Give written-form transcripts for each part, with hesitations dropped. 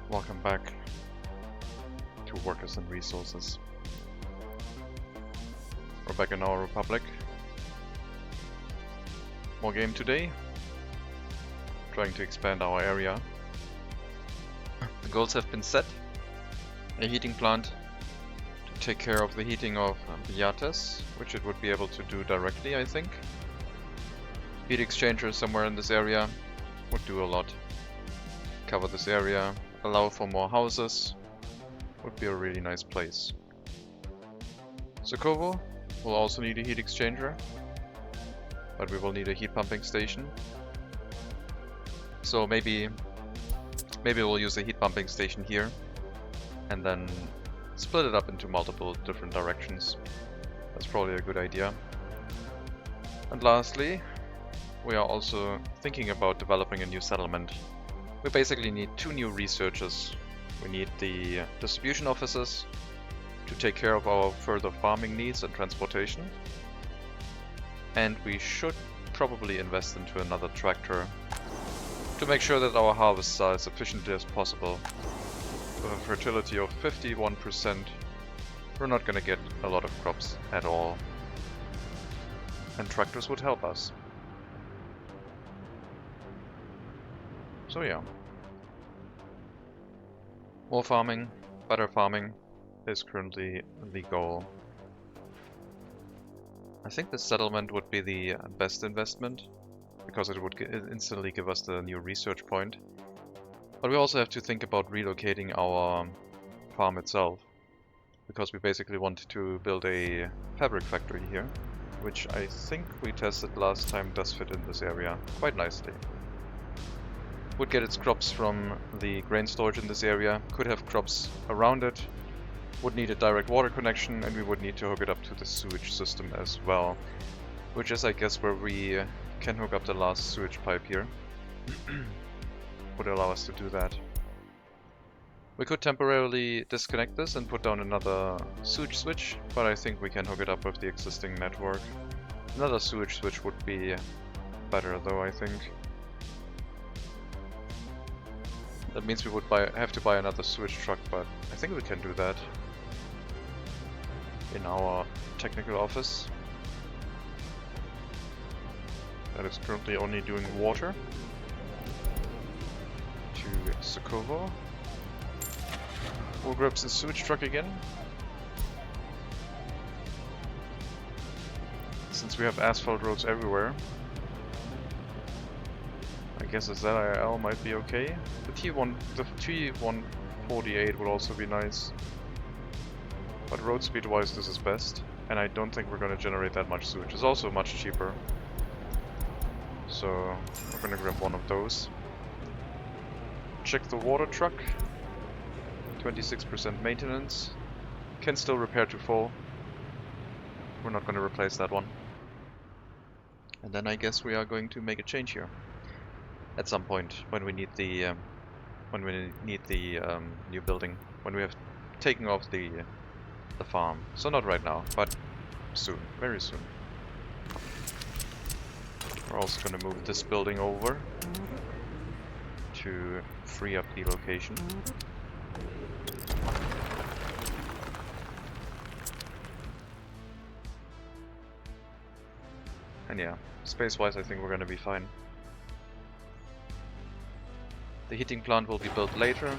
Welcome back to Workers and Resources. We're back in our Republic. More game today. Trying to expand our area. The goals have been set. A heating plant to take care of the heating of Yates, which it would be able to do directly, I think. Heat exchanger somewhere in this area would do a lot. Cover this area. Allow for more houses, would be a really nice place. Sokovo will also need a heat exchanger, but we will need a heat pumping station. So maybe we'll use a heat pumping station here and then split it up into multiple different directions. That's probably a good idea. And lastly, we are also thinking about developing a new settlement. We basically need 2 new researchers. We need the distribution officers to take care of our further farming needs and transportation. And we should probably invest into another tractor to make sure that our harvests are as efficient as possible. With a fertility of 51%, we're not going to get a lot of crops at all. And tractors would help us. So yeah, more farming, better farming is currently the goal. I think the settlement would be the best investment because it would instantly give us the new research point. But we also have to think about relocating our farm itself, because we basically want to build a fabric factory here, which I think we tested last time does fit in this area quite nicely. Would get its crops from the grain storage in this area, could have crops around it, would need a direct water connection, and we would need to hook it up to the sewage system as well. Which is, I guess, where we can hook up the last sewage pipe here. Would allow us to do that. We could temporarily disconnect this and put down another sewage switch, but I think we can hook it up with the existing network. Another sewage switch would be better though, I think. That means we would have to buy another sewage truck, but I think we can do that in our technical office. That is currently only doing water. To Sokovo. We'll grab the sewage truck again. Since we have asphalt roads everywhere, I guess a ZIL might be okay. The T148 would also be nice. But road speed wise this is best. And I don't think we're going to generate that much sewage. It's also much cheaper. So we're going to grab one of those. Check the water truck. 26% maintenance. Can still repair to full. We're not going to replace that one. And then I guess we are going to make a change here. At some point when we need the new building, when we have taken off the farm. So not right now, but soon, very soon. We're also going to move this building over to free up the location. And yeah, space-wise I think we're going to be fine. The heating plant will be built later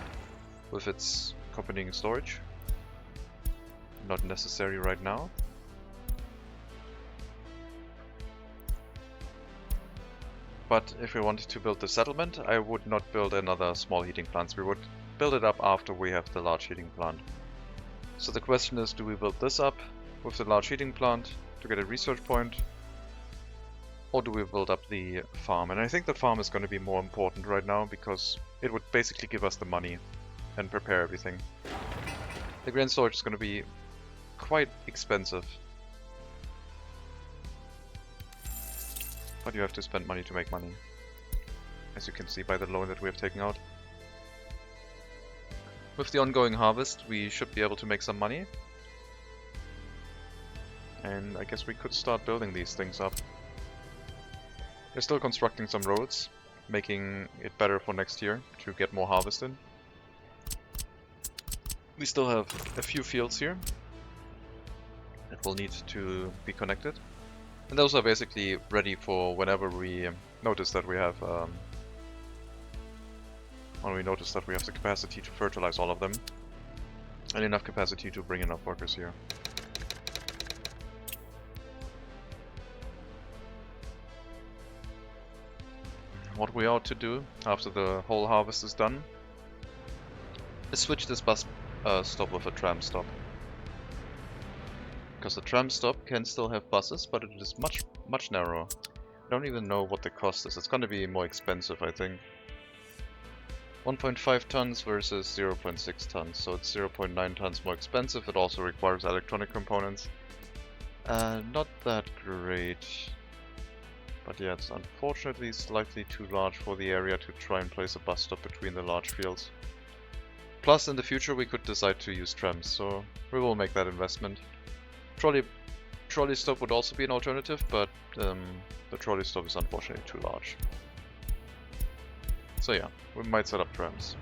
with its accompanying storage. Not necessary right now. But if we wanted to build the settlement, I would not build another small heating plant. We would build it up after we have the large heating plant. So the question is, do we build this up with the large heating plant to get a research point? Or do we build up the farm? And I think the farm is going to be more important right now because it would basically give us the money and prepare everything. The grain storage is going to be quite expensive. But you have to spend money to make money, as you can see by the loan that we have taken out. With the ongoing harvest, we should be able to make some money. And I guess we could start building these things up. We're still constructing some roads, making it better for next year to get more harvest in. We still have a few fields here that will need to be connected. And those are basically ready for whenever we notice that we have the capacity to fertilize all of them, and enough capacity to bring enough workers here. What we ought to do after the whole harvest is done is switch this bus stop with a tram stop. Because the tram stop can still have buses, but it is much narrower. I don't even know what the cost is. It's going to be more expensive, I think. 1.5 tons versus 0.6 tons, so it's 0.9 tons more expensive. It also requires electronic components. Not that great. But yeah, it's unfortunately slightly too large for the area to try and place a bus stop between the large fields. Plus, in the future we could decide to use trams, so we will make that investment. Trolley stop would also be an alternative, but the trolley stop is unfortunately too large. So yeah, we might set up trams.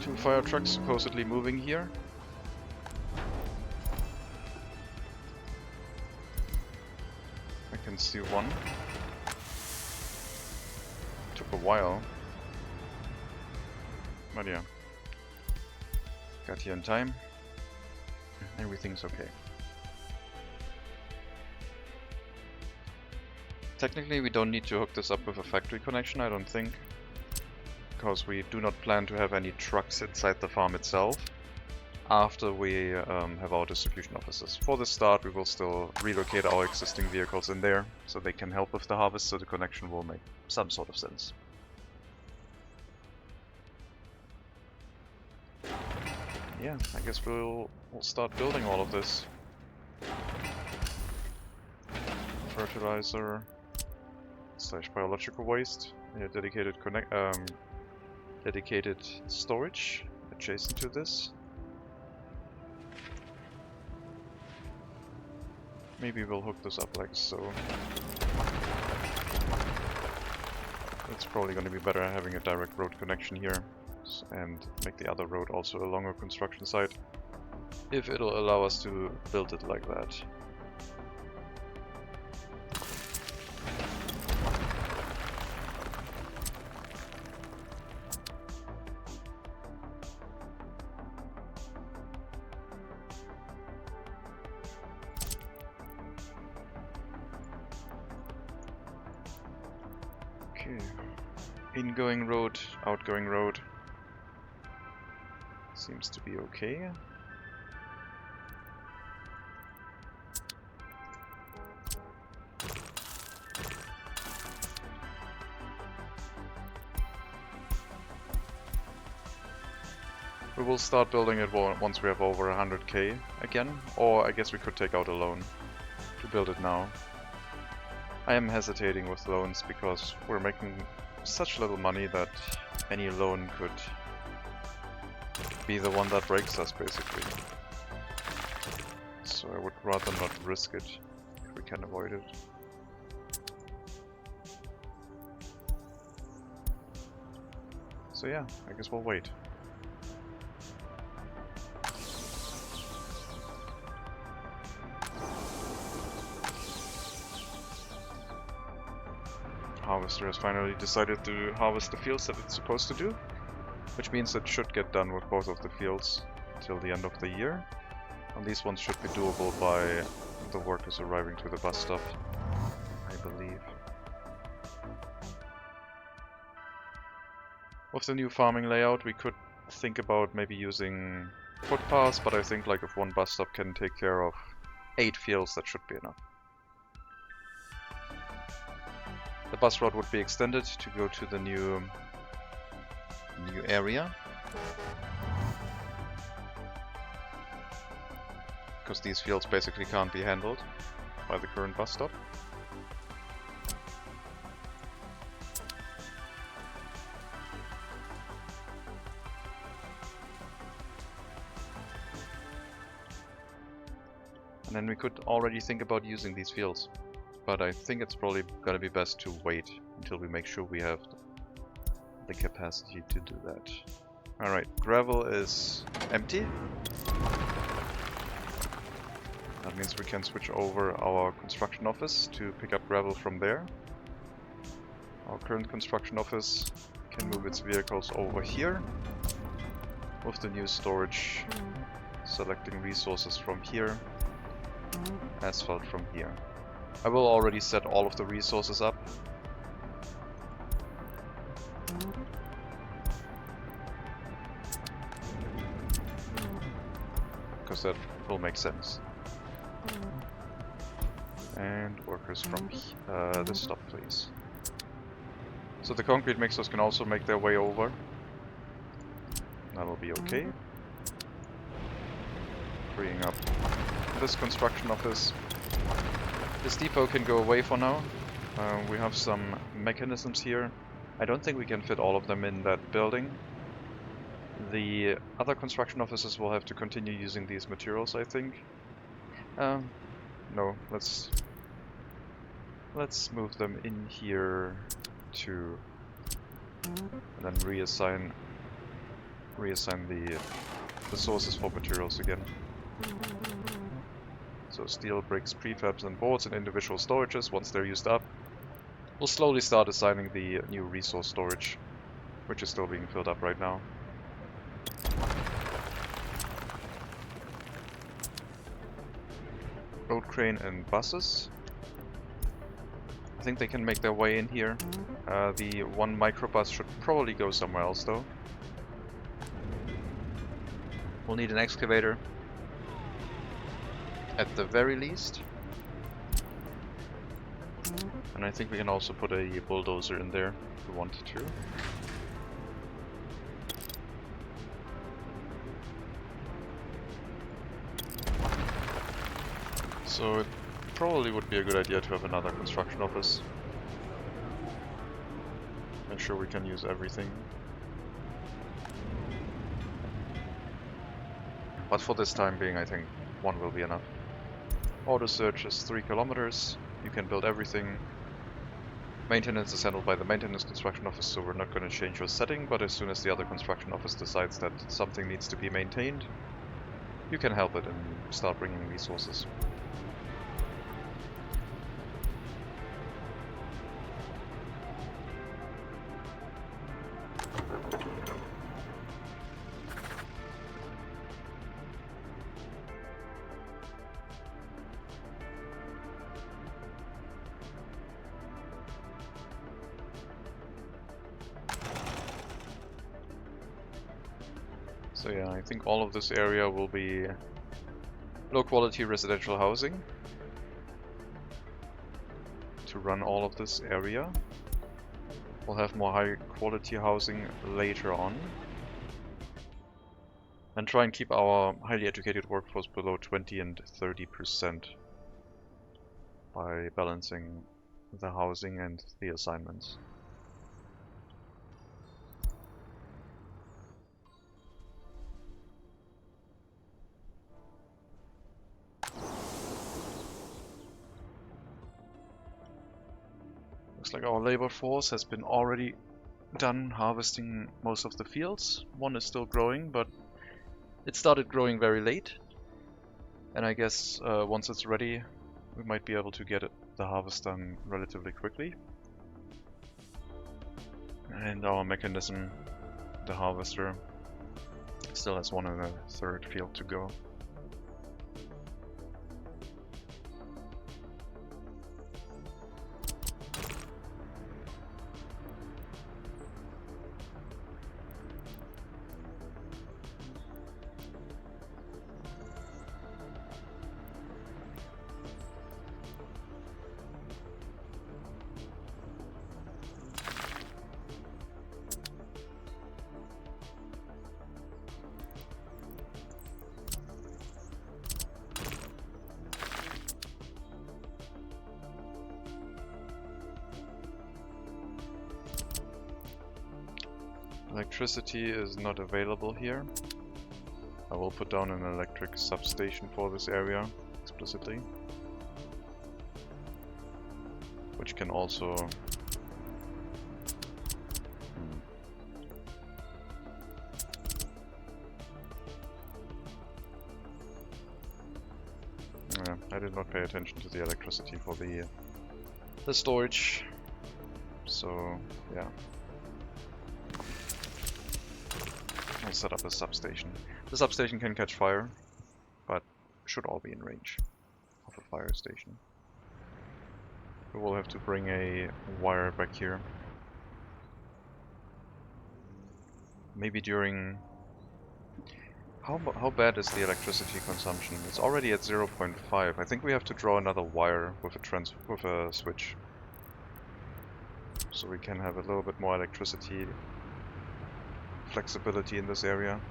Two fire trucks supposedly moving here. I can see one. Took a while. But yeah. Got here in time. Everything's okay. Technically we don't need to hook this up with a factory connection, I don't think. Because we do not plan to have any trucks inside the farm itself after we have our distribution offices. For the start we will still relocate our existing vehicles in there so they can help with the harvest, so the connection will make some sort of sense. Yeah, I guess we'll start building all of this. Fertilizer / biological waste, yeah, dedicated storage adjacent to this. Maybe we'll hook this up like so. It's probably going to be better having a direct road connection here, and make the other road also a longer construction site, if it'll allow us to build it like that. Okay, ingoing road, outgoing road. Seems to be okay. We will start building it once we have over 100k again, or I guess we could take out a loan to build it now. I am hesitating with loans because we're making such little money that any loan could be the one that breaks us, basically. So I would rather not risk it if we can avoid it. So yeah, I guess we'll wait. Harvester has finally decided to harvest the fields that it's supposed to do, which means it should get done with both of the fields till the end of the year. And these ones should be doable by the workers arriving to the bus stop, I believe. With the new farming layout we could think about maybe using footpaths, but I think like if one bus stop can take care of 8 fields, that should be enough. The bus route would be extended to go to the new area. Because these fields basically can't be handled by the current bus stop. And then we could already think about using these fields. But I think it's probably gonna be best to wait until we make sure we have the capacity to do that. Alright, gravel is empty. That means we can switch over our construction office to pick up gravel from there. Our current construction office can move its vehicles over here with the new storage, selecting resources from here, asphalt from here. I will already set all of the resources up. Because that will make sense. And workers from this stop, please. So the concrete mixers can also make their way over. That'll be okay. Freeing up this construction office. This depot can go away for now. We have some mechanisms here. I don't think we can fit all of them in that building. The other construction offices will have to continue using these materials, I think. No, let's move them in here to and then reassign the sources for materials again. So steel, bricks, prefabs and boards in individual storages. Once they're used up, we'll slowly start assigning the new resource storage, which is still being filled up right now. Road crane and buses. I think they can make their way in here. The one microbus should probably go somewhere else though. We'll need an excavator at the very least. And I think we can also put a bulldozer in there if we wanted to. So it probably would be a good idea to have another construction office. Make sure we can use everything. But for this time being, I think one will be enough. Auto search is 3 kilometers. You can build everything. Maintenance is handled by the maintenance construction office, so we're not going to change your setting, but as soon as the other construction office decides that something needs to be maintained, you can help it and start bringing resources. So yeah, I think all of this area will be low quality residential housing to run all of this area. We'll have more high quality housing later on. And try and keep our highly educated workforce below 20 and 30% by balancing the housing and the assignments. Looks like our labor force has been already done harvesting most of the fields. One is still growing, but it started growing very late. And I guess once it's ready, we might be able to get the harvest done relatively quickly. And our mechanism, the harvester, still has 1 1/3 field to go. Electricity is not available here. I will put down an electric substation for this area explicitly, which can also yeah, I did not pay attention to the electricity for the storage, so yeah. I'll set up a substation. The substation can catch fire, but should all be in range of a fire station. We will have to bring a wire back here. Maybe during... How bad is the electricity consumption? It's already at 0.5. I think we have to draw another wire with a switch. So we can have a little bit more electricity flexibility in this area.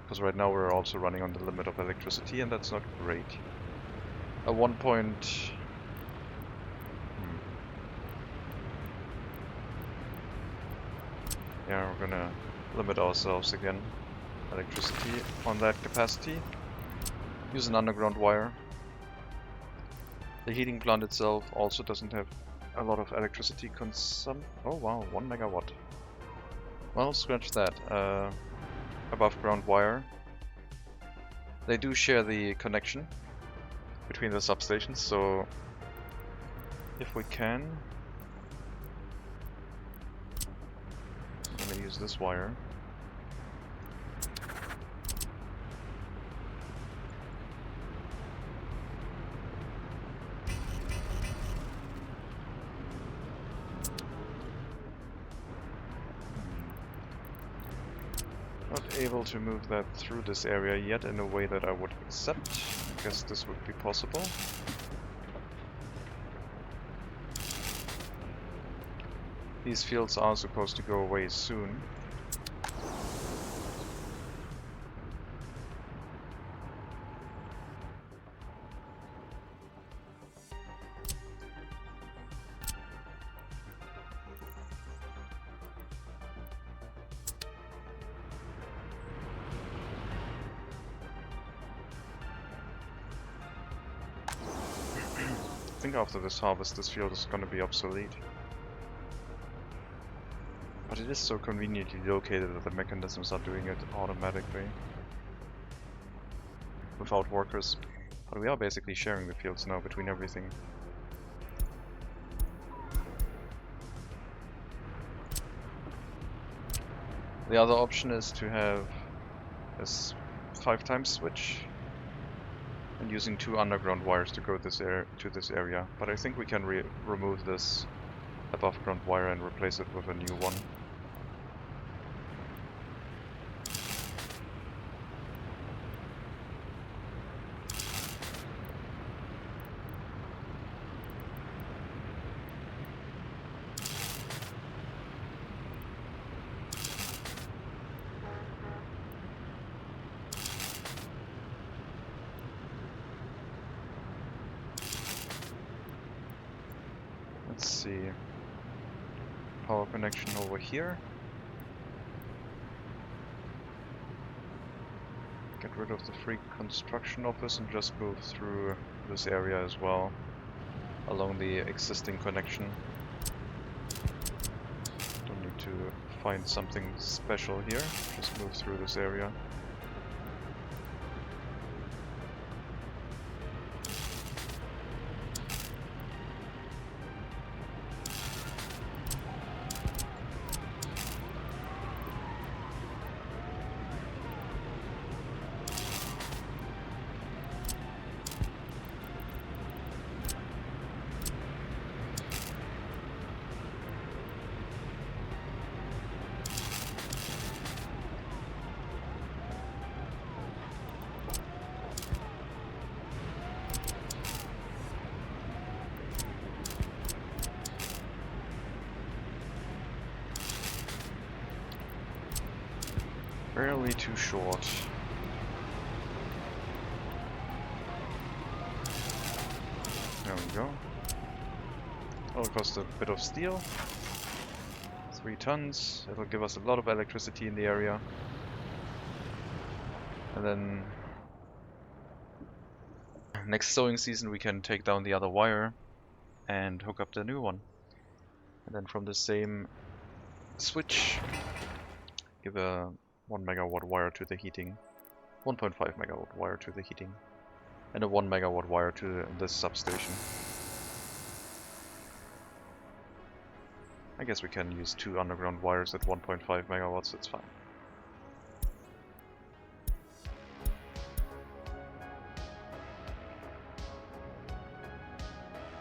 Because right now we're also running on the limit of electricity, and that's not great. At one point... Yeah, we're gonna limit ourselves again. Electricity on that capacity. Use an underground wire. The heating plant itself also doesn't have a lot of electricity consumption. Oh wow, 1 megawatt. Well, scratch that. Above ground wire. They do share the connection between the substations, so if we can, I'm gonna use this wire. Not able to move that through this area yet in a way that I would accept. I guess this would be possible. These fields are supposed to go away soon. I think after this harvest, this field is going to be obsolete. But it is so conveniently located that the mechanisms are doing it automatically. Without workers. But we are basically sharing the fields now between everything. The other option is to have this 5x switch. And using 2 underground wires to go to this area, but I think we can remove this above ground wire and replace it with a new one. Let's see. Power connection over here. Get rid of the free construction office and just move through this area as well, along the existing connection. Don't need to find something special here, just move through this area. Barely too short. There we go. That'll cost a bit of steel. 3 tons. It'll give us a lot of electricity in the area. And then next sowing season we can take down the other wire and hook up the new one. And then from the same switch, give a 1 megawatt wire to the heating, 1.5 megawatt wire to the heating, and a 1 megawatt wire to this substation. I guess we can use 2 underground wires at 1.5 megawatts, it's fine.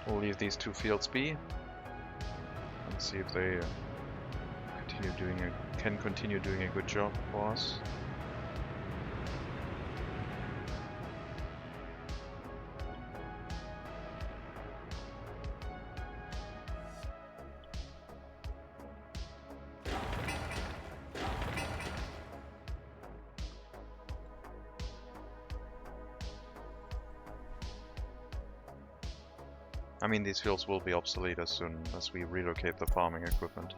We'll leave these 2 fields be and see if they can continue doing a good job for us. I mean, these fields will be obsolete as soon as we relocate the farming equipment.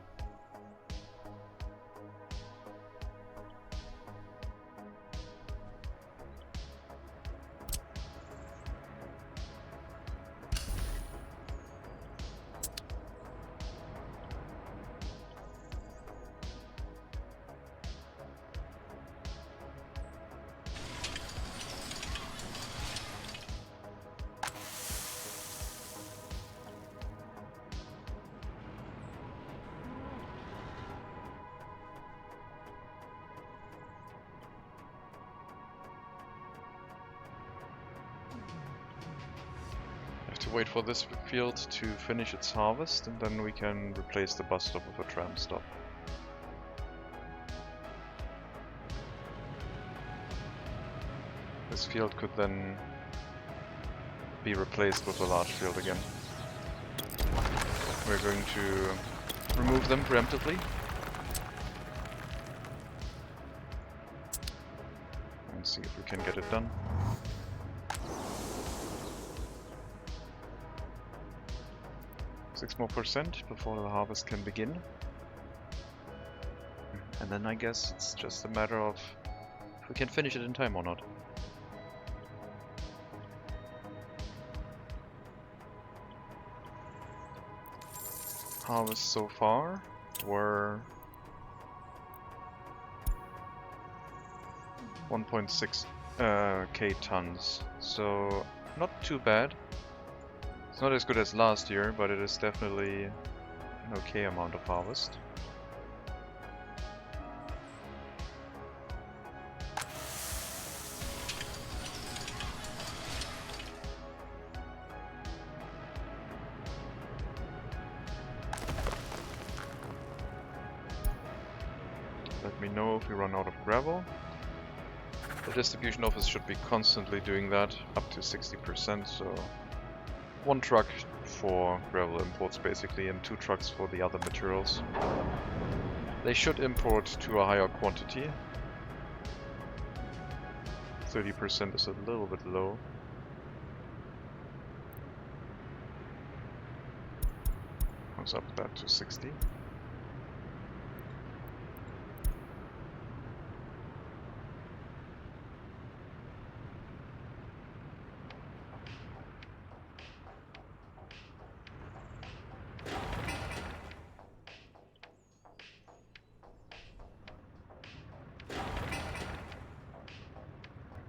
To wait for this field to finish its harvest, and then we can replace the bus stop with a tram stop. This field could then be replaced with a large field again. We're going to remove them preemptively. And see if we can get it done. More % before the harvest can begin. And then I guess it's just a matter of if we can finish it in time or not. Harvest so far were 1.6 K tons, so not too bad. It's not as good as last year, but it is definitely an okay amount of harvest. Let me know if we run out of gravel. The distribution office should be constantly doing that, up to 60%, so 1 truck for gravel imports basically, and 2 trucks for the other materials. They should import to a higher quantity. 30% is a little bit low. Let's up that to 60.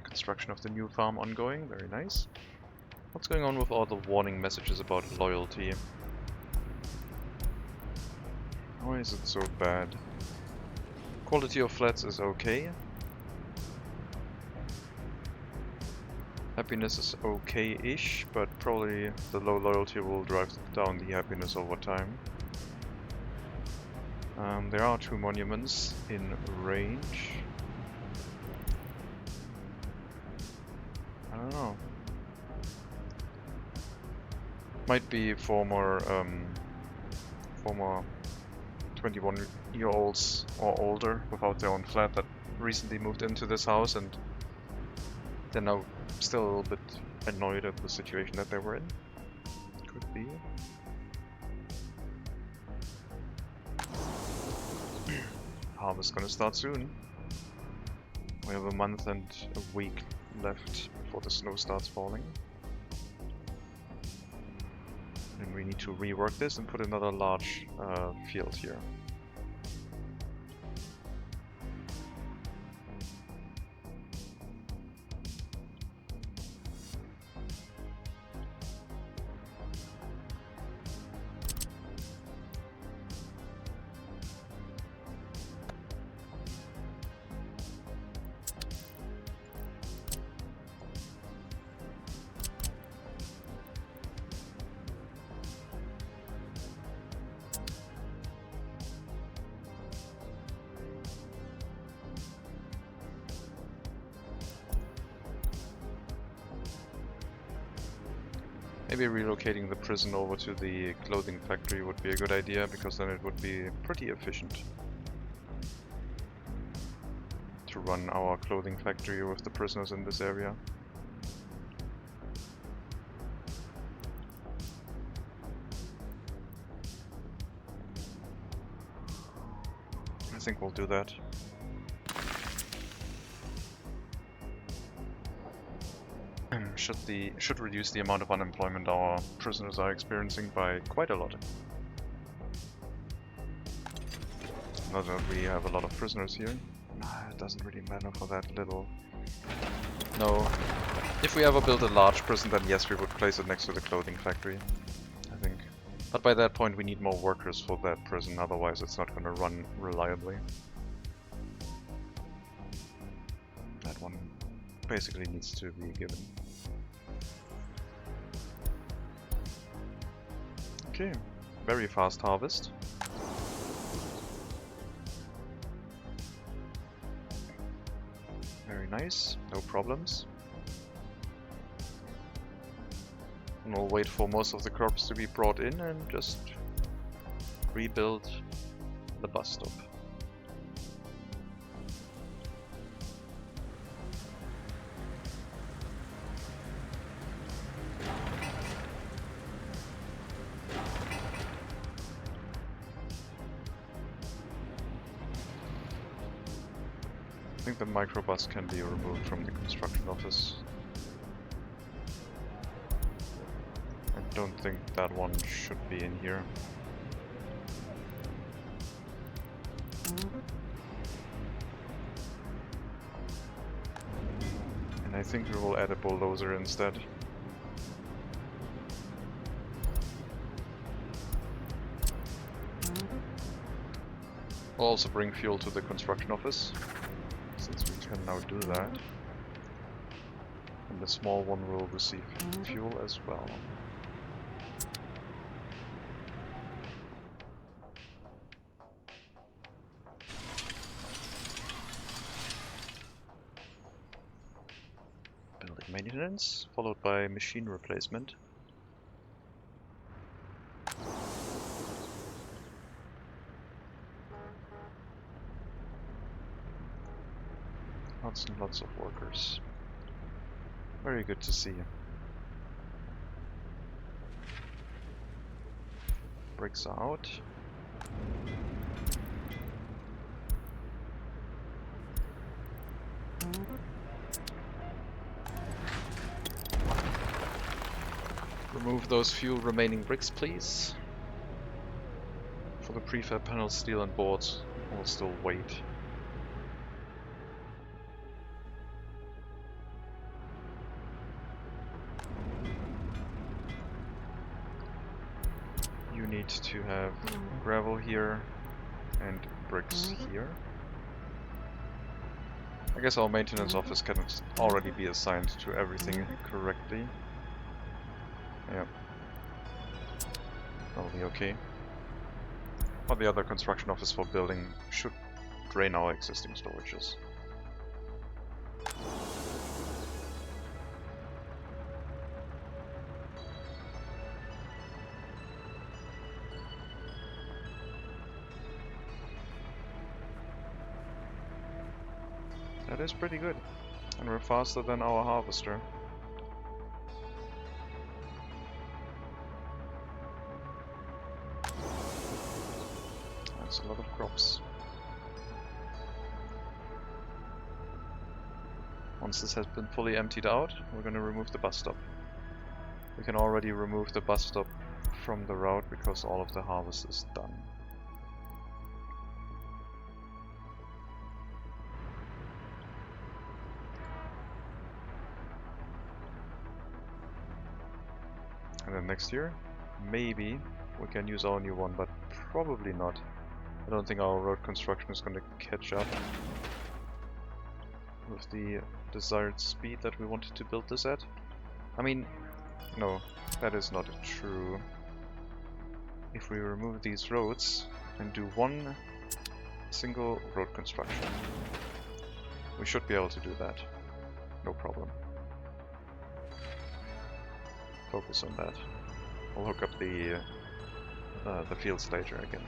Construction of the new farm ongoing, very nice. What's going on with all the warning messages about loyalty? Why is it so bad? Quality of flats is okay. Happiness is okay-ish, but probably the low loyalty will drive down the happiness over time. There are 2 monuments in range. I don't know. Might be former 21-year-olds or older without their own flat that recently moved into this house, and they're now still a little bit annoyed at the situation that they were in. Could be. harvest gonna start soon. We have a month and a week left before the snow starts falling. And we need to rework this and put another large field here. Maybe relocating the prison over to the clothing factory would be a good idea, because then it would be pretty efficient to run our clothing factory with the prisoners in this area. I think we'll do that. Should reduce the amount of unemployment our prisoners are experiencing by quite a lot. Not that we have a lot of prisoners here. It doesn't really matter for that little. No. If we ever build a large prison, then yes, we would place it next to the clothing factory, I think. But by that point we need more workers for that prison, otherwise it's not going to run reliably. That one basically needs to be given. Okay, very fast harvest. Very nice, no problems. And we'll wait for most of the crops to be brought in and just rebuild the bus stop. I think the microbus can be removed from the construction office. I don't think that one should be in here. And I think we will add a bulldozer instead. We'll also bring fuel to the construction office, since we can now do that. And the small one will receive fuel as well. Building maintenance, followed by machine replacement. Lots and lots of workers. Very good to see. Bricks are out. Remove those few remaining bricks, please. For the prefab panels, steel and boards, we'll still wait. You need to have gravel here and bricks here. I guess our maintenance office can already be assigned to everything correctly. Yeah. That'll be okay. But the other construction office for building should drain our existing storages. That is pretty good. And we're faster than our harvester. That's a lot of crops. Once this has been fully emptied out, we're going to remove the bus stop. We can already remove the bus stop from the route because all of the harvest is done. And then next year, maybe we can use our new one, but probably not. I don't think our road construction is going to catch up with the desired speed that we wanted to build this at. I mean, no, that is not true. If we remove these roads and do one single road construction, we should be able to do that. No problem. Focus on that. I'll hook up the fields later again.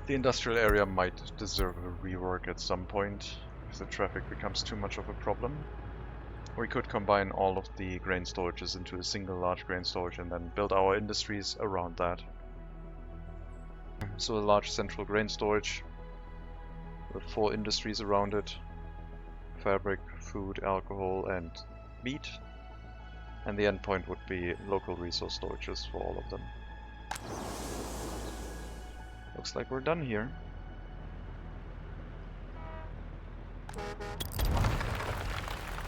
The industrial area might deserve a rework at some point if the traffic becomes too much of a problem. We could combine all of the grain storages into a single large grain storage and then build our industries around that. So a large central grain storage with 4 industries around it: fabric, food, alcohol and meat. And the endpoint would be local resource storages for all of them. Looks like we're done here.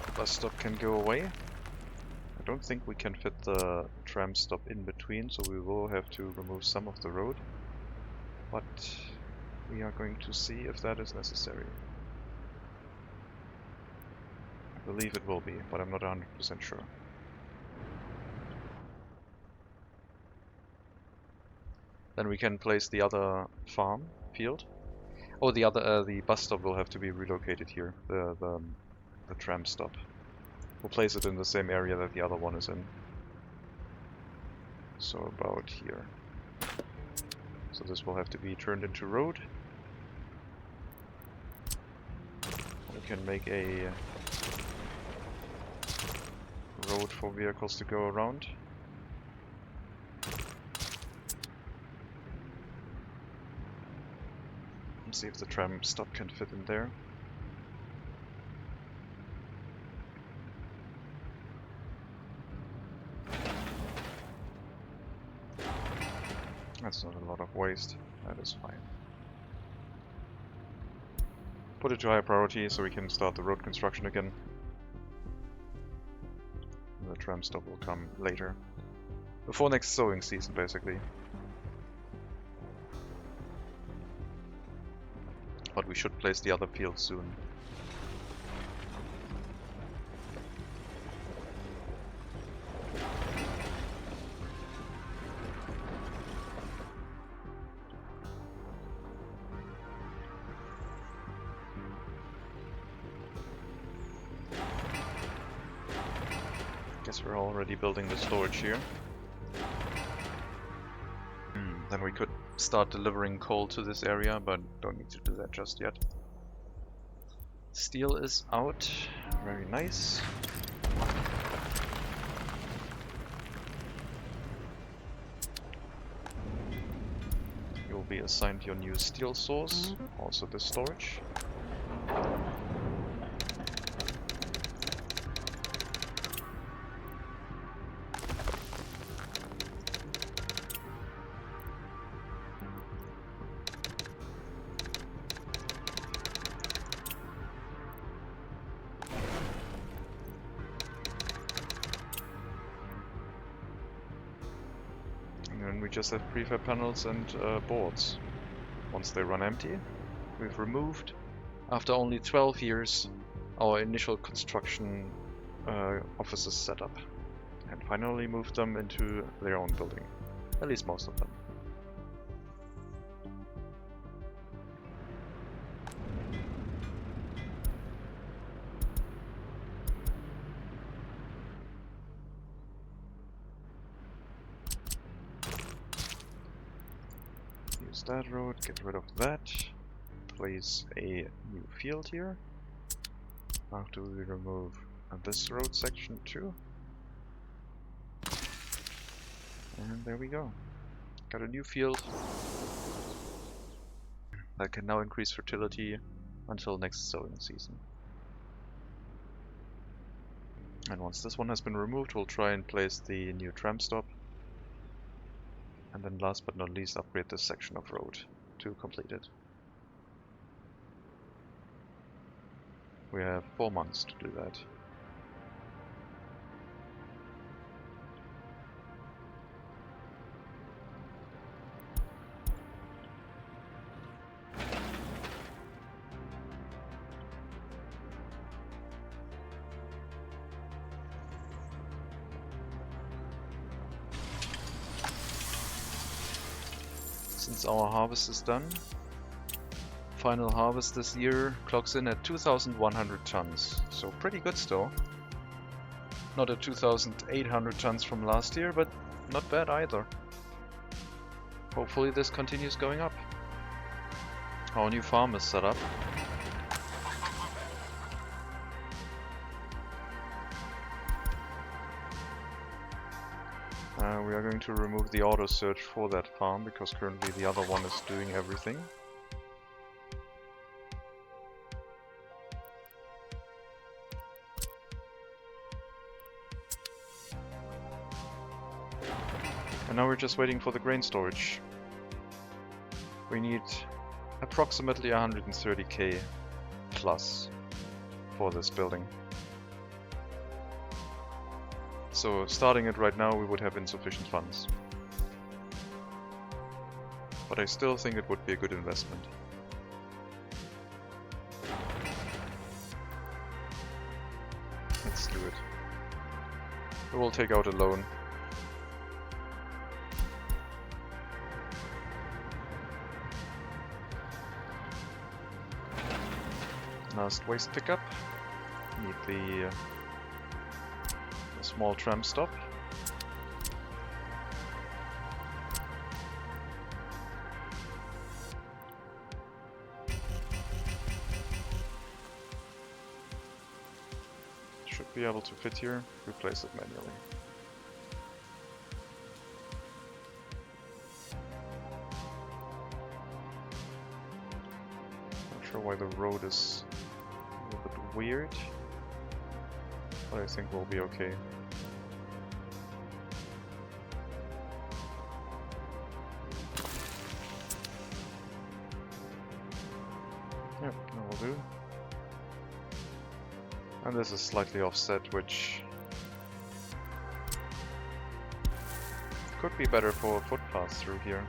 The bus stop can go away. I don't think we can fit the tram stop in between, so we will have to remove some of the road. But we are going to see if that is necessary. I believe it will be, but I'm not 100% sure. Then we can place the other farm field. Oh, the bus stop will have to be relocated here. The tram stop. We'll place it in the same area that the other one is in. So about here. So this will have to be turned into road. We can make a road for vehicles to go around. See if the tram stop can fit in there. That's not a lot of waste. That is fine. Put it to high priority so we can start the road construction again. The tram stop will come later. Before next sowing season, basically. But we should place the other field soon. Guess we're already building the storage here. Then we could start delivering coal to this area, but don't need to do that just yet. Steel is out. Very nice. You'll be assigned your new steel source, also this storage. And we just have prefab panels and boards. Once they run empty, we've removed, after only 12 years, our initial construction offices setup, and finally moved them into their own building, at least most of them. that road, get rid of that. Place a new field here. After we remove this road section too. And there we go. Got a new field that can now increase fertility until next sowing season. And once this one has been removed, we'll try and place the new tram stop. And then last but not least, upgrade this section of road to complete it. We have 4 months to do that. Since our harvest is done, final harvest this year clocks in at 2,100 tons, so pretty good still. Not at 2,800 tons from last year, but not bad either. Hopefully this continues going up. Our new farm is set up. We are going to remove the auto search for that farm because currently the other one is doing everything. And now we're just waiting for the grain storage. We need approximately 130k plus for this building. So starting it right now we would have insufficient funds. But I still think it would be a good investment. Let's do it. We will take out a loan. Last waste pickup. Need the small tram stop. Should be able to fit here. Replace it manually. Not sure why the road is a little bit weird, but I think we'll be okay. Yep, that will do. And this is slightly offset, which could be better for a footpath through here.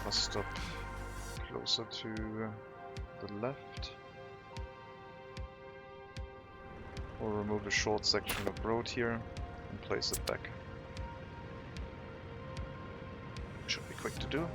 Bus stop closer to the left. We'll remove a short section of road here and place it back. Should be quick to do.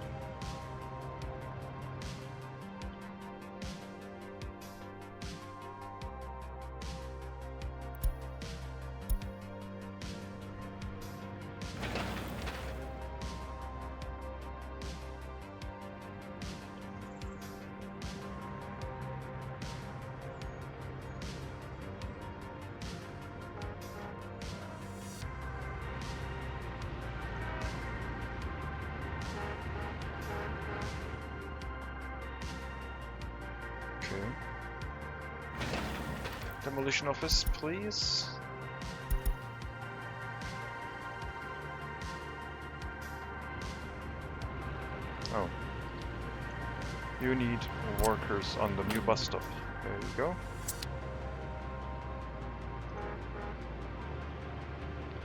Demolition office, please. Oh. You need workers on the new bus stop. There you go.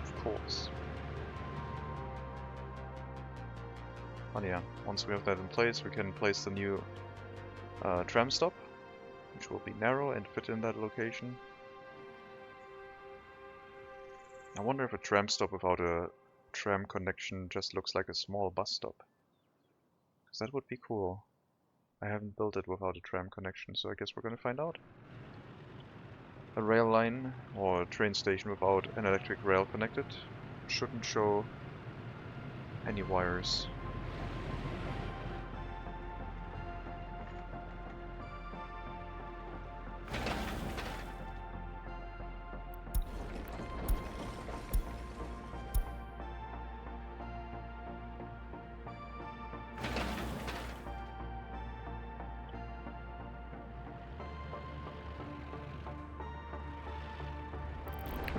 Of course. And yeah, once we have that in place, we can place the new tram stop, which will be narrow and fit in that location. I wonder if a tram stop without a tram connection just looks like a small bus stop. Because that would be cool. I haven't built it without a tram connection, so I guess we're gonna find out. A rail line or a train station without an electric rail connected shouldn't show any wires.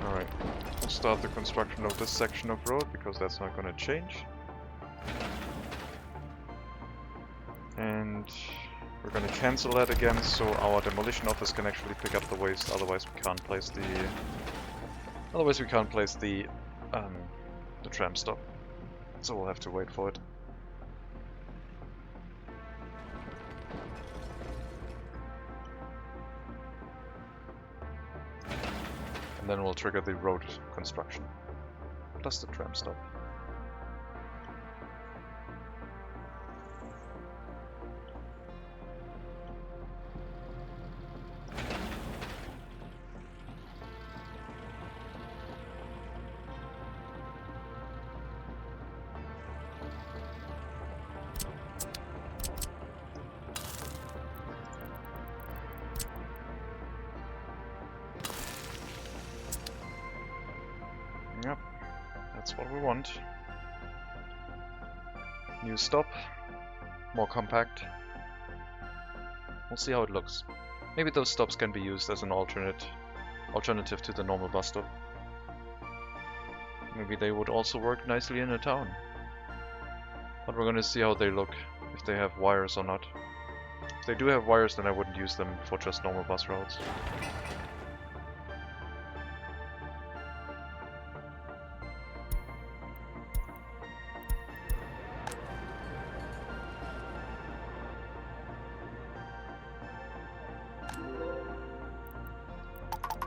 Alright, we'll start the construction of this section of road because that's not going to change. And we're going to cancel that again so our demolition office can actually pick up the waste, otherwise we can't place the tram stop. So we'll have to wait for it. And then we'll trigger the road construction, plus the tram stop. Yep, that's what we want. New stop, more compact. We'll see how it looks. Maybe those stops can be used as an alternative to the normal bus stop. Maybe they would also work nicely in a town. But we're gonna see how they look, if they have wires or not. If they do have wires, then I wouldn't use them for just normal bus routes.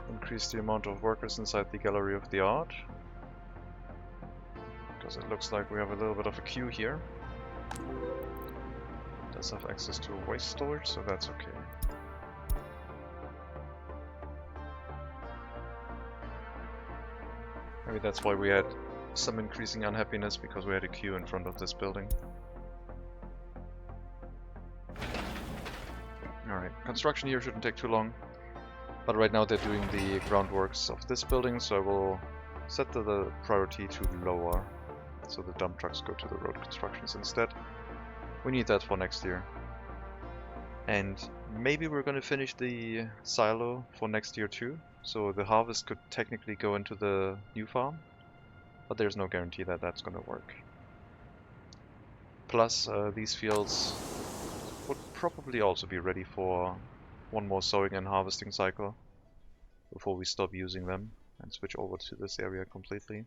Increase the amount of workers inside the Gallery of the Art, because it looks like we have a little bit of a queue here. It does have access to waste storage, so that's okay. Maybe that's why we had some increasing unhappiness, because we had a queue in front of this building. Alright, construction here shouldn't take too long. But right now they're doing the groundworks of this building, so I will set the priority to lower, so the dump trucks go to the road constructions instead. We need that for next year. And maybe we're going to finish the silo for next year too, so the harvest could technically go into the new farm, but there's no guarantee that that's going to work. Plus, these fields would probably also be ready for one more sowing and harvesting cycle before we stop using them and switch over to this area completely.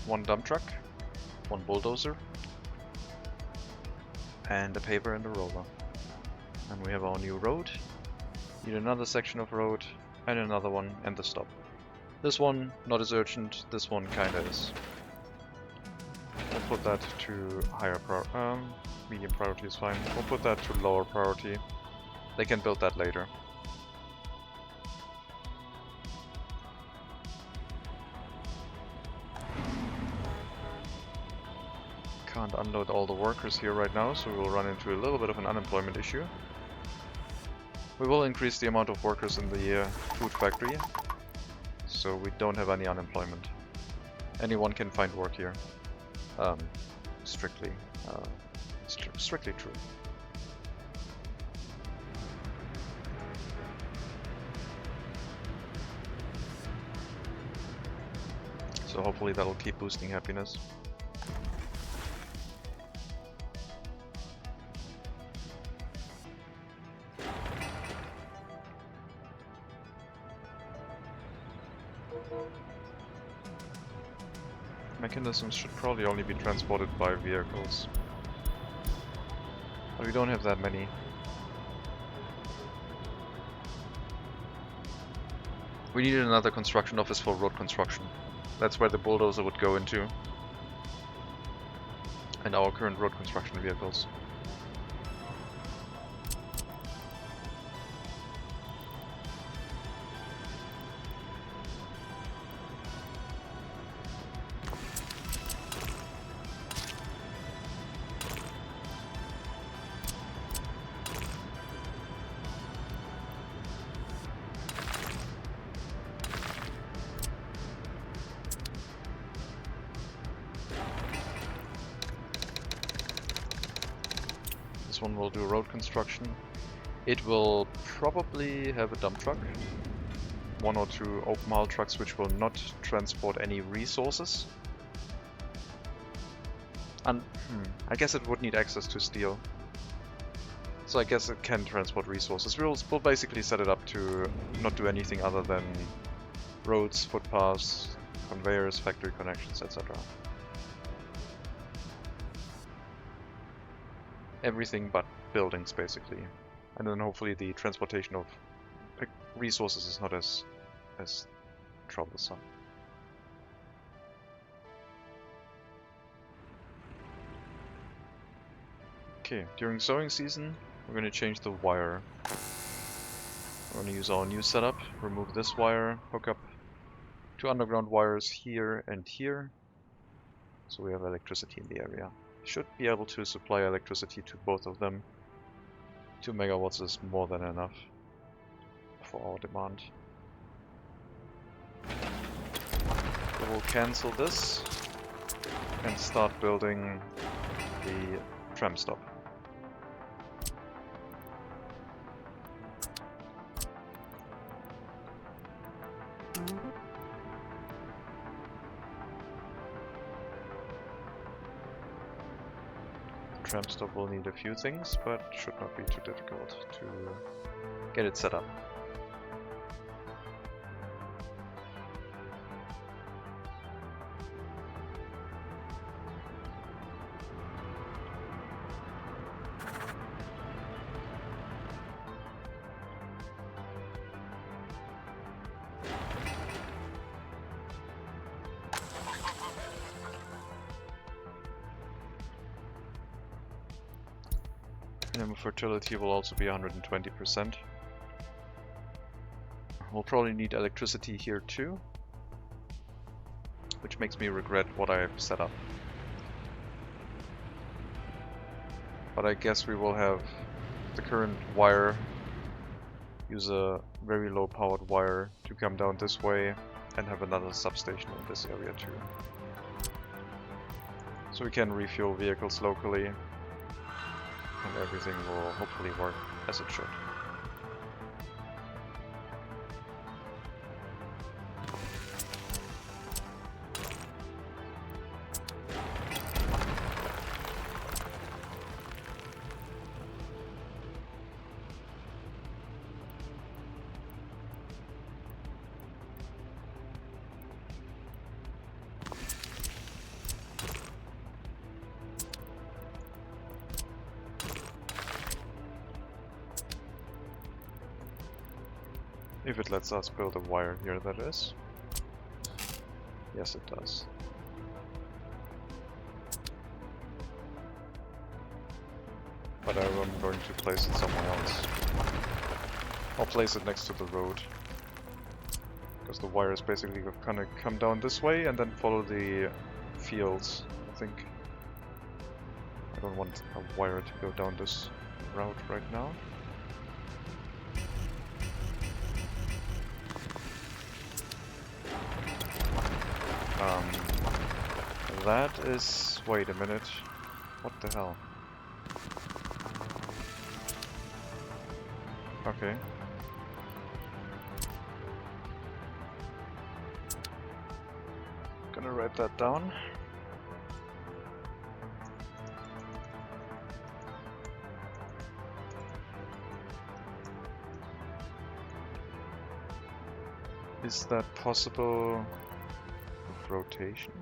One dump truck, one bulldozer, and a paver and a roller. And we have our new road. Need another section of road, and another one, and the stop. This one, not as urgent, this one kinda is. We'll put that to higher medium priority is fine. We'll put that to lower priority. They can build that later. Can't unload all the workers here right now, so we'll run into a little bit of an unemployment issue. We will increase the amount of workers in the food factory, so we don't have any unemployment. Anyone can find work here, strictly. It's strictly true. So hopefully that'll keep boosting happiness. Mechanisms should probably only be transported by vehicles. But we don't have that many. We needed another construction office for road construction. That's where the bulldozer would go into. And our current road construction vehicles. This one will do road construction. It will probably have a dump truck. 1 or 2 open haul trucks which will not transport any resources. And I guess it would need access to steel. So I guess it can transport resources. We'll basically set it up to not do anything other than roads, footpaths, conveyors, factory connections, etc. Everything but buildings, basically. And then hopefully the transportation of resources is not as troublesome. Okay, during sowing season, we're going to change the wire. We're going to use our new setup, remove this wire, hook up 2 underground wires here and here, so we have electricity in the area. Should be able to supply electricity to both of them. 2 megawatts is more than enough for our demand. So we'll cancel this and start building the tram stop. Tram stop will need a few things, but should not be too difficult to get it set up. Minimum fertility will also be 120%. We'll probably need electricity here too, which makes me regret what I've set up. But I guess we will have the current wire use a very low powered wire to come down this way and have another substation in this area too. So we can refuel vehicles locally. And everything will hopefully work as it should. If it lets us build a wire here, that is. Yes, it does. But I'm going to place it somewhere else. I'll place it next to the road. Because the wire is basically gonna come down this way and then follow the fields, I think. I don't want a wire to go down this route right now. That is... wait a minute. What the hell? Okay. Gonna write that down. Is that possible with rotation?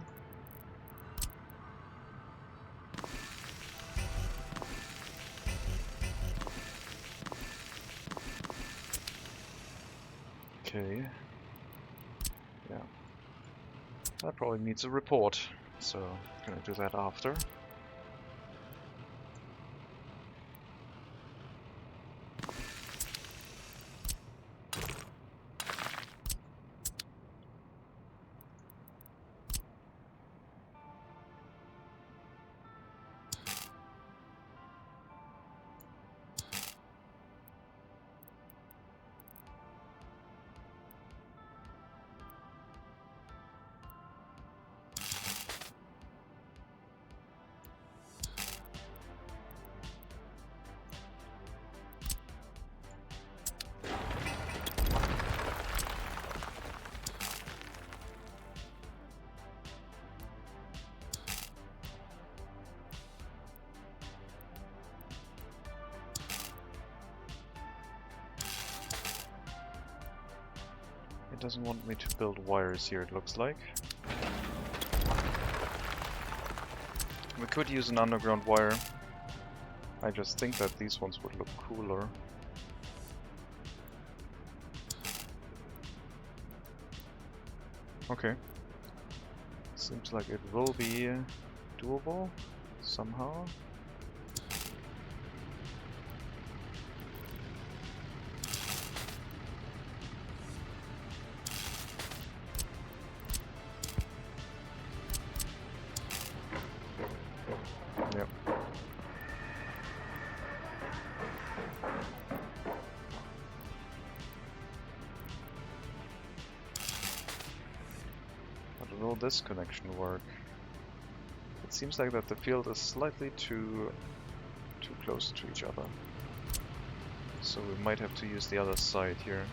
Okay. Yeah. That probably needs a report, so I'm gonna do that after. It doesn't want me to build wires here, it looks like. We could use an underground wire. I just think that these ones would look cooler. Okay. Seems like it will be doable somehow. Yep. But will this connection work? It seems like that the field is slightly too close to each other. So we might have to use the other side here.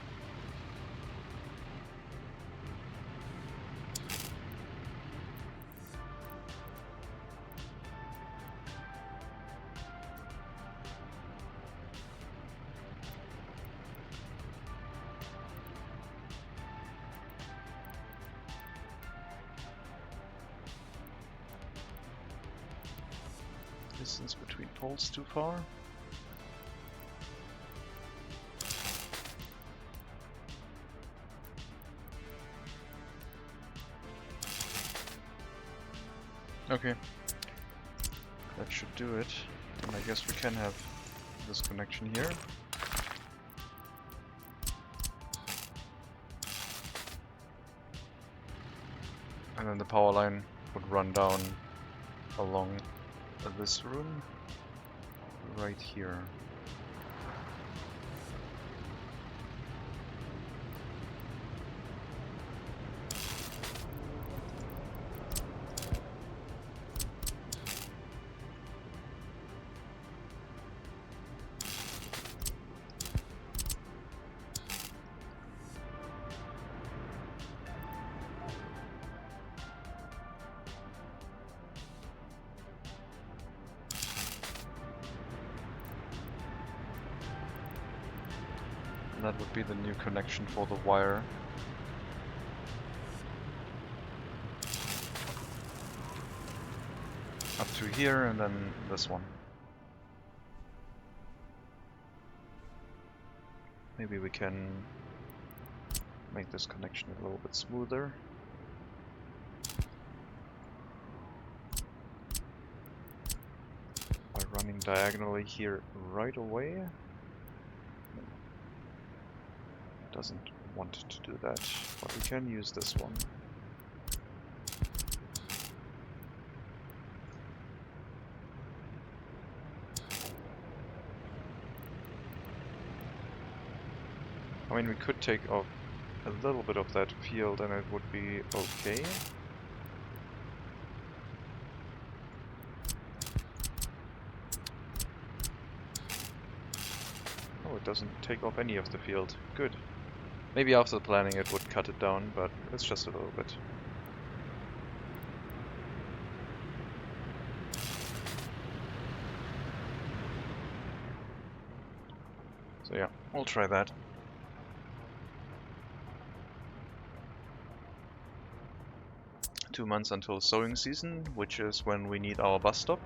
Distance between poles too far. Okay, that should do it. And I guess we can have this connection here. And then the power line would run down along this room right here. That would be the new connection for the wire. Up to here and then this one. Maybe we can make this connection a little bit smoother. By running diagonally here right away. Doesn't want to do that, but we can use this one. I mean, we could take off a little bit of that field and it would be okay. it doesn't take off any of the field. Good. Maybe after planning it would cut it down, but it's just a little bit. So yeah, we'll try that. Two months until sowing season, which is when we need our bus stop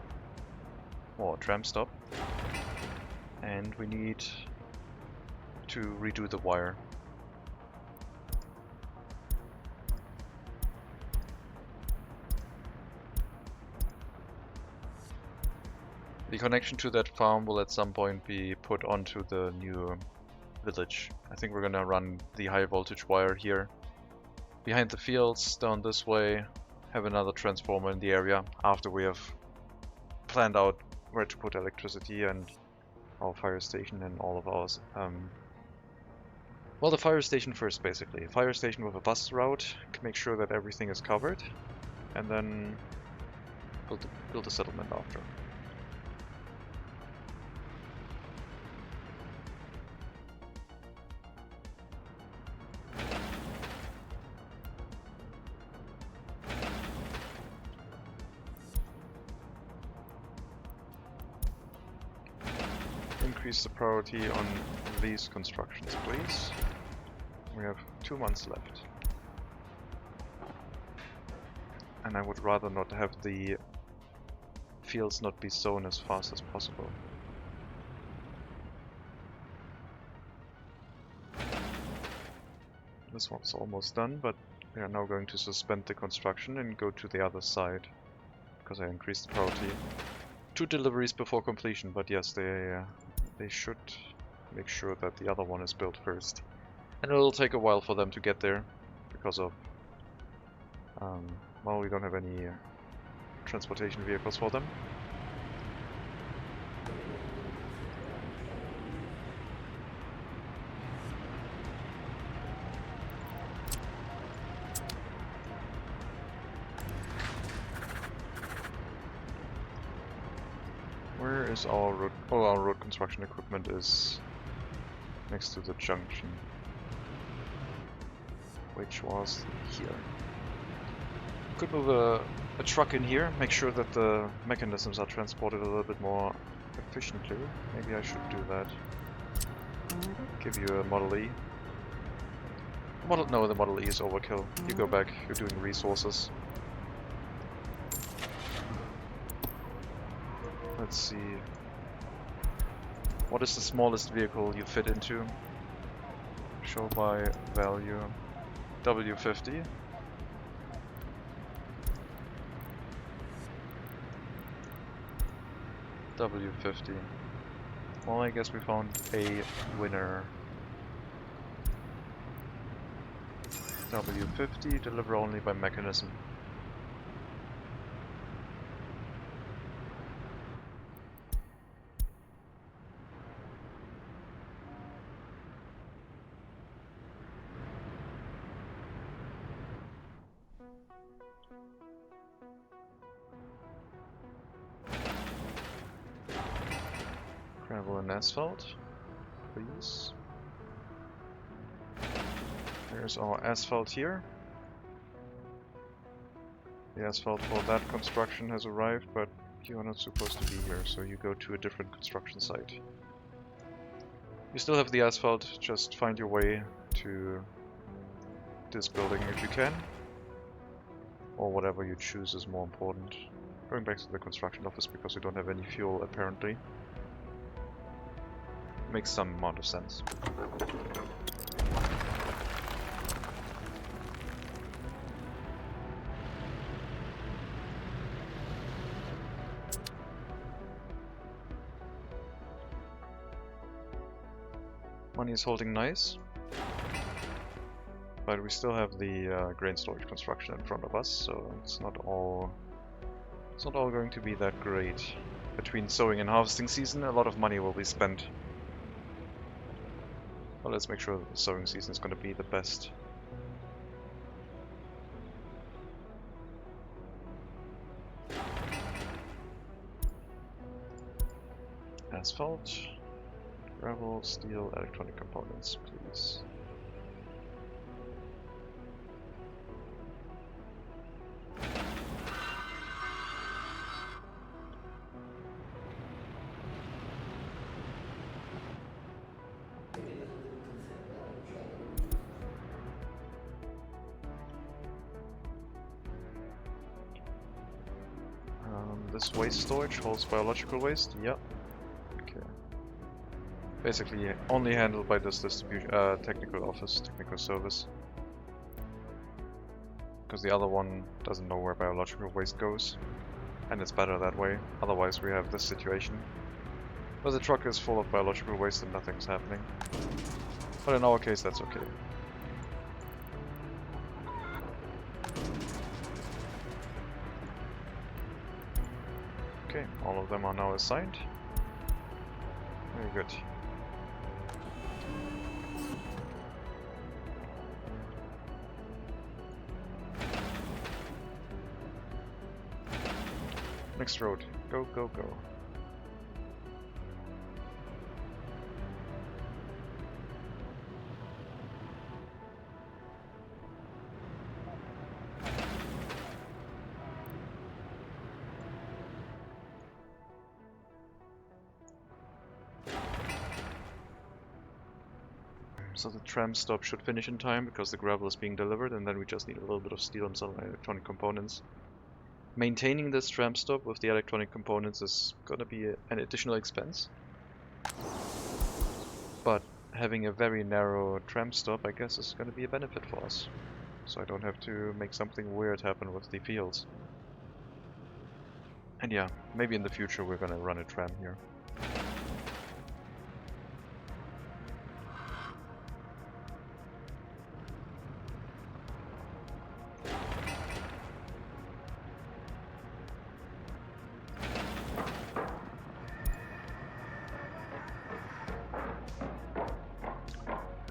or tram stop, and we need to redo the wire. The connection to that farm will at some point be put onto the new village. I think we're gonna run the high voltage wire here behind the fields, down this way, have another transformer in the area after we have planned out where to put electricity and our fire station and all of ours. Well, the fire station first, basically. Fire station with a bus route, make sure that everything is covered, and then build a settlement after. Increase the priority on these constructions, please. We have 2 months left. And I would rather not have the fields not be sown as fast as possible. This one's almost done, but we are now going to suspend the construction and go to the other side, because I increased the priority. 2 deliveries before completion, but yes, they should make sure that the other one is built first. And it'll take a while for them to get there, because of, well, we don't have any transportation vehicles for them. Where is our road? Oh, our road construction equipment is next to the junction, which was here. Could move a truck in here, make sure that the mechanisms are transported a little bit more efficiently. Maybe I should do that. Give you a Model E. No, the Model E is overkill. You go back, you're doing resources. Let's see. What is the smallest vehicle you fit into? Show by value. W50. W50. Well, I guess we found a winner. W50, deliver only by mechanism. Gravel and asphalt, please. There's our asphalt here. The asphalt for that construction has arrived, but you are not supposed to be here, so you go to a different construction site. You still have the asphalt, just find your way to this building if you can. Or whatever you choose is more important. Going back to the construction office because we don't have any fuel apparently. Makes some amount of sense. Money is holding nice, but we still have the grain storage construction in front of us, so it's not all going to be that great. Between sowing and harvesting season, a lot of money will be spent. Well, let's make sure that the sowing season is going to be the best. Asphalt. Gravel, steel, electronic components, please. This waste storage holds biological waste? Yep. Okay. Basically only handled by this distribution technical office, technical service. Because the other one doesn't know where biological waste goes. And it's better that way. Otherwise we have this situation where the truck is full of biological waste and nothing's happening. But in our case that's okay. Okay, all of them are now assigned. Very good. Next road. Go, go, go. So the tram stop should finish in time because the gravel is being delivered, and then we just need a little bit of steel and some electronic components. Maintaining this tram stop with the electronic components is gonna be an additional expense. But having a very narrow tram stop, I guess, is gonna be a benefit for us. So I don't have to make something weird happen with the fields. And yeah, maybe in the future we're gonna run a tram here.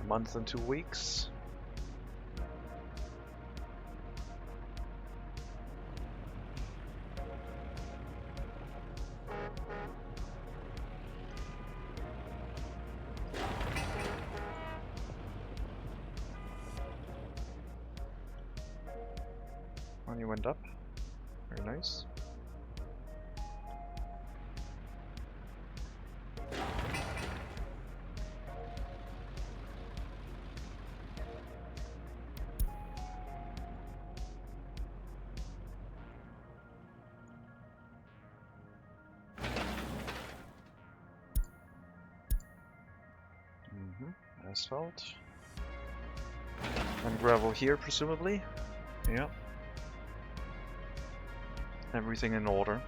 Month and 2 weeks. Money went up. Very nice. Asphalt. And gravel here, presumably. Yeah. Everything in order.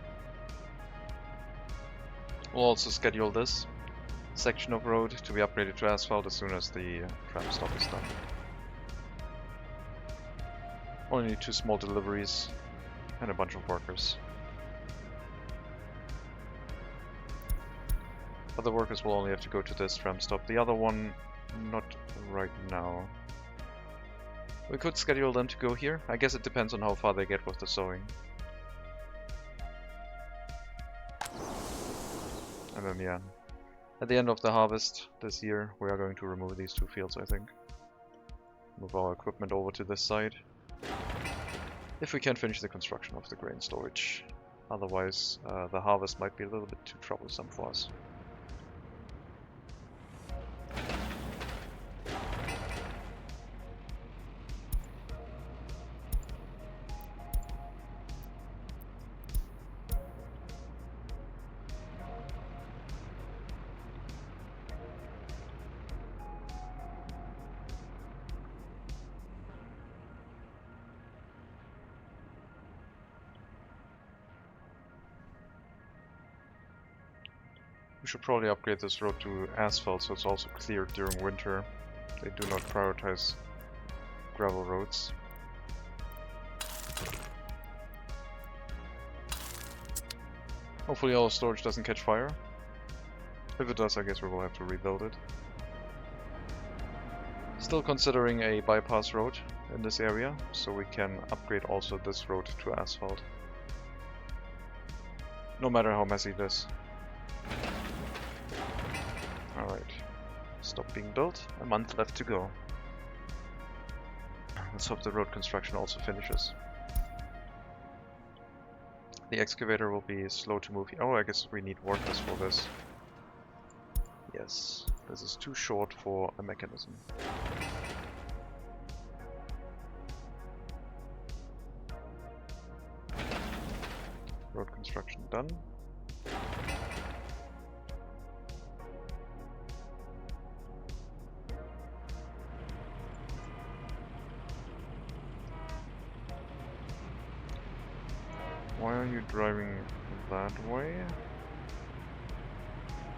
We'll also schedule this section of road to be upgraded to asphalt as soon as the tram stop is done. Only 2 small deliveries and a bunch of workers. But the workers will only have to go to this tram stop. The other one, not right now. We could schedule them to go here. I guess it depends on how far they get with the sowing. And then yeah, at the end of the harvest this year we are going to remove these 2 fields, I think. Move our equipment over to this side. If we can finish the construction of the grain storage. Otherwise the harvest might be a little bit too troublesome for us. We should probably upgrade this road to asphalt so it's also cleared during winter. They do not prioritize gravel roads. Hopefully all storage doesn't catch fire. If it does, I guess we will have to rebuild it. Still considering a bypass road in this area, so we can upgrade also this road to asphalt. No matter how messy it is. Alright. Stop being built. A month left to go. Let's hope the road construction also finishes. The excavator will be slow to move. Oh, I guess we need workers for this. Yes, this is too short for a mechanism. Road construction done. Why are you driving that way?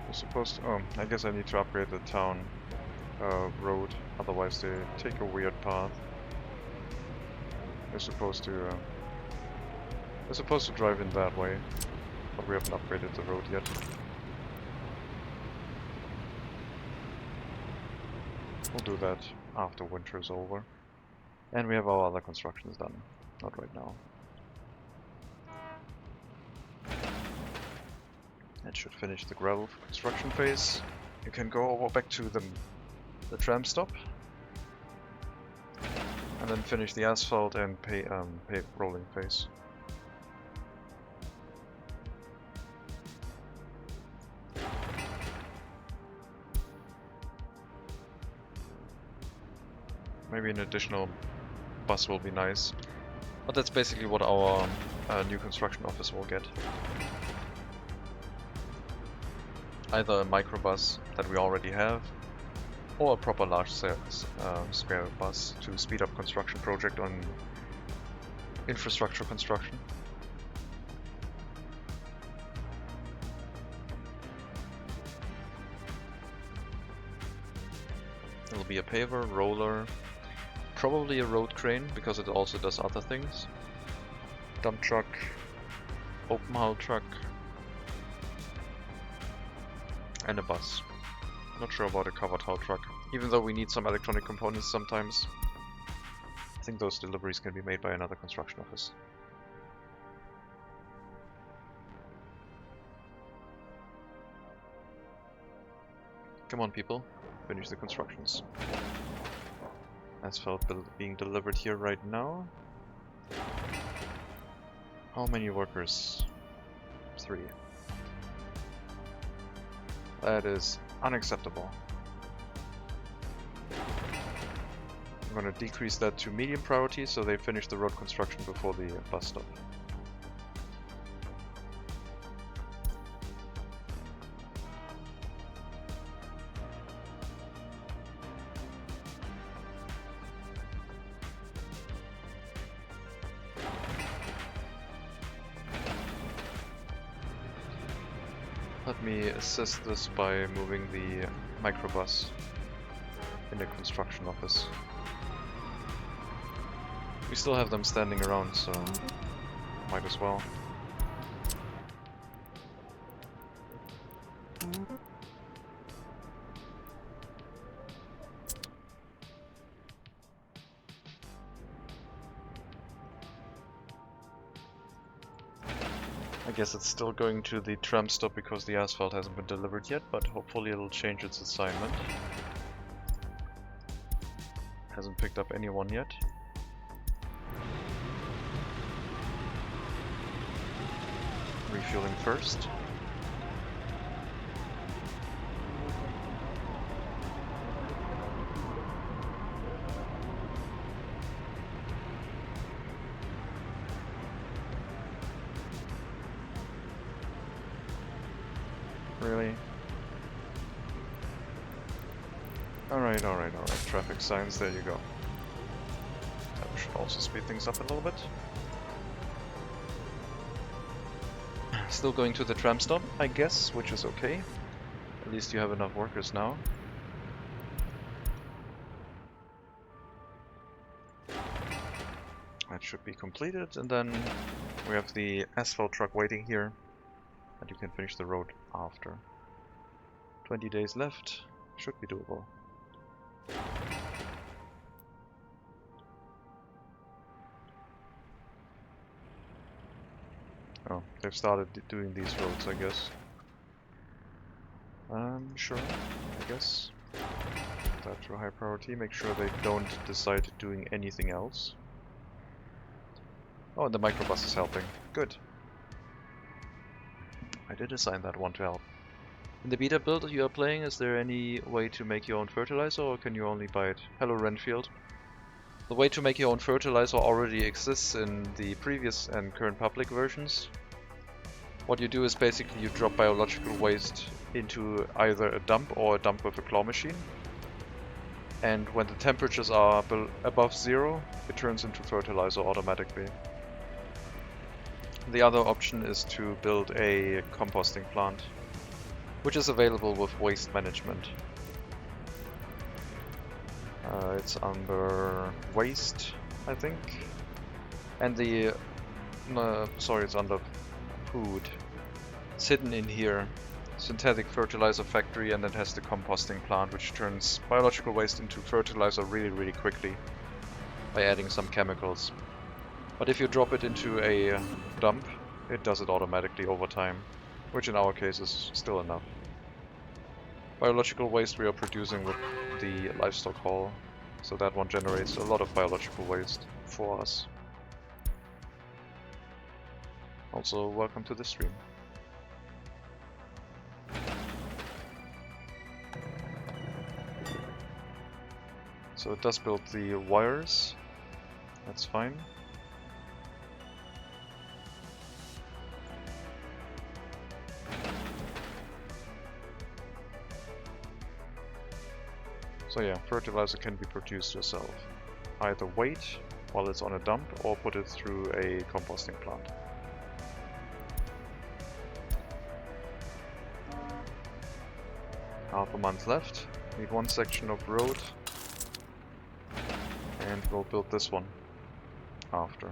You're supposed to... Oh, I guess I need to upgrade the town road, otherwise they take a weird path. They're supposed to drive in that way, but we haven't upgraded the road yet. We'll do that after winter is over. And we have our other constructions done. Not right now. That should finish the gravel construction phase. You can go over back to the tram stop. And then finish the asphalt and pave rolling phase. Maybe an additional bus will be nice. But that's basically what our new construction office will get. Either a microbus that we already have, or a proper large square bus to speed up construction project on infrastructure construction. It'll be a paver, roller, probably a road crane because it also does other things. Dump truck, open hull truck, and a bus. Not sure about a covered hull truck, even though we need some electronic components sometimes. I think those deliveries can be made by another construction office. Come on people, finish the constructions. Asphalt being delivered here right now. How many workers? 3. That is unacceptable. I'm going to decrease that to medium priority so they finish the road construction before the bus stop. Let me assist this by moving the microbus in the construction office. We still have them standing around, so might as well. I guess it's still going to the tram stop because the asphalt hasn't been delivered yet, but hopefully it'll change its assignment. Hasn't picked up anyone yet. Refueling first. Really? Alright. Traffic signs, there you go. That should also speed things up a little bit. Still going to the tram stop, I guess, which is okay. At least you have enough workers now. That should be completed, and then we have the asphalt truck waiting here. And you can finish the road after. 20 days left. Should be doable. Oh, they've started doing these roads, I guess. Sure, I guess. Put that to high priority, make sure they don't decide doing anything else. Oh, and the microbus is helping. Good. I did assign that one to help. In the beta build you are playing, is there any way to make your own fertilizer, or can you only buy it? Hello Renfield. The way to make your own fertilizer already exists in the previous and current public versions. What you do is basically you drop biological waste into either a dump or a dump with a claw machine. And when the temperatures are above 0, it turns into fertilizer automatically. The other option is to build a composting plant, which is available with waste management. It's under waste, I think. And the... no, sorry, it's under food. It's hidden in here. Synthetic fertilizer factory, and it has the composting plant, which turns biological waste into fertilizer really quickly by adding some chemicals. But if you drop it into a dump, it does it automatically over time, which in our case is still enough. Biological waste we are producing with the livestock haul, so that one generates a lot of biological waste for us. Also, welcome to the stream. So it does build the wires, that's fine. So yeah, fertilizer can be produced yourself. Either wait while it's on a dump or put it through a composting plant. Half a month left, need one section of road, and we'll build this one after.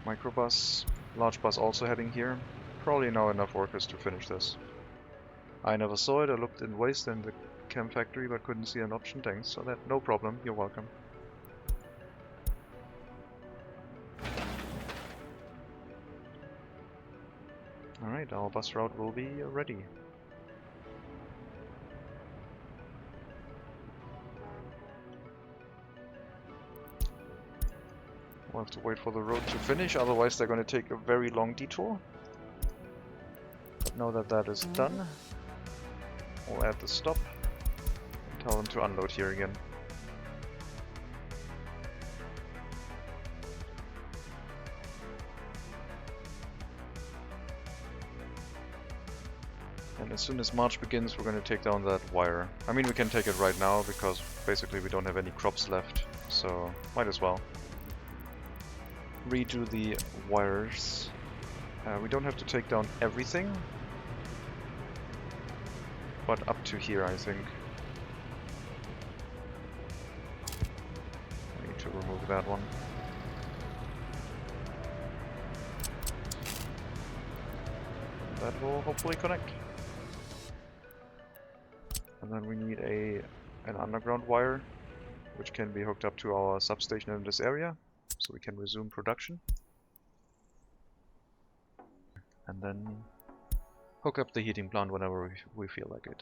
Microbus, large bus also heading here. Probably now enough workers to finish this. I never saw it, I looked in waste in the chem factory but couldn't see an option, thanks, so that no problem, you're welcome. Alright, our bus route will be ready. We'll have to wait for the road to finish, otherwise they're going to take a very long detour. But now that that is done, we'll add the stop and tell them to unload here again. And as soon as March begins, we're going to take down that wire. I mean, we can take it right now because basically we don't have any crops left, so might as well. Redo the wires. We don't have to take down everything, but up to here, I think. I need to remove that one. That will hopefully connect. And then we need an underground wire, which can be hooked up to our substation in this area, so we can resume production. And then hook up the heating plant whenever we feel like it.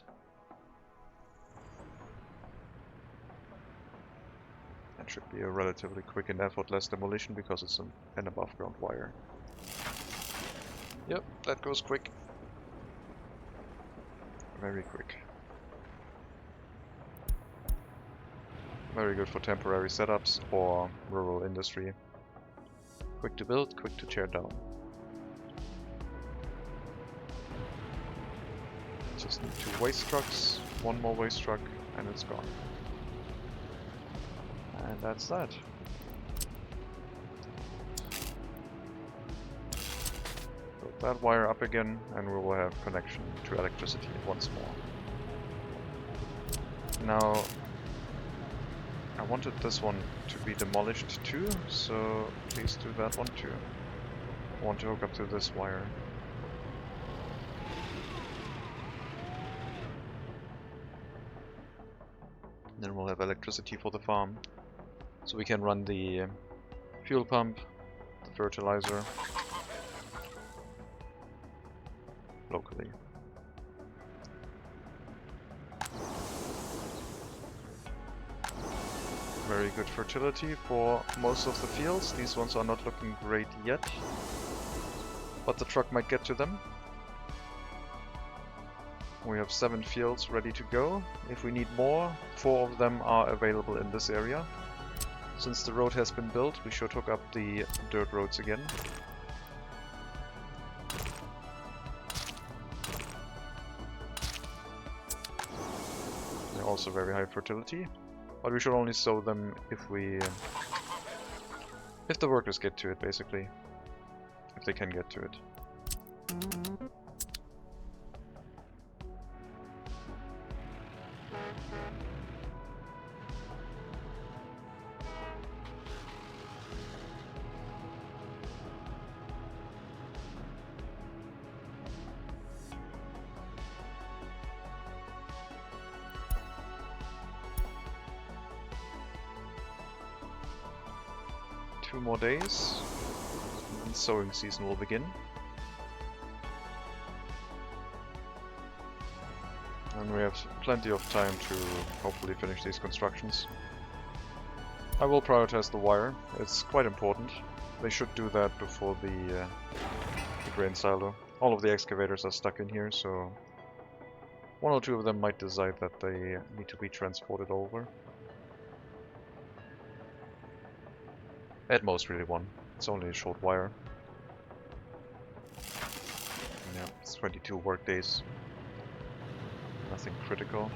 That should be a relatively quick and effortless demolition because it's an above ground wire. Yep, that goes quick. Very quick. Very good for temporary setups or rural industry. Quick to build, quick to tear down. Just need 2 waste trucks, 1 more waste truck, and it's gone. And that's that. Build that wire up again, and we will have connection to electricity once more. Now, I wanted this one to be demolished too, so please do that one too. I want to hook up to this wire. Then we'll have electricity for the farm. So we can run the fuel pump, the fertilizer, locally. Very good fertility for most of the fields. These ones are not looking great yet, but the truck might get to them. We have 7 fields ready to go. If we need more, 4 of them are available in this area. Since the road has been built, we should hook up the dirt roads again. They're also very high fertility. But we should only sow them if the workers get to it, basically. If they can get to it. 2 more days, and sowing season will begin. And we have plenty of time to hopefully finish these constructions. I will prioritize the wire, it's quite important. They should do that before the grain silo. All of the excavators are stuck in here, so 1 or 2 of them might decide that they need to be transported over. At most really 1. It's only a short wire. Yeah, it's 22 work days. Nothing critical.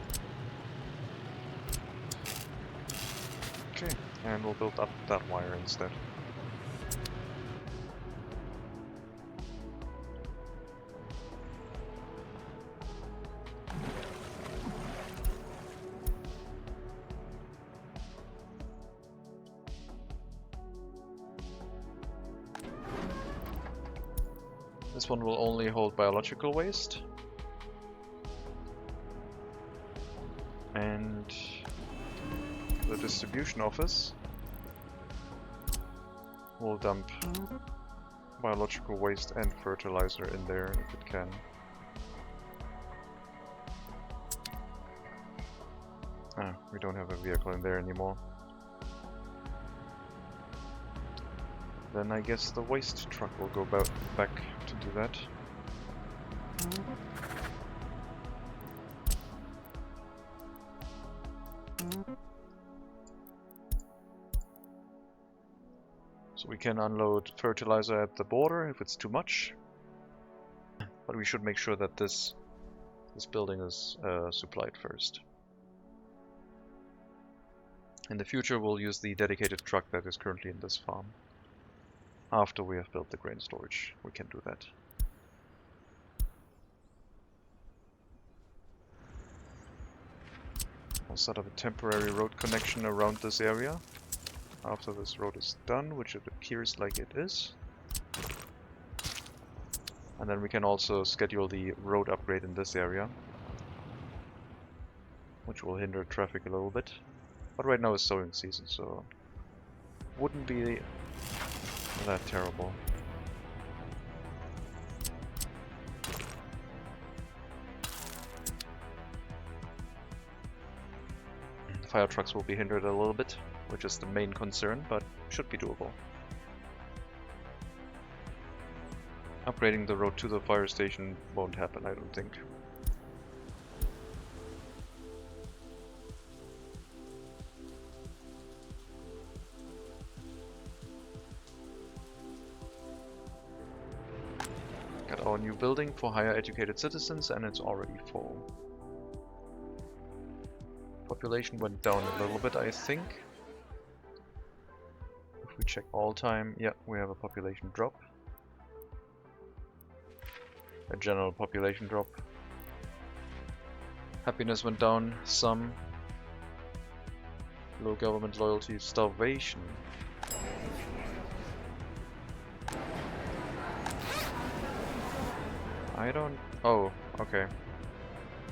Okay, and we'll build up that wire instead. This one will only hold biological waste. And the distribution office will dump biological waste and fertilizer in there if it can. Ah, we don't have a vehicle in there anymore. Then I guess the waste truck will go back to do that. So we can unload fertilizer at the border if it's too much. But we should make sure that this building is supplied first. In the future we'll use the dedicated truck that is currently in this farm. After we have built the grain storage, we can do that. I'll set up a temporary road connection around this area. After this road is done, which it appears like it is. And then we can also schedule the road upgrade in this area, which will hinder traffic a little bit. But right now is sowing season, so wouldn't be that terrible. Fire trucks will be hindered a little bit, which is the main concern, but should be doable. Upgrading the road to the fire station won't happen, I don't think. Got our new building for higher educated citizens and it's already full. Population went down a little bit, I think. If we check all time, yeah, we have a population drop. A general population drop. Happiness went down some. Low government loyalty, starvation. Oh, okay.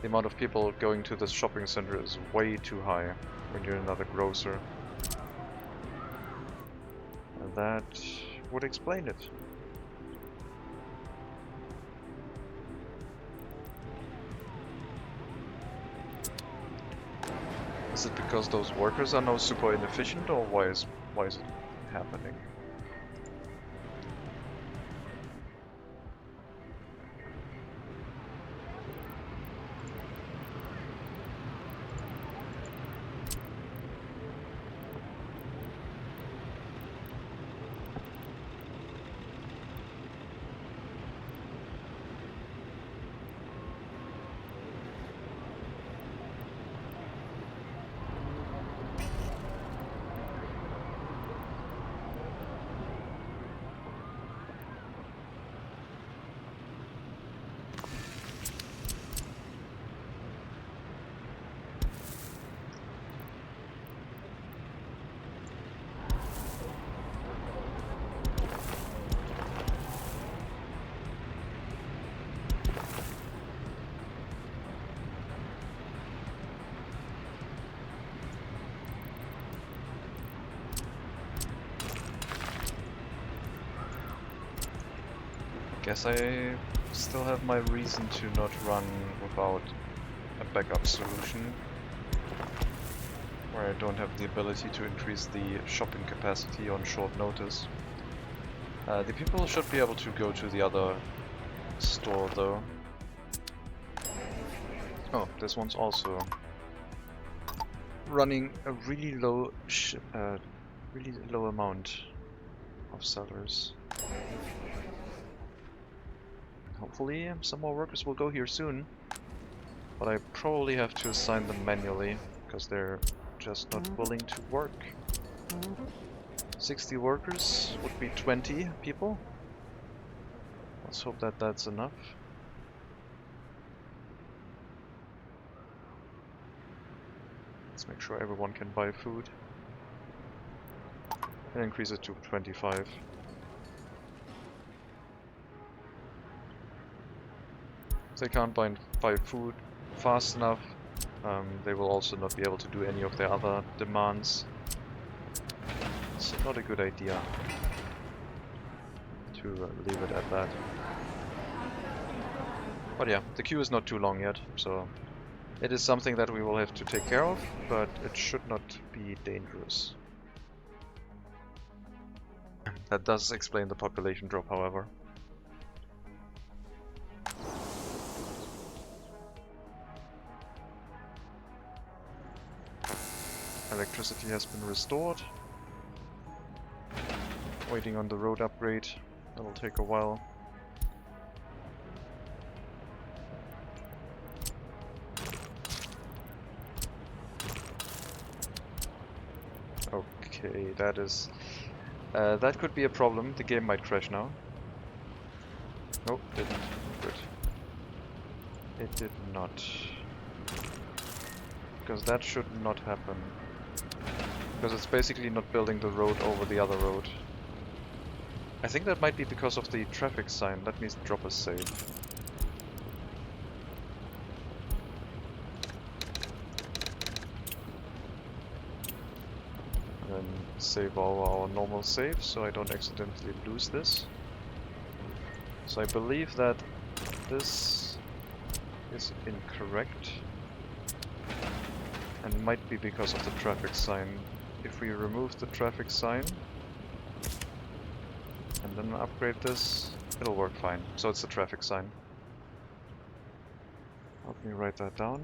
The amount of people going to this shopping center is way too high when you're another grocer. And that would explain it. Is it because those workers are now super inefficient, or why is it happening? Guess I still have my reason to not run without a backup solution, where I don't have the ability to increase the shopping capacity on short notice. The people should be able to go to the other store though. Oh, this one's also running a really low amount of sellers. Hopefully some more workers will go here soon, but I probably have to assign them manually because they're just not willing to work. 60 workers would be 20 people. Let's hope that that's enough. Let's make sure everyone can buy food. And increase it to 25. If they can't buy food fast enough, they will also not be able to do any of their other demands. It's not a good idea to leave it at that. But yeah, the queue is not too long yet, so it is something that we will have to take care of, but it should not be dangerous. That does explain the population drop, however. Electricity has been restored. Waiting on the road upgrade. That'll take a while. Okay, that could be a problem. The game might crash now. Nope, didn't. Good. It did not. Because that should not happen. Because it's basically not building the road over the other road. I think that might be because of the traffic sign. Let me drop a save. And then save all our normal saves so I don't accidentally lose this. So I believe that this is incorrect. And might be because of the traffic sign. If we remove the traffic sign and then upgrade this, it'll work fine. So it's the traffic sign. Let me write that down.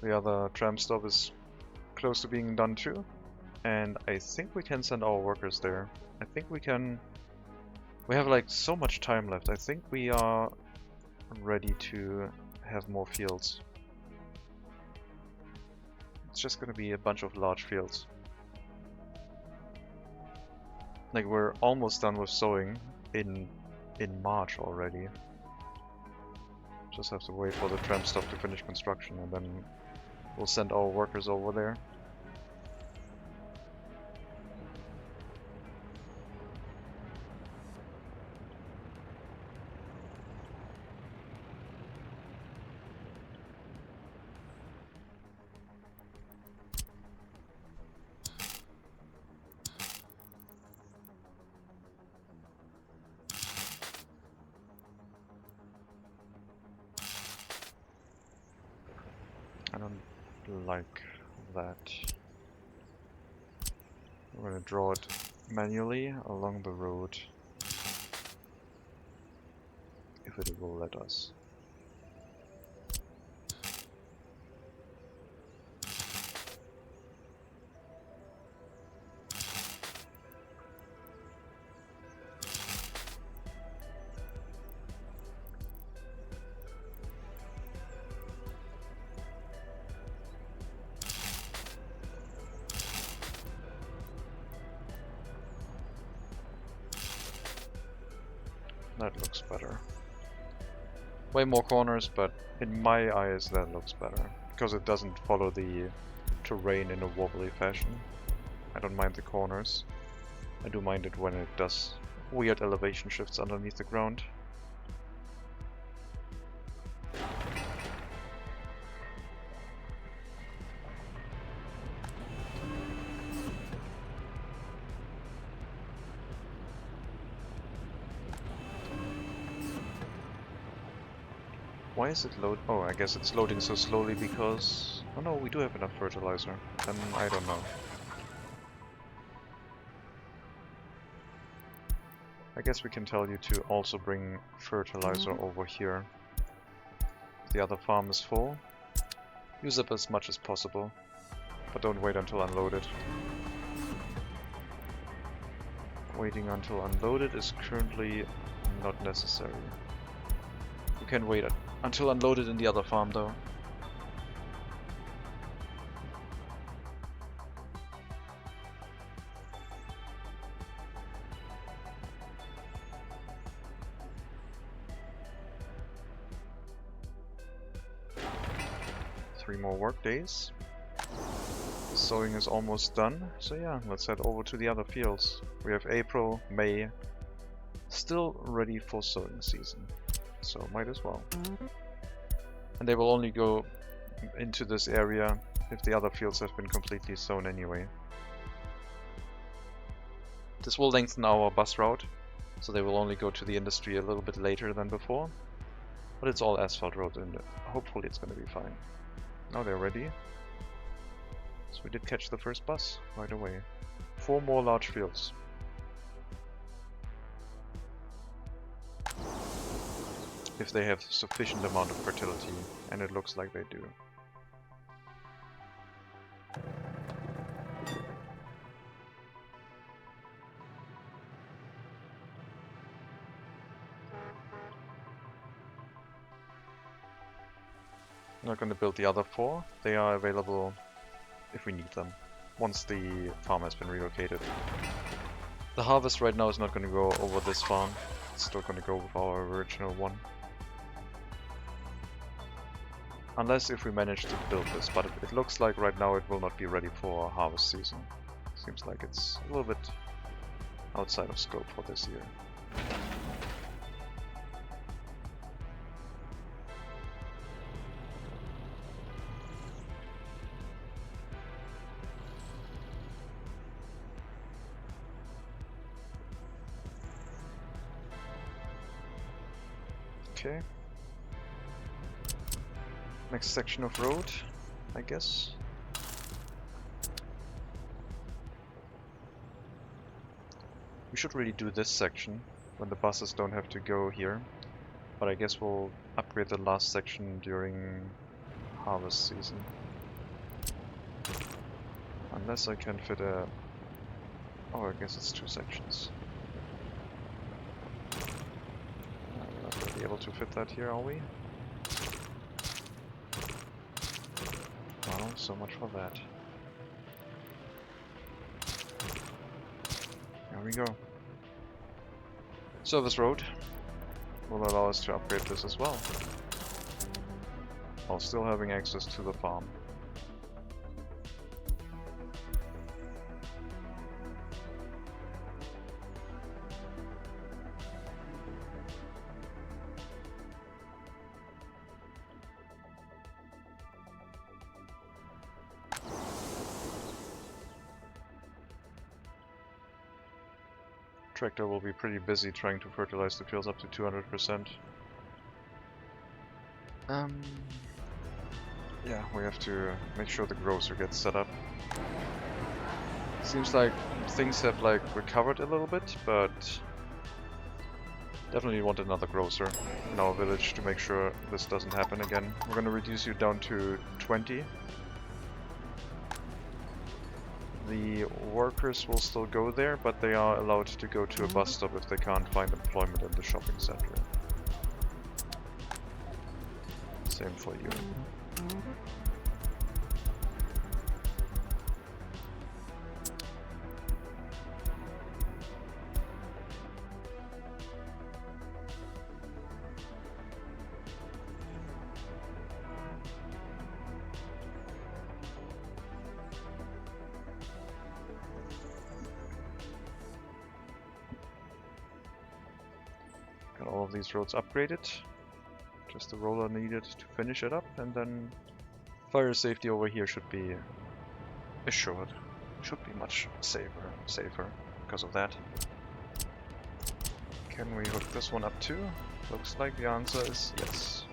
The other tram stop is close to being done too. And I think we can send our workers there. I think we can... We have like so much time left. I think we are ready to have more fields. It's just gonna be a bunch of large fields. Like we're almost done with sowing in March already. Just have to wait for the tram stop to finish construction and then we'll send our workers over there. like that. We're gonna draw it manually along the road, if it will let us. That looks better. Way more corners, but in my eyes that looks better. Because it doesn't follow the terrain in a wobbly fashion. I don't mind the corners. I do mind it when it does weird elevation shifts underneath the ground. Why is it load? Oh, I guess it's loading so slowly because... Oh no, we do have enough fertilizer. Then I don't know. I guess we can tell you to also bring fertilizer over here. If the other farm is full, use up as much as possible, but don't wait until unloaded. Waiting until unloaded is currently not necessary. You can wait until unloaded in the other farm though. Three more work days. The sowing is almost done, so yeah, let's head over to the other fields. We have April, May, still ready for sowing season, so might as well. And they will only go into this area if the other fields have been completely sown anyway. This will lengthen our bus route, so they will only go to the industry a little bit later than before. But it's all asphalt road and hopefully it's going to be fine. Now they're ready. So we did catch the first bus right away. 4 more large fields. If they have sufficient amount of fertility, and it looks like they do. I'm not going to build the other 4. They are available if we need them, once the farm has been relocated. The harvest right now is not going to go over this farm. It's still going to go with our original one. Unless if we manage to build this, but it looks like right now it will not be ready for harvest season. Seems like it's a little bit outside of scope for this year. Okay. Next section of road, I guess. We should really do this section when the buses don't have to go here. But I guess we'll upgrade the last section during harvest season. Unless I can fit a... Oh, I guess it's 2 sections. We're not going to be able to fit that here, are we? Well, so much for that. There we go. Service road will allow us to upgrade this as well, while still having access to the farm. Tractor will be pretty busy trying to fertilize the fields up to 200%. Yeah, we have to make sure the grocer gets set up. Seems like things have like recovered a little bit, but definitely want another grocer in our village to make sure this doesn't happen again. We're gonna reduce you down to 20. The workers will still go there, but they are allowed to go to a bus stop if they can't find employment in the shopping center. Same for you. Got all of these roads upgraded. Just the roller needed to finish it up, and then fire safety over here should be assured. Should be much safer because of that. Can we hook this one up too? Looks like the answer is yes.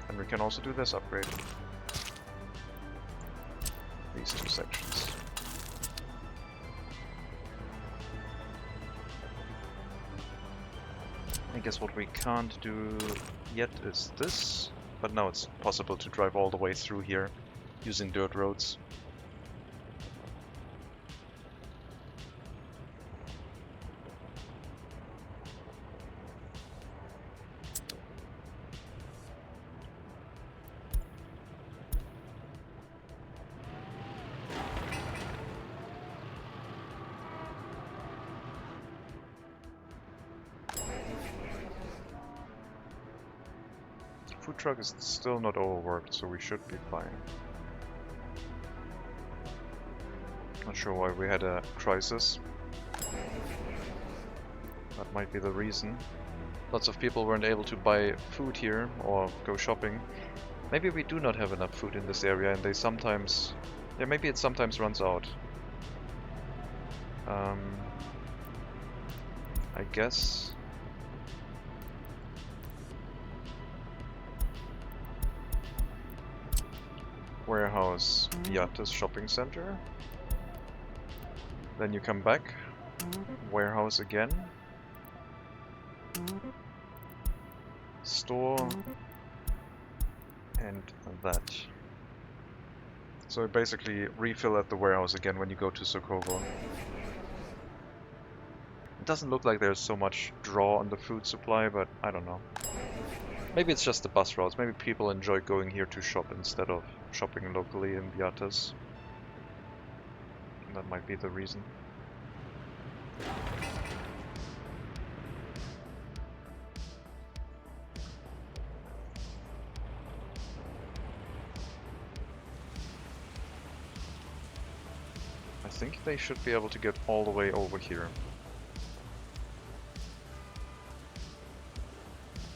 And we can also do this upgrade. These two sections. I guess what we can't do yet is this, but now it's possible to drive all the way through here using dirt roads. Food truck is still not overworked, so we should be fine. Not sure why we had a crisis. That might be the reason. Lots of people weren't able to buy food here or go shopping. Maybe we do not have enough food in this area and they sometimes... yeah, maybe it sometimes runs out. I guess... warehouse Viates shopping center. Then you come back. Warehouse again. Store. And that. So basically refill at the warehouse again when you go to Sokovo. It doesn't look like there's so much draw on the food supply, but I don't know. Maybe it's just the bus routes. Maybe people enjoy going here to shop instead of shopping locally in Viates. That might be the reason. I think they should be able to get all the way over here.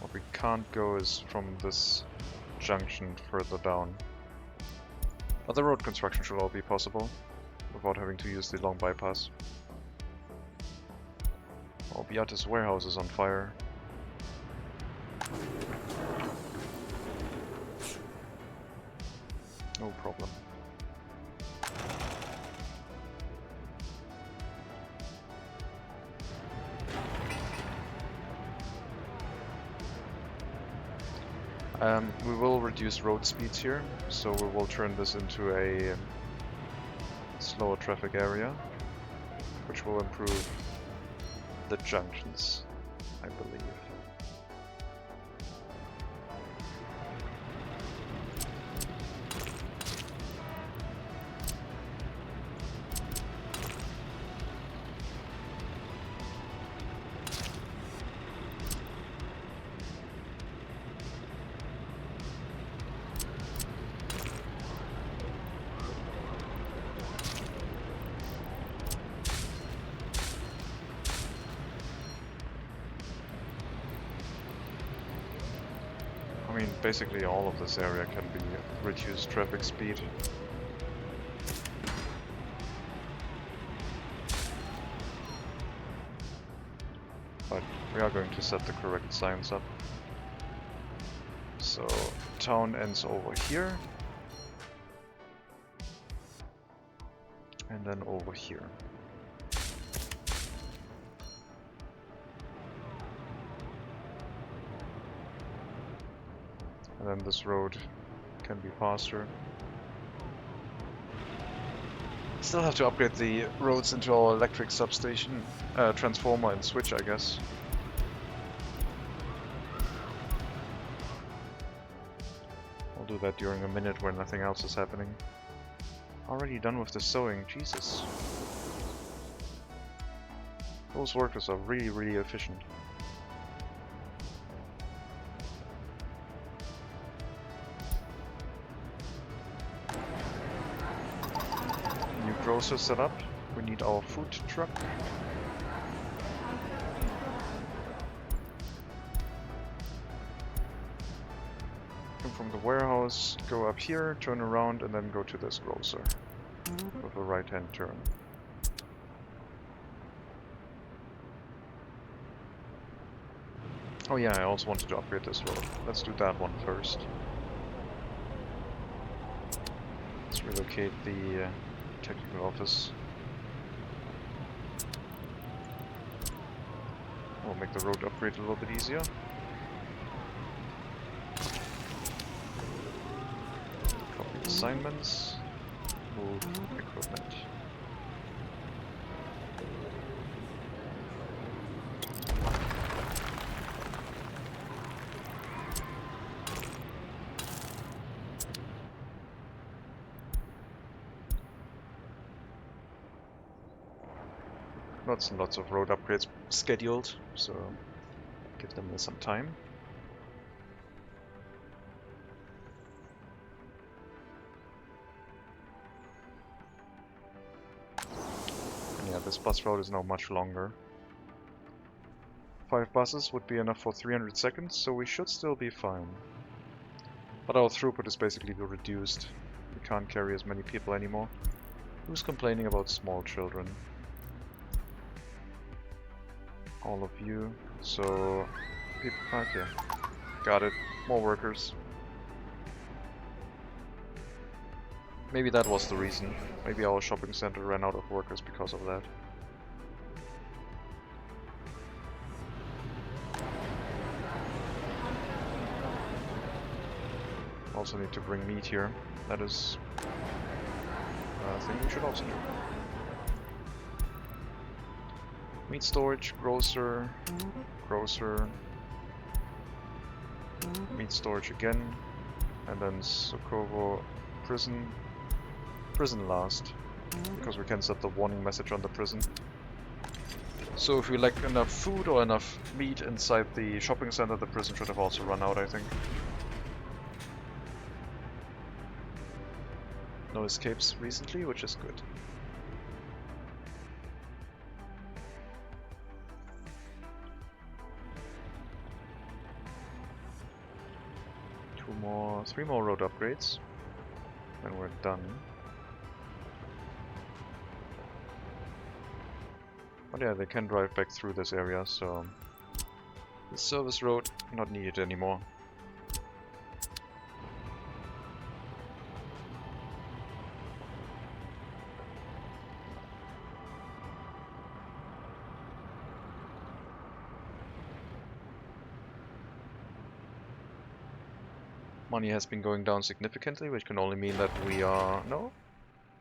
What we can't go is from this junction further down. But the road construction should all be possible, without having to use the long bypass. Oh, Viates warehouse is on fire. No problem. We will reduce road speeds here, so we will turn this into a slower traffic area, which will improve the junctions, I believe. I mean, basically all of this area can be reduced traffic speed. But we are going to set the correct signs up. So town ends over here. And then over here. And then this road can be faster. Still have to upgrade the roads into our electric substation, transformer and switch, I guess. I'll do that during a minute where nothing else is happening. Already done with the sewing, Jesus. Those workers are really, really efficient. New grocer set up. We need our food truck. Come from the warehouse, go up here, turn around, and then go to this grocer with a right-hand turn. Oh yeah, I also wanted to upgrade this road. Let's do that one first. Let's relocate the technical office. We'll make the road upgrade a little bit easier. Copy assignments. Move equipment. Lots and lots of road upgrades scheduled, so give them some time. And yeah, this bus route is now much longer. 5 buses would be enough for 300 seconds, so we should still be fine. But our throughput is basically reduced. We can't carry as many people anymore. Who's complaining about small children? All of you. So, okay, got it. More workers. Maybe that was the reason. Maybe our shopping center ran out of workers because of that. Also need to bring meat here. That is a thing we should also do. Meat storage, grocer, grocer, meat storage again, and then Sokovo prison, prison last, because we can set the warning message on the prison. So if we lack enough food or enough meat inside the shopping center, the prison should have also run out, I think. No escapes recently, which is good. Three more road upgrades, and we're done. But yeah, they can drive back through this area, so the service road not needed anymore. Money has been going down significantly, which can only mean that we are... No?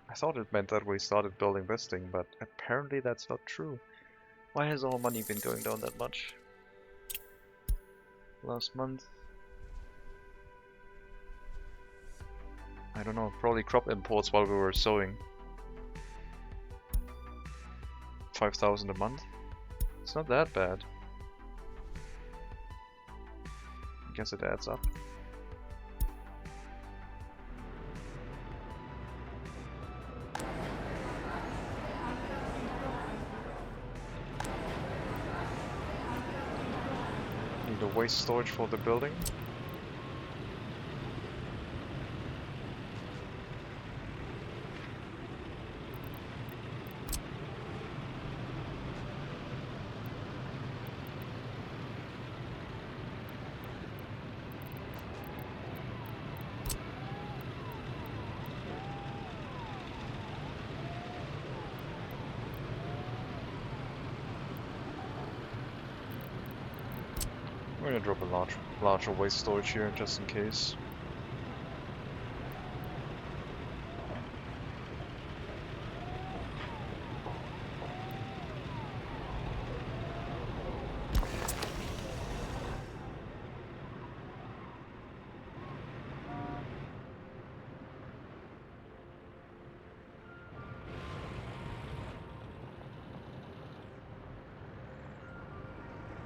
I thought it meant that we started building this thing, but apparently that's not true. Why has our money been going down that much? Last month? I don't know, probably crop imports while we were sowing. 5,000 a month? It's not that bad. I guess it adds up. Need a waste storage for the building. I'm gonna drop a larger waste storage here just in case.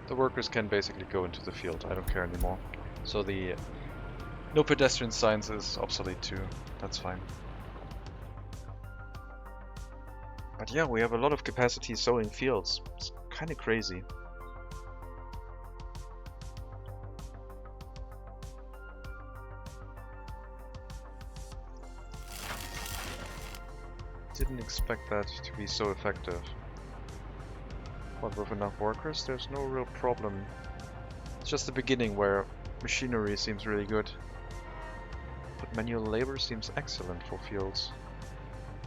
The workers can basically go into the field, I don't care anymore. So the no pedestrian signs is obsolete too, that's fine. But yeah, we have a lot of capacity sowing fields. It's kind of crazy. Didn't expect that to be so effective. But with enough workers, there's no real problem. It's just the beginning where machinery seems really good. But manual labor seems excellent for fields.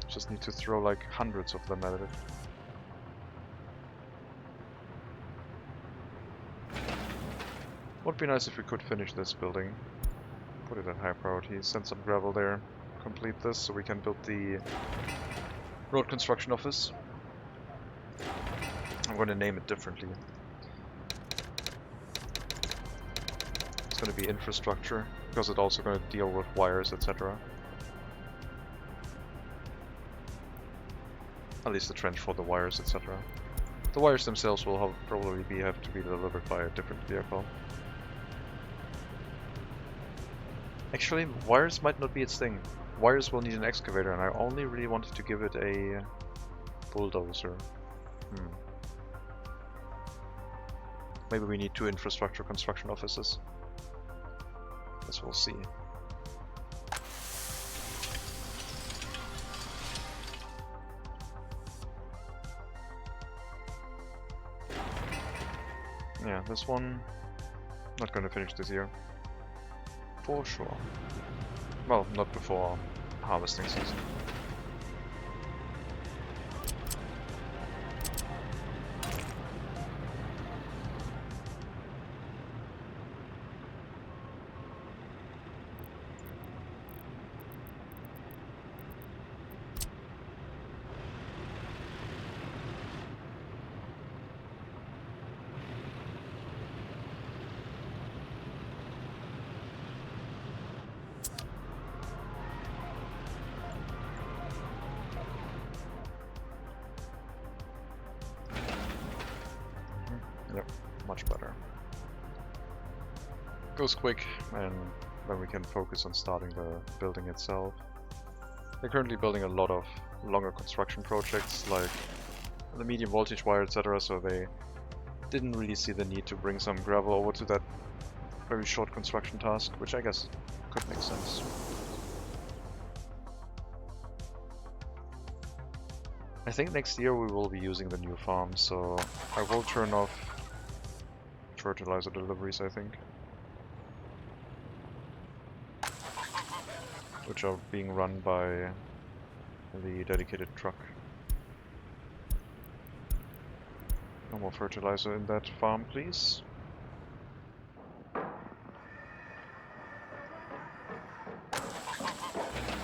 Just need to throw like hundreds of them at it. Would be nice if we could finish this building. Put it at high priority, send some gravel there, complete this so we can build the road construction office. I'm going to name it differently. It's going to be infrastructure, because it's also going to deal with wires, etc. At least the trench for the wires, etc. The wires themselves will probably have to be delivered by a different vehicle. Actually, wires might not be its thing. Wires will need an excavator, and I only really wanted to give it a bulldozer. Maybe we need 2 infrastructure construction offices. Guess we'll see. Yeah, this one not gonna finish this year. For sure. Well, not before harvesting season. Yep, much better. Goes quick, and then we can focus on starting the building itself. They're currently building a lot of longer construction projects, like the medium voltage wire, etc., so they didn't really see the need to bring some gravel over to that very short construction task, which I guess could make sense. I think next year we will be using the new farm, so I will turn off fertilizer deliveries, I think. Which are being run by the dedicated truck. No more fertilizer in that farm, please.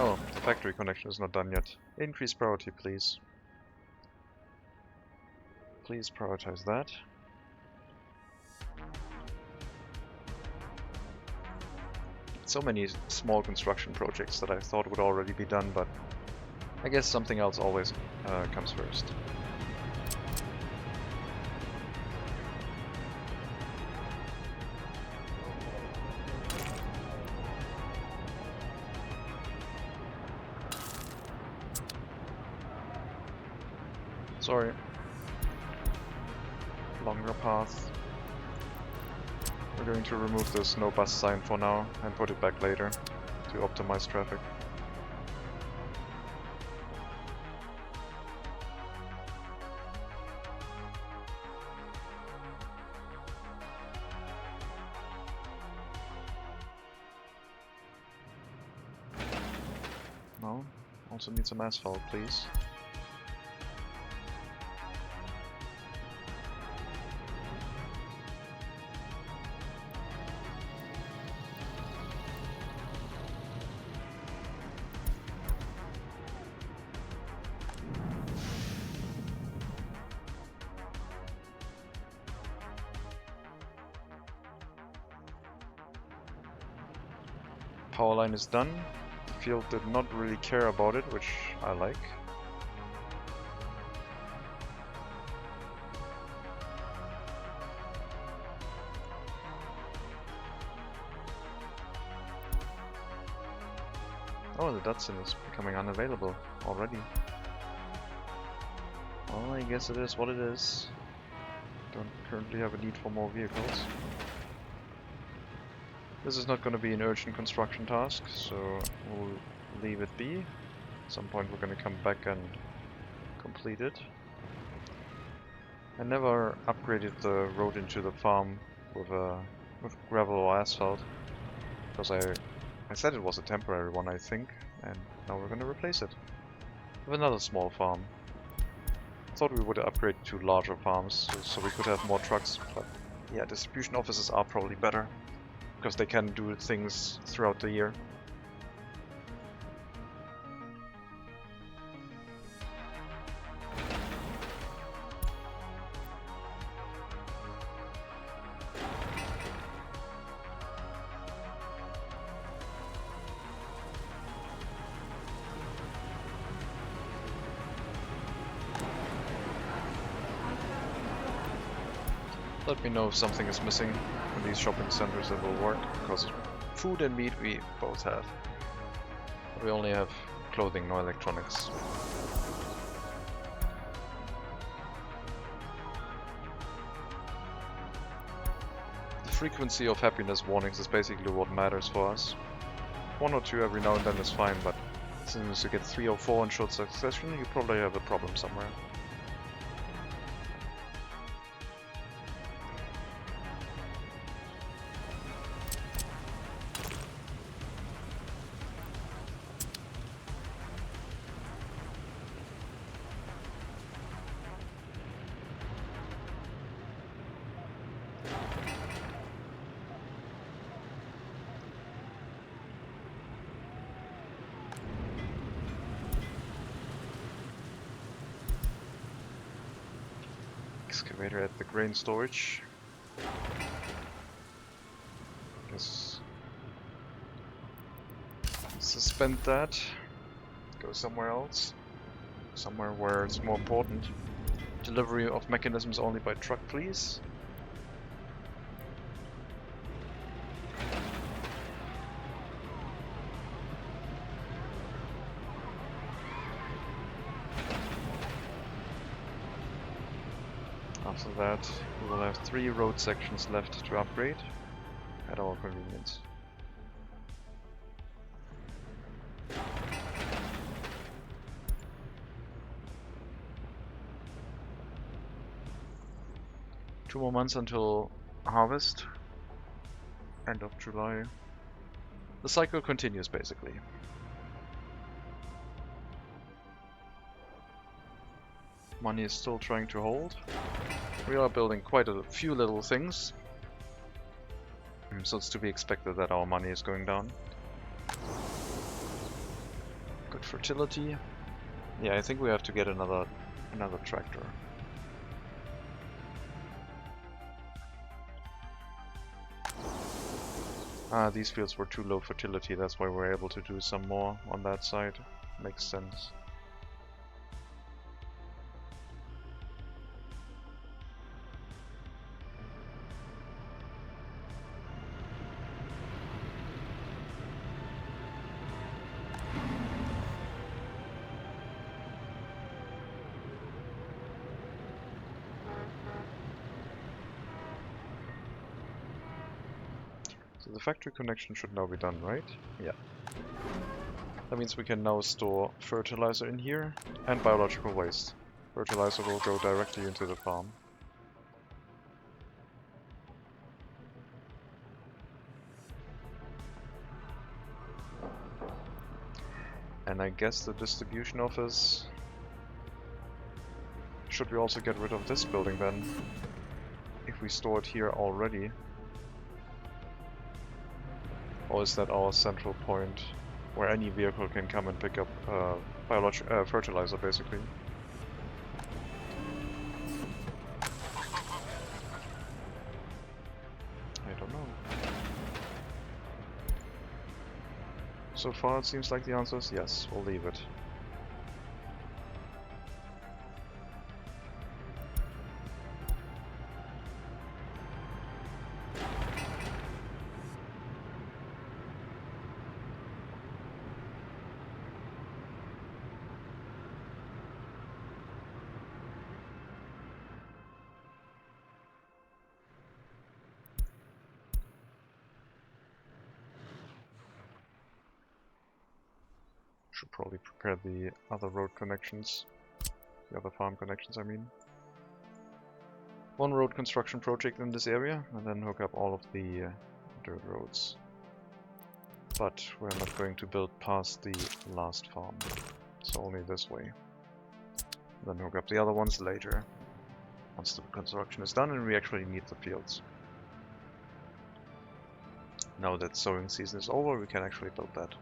Oh, the factory connection is not done yet. Increase priority, please. Please prioritize that. So many small construction projects that I thought would already be done, but I guess something else always comes first. Sorry. Longer path. We're going to remove this no bus sign for now and put it back later to optimize traffic. No, also need some asphalt, please. power line is done. The field did not really care about it, which I like. Oh, the Datsun is becoming unavailable already. Well, I guess it is what it is. Don't currently have a need for more vehicles. This is not going to be an urgent construction task, so we'll leave it be. At some point we're going to come back and complete it. I never upgraded the road into the farm with gravel or asphalt, because I said it was a temporary one, I think, and now we're going to replace it with another small farm. Thought we would upgrade to larger farms so we could have more trucks, but yeah, distribution offices are probably better because they can do things throughout the year. Let me know if something is missing in these shopping centers that will work, because food and meat we both have. We only have clothing, no electronics. The frequency of happiness warnings is basically what matters for us. 1 or 2 every now and then is fine, but as soon as you get 3 or 4 in short succession, you probably have a problem somewhere. Excavator at the grain storage. Guess suspend that. Go somewhere else. Somewhere where it's more important. Delivery of mechanisms only by truck, please. After that, we will have 3 road sections left to upgrade at our convenience. Two more months until harvest, end of July. The cycle continues basically. Money is still trying to hold. We are building quite a few little things, so it's to be expected that our money is going down. Good fertility. Yeah, I think we have to get another tractor. These fields were too low fertility, that's why we're able to do some more on that side. Makes sense. So the factory connection should now be done, right? Yeah. That means we can now store fertilizer in here and biological waste. Fertilizer will go directly into the farm. And I guess the distribution office... Should we also get rid of this building then? If we store it here already. Or is that our central point where any vehicle can come and pick up fertilizer, basically? I don't know. So far it seems like the answer is yes, we'll leave it. Should probably prepare the other road connections. The other farm connections, I mean. One road construction project in this area, and then hook up all of the dirt roads. But we're not going to build past the last farm, so only this way. Then hook up the other ones later, once the construction is done and we actually need the fields. Now that sowing season is over, we can actually build that.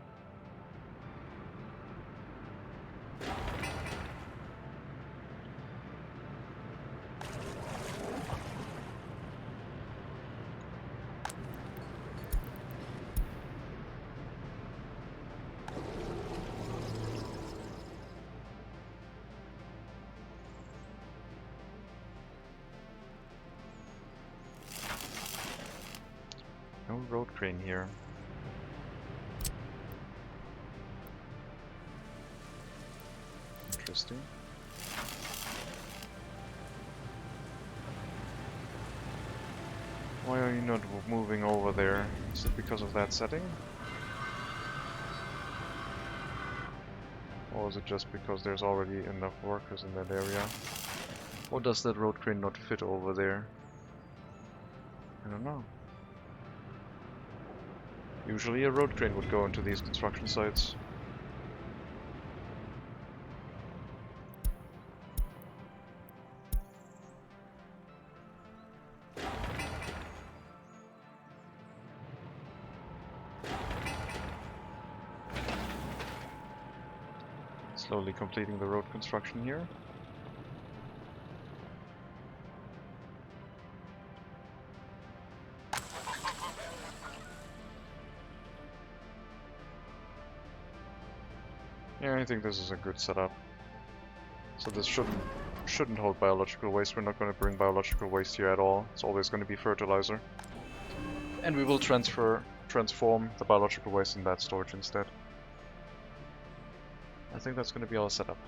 No road crane here. Interesting. Why are you not moving over there? Is it because of that setting? Or is it just because there's already enough workers in that area? Or does that road crane not fit over there? I don't know. Usually a road crane would go into these construction sites. Slowly completing the road construction here. Yeah, I think this is a good setup. So this shouldn't hold biological waste. We're not going to bring biological waste here at all. It's always going to be fertilizer. And we will transform the biological waste in that storage instead. I think that's going to be our setup.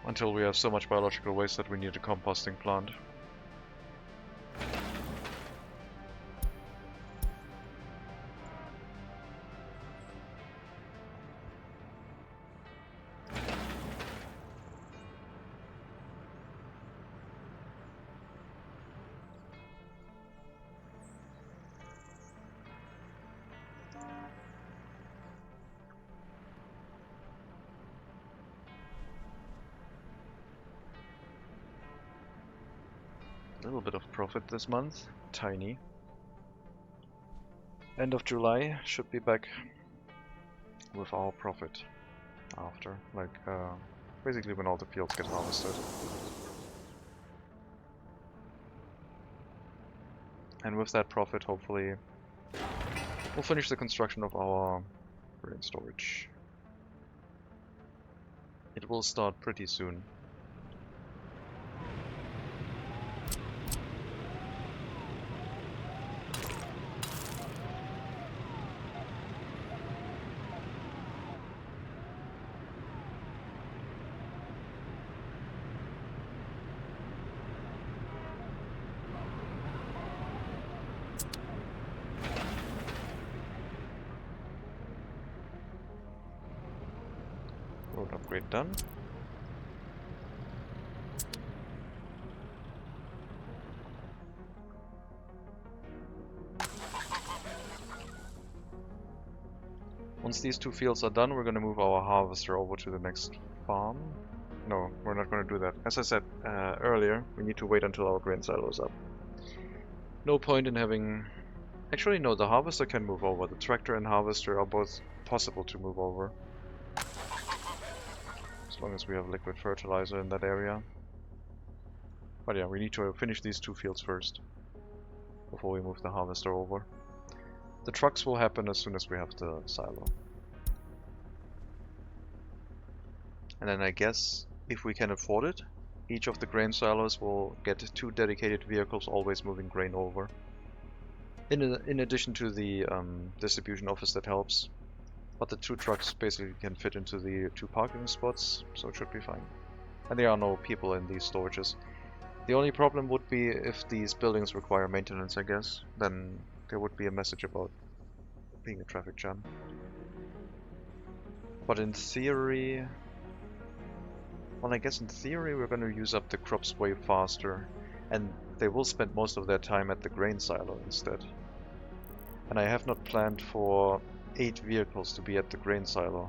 Until we have so much biological waste that we need a composting plant. A little bit of profit this month, tiny. End of July should be back with our profit after, like basically when all the fields get harvested. And with that profit, hopefully, we'll finish the construction of our grain storage. It will start pretty soon. Road upgrade done. Once these two fields are done, we're going to move our harvester over to the next farm. No, we're not going to do that. As I said earlier, we need to wait until our grain silo is up. No point in having... Actually, no, the harvester can move over. The tractor and harvester are both possible to move over. As long as we have liquid fertilizer in that area. But yeah, we need to finish these two fields first before we move the harvester over. The trucks will happen as soon as we have the silo. And then I guess, if we can afford it, each of the grain silos will get 2 dedicated vehicles always moving grain over. In addition to the distribution office that helps. But the 2 trucks basically can fit into the 2 parking spots, so it should be fine. And there are no people in these storages. The only problem would be if these buildings require maintenance, I guess. Then there would be a message about being a traffic jam. But in theory... Well, I guess in theory we're going to use up the crops way faster. And they will spend most of their time at the grain silo instead. And I have not planned for 8 vehicles to be at the grain silo.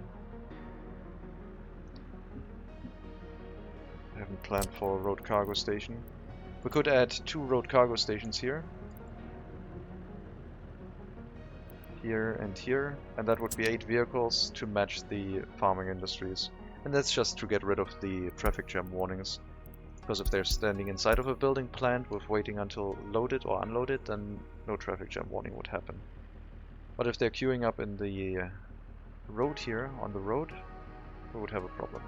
I haven't planned for a road cargo station. We could add 2 road cargo stations here. Here and here. And that would be 8 vehicles to match the farming industries. And that's just to get rid of the traffic jam warnings. Because if they're standing inside of a building plant with waiting until loaded or unloaded, then no traffic jam warning would happen. But if they're queuing up in the road here, on the road, we would have a problem.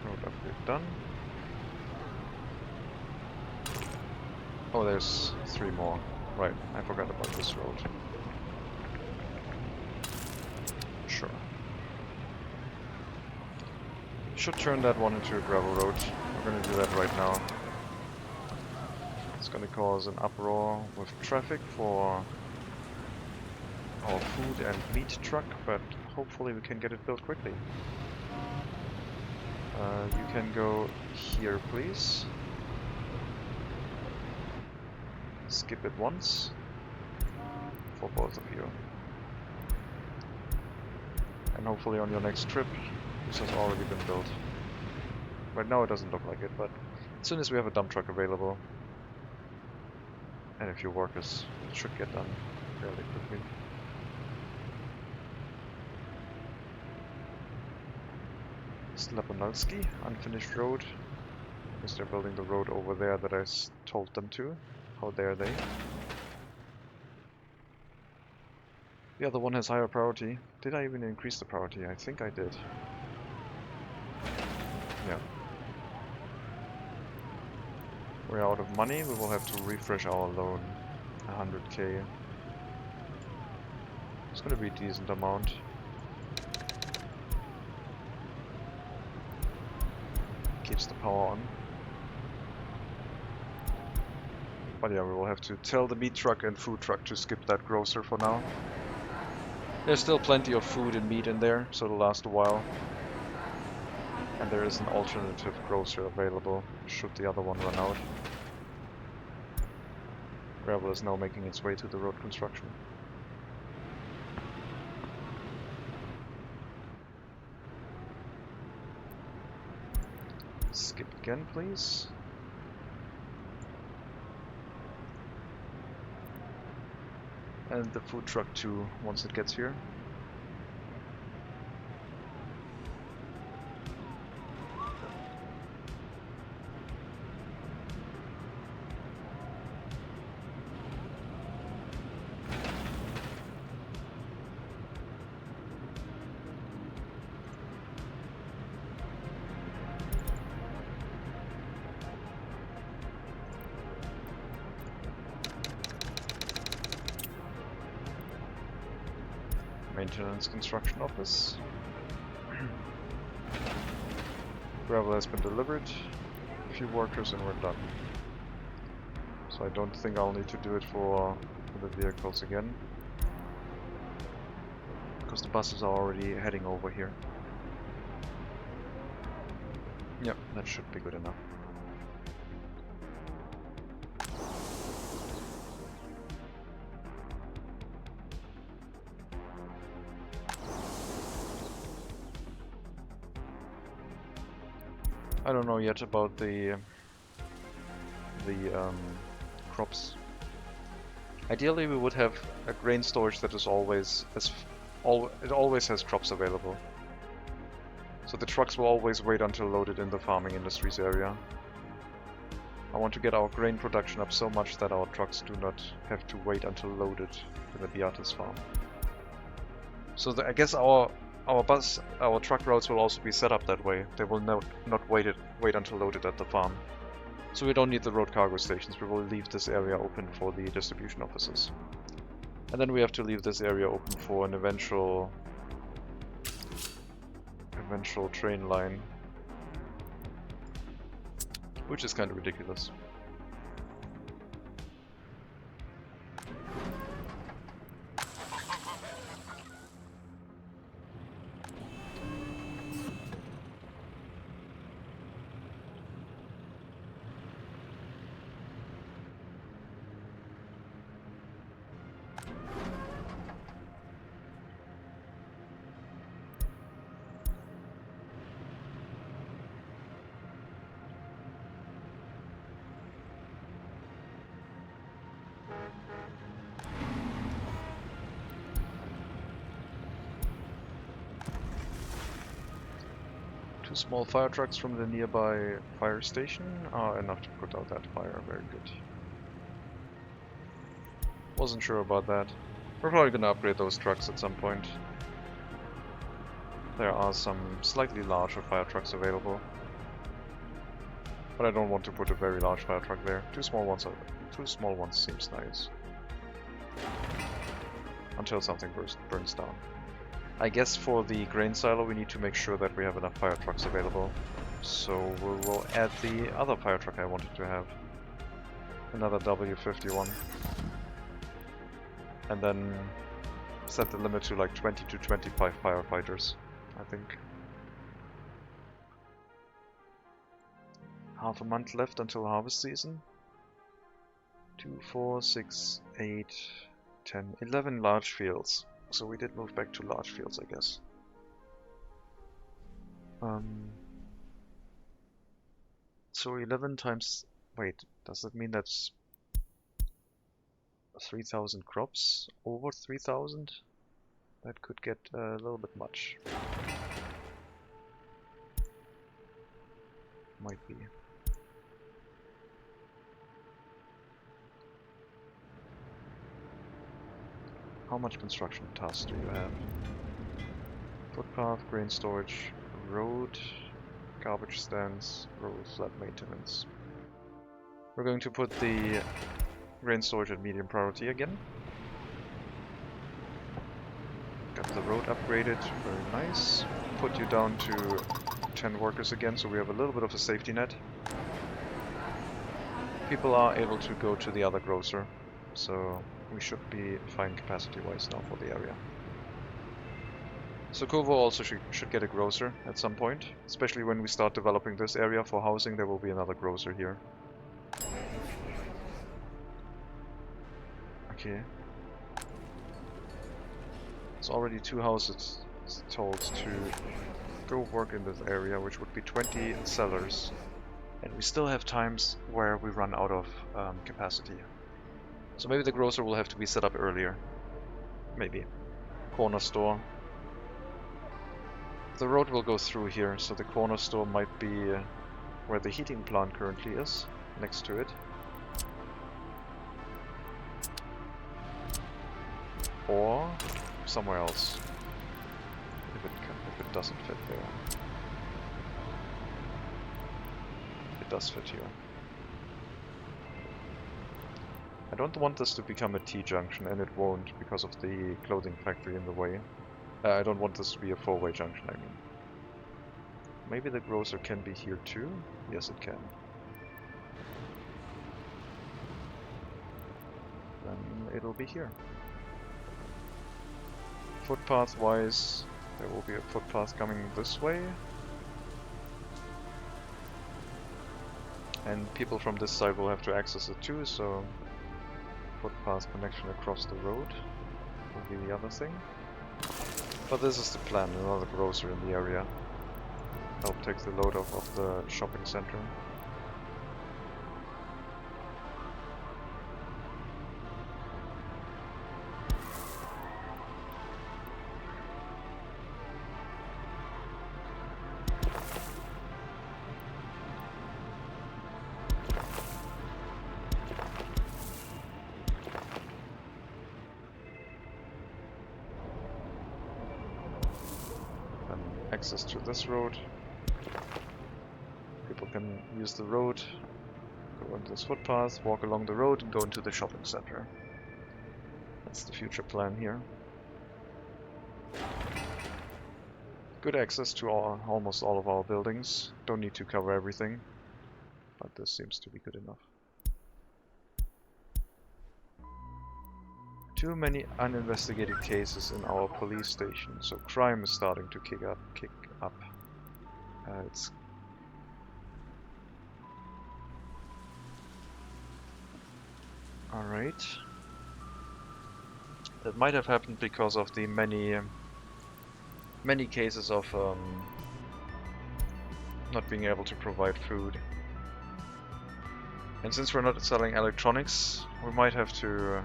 Road upgrade done. Oh, there's 3 more. Right, I forgot about this road. Sure. Should turn that one into a gravel road. We're gonna do that right now. It's gonna cause an uproar with traffic for our food and meat truck, but hopefully we can get it built quickly. You can go here, please. Skip it once for both of you. And hopefully on your next trip this has already been built. Right now it doesn't look like it, but as soon as we have a dump truck available and a few workers, it should get done fairly quickly. Slaponalski, unfinished road. Because they're building the road over there that I told them to. How dare they? The other one has higher priority. Did I even increase the priority? I think I did. Yeah. We're out of money. We will have to refresh our loan. 100k. It's gonna be a decent amount. Keeps the power on. But yeah, we will have to tell the meat truck and food truck to skip that grocer for now. There's still plenty of food and meat in there, so it'll last a while. And there is an alternative grocer available, should the other one run out. Gravel is now making its way to the road construction. Skip again, please. And the food truck too, once it gets here. Maintenance construction office. Gravel has been delivered. A few workers and we're done. So I don't think I'll need to do it for the vehicles again. Because the buses are already heading over here. Yep, that should be good enough. I don't know yet about the crops. Ideally, we would have a grain storage that is always it always has crops available. So the trucks will always wait until loaded in the farming industries area. I want to get our grain production up so much that our trucks do not have to wait until loaded in the Beatus farm. So I guess our truck routes will also be set up that way. They will not wait until loaded at the farm. So we don't need the road cargo stations. We will leave this area open for the distribution offices. And then we have to leave this area open for an eventual train line, which is kind of ridiculous. Two small fire trucks from the nearby fire station are enough to put out that fire. Very good. Wasn't sure about that. We're probably gonna upgrade those trucks at some point. There are some slightly larger fire trucks available, but I don't want to put a very large fire truck there. Two small ones seems nice. Until something burns down. I guess for the grain silo we need to make sure that we have enough fire trucks available. So we will add the other fire truck I wanted to have. Another W51. And then set the limit to like 20 to 25 firefighters, I think. Half a month left until harvest season. 2, 4, 6, 8, 10, 11 large fields. So we did move back to large fields, I guess. So 11 times... Wait, does that mean that's 3,000 crops? Over 3,000? That could get a little bit much. Might be. How much construction tasks do you have? Footpath, grain storage, road, garbage stands, road flat maintenance. We're going to put the grain storage at medium priority again. Got the road upgraded, very nice. Put you down to 10 workers again, so we have a little bit of a safety net. People are able to go to the other grocer, so we should be fine capacity-wise now for the area. So Kovo also should get a grocer at some point, especially when we start developing this area for housing. There will be another grocer here. Okay. There's already 2 houses told to go work in this area, which would be 20 sellers. And we still have times where we run out of capacity. So maybe the grocer will have to be set up earlier. Maybe. Corner store. The road will go through here, so the corner store might be where the heating plant currently is, next to it. Or somewhere else, if it doesn't fit there. It does fit here. I don't want this to become a T-junction, and it won't because of the clothing factory in the way. I don't want this to be a 4-way junction, I mean. Maybe the grocer can be here too? Yes, it can. Then it'll be here. Footpath-wise, there will be a footpath coming this way. And people from this side will have to access it too, so footpath connection across the road will be the other thing. But this is the plan, another grocer in the area. Help take the load off of the shopping center. access to this road. People can use the road, go on this footpath, walk along the road, and go into the shopping center. That's the future plan here. Good access to almost all of our buildings. Don't need to cover everything, but this seems to be good enough. Too many uninvestigated cases in our police station, so crime is starting to kick up. It's alright. That might have happened because of the many cases of not being able to provide food. And since we're not selling electronics, we might have to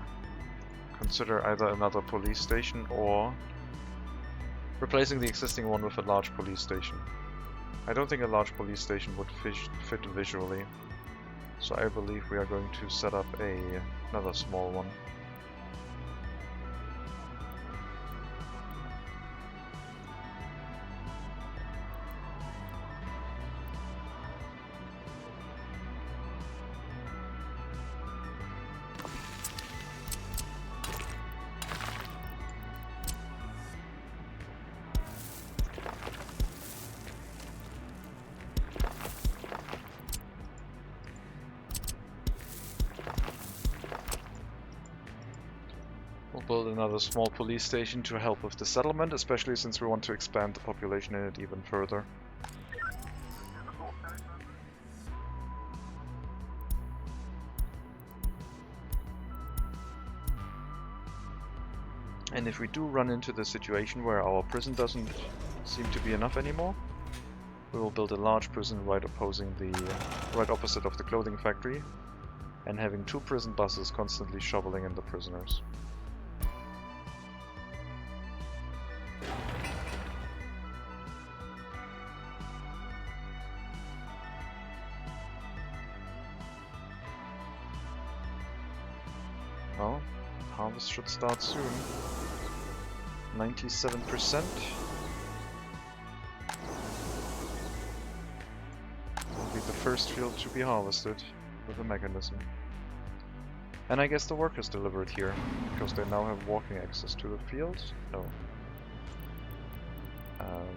consider either another police station or replacing the existing one with a large police station. I don't think a large police station would fit visually, so I believe we are going to set up another small one. We'll build another small police station to help with the settlement, especially since we want to expand the population in it even further. And if we do run into the situation where our prison doesn't seem to be enough anymore, we will build a large prison right opposite of the clothing factory, and having 2 prison buses constantly shoveling in the prisoners. Well, harvest should start soon. 97%. Will be the first field to be harvested with a mechanism. And I guess the workers delivered here, because they now have walking access to the field. No.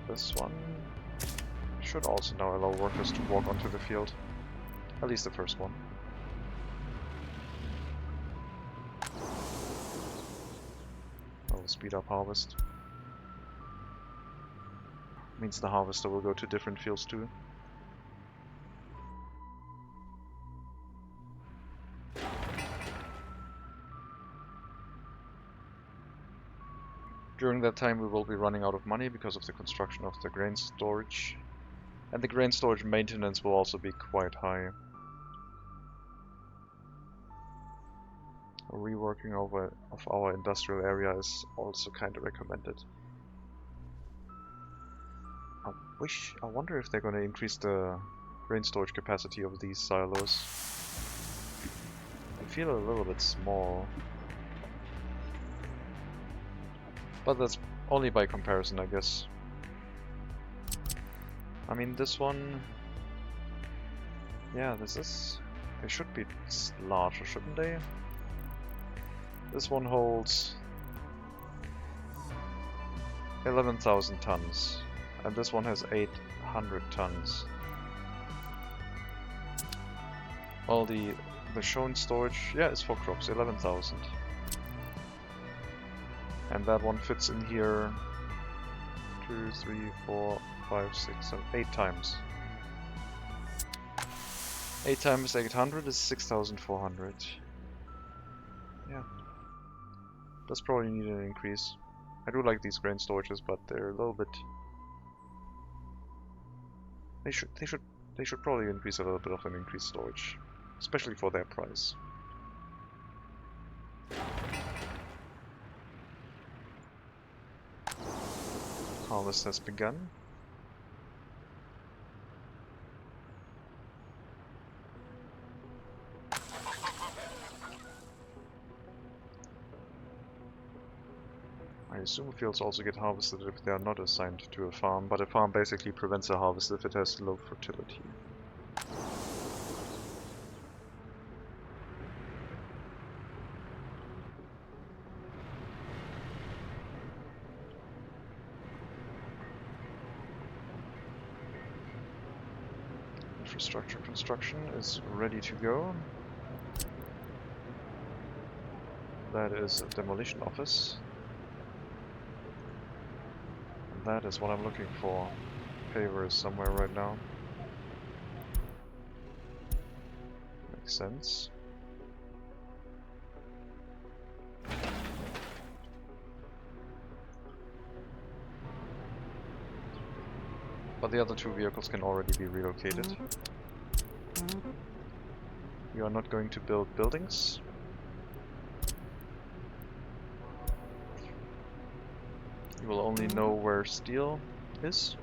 This one should also now allow workers to walk onto the field. At least the first one. I'll speed up harvest. Means the harvester will go to different fields too. During that time we will be running out of money because of the construction of the grain storage. And the grain storage maintenance will also be quite high. A reworking of our industrial area is also kind of recommended. I wonder if they're going to increase the grain storage capacity of these silos. They feel a little bit small. But that's only by comparison, I guess. I mean, this one... yeah, they should be larger, shouldn't they? This one holds 11,000 tons, and this one has 800 tons. Well, the shown storage, yeah, is for crops, 11,000. And that one fits in here 2, 3, 4, 5, 6, 7, 8 times. 8 times 800 is 6,400. Yeah. Does probably need an increase. I do like these grain storages, but they're a little bit... They should probably increase a little bit of an increased storage, especially for their price. Harvest has begun. I assume fields also get harvested if they are not assigned to a farm, but a farm basically prevents a harvest if it has low fertility. Infrastructure construction is ready to go. That is a demolition office. And that is what I'm looking for. Paver is somewhere right now. Makes sense. But the other two vehicles can already be relocated. You are not going to build buildings. You will only know where steel is.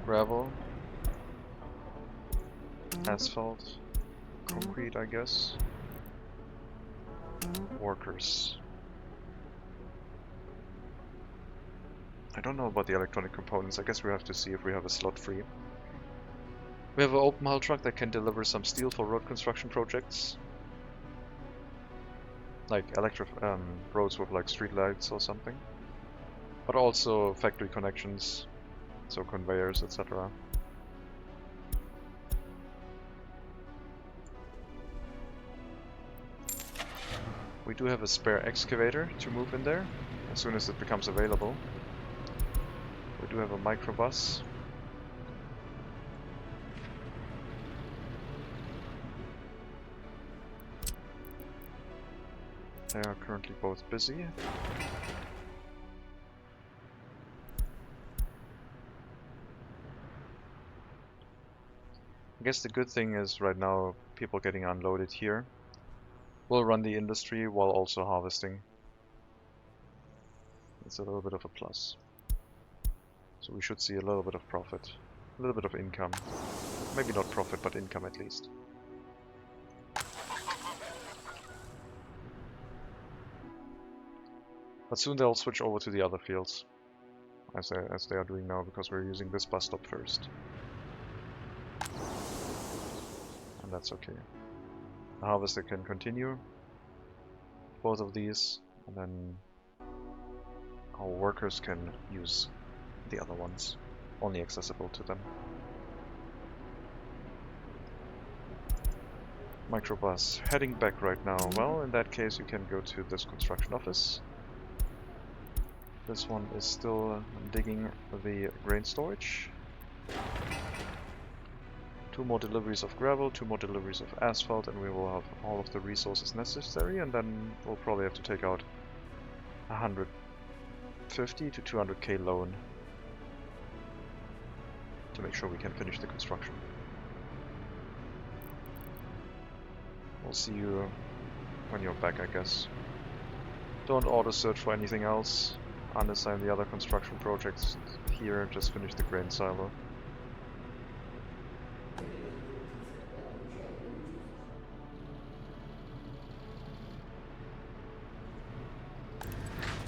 Gravel. Asphalt. Concrete, I guess. Workers. I don't know about the electronic components. I guess we have to see if we have a slot free. We have an open hull truck that can deliver some steel for road construction projects. Like electric roads with like street lights or something. But also factory connections, so conveyors, etc. We do have a spare excavator to move in there as soon as it becomes available. We do have a microbus. They are currently both busy. I guess the good thing is right now people getting unloaded here will run the industry while also harvesting. It's a little bit of a plus. So we should see a little bit of profit, a little bit of income. Maybe not profit, but income at least. But soon they'll switch over to the other fields, as they are doing now, because we're using this bus stop first. And that's okay. The harvester can continue both of these, and then our workers can use the other ones, only accessible to them. Microbus heading back right now. Well, in that case you can go to this construction office. This one is still digging the grain storage. 2 more deliveries of gravel, 2 more deliveries of asphalt, and we will have all of the resources necessary, and then we'll probably have to take out 150 to 200k loan to make sure we can finish the construction. We'll see you when you're back, I guess. Don't auto search for anything else. Unassign the other construction projects here, just finish the grain silo.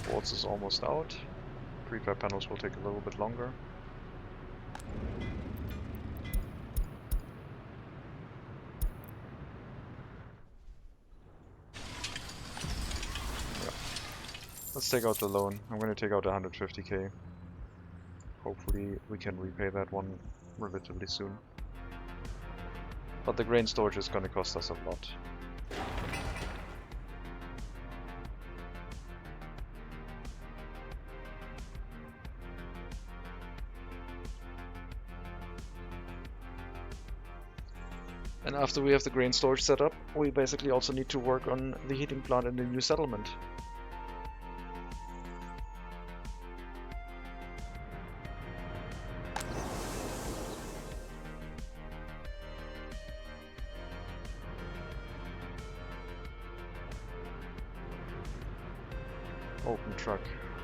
Quartz is almost out. Prefab panels will take a little bit longer. Let's take out the loan. I'm going to take out 150k. Hopefully we can repay that one relatively soon. But the grain storage is going to cost us a lot. And after we have the grain storage set up, we basically also need to work on the heating plant in the new settlement. Open truck,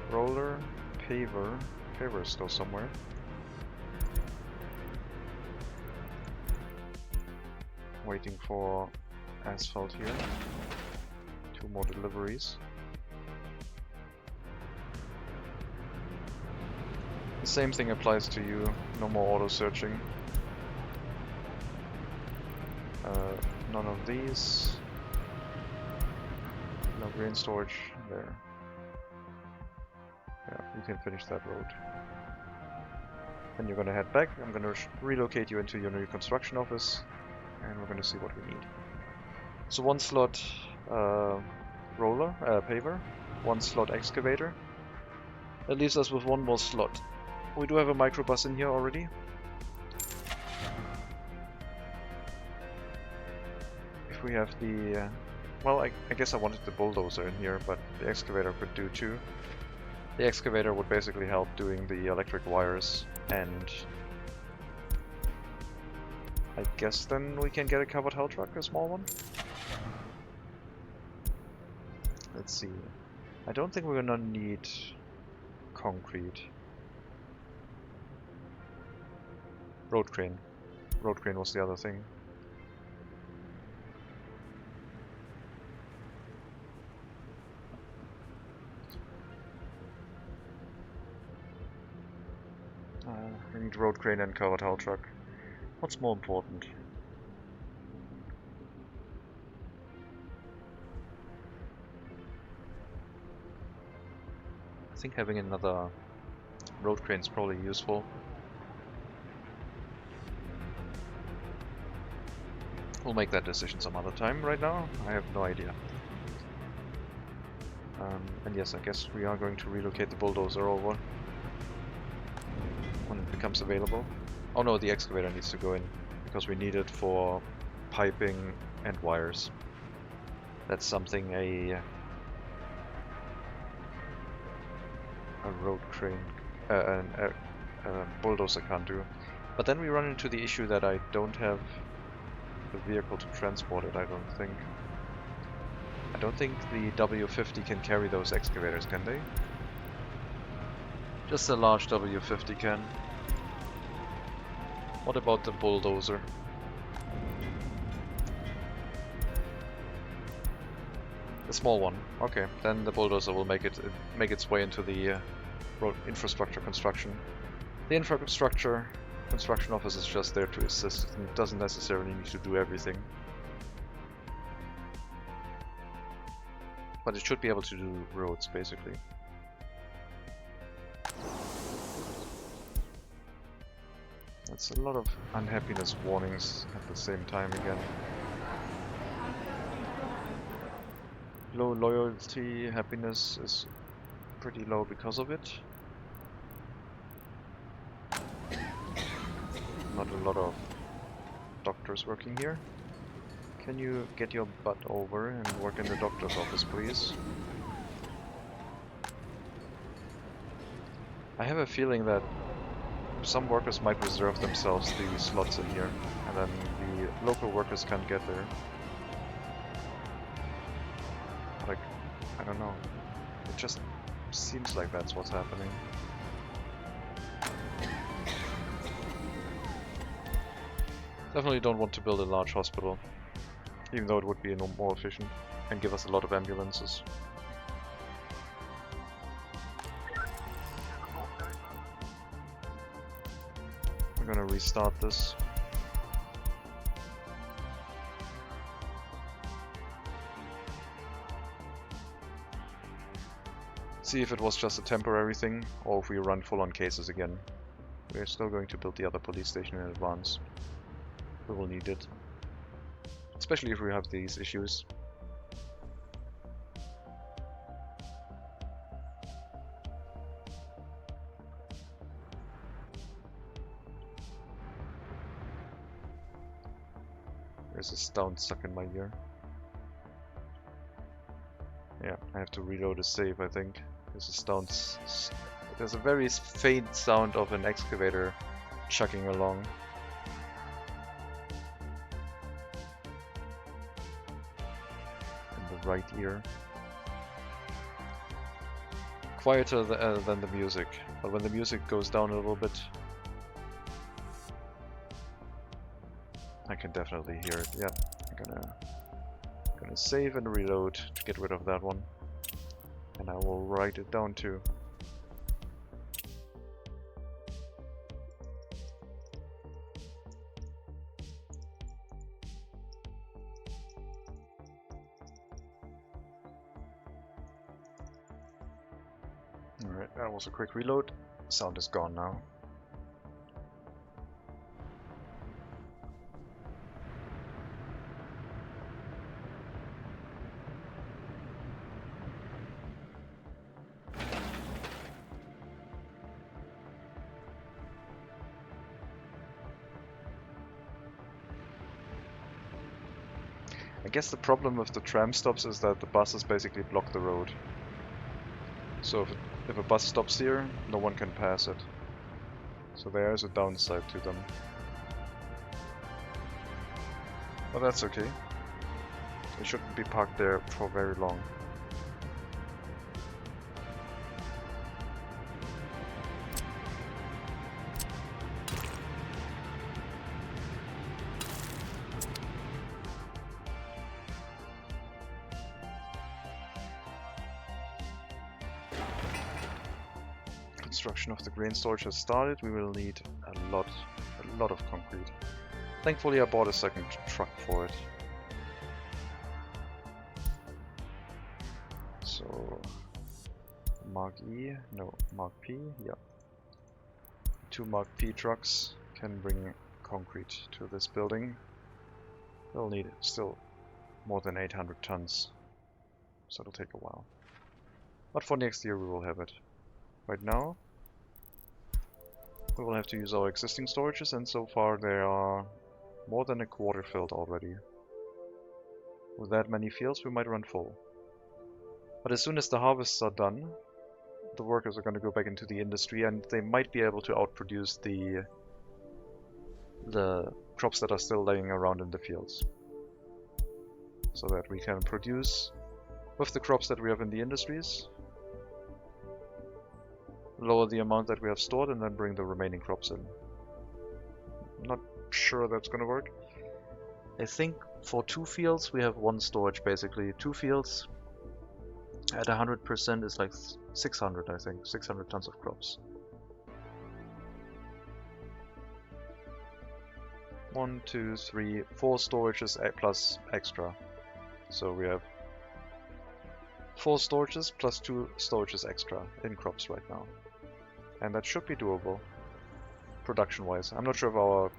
roller, paver. Paver is still somewhere. Waiting for asphalt here 2 more deliveries. The same thing applies to you, no more auto searching. None of these. No grain storage there. Yeah, you can finish that road. Then you're gonna head back. I'm gonna relocate you into your new construction office, and we're gonna see what we need. So 1 slot paver, 1 slot excavator. That leaves us with 1 more slot. We do have a microbus in here already. If we have the... well, I guess I wanted the bulldozer in here, but the excavator could do too. The excavator would basically help doing the electric wires, and I guess then we can get a covered haul truck, a small one. Let's see. I don't think we're gonna need concrete. Road crane. Road crane was the other thing. We need road crane and covered haul truck. What's more important? I think having another road crane is probably useful. We'll make that decision some other time. Right now, I have no idea. And yes, I guess we are going to relocate the bulldozer over when it becomes available. Oh no, the excavator needs to go in because we need it for piping and wires. That's something a road crane, a bulldozer can't do. But then we run into the issue that I don't have the vehicle to transport it, I don't think. I don't think the W50 can carry those excavators, can they? Just a large W50 can. What about the bulldozer? The small one. Okay, then the bulldozer will make its way into the road infrastructure construction. The infrastructure construction office is just there to assist, and it doesn't necessarily need to do everything. But it should be able to do roads, basically. That's a lot of unhappiness warnings at the same time again. Low loyalty, happiness is pretty low because of it. Not a lot of doctors working here. Can you get your butt over and work in the doctor's office, please? I have a feeling that some workers might reserve themselves the slots in here, and then the local workers can't get there. Like, I don't know. It just seems like that's what's happening. Definitely don't want to build a large hospital, even though it would be more efficient and give us a lot of ambulances. We're gonna restart this. See if it was just a temporary thing, or if we run full-on cases again. We're still going to build the other police station in advance. We will need it. Especially if we have these issues. There's a sound stuck in my ear. Yeah, I have to reload a save, I think. There's a very faint sound of an excavator chugging along. In the right ear. Quieter than the music, but when the music goes down a little bit, I can definitely hear it. Yeah, I'm gonna Gonna save and reload to get rid of that one. And I will write it down too. Alright, that was a quick reload. Sound is gone now. I guess the problem with the tram stops is that the buses basically block the road. So if a bus stops here, no one can pass it. So there is a downside to them. But that's okay. They shouldn't be parked there for very long. Construction of the grain storage has started. We will need a lot of concrete. Thankfully I bought a second truck for it. So Mark E, no, Mark P, yeah. 2 Mark P trucks can bring concrete to this building. They'll need still more than 800 tons, so it'll take a while. But for next year we will have it. Right now we will have to use our existing storages, and so far they are more than a quarter filled already. With that many fields we might run full. But as soon as the harvests are done, the workers are going to go back into the industry and they might be able to outproduce the crops that are still laying around in the fields. So that we can produce with the crops that we have in the industries, lower the amount that we have stored, and then bring the remaining crops in. Not sure that's gonna work. I think for 2 fields we have 1 storage basically. 2 fields at 100% is like 600, I think. 600 tons of crops. 1, 2, 3, 4 storages plus extra. So we have 4 storages plus 2 storages extra in crops right now. And that should be doable, production-wise. I'm not sure if our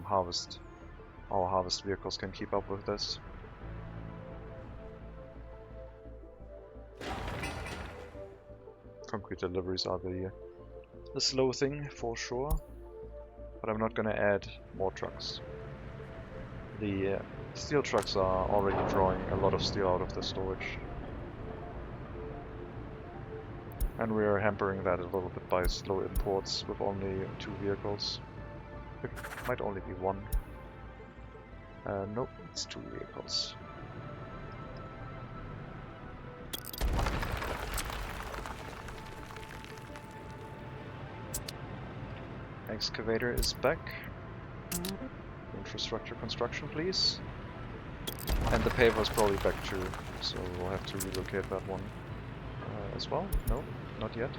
harvest vehicles can keep up with this. Concrete deliveries are the slow thing for sure, but I'm not gonna add more trucks. The steel trucks are already drawing a lot of steel out of the storage. And we are hampering that a little bit by slow imports with only 2 vehicles. It might only be 1. Nope, it's 2 vehicles. Excavator is back. Infrastructure construction, please. And the paver is probably back too, so we'll have to relocate that one as well. No, not yet.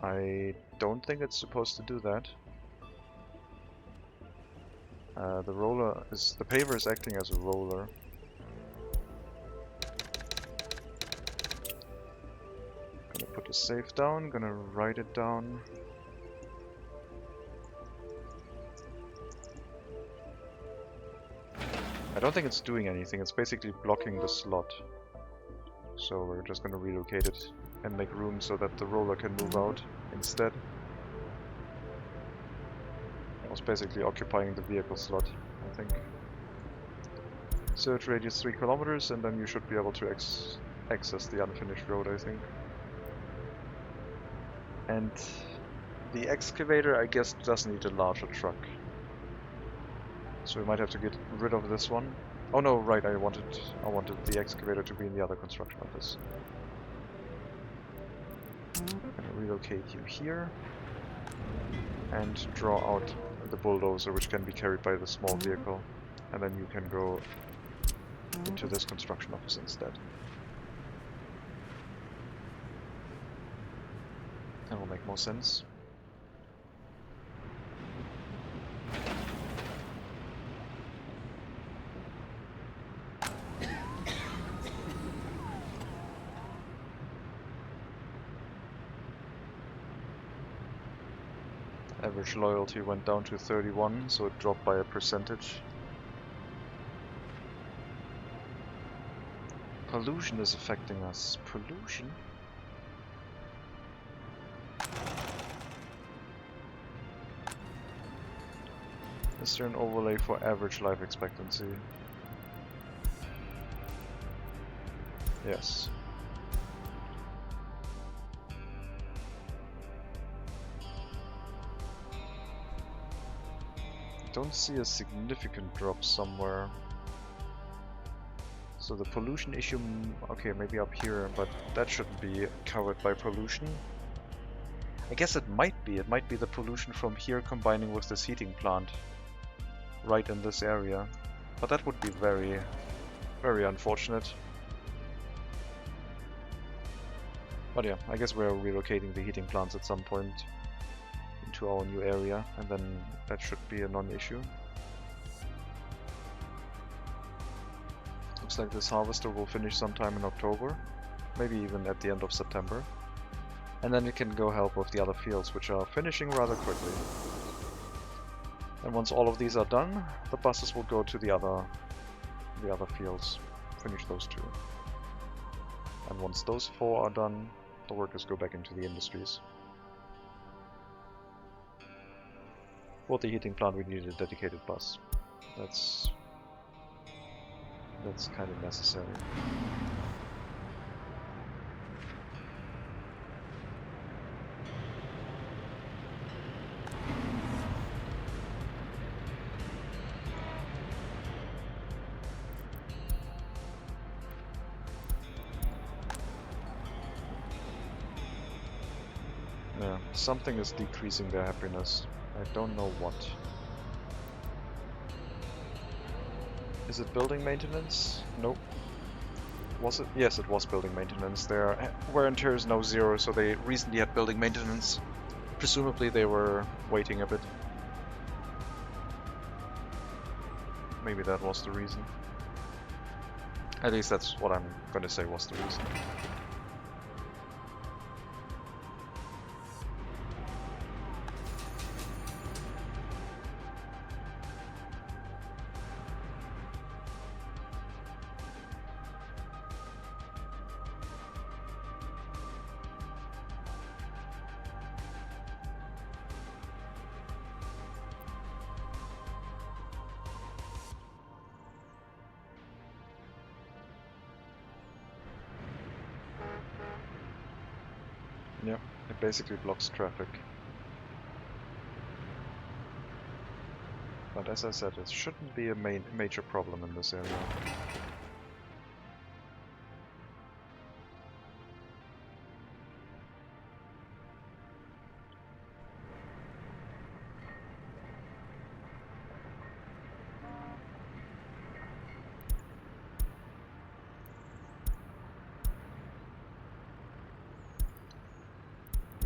I don't think it's supposed to do that. The paver is acting as a roller. Gonna put the save down, gonna write it down. I don't think it's doing anything, it's basically blocking the slot. So we're just gonna relocate it and make room so that the roller can move out instead. It was basically occupying the vehicle slot, I think. Search radius 3 kilometers, and then you should be able to access the unfinished road, I think. And the excavator, I guess, does need a larger truck. So we might have to get rid of this one. Oh no, right, I wanted the excavator to be in the other construction office. I'm gonna relocate you here. and draw out the bulldozer, which can be carried by the small vehicle, and then you can go into this construction office instead. That will make more sense. Average loyalty went down to 31, so it dropped by a percentage. Pollution is affecting us. Pollution? Is there an overlay for average life expectancy? Yes. Don't see a significant drop somewhere. So the pollution issue, okay, maybe up here, but that shouldn't be covered by pollution. I guess it might be. It might be the pollution from here combining with this heating plant right in this area. But that would be very, very unfortunate. But yeah, I guess we're relocating the heating plants at some point into our new area, and then that should be a non-issue. Looks like this harvester will finish sometime in October, maybe even at the end of September. And then we can go help with the other fields, which are finishing rather quickly. And once all of these are done, the buses will go to the other fields, finish those 2. And once those 4 are done, the workers go back into the industries. For the heating plant we need a dedicated bus. That's kind of necessary. Yeah, something is decreasing their happiness. I don't know what. Is it building maintenance? Nope. Was it? Yes, it was building maintenance. Their wear and tear is now 0, so they recently had building maintenance. Presumably they were waiting a bit. Maybe that was the reason. At least that's what I'm going to say was the reason. Yeah, it basically blocks traffic. But as I said, it shouldn't be a major problem in this area.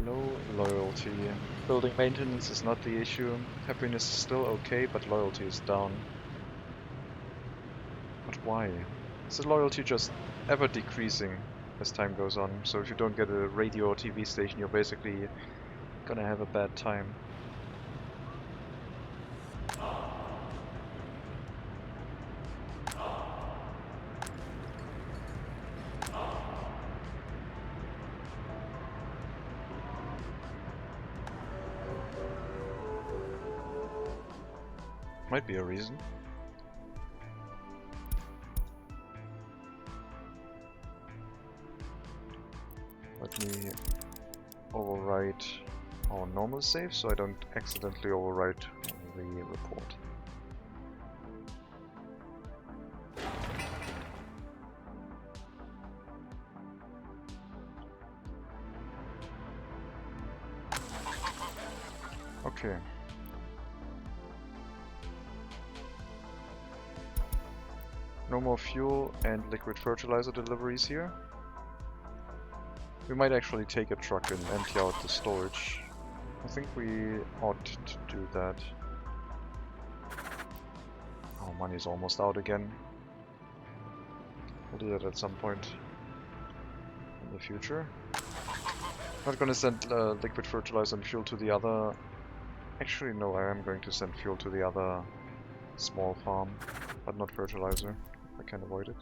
Low loyalty. Building maintenance is not the issue. Happiness is still okay, but loyalty is down. But why? Is the loyalty just ever decreasing as time goes on? So if you don't get a radio or TV station, you're basically gonna have a bad time. Might be a reason. Let me overwrite our normal save so I don't accidentally overwrite the report. Okay. No more fuel and liquid fertilizer deliveries here. We might actually take a truck and empty out the storage. I think we ought to do that. Our money's almost out again. We'll do that at some point in the future. Not gonna send liquid fertilizer and fuel to the other... Actually, no, I am going to send fuel to the other small farm, but not fertilizer. I can avoid it.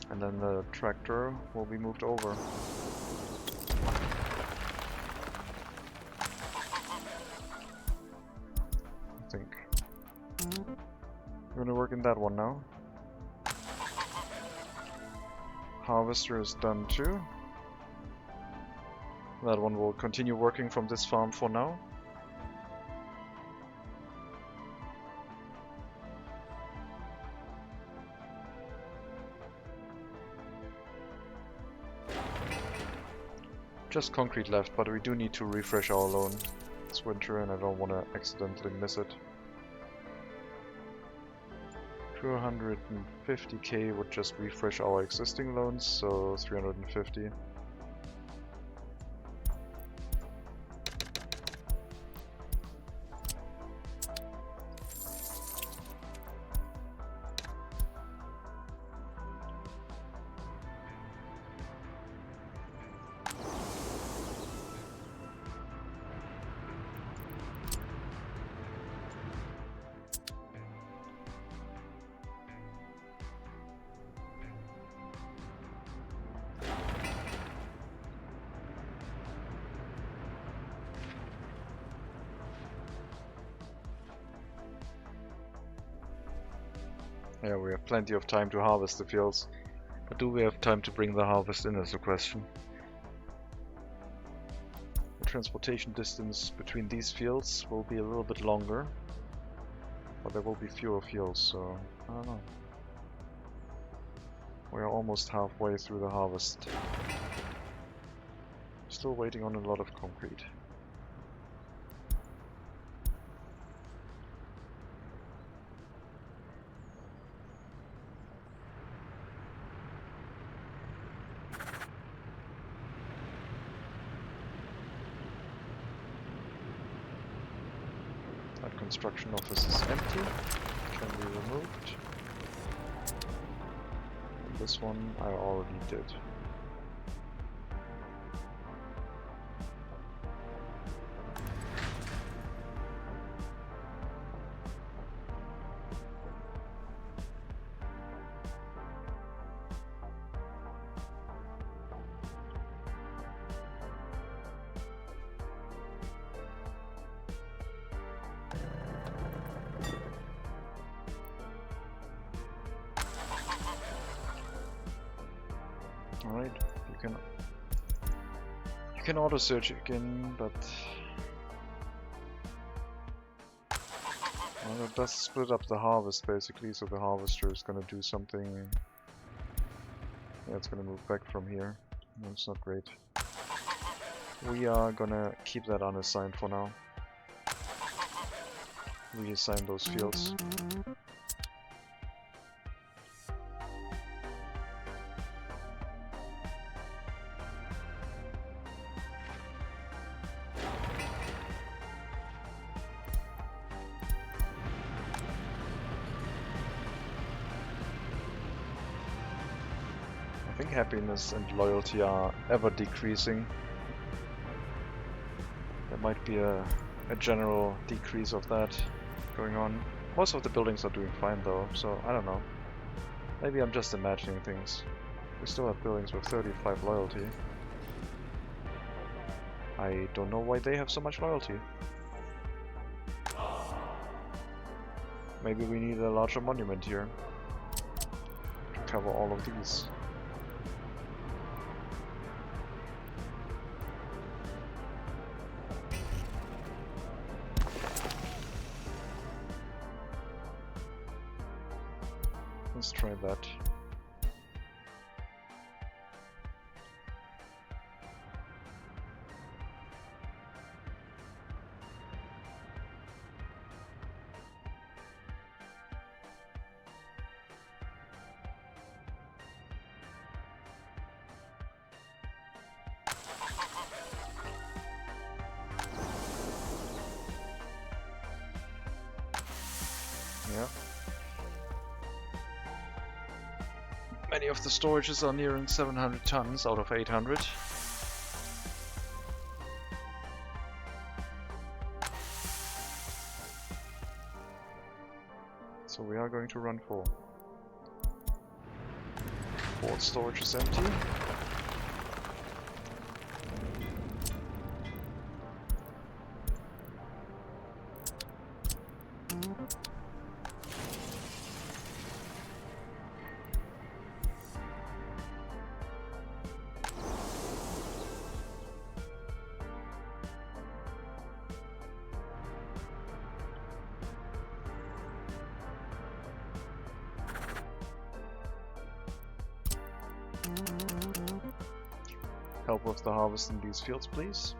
And then the tractor will be moved over. I think. We're gonna work in that one now. Harvester is done too. That one will continue working from this farm for now. Just concrete left, but we do need to refresh our loan. It's winter and I don't want to accidentally miss it. 250k would just refresh our existing loans, so 350. Yeah, we have plenty of time to harvest the fields, but do we have time to bring the harvest in is the question. The transportation distance between these fields will be a little bit longer, but there will be fewer fields, so I don't know. We are almost halfway through the harvest. Still waiting on a lot of concrete. That construction office is empty, can be removed. And this one I already did. Alright, you can auto search again, but well, it does split up the harvest basically, so the harvester is gonna do something. Yeah, it's gonna move back from here. No, it's not great. We are gonna keep that unassigned for now. Reassign those fields. I think happiness and loyalty are ever decreasing. There might be a general decrease of that going on. Most of the buildings are doing fine though, so I don't know. Maybe I'm just imagining things. We still have buildings with 35 loyalty. I don't know why they have so much loyalty. Maybe we need a larger monument here to cover all of these. Let's try that. Yeah. Many of the storages are nearing 700 tons out of 800. So we are going to run full. Fourth storage is empty. Help with the harvest in these fields, please.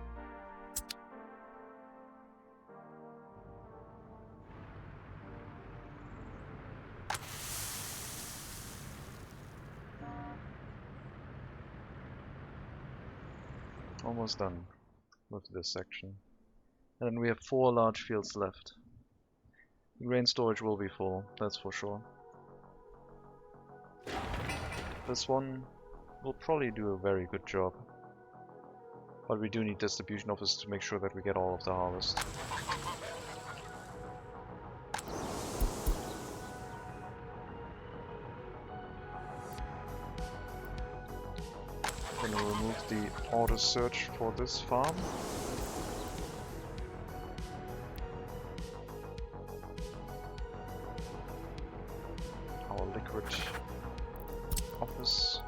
Almost done with this section. And then we have 4 large fields left. The grain storage will be full, that's for sure. This one will probably do a very good job. But we do need distribution office to make sure that we get all of the harvest. I'm gonna remove the auto search for this farm. Our liquid office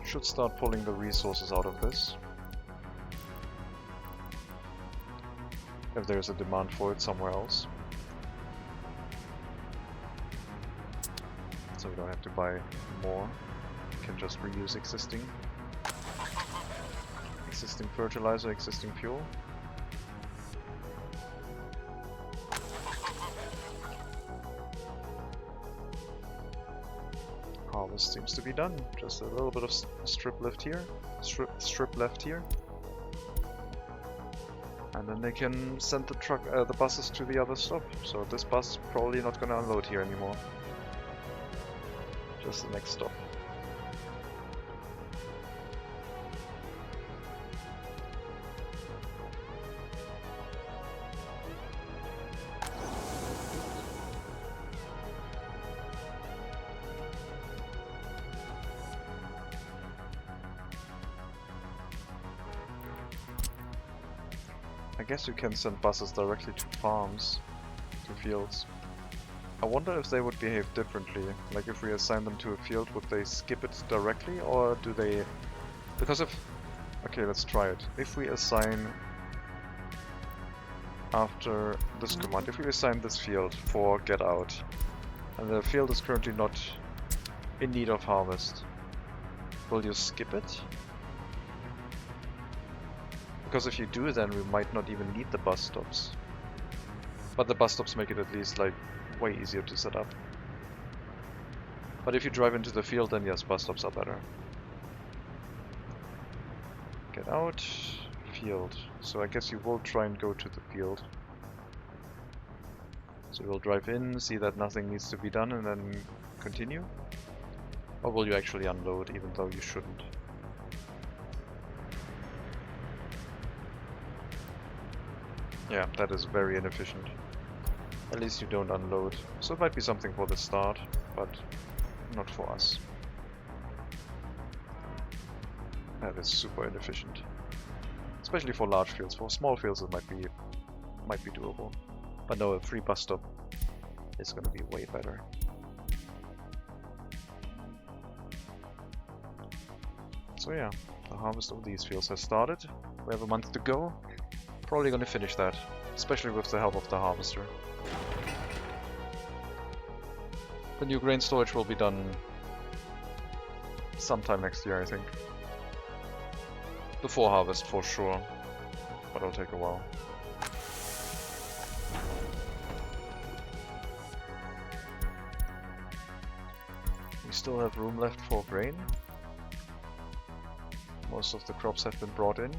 should start pulling the resources out of this. If there's a demand for it somewhere else. So we don't have to buy more. We can just reuse existing fertilizer, existing fuel. Harvest seems to be done. Just a little bit of strip left here. Strip left here. And then they can send the buses to the other stop. So this bus is probably not going to unload here anymore. Just the next stop. I guess you can send buses directly to farms, to fields. I wonder if they would behave differently. Like if we assign them to a field, would they skip it directly, or do they... Because if... Okay, let's try it. If we assign... After this command, if we assign this field for get out, and the field is currently not in need of harvest, will you skip it? Because if you do, then we might not even need the bus stops. But the bus stops make it at least like way easier to set up. But if you drive into the field, then yes, bus stops are better. Get out, field. So I guess you will try and go to the field. So you'll drive in, see that nothing needs to be done, and then continue? Or will you actually unload, even though you shouldn't? Yeah, that is very inefficient. At least you don't unload. So it might be something for the start, but not for us. That is super inefficient. Especially for large fields. For small fields it might be doable. But no, a free bus stop is gonna be way better. So yeah, the harvest of these fields has started. We have a month to go. Probably gonna finish that, especially with the help of the harvester. The new grain storage will be done sometime next year, I think. Before harvest for sure, but it'll take a while. We still have room left for grain. Most of the crops have been brought in.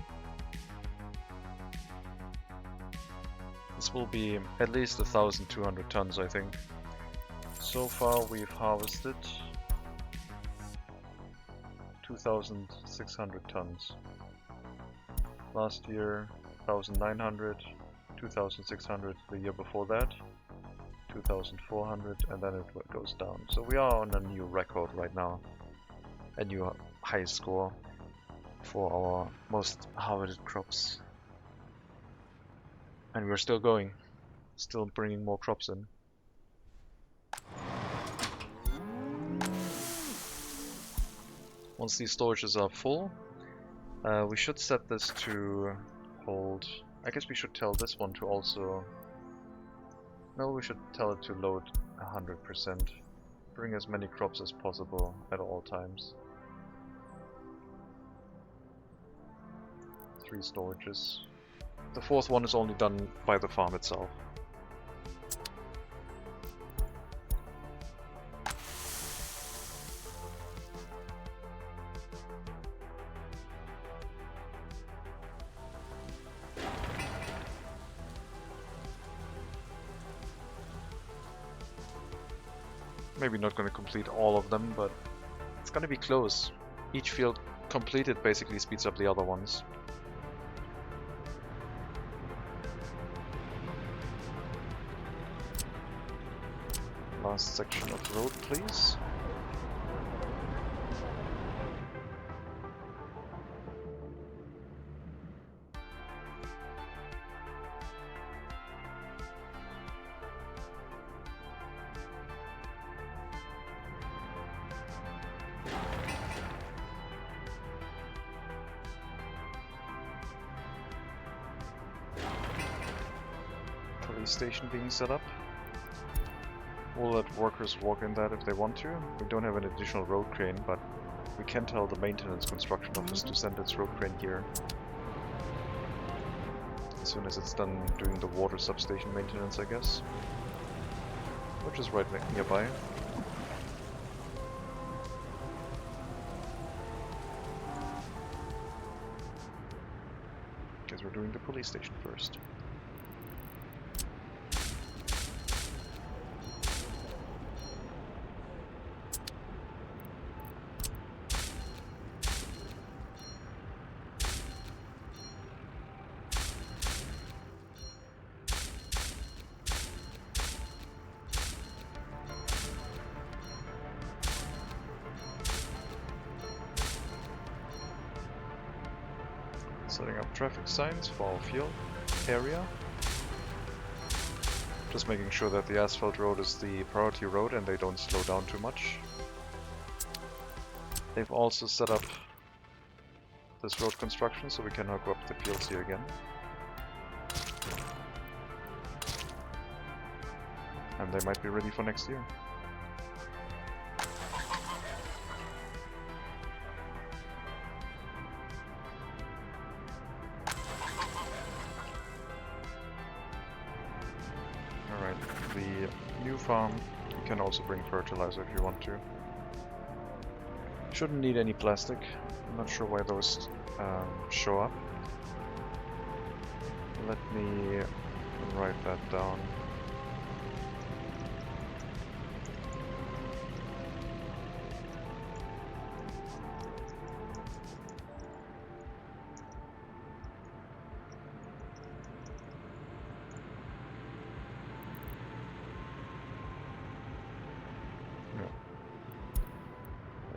This will be at least 1,200 tons, I think. So far we've harvested 2,600 tons. Last year 1,900, 2,600 the year before that, 2,400, and then it goes down. So we are on a new record right now, a new high score for our most harvested crops. And we're still going, still bringing more crops in. Once these storages are full, we should set this to hold. I guess we should tell this one to also. No, we should tell it to load 100%. Bring as many crops as possible at all times. 3 storages. The 4th one is only done by the farm itself. Maybe not going to complete all of them, but it's going to be close. Each field completed basically speeds up the other ones. Last section of road, please. Police station being set up. We'll let workers walk in that if they want to. We don't have an additional road crane, but we can tell the maintenance construction office to send its road crane here. As soon as it's done doing the water substation maintenance, I guess. Which is right nearby. Guess we're doing the police station first. Setting up traffic signs for our field area. Just making sure that the asphalt road is the priority road and they don't slow down too much. They've also set up this road construction so we can hook up the fields here again. And they might be ready for next year. The new farm, you can also bring fertilizer if you want to. Shouldn't need any plastic. I'm not sure why those show up. Let me write that down.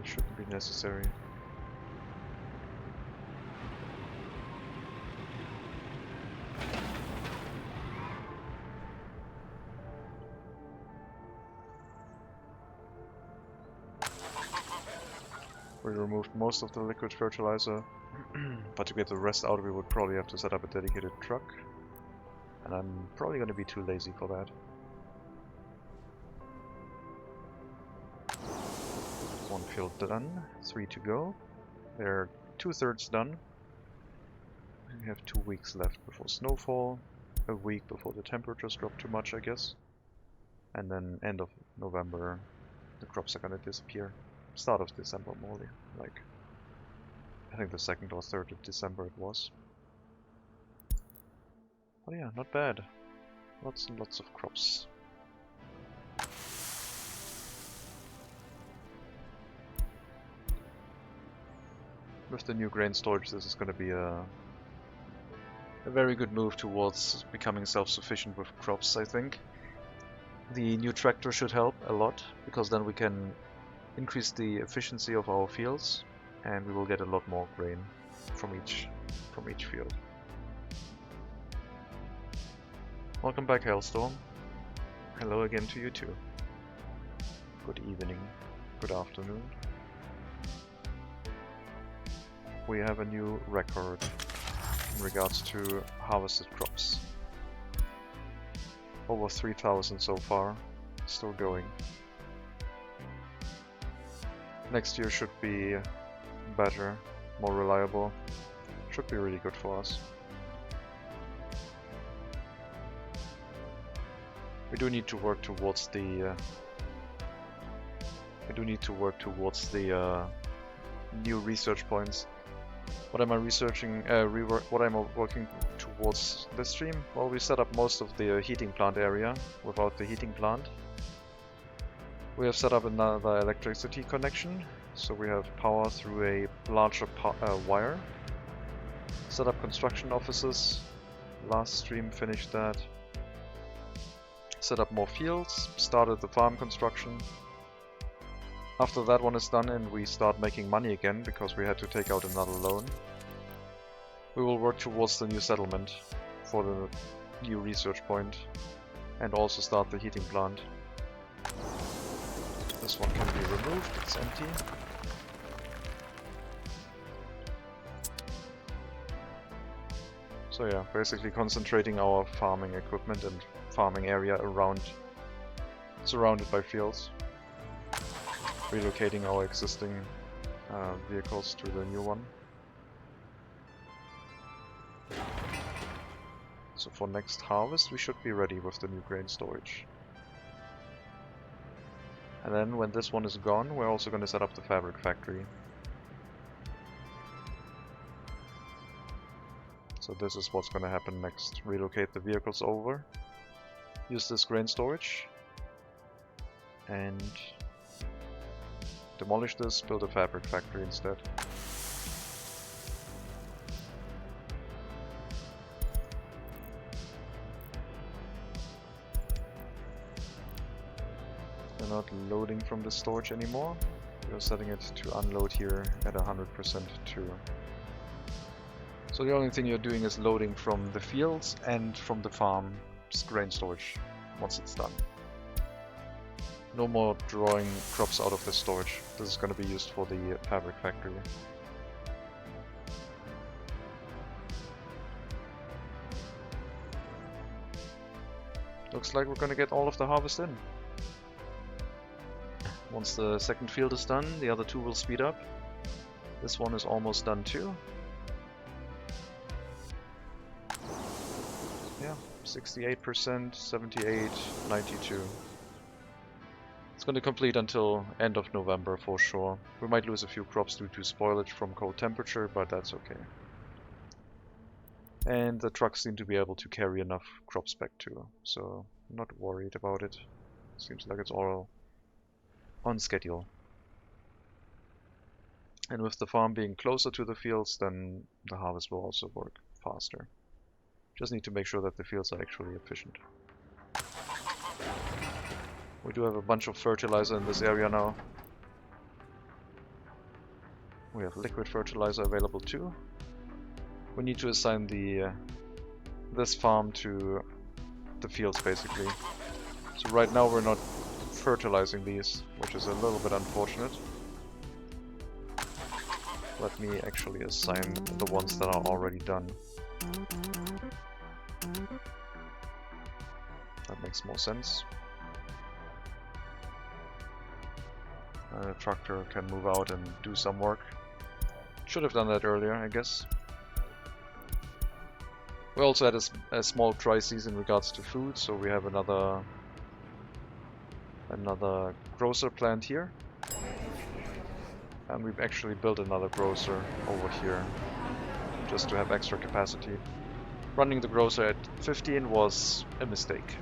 Shouldn't be necessary. We removed most of the liquid fertilizer, but to get the rest out we would probably have to set up a dedicated truck, and I'm probably going to be too lazy for that. one field done, 3 to go. They're 2/3 done. We have 2 weeks left before snowfall, a week before the temperatures drop too much, I guess. And then end of November, the crops are gonna disappear. Start of December, more like, I think the 2nd or 3rd of December it was. But yeah, not bad. Lots and lots of crops. With the new grain storage, this is going to be a very good move towards becoming self-sufficient with crops, I think. The new tractor should help a lot, because then we can increase the efficiency of our fields, and we will get a lot more grain from each field. Welcome back, Hailstorm. Hello again to you too. Good evening, good afternoon. We have a new record in regards to harvested crops. Over 3,000 so far, still going. Next year should be better, more reliable. Should be really good for us. We do need to work towards the new research points. What am I researching? What am I working towards this stream? Well, we set up most of the heating plant area without the heating plant. We have set up another electricity connection, so we have power through a larger wire. Set up construction offices. Last stream finished that. Set up more fields. Started the farm construction. After that one is done and we start making money again, because we had to take out another loan, we will work towards the new settlement for the new research point and also start the heating plant. This one can be removed, it's empty. So yeah, basically concentrating our farming equipment and farming area around, surrounded by fields. Relocating our existing vehicles to the new one. So for next harvest we should be ready with the new grain storage. And then when this one is gone, we're also going to set up the fabric factory. So this is what's going to happen next. Relocate the vehicles over. Use this grain storage. And demolish this, build a fabric factory instead. We're not loading from the storage anymore. We're setting it to unload here at 100% too. So the only thing you're doing is loading from the fields and from the farm's grain storage once it's done. No more drawing crops out of the storage. This is going to be used for the fabric factory. Looks like we're going to get all of the harvest in. Once the second field is done, the other two will speed up. This one is almost done too. Yeah, 68%, 78, 92. It's going to complete until end of November for sure. We might lose a few crops due to spoilage from cold temperature, but that's okay. And the trucks seem to be able to carry enough crops back too, so I'm not worried about it. Seems like it's all on schedule. And with the farm being closer to the fields, then the harvest will also work faster. Just need to make sure that the fields are actually efficient. We do have a bunch of fertilizer in this area now. We have liquid fertilizer available too. We need to assign this farm to the fields basically. So right now we're not fertilizing these, which is a little bit unfortunate. Let me actually assign the ones that are already done. That makes more sense. A tractor can move out and do some work. Should have done that earlier, I guess. We also had a small crisis in regards to food, so we have another grocer plant here. And we've actually built another grocer over here, just to have extra capacity. Running the grocer at 15 was a mistake,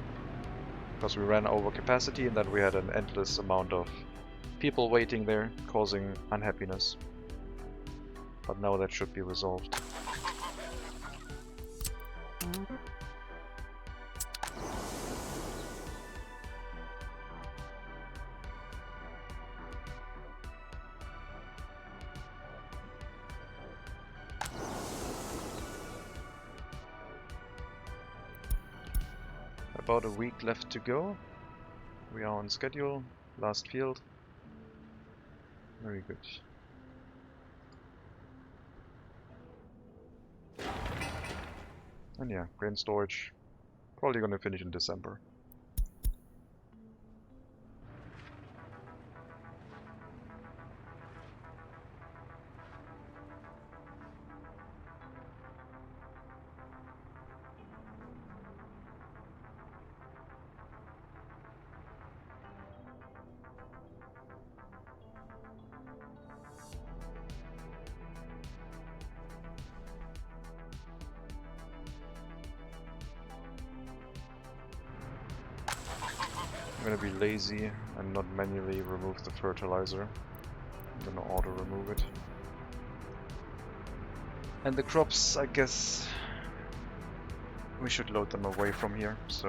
because we ran over capacity and then we had an endless amount of people waiting there, causing unhappiness. But now that should be resolved. About a week left to go. We are on schedule. Last field. Very good. And yeah, grain storage. Probably gonna finish in December. I'm gonna be lazy and not manually remove the fertilizer. I'm gonna auto remove it. And the crops, I guess we should load them away from here, so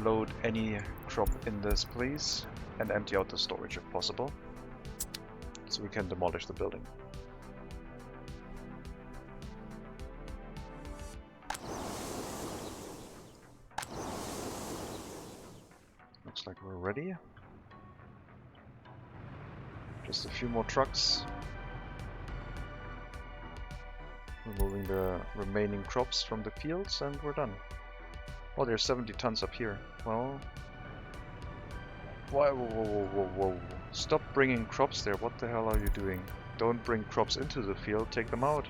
load any crop in this please and empty out the storage if possible, so we can demolish the building. Looks like we're ready. Just a few more trucks. Removing the remaining crops from the fields and we're done. Oh, there's 70 tons up here. Well... Whoa, whoa, whoa, whoa, whoa. Stop bringing crops there. What the hell are you doing? Don't bring crops into the field. Take them out.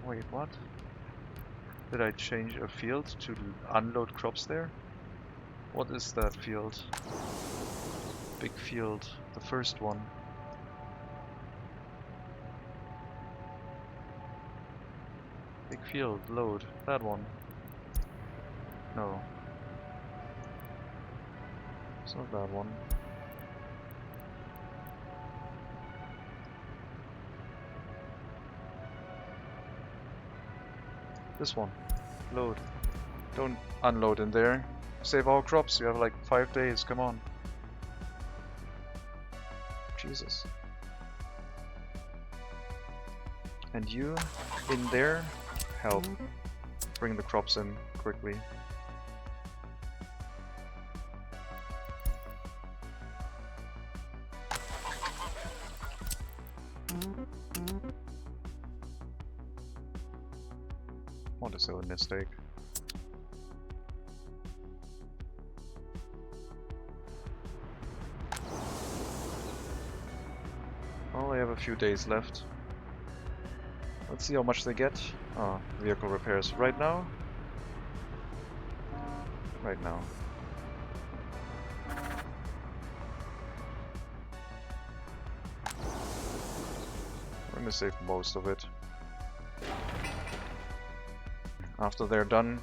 Wait, what? Did I change a field to unload crops there? What is that field? Big field. The first one. Big field, load. That one. No. It's not that one. This one. Load. Don't unload in there. Save our crops. You have like 5 days. Come on. Jesus. And you, in there, help. Bring the crops in quickly. What is a mistake? Well, I have a few days left. Let's see how much they get. Oh, vehicle repairs right now. Right now. We're gonna save most of it. After they're done,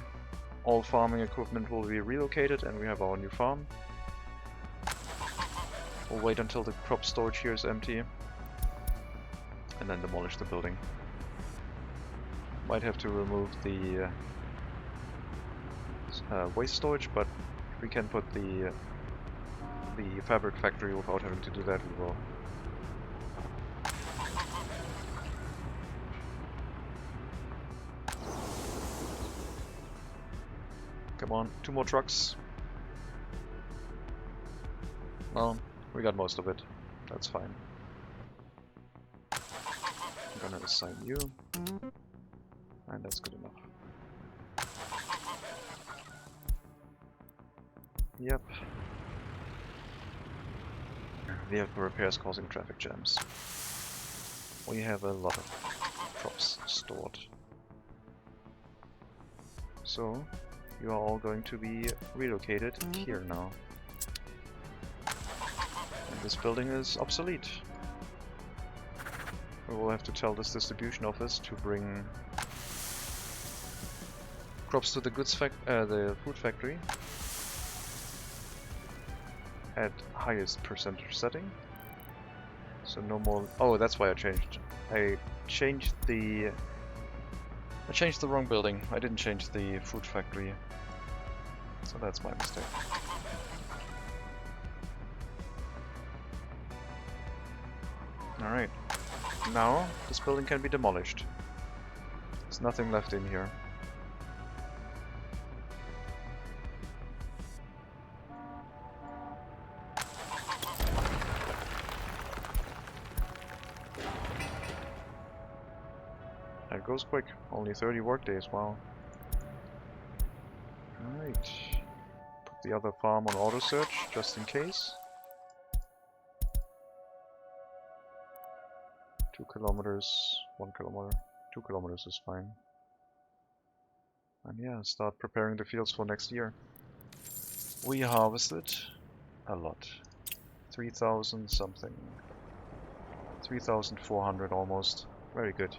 all farming equipment will be relocated and we have our new farm. We'll wait until the crop storage here is empty and then demolish the building. Might have to remove the waste storage, but if we can put the fabric factory without having to do that, we will. Come on, 2 more trucks. Well, we got most of it. That's fine. I'm gonna assign you. And that's good enough. Yep. Vehicle repairs causing traffic jams. We have a lot of crops stored. So, you are all going to be relocated here now. And this building is obsolete. We will have to tell this distribution office to bring crops to the the food factory at highest percentage setting. So no more. Oh, that's why I changed. I changed the wrong building. I didn't change the food factory. So that's my mistake. Alright. Now this building can be demolished. There's nothing left in here. That goes quick. Only 30 work days, wow. Alright. Put the other farm on auto search, just in case. 2 kilometers, 1 kilometer. 2 kilometers is fine. And yeah, start preparing the fields for next year. We harvested a lot. 3,000 something. 3,400 almost. Very good.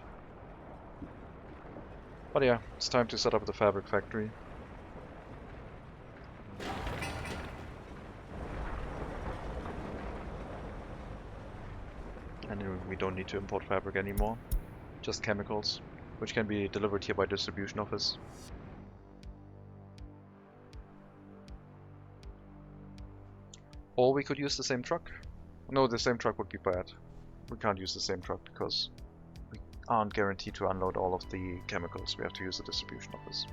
But yeah, it's time to set up the fabric factory. And we don't need to import fabric anymore. Just chemicals, which can be delivered here by distribution office. Or we could use the same truck. No, the same truck would be bad. We can't use the same truck because we aren't guaranteed to unload all of the chemicals. We have to use the distribution office.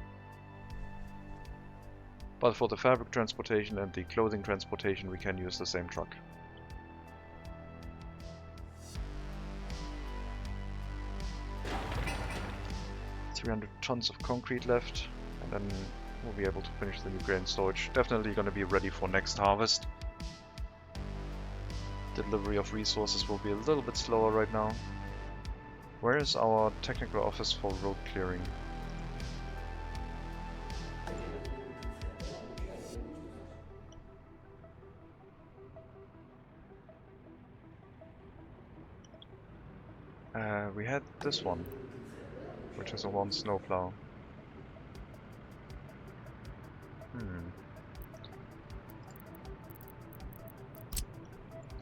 But for the fabric transportation and the clothing transportation, we can use the same truck. $300 tons of concrete left, and then we'll be able to finish the new grain storage. Definitely going to be ready for next harvest. Delivery of resources will be a little bit slower right now. Where is our technical office for road clearing? We had this one, which is a 1 snowplow.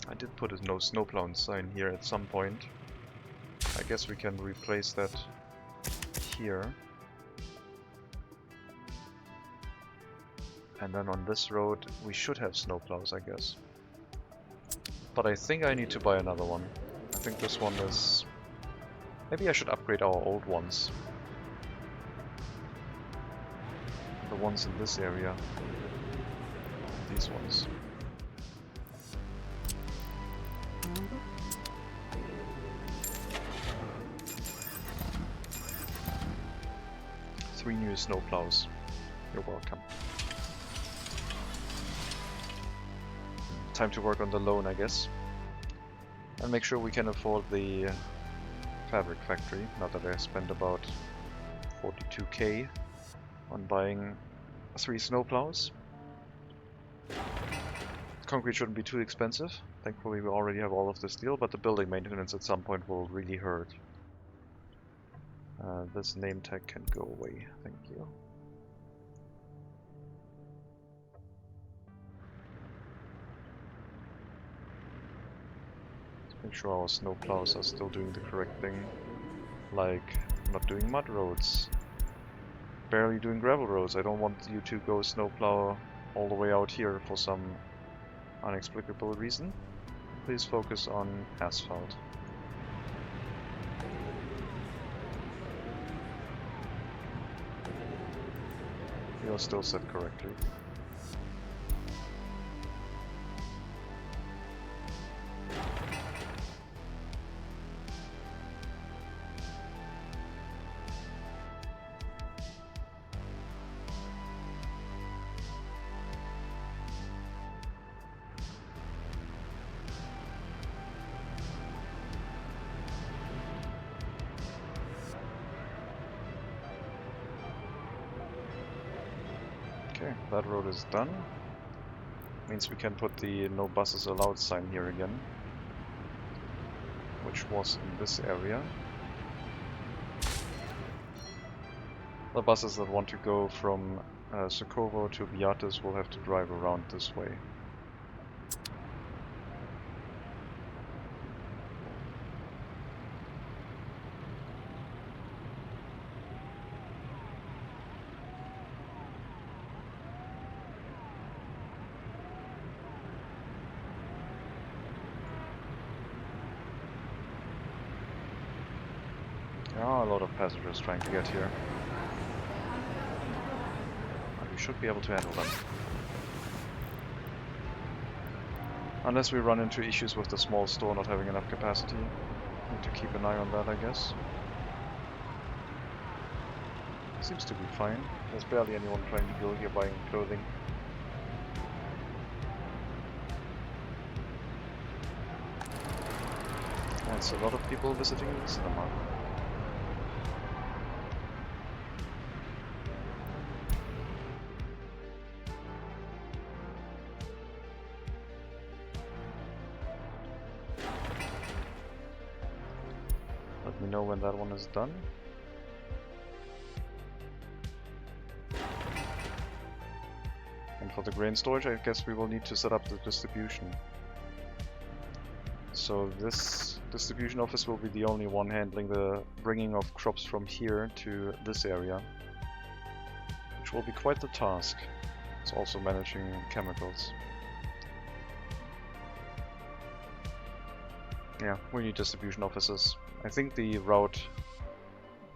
I did put a no snowplow sign here at some point. I guess we can replace that here. And then on this road we should have snowplows, I guess. But I think I need to buy another one. I think this one is... Maybe I should upgrade our old ones. The ones in this area. These ones. Three new snowplows. You're welcome. Time to work on the loan, I guess. And make sure we can afford the fabric factory. Now that I spent about 42k on buying 3 snowplows. Concrete shouldn't be too expensive. Thankfully we already have all of the steel, but the building maintenance at some point will really hurt. This name tag can go away, thank you. Let's make sure our snowplows are still doing the correct thing. Like, not doing mud roads. Barely doing gravel roads. I don't want you to go snowplow all the way out here for some inexplicable reason. Please focus on asphalt. You're still set correctly. Okay, that road is done. Means we can put the no buses allowed sign here again, which was in this area. The buses that want to go from Sokovo to Beatis will have to drive around this way. There are a lot of passengers trying to get here. And we should be able to handle them. Unless we run into issues with the small store not having enough capacity. Need to keep an eye on that, I guess. Seems to be fine. There's barely anyone trying to go here buying clothing. That's a lot of people visiting the cinema. Let me know when that one is done. And for the grain storage, I guess we will need to set up the distribution. So this distribution office will be the only one handling the bringing of crops from here to this area, which will be quite the task. It's also managing chemicals. Yeah, we need distribution offices. I think the route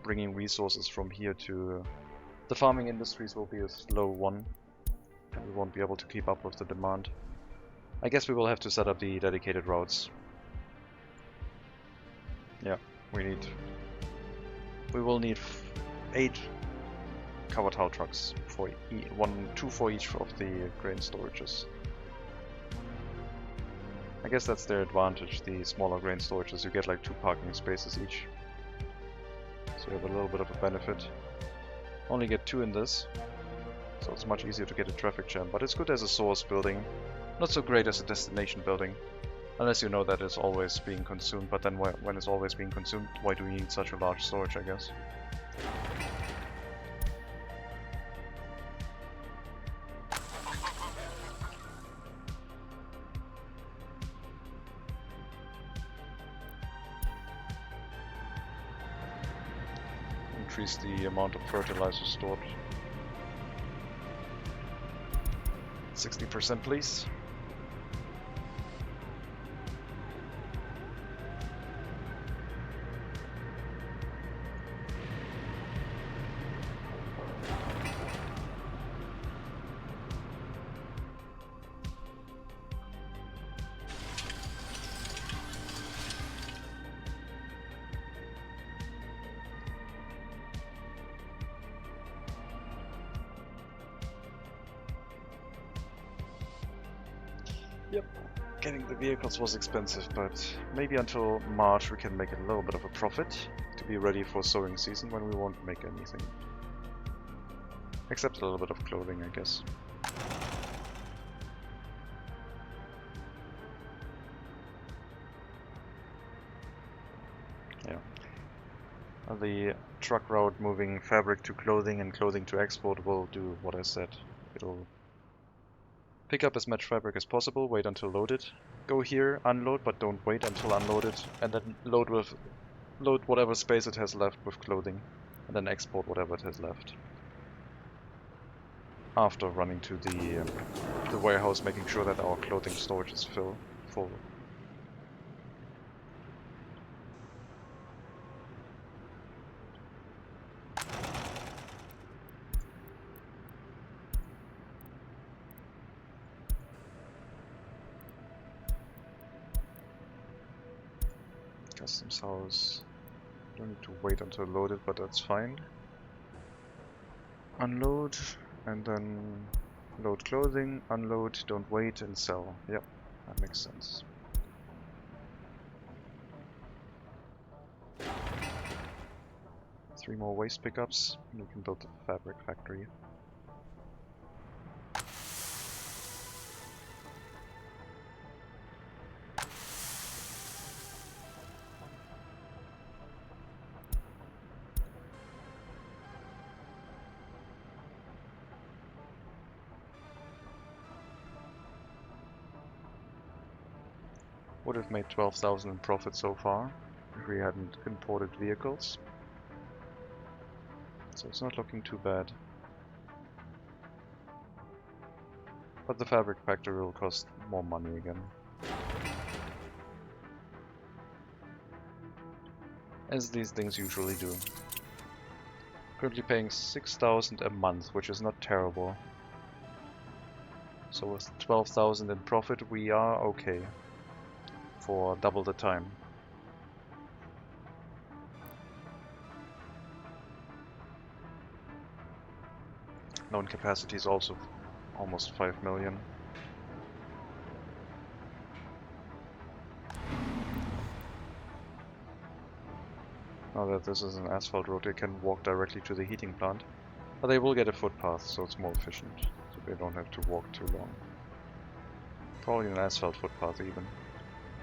bringing resources from here to the farming industries will be a slow one, and we won't be able to keep up with the demand. I guess we will have to set up the dedicated routes. Yeah, we will need 8 covered haul trucks for 2 for each of the grain storages. I guess that's their advantage, the smaller grain storages. You get like 2 parking spaces each. So you have a little bit of a benefit. Only get 2 in this, so it's much easier to get a traffic jam, but it's good as a source building. Not so great as a destination building. Unless you know that it's always being consumed, but then when it's always being consumed, why do we need such a large storage, I guess? Increase the amount of fertilizer stored. 60% please. Yep, getting the vehicles was expensive, but maybe until March we can make a little bit of a profit to be ready for sowing season when we won't make anything. Except a little bit of clothing, I guess. Yeah. The truck route moving fabric to clothing and clothing to export will do what I said. It'll pick up as much fabric as possible, wait until loaded, go here, unload, but don't wait until unloaded, and then load whatever space it has left with clothing, and then export whatever it has left. After running to the warehouse, making sure that our clothing storage is full. Customs house. Don't need to wait until loaded, but that's fine. Unload, and then load clothing, unload, don't wait, and sell. Yep, that makes sense. Three more waste pickups, and we can build a fabric factory. Would have made 12,000 in profit so far if we hadn't imported vehicles. So it's not looking too bad. But the fabric factory will cost more money again. As these things usually do. Currently paying 6,000 a month, which is not terrible. So with 12,000 in profit we are okay for double the time. Loan capacity is also almost 5 million. Now that this is an asphalt road, they can walk directly to the heating plant. But they will get a footpath, so it's more efficient. So they don't have to walk too long. Probably an asphalt footpath even,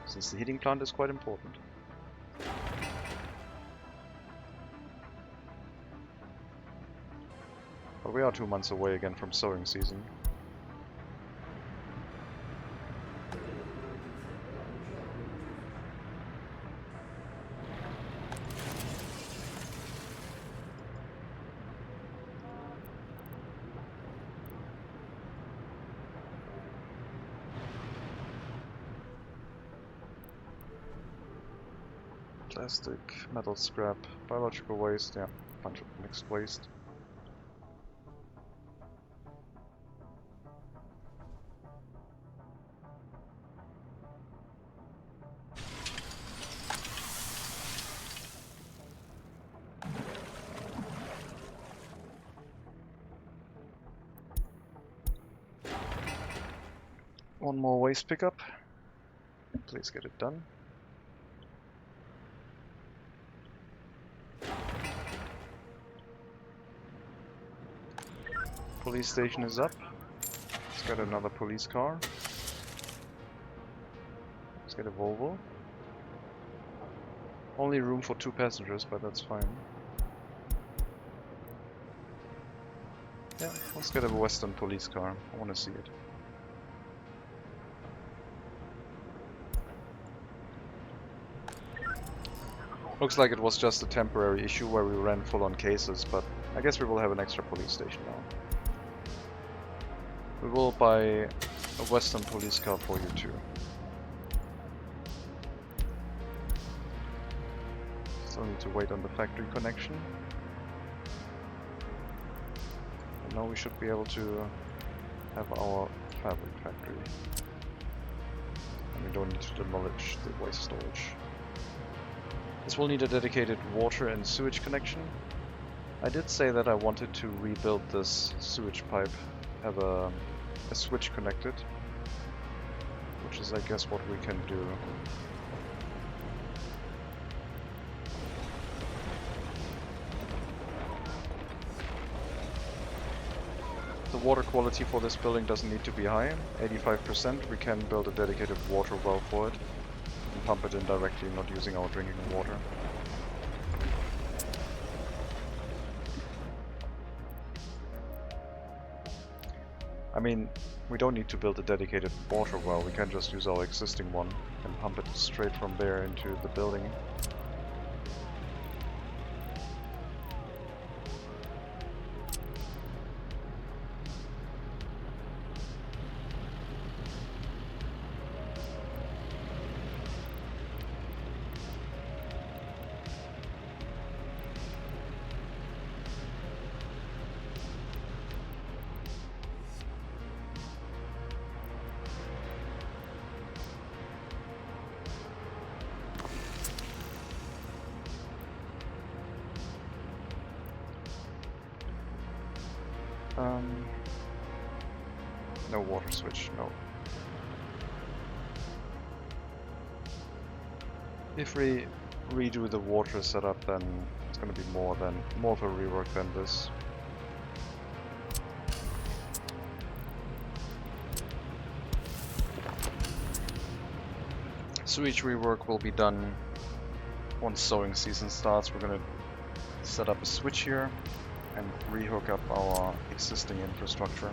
since the heating plant is quite important. But we are 2 months away again from sowing season. Plastic, metal scrap, biological waste, yeah, bunch of mixed waste. One more waste pickup. Please get it done. Police station is up. Let's get another police car. Let's get a Volvo. Only room for 2 passengers, but that's fine. Yeah, let's get a Western police car. I want to see it. Looks like it was just a temporary issue where we ran full on cases, but I guess we will have an extra police station now. We will buy a Western police car for you too. Still need to wait on the factory connection. And now we should be able to have our fabric factory. And we don't need to demolish the waste storage. This will need a dedicated water and sewage connection. I did say that I wanted to rebuild this sewage pipe, have a switch connected, which is I guess what we can do. The water quality for this building doesn't need to be high, 85%. We can build a dedicated water well for it and pump it in directly, not using our drinking water. I mean, we don't need to build a dedicated water well, we can just use our existing one and pump it straight from there into the building. No water switch, no. If we redo the water setup, then it's going to be more of a rework than this. Sewage rework will be done once sowing season starts. We're going to set up a switch here and rehook up our existing infrastructure.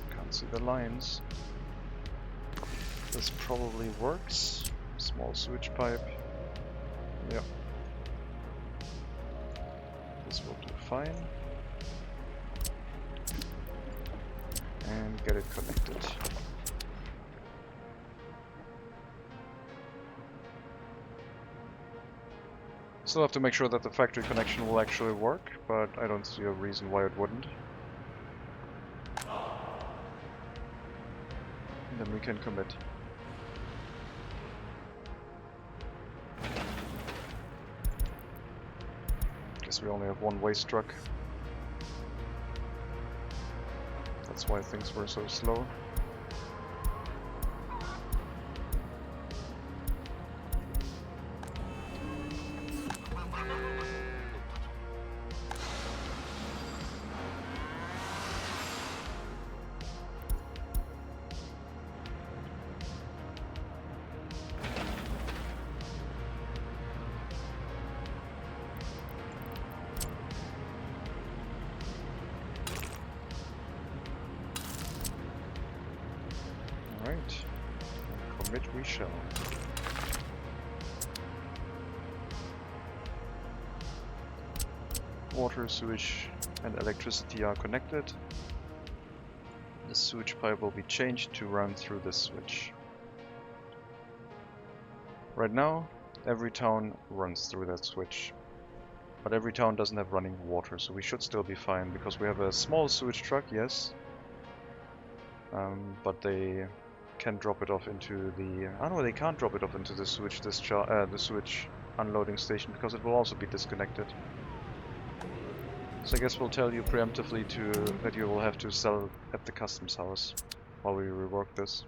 Can't see the lines. This probably works. Small sewage pipe. Yep. This will do fine. And get it connected. Still have to make sure that the factory connection will actually work, but I don't see a reason why it wouldn't. And then we can commit. Guess we only have one waste truck. That's why things were so slow. Alright, commit we shall. Water, sewage and electricity are connected. The sewage pipe will be changed to run through this switch. Right now, every town runs through that switch. But every town doesn't have running water, so we should still be fine, because we have a small sewage truck, yes. But they can drop it off into the... Oh no, they can't drop it off into the sewage discharge, the sewage unloading station, because it will also be disconnected. So I guess we'll tell you preemptively that you will have to sell at the customs house while we rework this.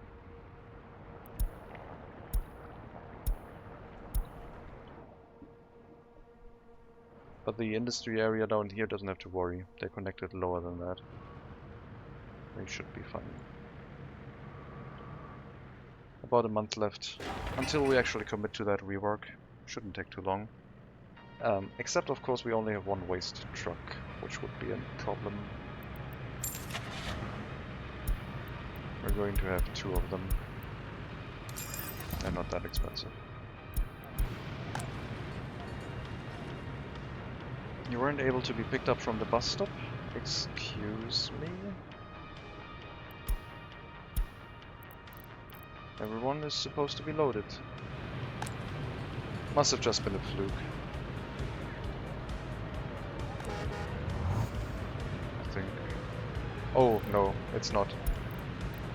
But the industry area down here doesn't have to worry. They're connected lower than that. They should be fine. About a month left until we actually commit to that rework. Shouldn't take too long. Except of course we only have one waste truck, which would be a problem. We're going to have two of them. They're not that expensive. You weren't able to be picked up from the bus stop? Excuse me? Everyone is supposed to be loaded. Must have just been a fluke. I think. Oh, no, it's not.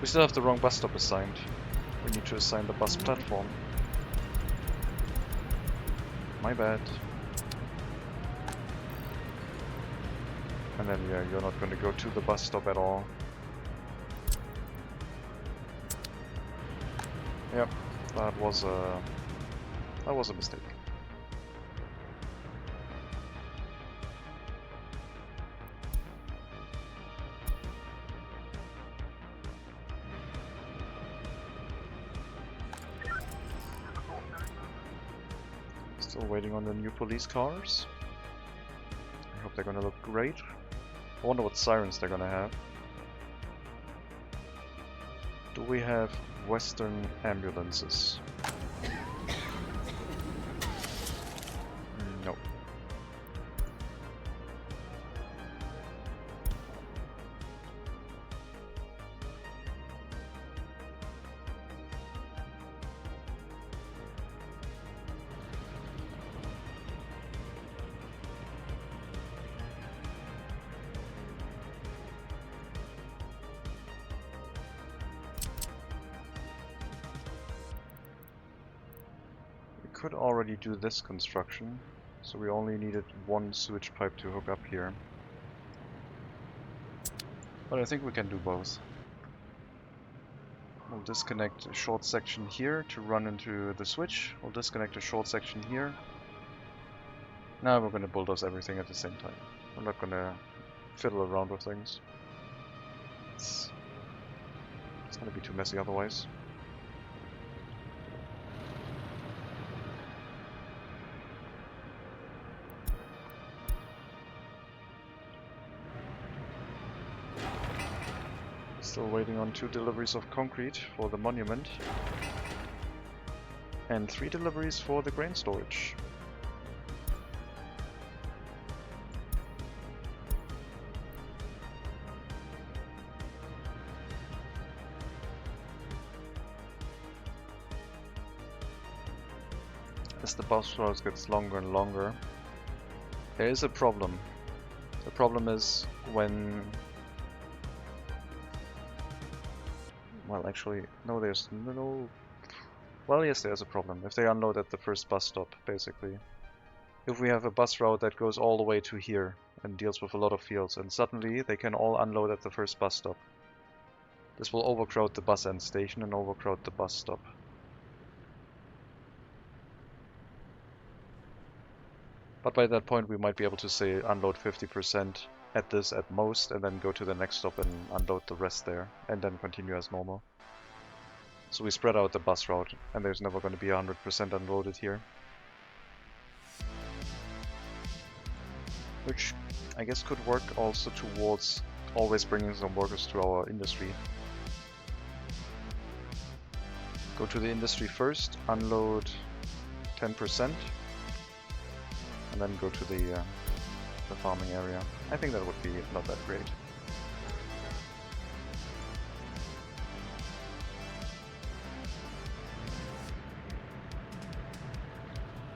We still have the wrong bus stop assigned. We need to assign the bus platform. My bad. And then, yeah, you're not going to go to the bus stop at all. Yep, that was a mistake. Still waiting on the new police cars. I hope they're gonna look great. I wonder what sirens they're gonna have. Do we have Western ambulances? No. Could already do this construction, so we only needed one sewage pipe to hook up here. But I think we can do both. We'll disconnect a short section here to run into the switch. We'll disconnect a short section here. Now we're going to bulldoze everything at the same time. We're not going to fiddle around with things. It's going to be too messy otherwise. Still waiting on 2 deliveries of concrete for the monument. And 3 deliveries for the grain storage. As the bus route gets longer and longer, there is a problem. The problem is when... Well, actually, no, there's no... Well, yes, there's a problem. If they unload at the first bus stop, basically. If we have a bus route that goes all the way to here and deals with a lot of fields, and suddenly they can all unload at the first bus stop. This will overcrowd the bus end station and overcrowd the bus stop. But by that point we might be able to say unload 50% at this at most, and then go to the next stop and unload the rest there, and then continue as normal. So we spread out the bus route, and there's never going to be 100% unloaded here. Which I guess could work also towards always bringing some workers to our industry. Go to the industry first, unload 10%. And then go to the farming area. I think that would be not that great.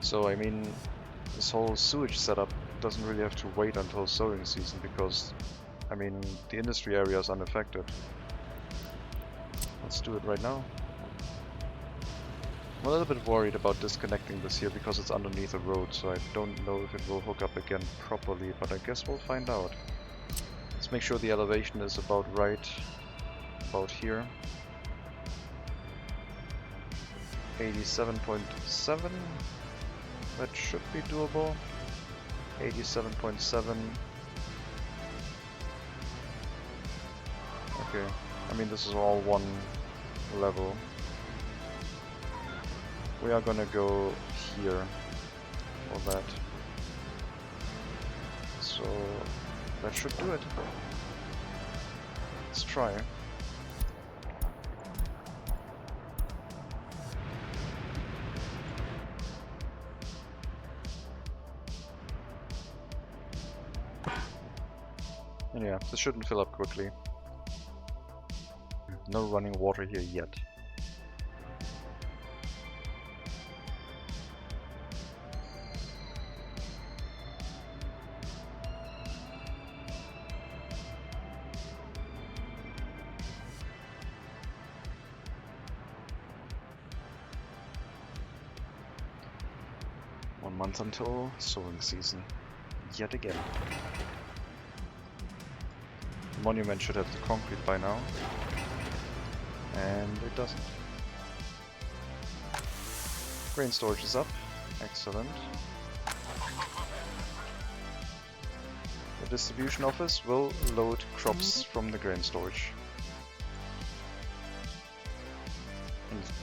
So I mean, this whole sewage setup doesn't really have to wait until sowing season, because I mean the industry area is unaffected. Let's do it right now. I'm a little bit worried about disconnecting this here because it's underneath a road, so I don't know if it will hook up again properly, but I guess we'll find out. Let's make sure the elevation is about right, about here. 87.7, that should be doable. 87.7. Okay, I mean this is all one level. We are gonna go here for that. So that should do it. Let's try. And yeah, this shouldn't fill up quickly. No running water here yet. Month until sowing season, yet again. The monument should have the concrete by now, and it doesn't. Grain storage is up, excellent. The distribution office will load crops from the grain storage.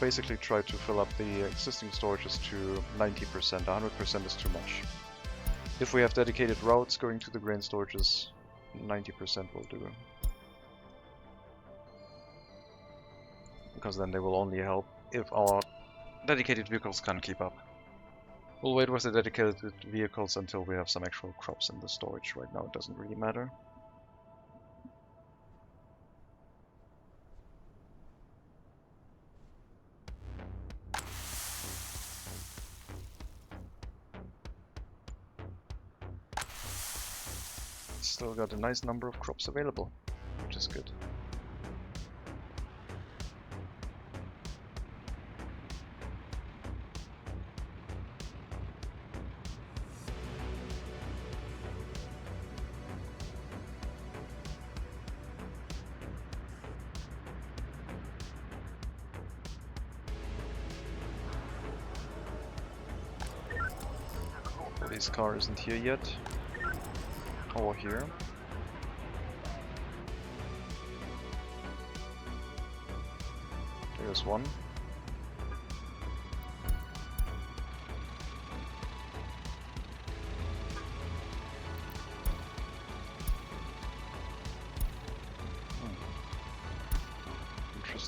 Basically try to fill up the existing storages to 90%, 100% is too much. If we have dedicated routes going to the grain storages, 90% will do. Because then they will only help if our dedicated vehicles can't keep up. We'll wait with the dedicated vehicles until we have some actual crops in the storage. Right now it doesn't really matter. Still got a nice number of crops available, which is good. Police car isn't here yet. Or here. There's one.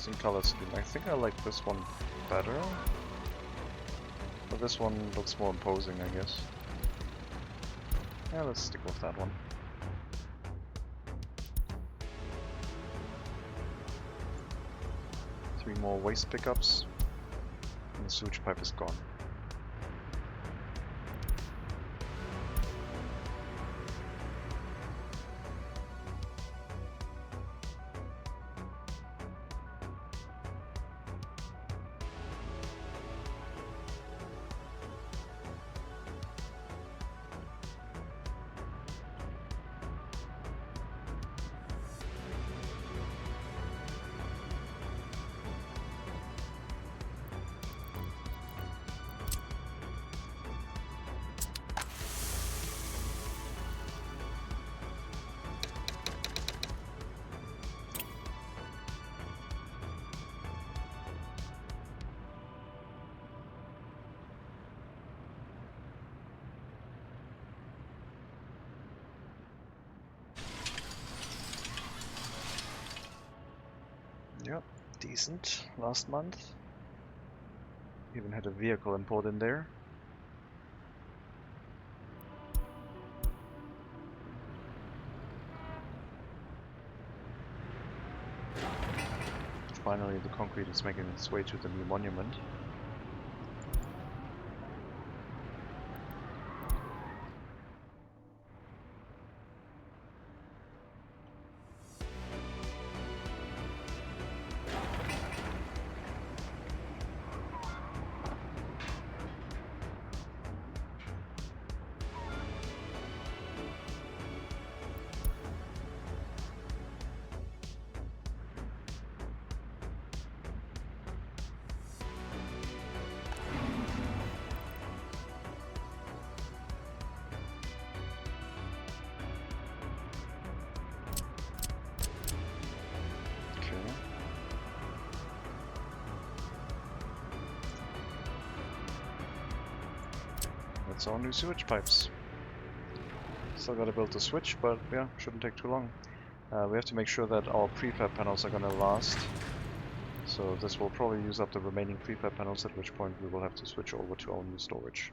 interesting color scheme. I think I like this one better. But this one looks more imposing, I guess. Yeah, let's stick with that one. Three more waste pickups, and the sewage pipe is gone. Yep, decent last month. Even had a vehicle import in there. Finally, the concrete is making its way to the new monument. That's all new sewage pipes. Still gotta build the switch, but yeah, shouldn't take too long. We have to make sure that our prefab panels are gonna last. So this will probably use up the remaining prefab panels, at which point we will have to switch over to our new storage.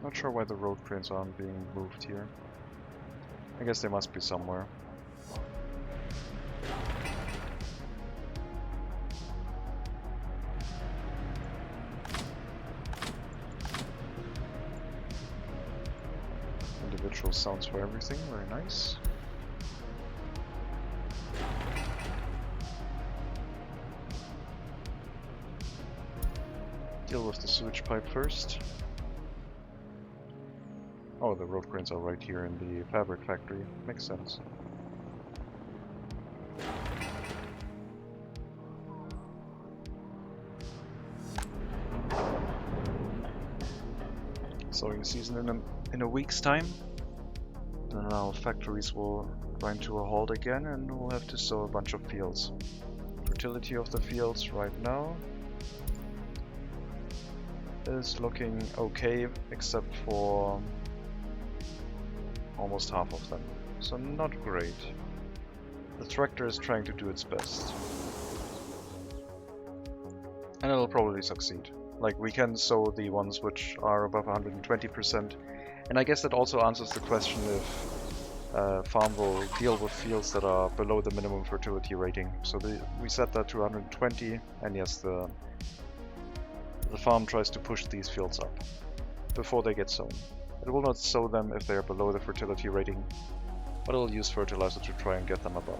Not sure why the road cranes aren't being moved here. I guess they must be somewhere. Individual sounds for everything, very nice. Deal with the sewage pipe first. Oh, the road cranes are right here in the fabric factory. Makes sense. Sowing season in a week's time. Then our factories will grind to a halt again and we'll have to sow a bunch of fields. Fertility of the fields right now is looking okay, except for almost half of them, so not great. The tractor is trying to do its best. And it'll probably succeed. Like, we can sow the ones which are above 120%, and I guess that also answers the question if farm will deal with fields that are below the minimum fertility rating. So we set that to 120, and yes, the farm tries to push these fields up before they get sown. It will not sow them if they are below the fertility rating, but it will use fertilizer to try and get them above.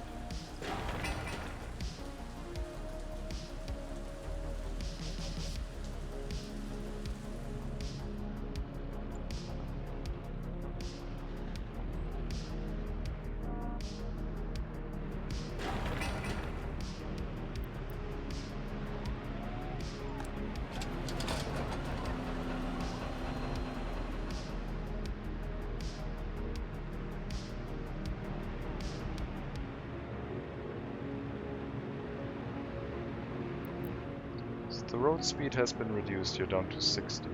The road speed has been reduced here down to 60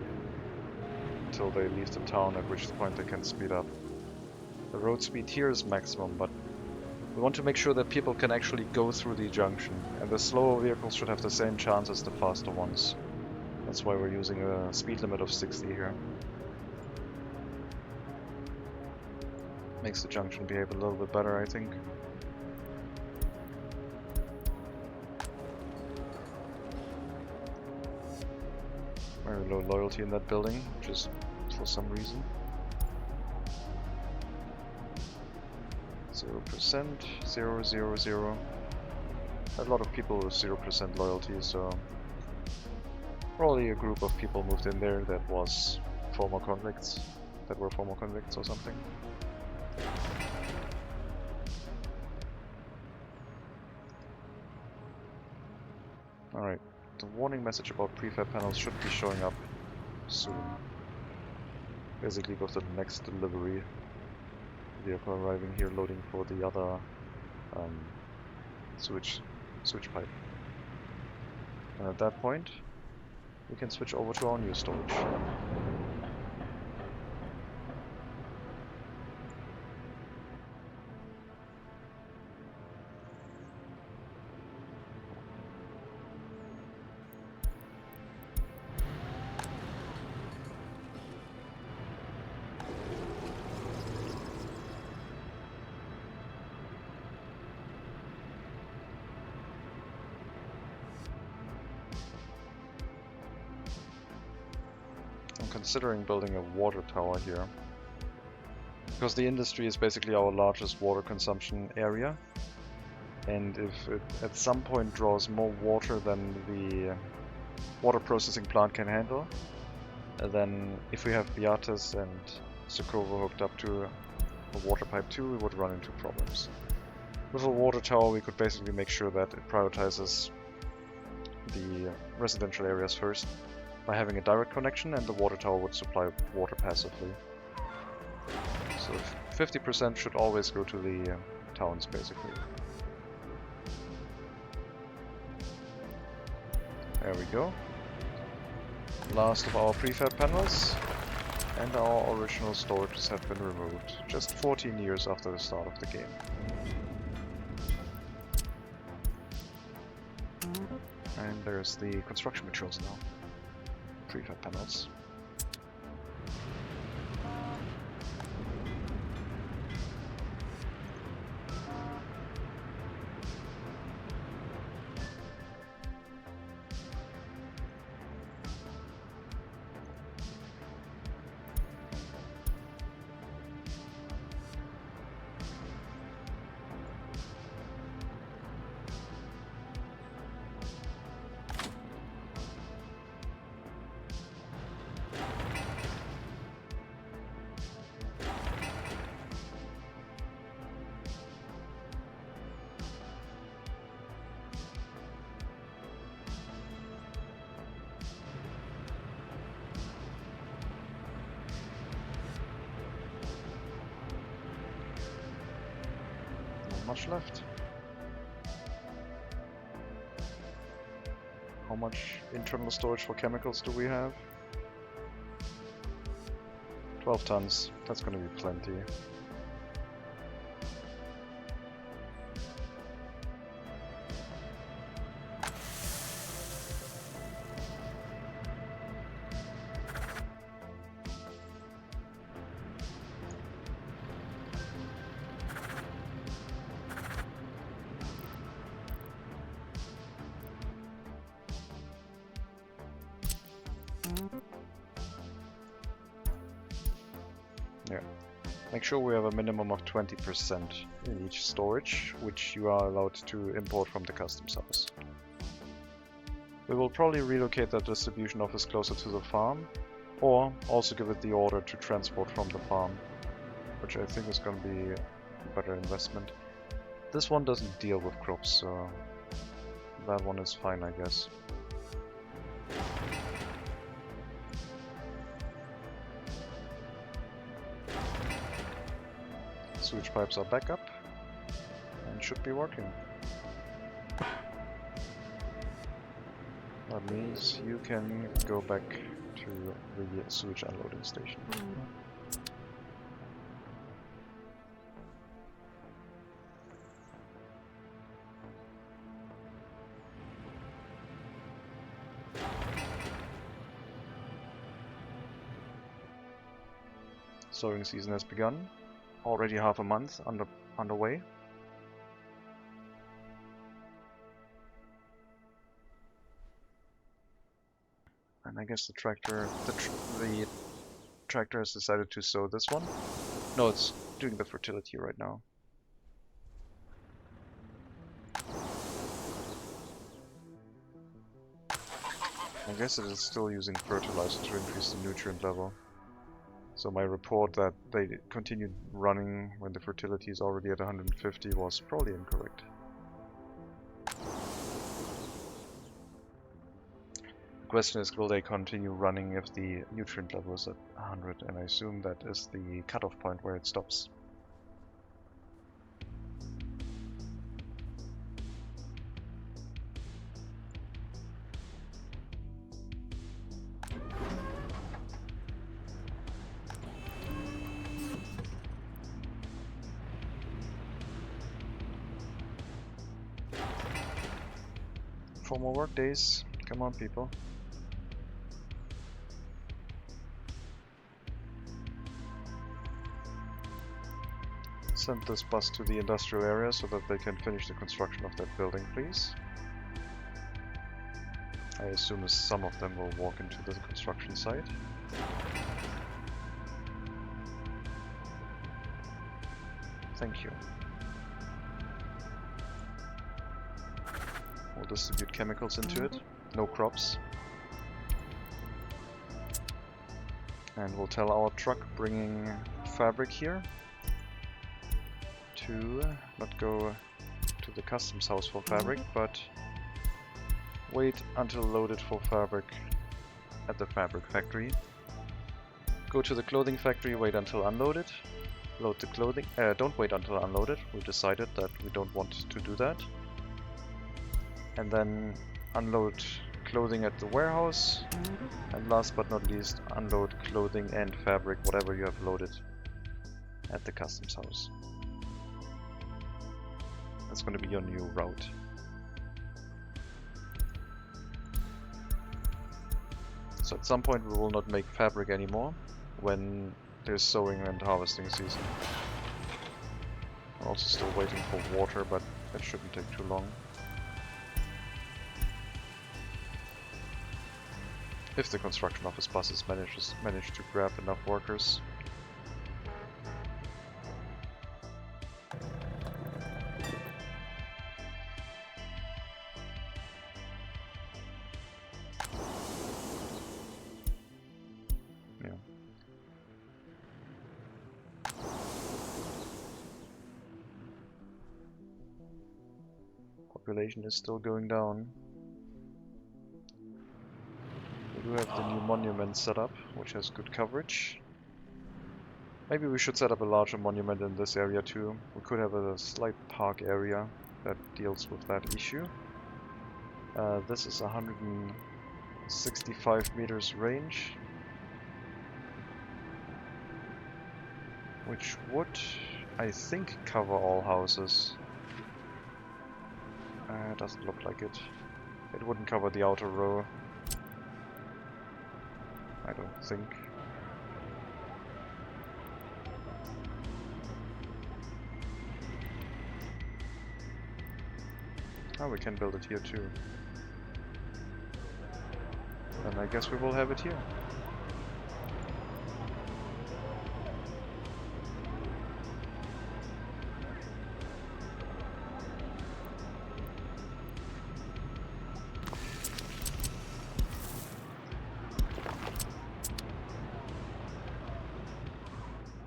until they leave the town, at which point they can speed up. The road speed here is maximum, but we want to make sure that people can actually go through the junction, and the slower vehicles should have the same chance as the faster ones. That's why we're using a speed limit of 60 here. Makes the junction behave a little bit better, I think. Very low loyalty in that building, just for some reason. 0%, 0, 0, 0. A lot of people with 0% loyalty, so probably a group of people moved in there that was former convicts, or something. Alright, the warning message about prefab panels should be showing up soon. Basically with the next delivery vehicle arriving here, loading for the other sewage pipe. And at that point, we can switch over to our new storage. Considering building a water tower here, because the industry is basically our largest water consumption area, and if it at some point draws more water than the water processing plant can handle, then if we have Beatis and Sokovo hooked up to a water pipe too, we would run into problems. With a water tower we could basically make sure that it prioritizes the residential areas first, by having a direct connection, and the water tower would supply water passively. So 50% should always go to the towns, basically. There we go. Last of our prefab panels, and our original storages have been removed, just 14 years after the start of the game. And there's the construction materials now. Prefab panels. Much left. How much internal storage for chemicals do we have? 12 tons. That's going to be plenty. Yeah. Make sure we have a minimum of 20% in each storage, which you are allowed to import from the customs house. We will probably relocate that distribution office closer to the farm, or also give it the order to transport from the farm, which I think is going to be a better investment. This one doesn't deal with crops, so that one is fine, I guess. Sewage pipes are back up and should be working. That means you can go back to the sewage unloading station. Sowing season has begun. Already half a month underway. And I guess the tractor has decided to sow this one. No, it's doing the fertility right now. I guess it is still using fertilizer to increase the nutrient level. So my report that they continued running when the fertility is already at 150 was probably incorrect. The question is, will they continue running if the nutrient level is at 100? And I assume that is the cutoff point where it stops. Four more work days. Come on, people. Send this bus to the industrial area so that they can finish the construction of that building, please. I assume some of them will walk into the construction site. Thank you. We'll distribute chemicals into it. No crops. And we'll tell our truck bringing fabric here to not go to the customs house for fabric, but wait until loaded for fabric at the fabric factory. Go to the clothing factory, wait until unloaded. Load the clothing. Don't wait until unloaded. We decided that we don't want to do that. And then unload clothing at the warehouse. And last but not least, unload clothing and fabric, whatever you have loaded, at the customs house. That's going to be your new route. So at some point we will not make fabric anymore when there's sowing and harvesting season. I'm also still waiting for water, but that shouldn't take too long. If the construction office buses manage to grab enough workers. Yeah. Population is still going down. We do have the new monument set up, which has good coverage. Maybe we should set up a larger monument in this area too. We could have a slight park area that deals with that issue. This is 165 meters range, which would, I think, cover all houses. Doesn't look like it. It wouldn't cover the outer row, I don't think. Oh, we can build it here too. And I guess we will have it here.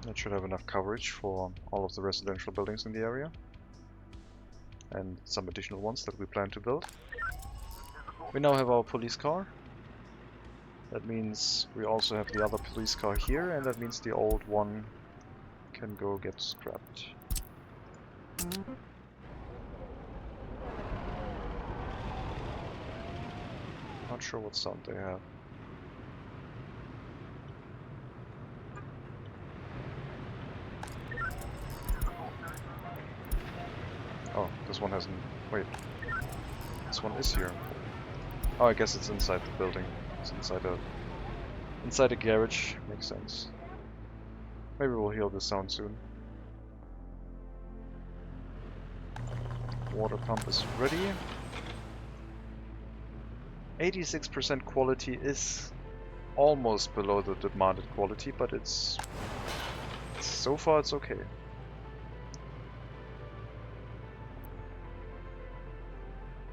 That should have enough coverage for all of the residential buildings in the area. And some additional ones that we plan to build. We now have our police car. That means we also have the other police car here, and that means the old one can go get scrapped. Not sure what sound they have. Oh, this one hasn't... Wait. This one is here. Oh, I guess it's inside the building. It's inside a garage. Makes sense. Maybe we'll hear the sound soon. Water pump is ready. 86% quality is almost below the demanded quality, but it's... so far it's okay.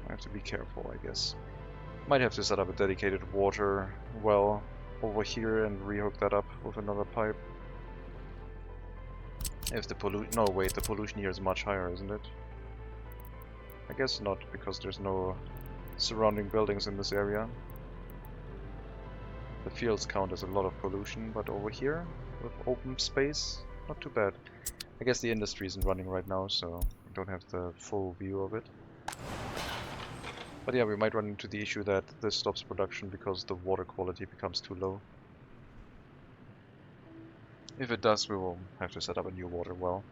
I have to be careful, I guess. Might have to set up a dedicated water well over here and rehook that up with another pipe. If the no wait, the pollution here is much higher, isn't it? I guess not, because there's no surrounding buildings in this area. The fields count as a lot of pollution, but over here, with open space, not too bad. I guess the industry isn't running right now, so I don't have the full view of it. But yeah, we might run into the issue that this stops production because the water quality becomes too low. If it does, we will have to set up a new water well.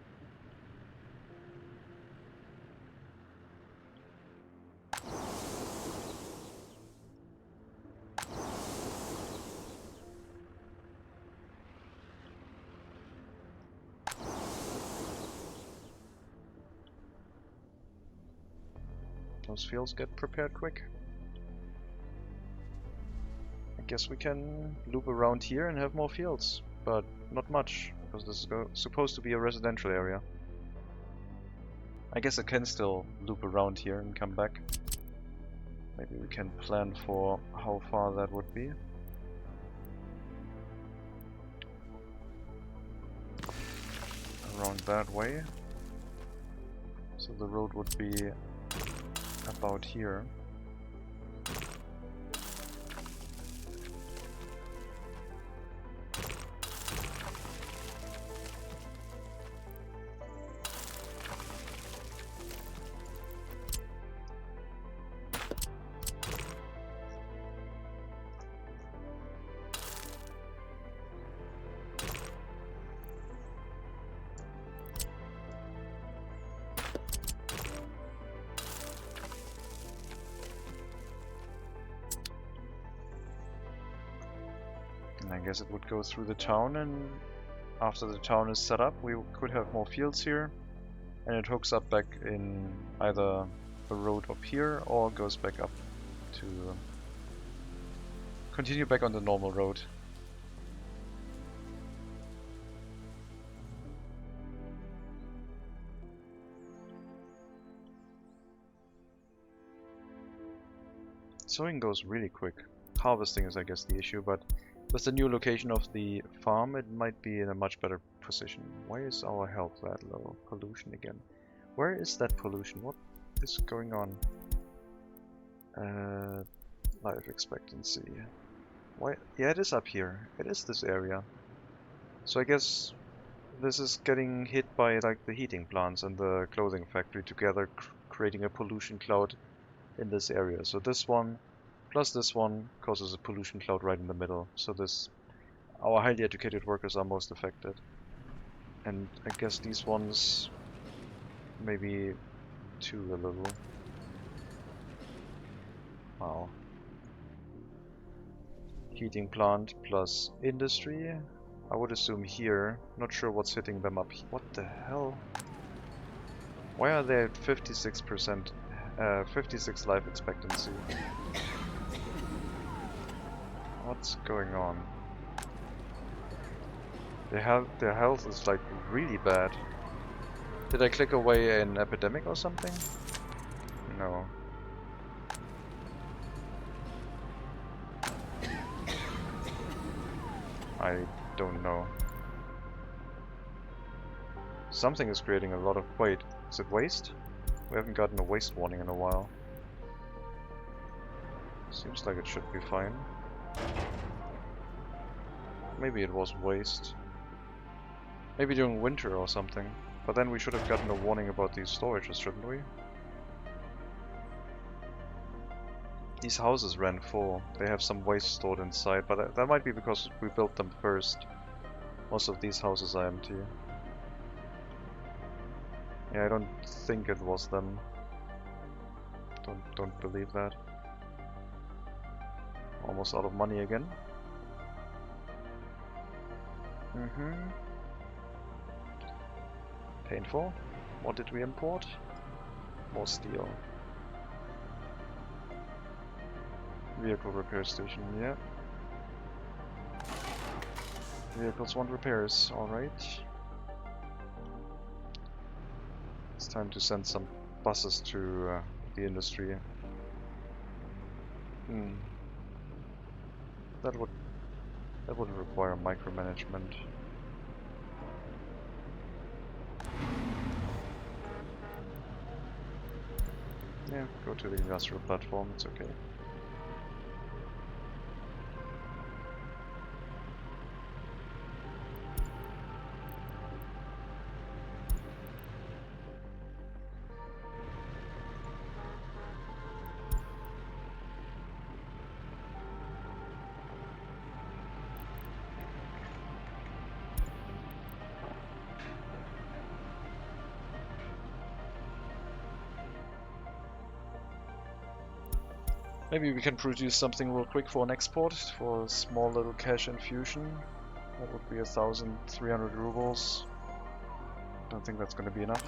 Those fields get prepared quick. I guess we can loop around here and have more fields, but not much, because this is supposed to be a residential area. I guess I can still loop around here and come back. Maybe we can plan for how far that would be. Around that way. So the road would be about here. I guess it would go through the town, and after the town is set up we could have more fields here, and it hooks up back in either the road up here or goes back up to continue back on the normal road. Sowing goes really quick. Harvesting is, I guess, the issue, but with the new location of the farm, it might be in a much better position. Why is our health that low? Pollution again. Where is that pollution? What is going on? Life expectancy. Why? Yeah, it is up here. It is this area. So I guess this is getting hit by like the heating plants and the clothing factory together, creating a pollution cloud in this area. So this one plus this one causes a pollution cloud right in the middle. So our highly educated workers are most affected. And I guess these ones maybe too a little. Wow. Heating plant plus industry. I would assume here. Not sure what's hitting them up. What the hell? Why are they at 56%? 56 life expectancy. What's going on? Their health is like really bad. Did I click away an epidemic or something? No. I don't know. Something is creating a lot of... Wait, is it waste? We haven't gotten a waste warning in a while. Seems like it should be fine. Maybe it was waste. Maybe during winter or something. But then we should have gotten a warning about these storages, shouldn't we? These houses ran full. They have some waste stored inside, but that might be because we built them first. Most of these houses are empty. Yeah, I don't think it was them. Don't believe that. Almost out of money again. Painful. What did we import? More steel. Vehicle repair station, yeah. Vehicles want repairs, alright. It's time to send some buses to the industry. That would require micromanagement. Yeah, go to the industrial platform, it's okay. Maybe we can produce something real quick for an export, for a small little cash infusion. That would be 1,300 rubles. Don't think that's going to be enough.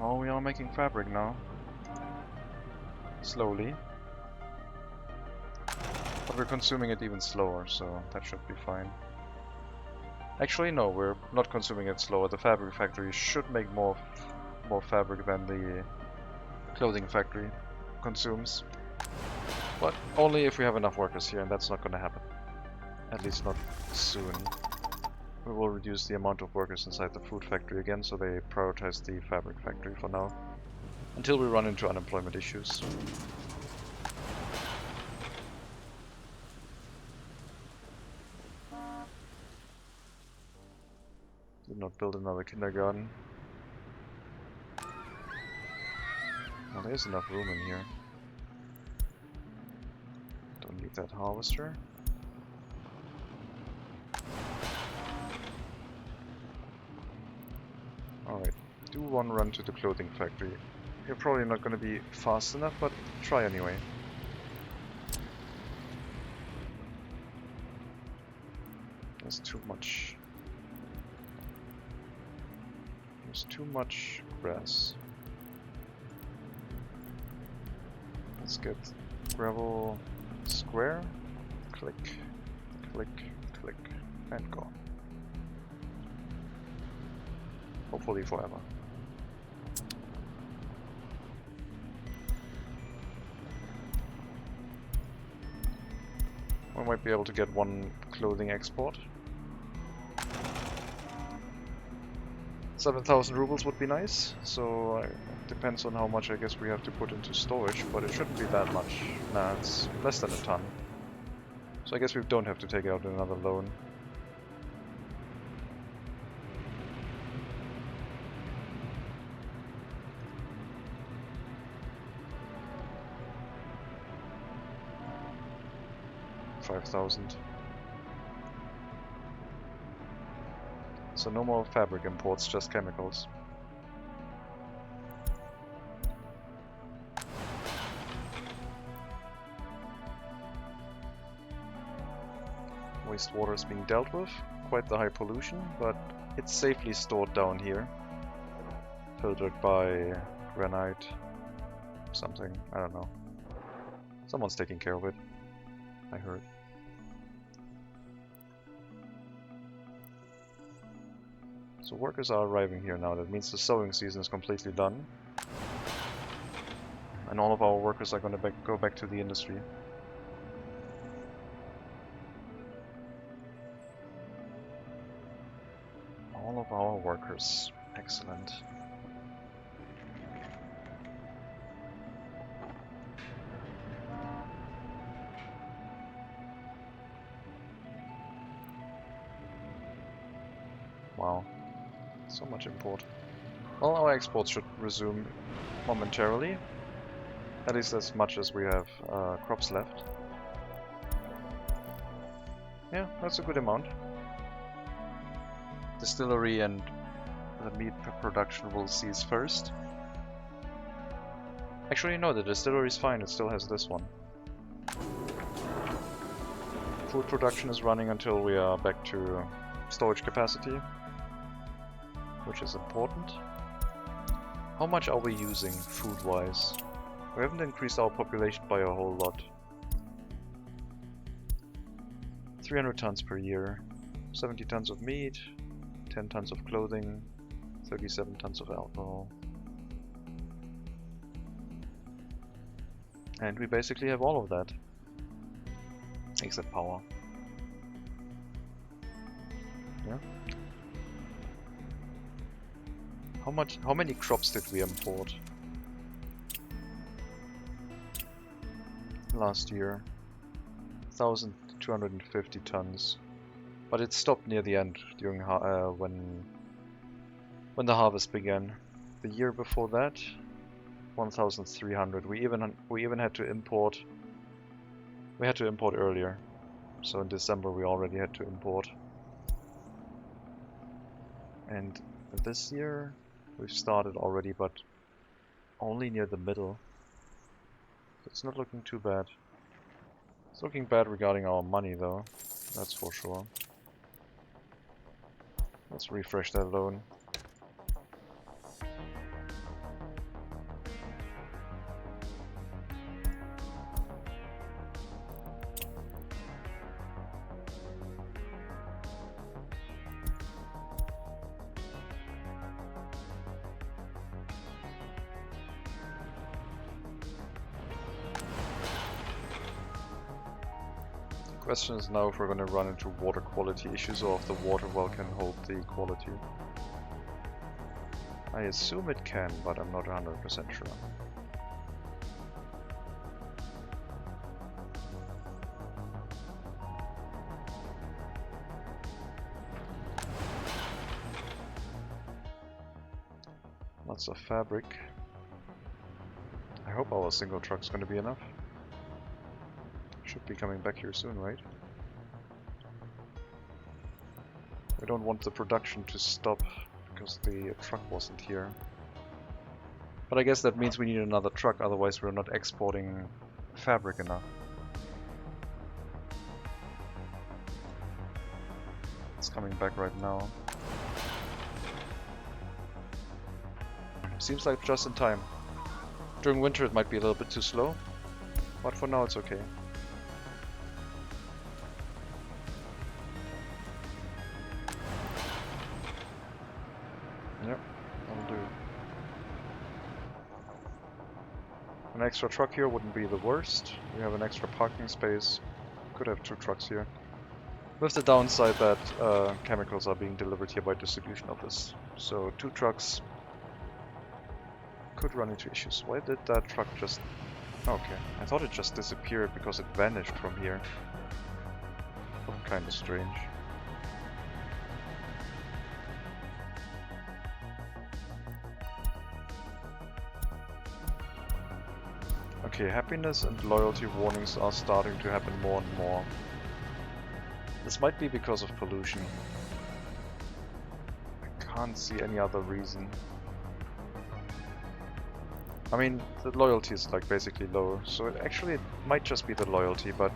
Oh, we are making fabric now. Slowly. But we're consuming it even slower, so that should be fine. Actually, no, we're not consuming it slower. The fabric factory should make more fabric than the clothing factory consumes. But only if we have enough workers here, and that's not going to happen. At least not soon. We will reduce the amount of workers inside the food factory again, so they prioritize the fabric factory for now. Until we run into unemployment issues. Did not build another kindergarten. Well, there's enough room in here. Don't need that harvester. Alright, do one run to the clothing factory. You're probably not going to be fast enough, but try anyway. There's too much. There's too much grass. Let's get gravel square. Click, click, click, and go. Hopefully forever. We might be able to get one clothing export. 7,000 rubles would be nice, so it depends on how much I guess we have to put into storage, but it shouldn't be that much. Nah, it's less than a ton. So I guess we don't have to take out another loan. $5,000. So no more fabric imports, just chemicals. Wastewater is being dealt with. Quite the high pollution, but it's safely stored down here. Filtered by granite. Something, I don't know. Someone's taking care of it, I heard. So workers are arriving here now. That means the sowing season is completely done. And all of our workers are going to go back to the industry. All of our workers. Excellent. Wow. So much import. Well, our exports should resume momentarily. At least as much as we have crops left. Yeah, that's a good amount. Distillery and the meat production will cease first. Actually, no, the distillery is fine, it still has this one. Food production is running until we are back to storage capacity, which is important. How much are we using food-wise? We haven't increased our population by a whole lot. 300 tons per year, 70 tons of meat, 10 tons of clothing, 37 tons of alcohol. And we basically have all of that. Except power. Yeah. How many crops did we import last year? 1,250 tons. But it stopped near the end during when the harvest began. The year before that, 1,300. We even had to import. We had to import earlier, so in December we already had to import. And this year we've started already, but only near the middle. It's not looking too bad. It's looking bad regarding our money though, that's for sure. Let's refresh that loan. The question is now if we're going to run into water quality issues or if the water well can hold the quality. I assume it can, but I'm not 100% sure. Lots of fabric. I hope our single truck's going to be enough. Should be coming back here soon, right? We don't want the production to stop because the truck wasn't here. But I guess that means we need another truck, otherwise we're not exporting fabric enough. It's coming back right now. Seems like just in time. During winter it might be a little bit too slow, but for now it's okay. Yep, that'll do. An extra truck here wouldn't be the worst. We have an extra parking space. Could have 2 trucks here. With the downside that chemicals are being delivered here by distribution office. So 2 trucks could run into issues. Why did that truck just... Okay, I thought it just disappeared because it vanished from here. Kinda strange. Okay, happiness and loyalty warnings are starting to happen more and more. This might be because of pollution. I can't see any other reason. I mean, the loyalty is like basically low, so it might just be the loyalty, but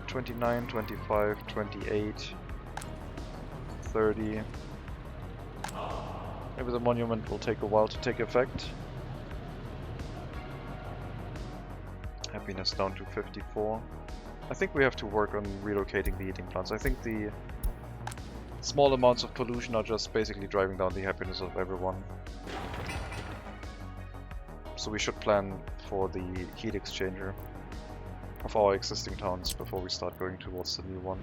29, 25, 28, 30. Maybe the monument will take a while to take effect. Happiness down to 54. I think we have to work on relocating the heating plants. I think the small amounts of pollution are just basically driving down the happiness of everyone. So we should plan for the heat exchanger of our existing towns before we start going towards the new one.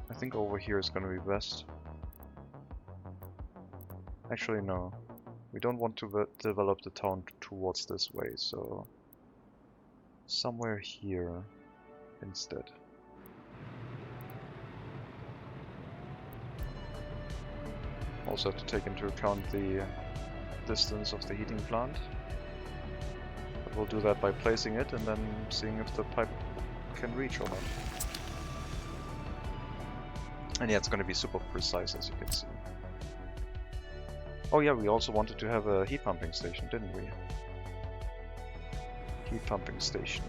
I think over here is going to be best. Actually, no. We don't want to develop the town towards this way, so somewhere here instead. Also have to take into account the distance of the heating plant. But we'll do that by placing it and then seeing if the pipe can reach or not. And yeah, it's going to be super precise, as you can see. Oh yeah, we also wanted to have a heat pumping station, didn't we? Heat pumping station.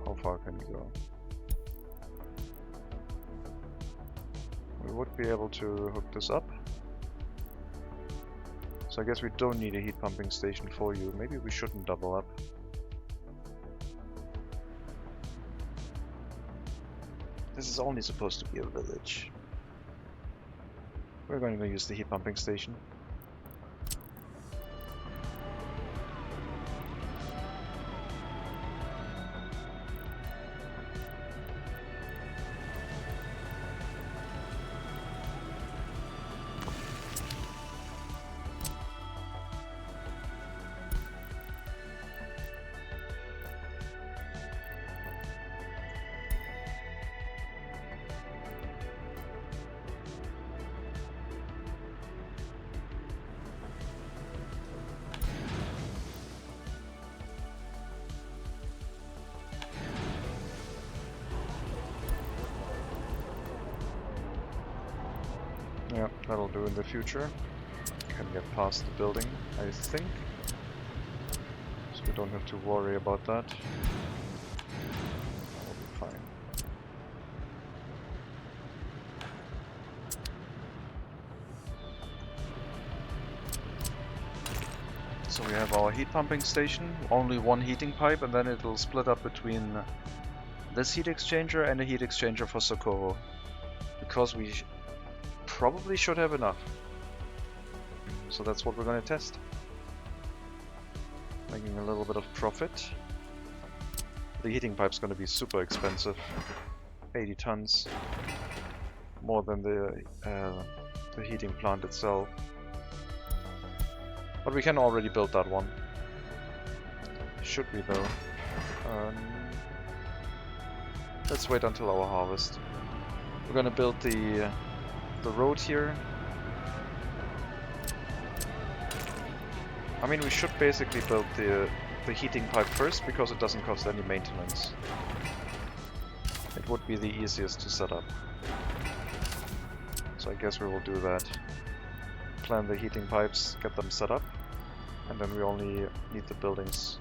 How far can we go? We would be able to hook this up. So I guess we don't need a heat pumping station for you. Maybe we shouldn't double up. This is only supposed to be a village. We're going to use the heat pumping station. Yeah, that'll do in the future. Can get past the building, I think. So we don't have to worry about that. That'll be fine. So we have our heat pumping station, only one heating pipe, and then it'll split up between this heat exchanger and a heat exchanger for Socorro. Because we probably should have enough. So that's what we're going to test. Making a little bit of profit. The heating pipe's going to be super expensive. 80 tons. More than the heating plant itself. But we can already build that one. Should we though? Let's wait until our harvest. We're going to build the road here. I mean, we should basically build the heating pipe first because it doesn't cost any maintenance. It would be the easiest to set up. So I guess we will do that. Plan the heating pipes, get them set up, and then we only need the buildings.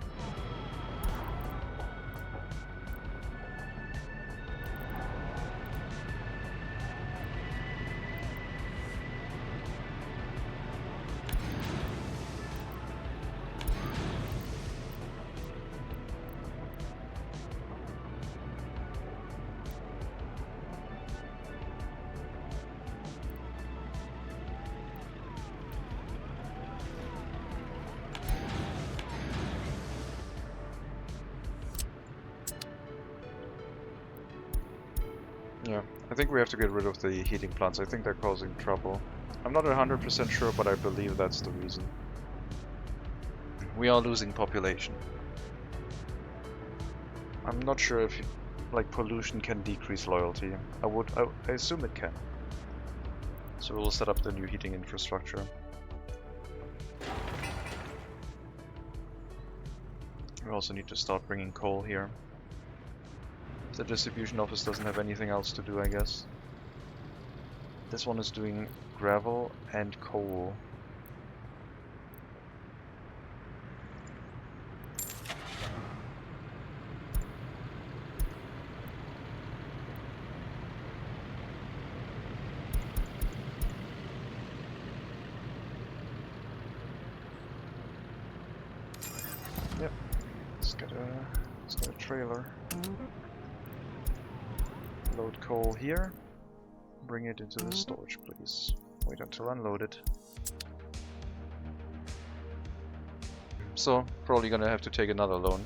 Yeah, I think we have to get rid of the heating plants. I think they're causing trouble. I'm not 100% sure, but I believe that's the reason. We are losing population. I'm not sure if like pollution can decrease loyalty. I assume it can. So we'll set up the new heating infrastructure. We also need to start bringing coal here. The distribution office doesn't have anything else to do, I guess. This one is doing gravel and coal. Yep. Let's get a trailer. Load coal here. Bring it into the storage, please. Wait until unloaded. So, probably gonna have to take another loan.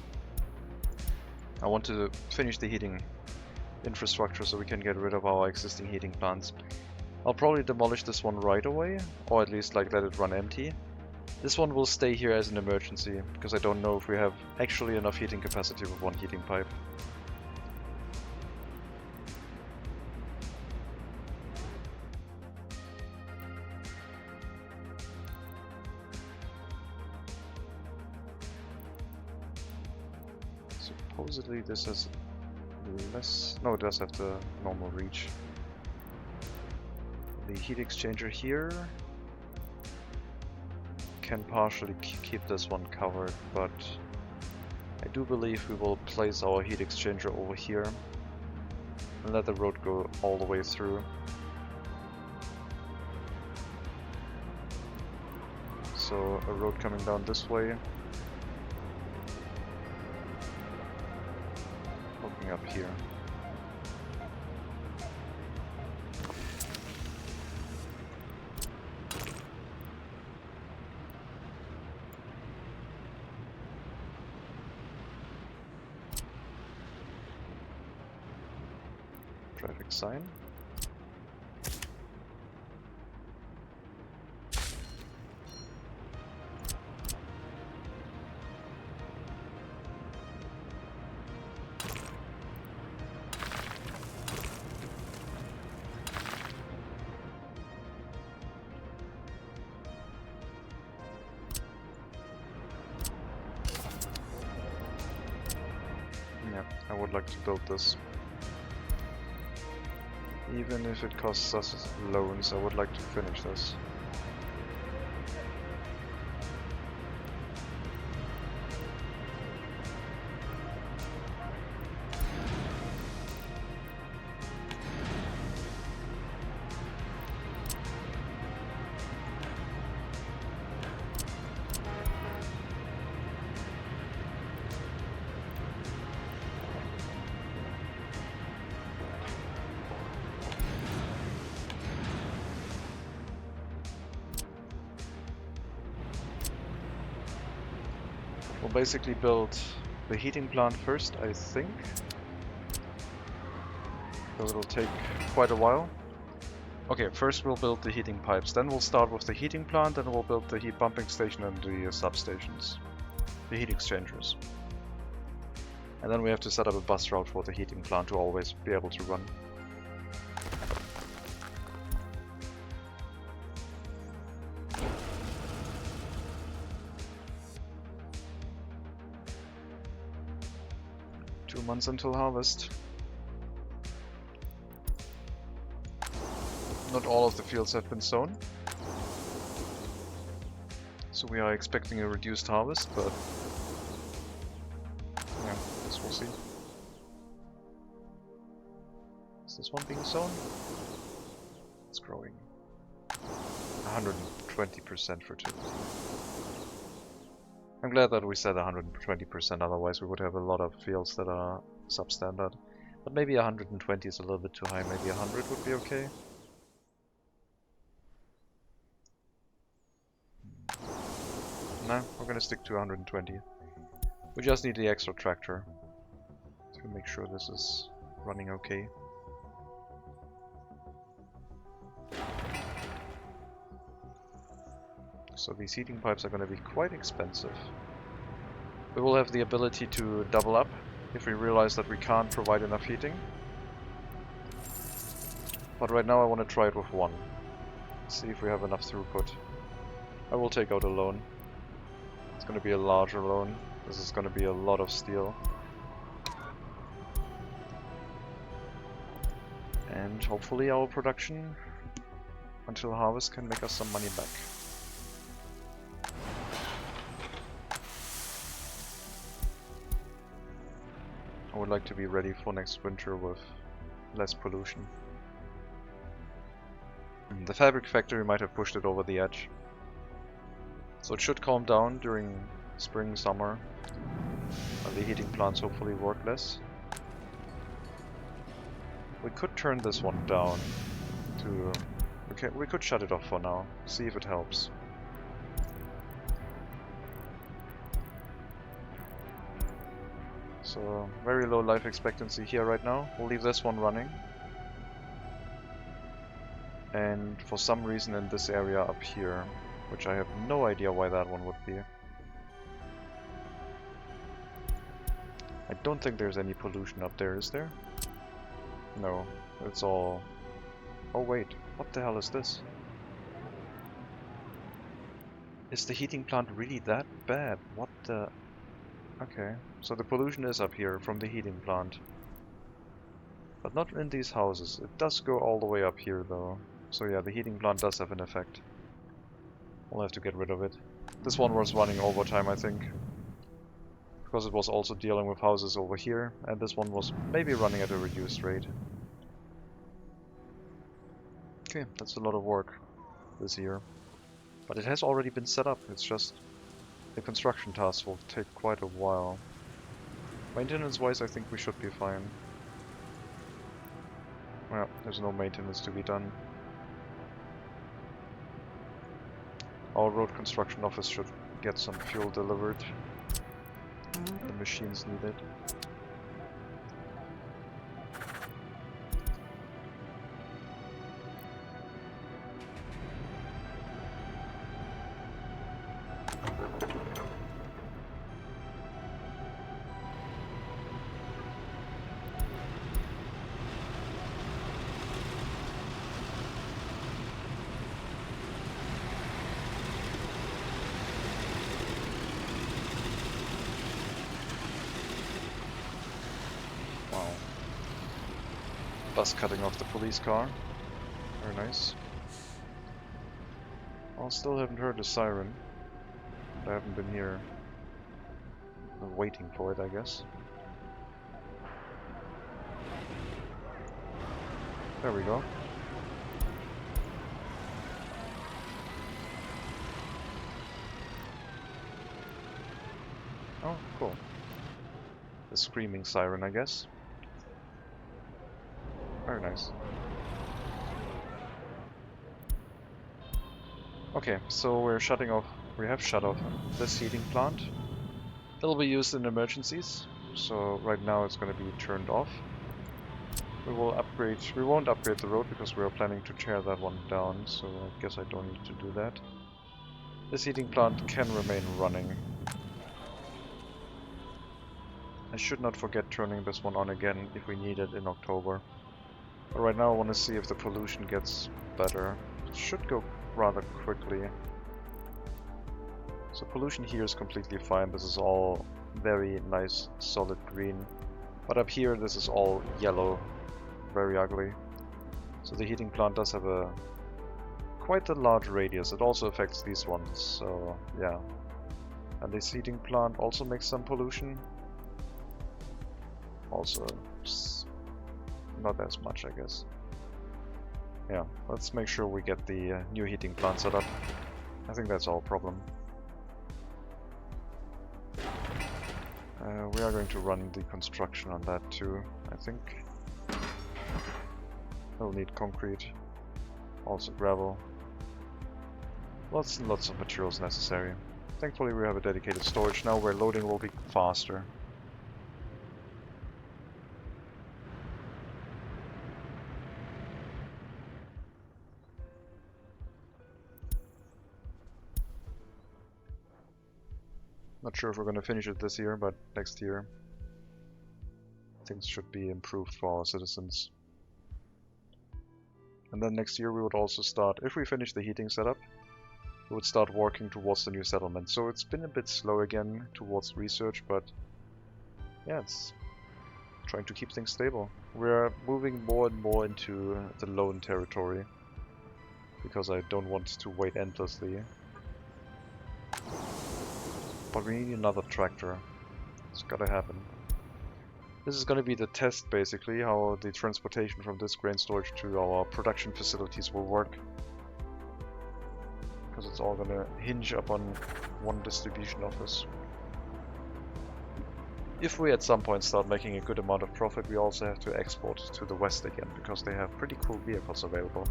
I want to finish the heating infrastructure so we can get rid of our existing heating plants. I'll probably demolish this one right away, or at least like let it run empty. This one will stay here as an emergency, because I don't know if we have actually enough heating capacity with one heating pipe. Supposedly this has less... no, it does have the normal reach. The heat exchanger here can partially keep this one covered, but I do believe we will place our heat exchanger over here and let the road go all the way through. So a road coming down this way, hooking up here. Traffic sign. Yeah, I would like to build this. Even if it costs us loans, I would like to finish this. We'll basically build the heating plant first, I think. So it'll take quite a while. Okay, first we'll build the heating pipes, then we'll start with the heating plant, then we'll build the heat pumping station and the substations. The heat exchangers. And then we have to set up a bus route for the heating plant to always be able to run. Months until harvest. Not all of the fields have been sown, so we are expecting a reduced harvest, but yeah, guess we'll see. Is this one being sown? It's growing. 120% fertility. I'm glad that we said 120%, otherwise we would have a lot of fields that are substandard. But maybe 120 is a little bit too high, maybe 100 would be okay. No, we're gonna stick to 120. We just need the extra tractor to make sure this is running okay. So these heating pipes are going to be quite expensive. We will have the ability to double up if we realize that we can't provide enough heating. But right now I want to try it with one. See if we have enough throughput. I will take out a loan. It's going to be a larger loan. This is going to be a lot of steel. And hopefully our production until harvest can make us some money back. I would like to be ready for next winter with less pollution. The fabric factory might have pushed it over the edge. So it should calm down during spring, summer, and the heating plants hopefully work less. We could turn this one down to... Okay, we could shut it off for now, see if it helps. So, very low life expectancy here right now. We'll leave this one running. and for some reason in this area up here, which I have no idea why that one would be. I don't think there's any pollution up there, is there? No, it's all... Oh wait, what the hell is this? Is the heating plant really that bad? What the... Okay, so the pollution is up here from the heating plant. But not in these houses. It does go all the way up here though. So yeah, the heating plant does have an effect. We'll have to get rid of it. This one was running overtime, I think. Because it was also dealing with houses over here, and this one was maybe running at a reduced rate. Okay, that's a lot of work this year. But it has already been set up, it's just the construction tasks will take quite a while. Maintenance-wise, I think we should be fine. Well, there's no maintenance to be done. Our road construction office should get some fuel delivered. The machines need it. Bus cutting off the police car. Very nice. I still haven't heard the siren. I haven't been here. I'm waiting for it, I guess. There we go. Oh, cool. The screaming siren, I guess. Very nice. Okay, so we have shut off this heating plant. It'll be used in emergencies, so right now it's going to be turned off. We won't upgrade the road because we are planning to tear that one down, so I guess I don't need to do that. This heating plant can remain running. I should not forget turning this one on again if we need it in October. But right now I want to see if the pollution gets better. It should go rather quickly. So pollution here is completely fine. This is all very nice solid green. But up here this is all yellow. Very ugly. So the heating plant does have quite a large radius. It also affects these ones, so yeah. And this heating plant also makes some pollution. Also not as much, I guess. Yeah, let's make sure we get the new heating plant set up. I think that's our problem. We are going to run the construction on that too, I think. We'll need concrete, also gravel. Lots and lots of materials necessary. Thankfully we have a dedicated storage now where loading will be faster. Not sure if we're going to finish it this year, but next year things should be improved for our citizens. And then next year we would also start, if we finish the heating setup, we would start working towards the new settlement. So it's been a bit slow again towards research, but yeah, it's trying to keep things stable. We're moving more and more into the lone territory because I don't want to wait endlessly. But we need another tractor. It's gotta happen. This is gonna be the test, basically, how the transportation from this grain storage to our production facilities will work. Because it's all gonna hinge upon one distribution office. If we at some point start making a good amount of profit, we also have to export to the west again, because they have pretty cool vehicles available.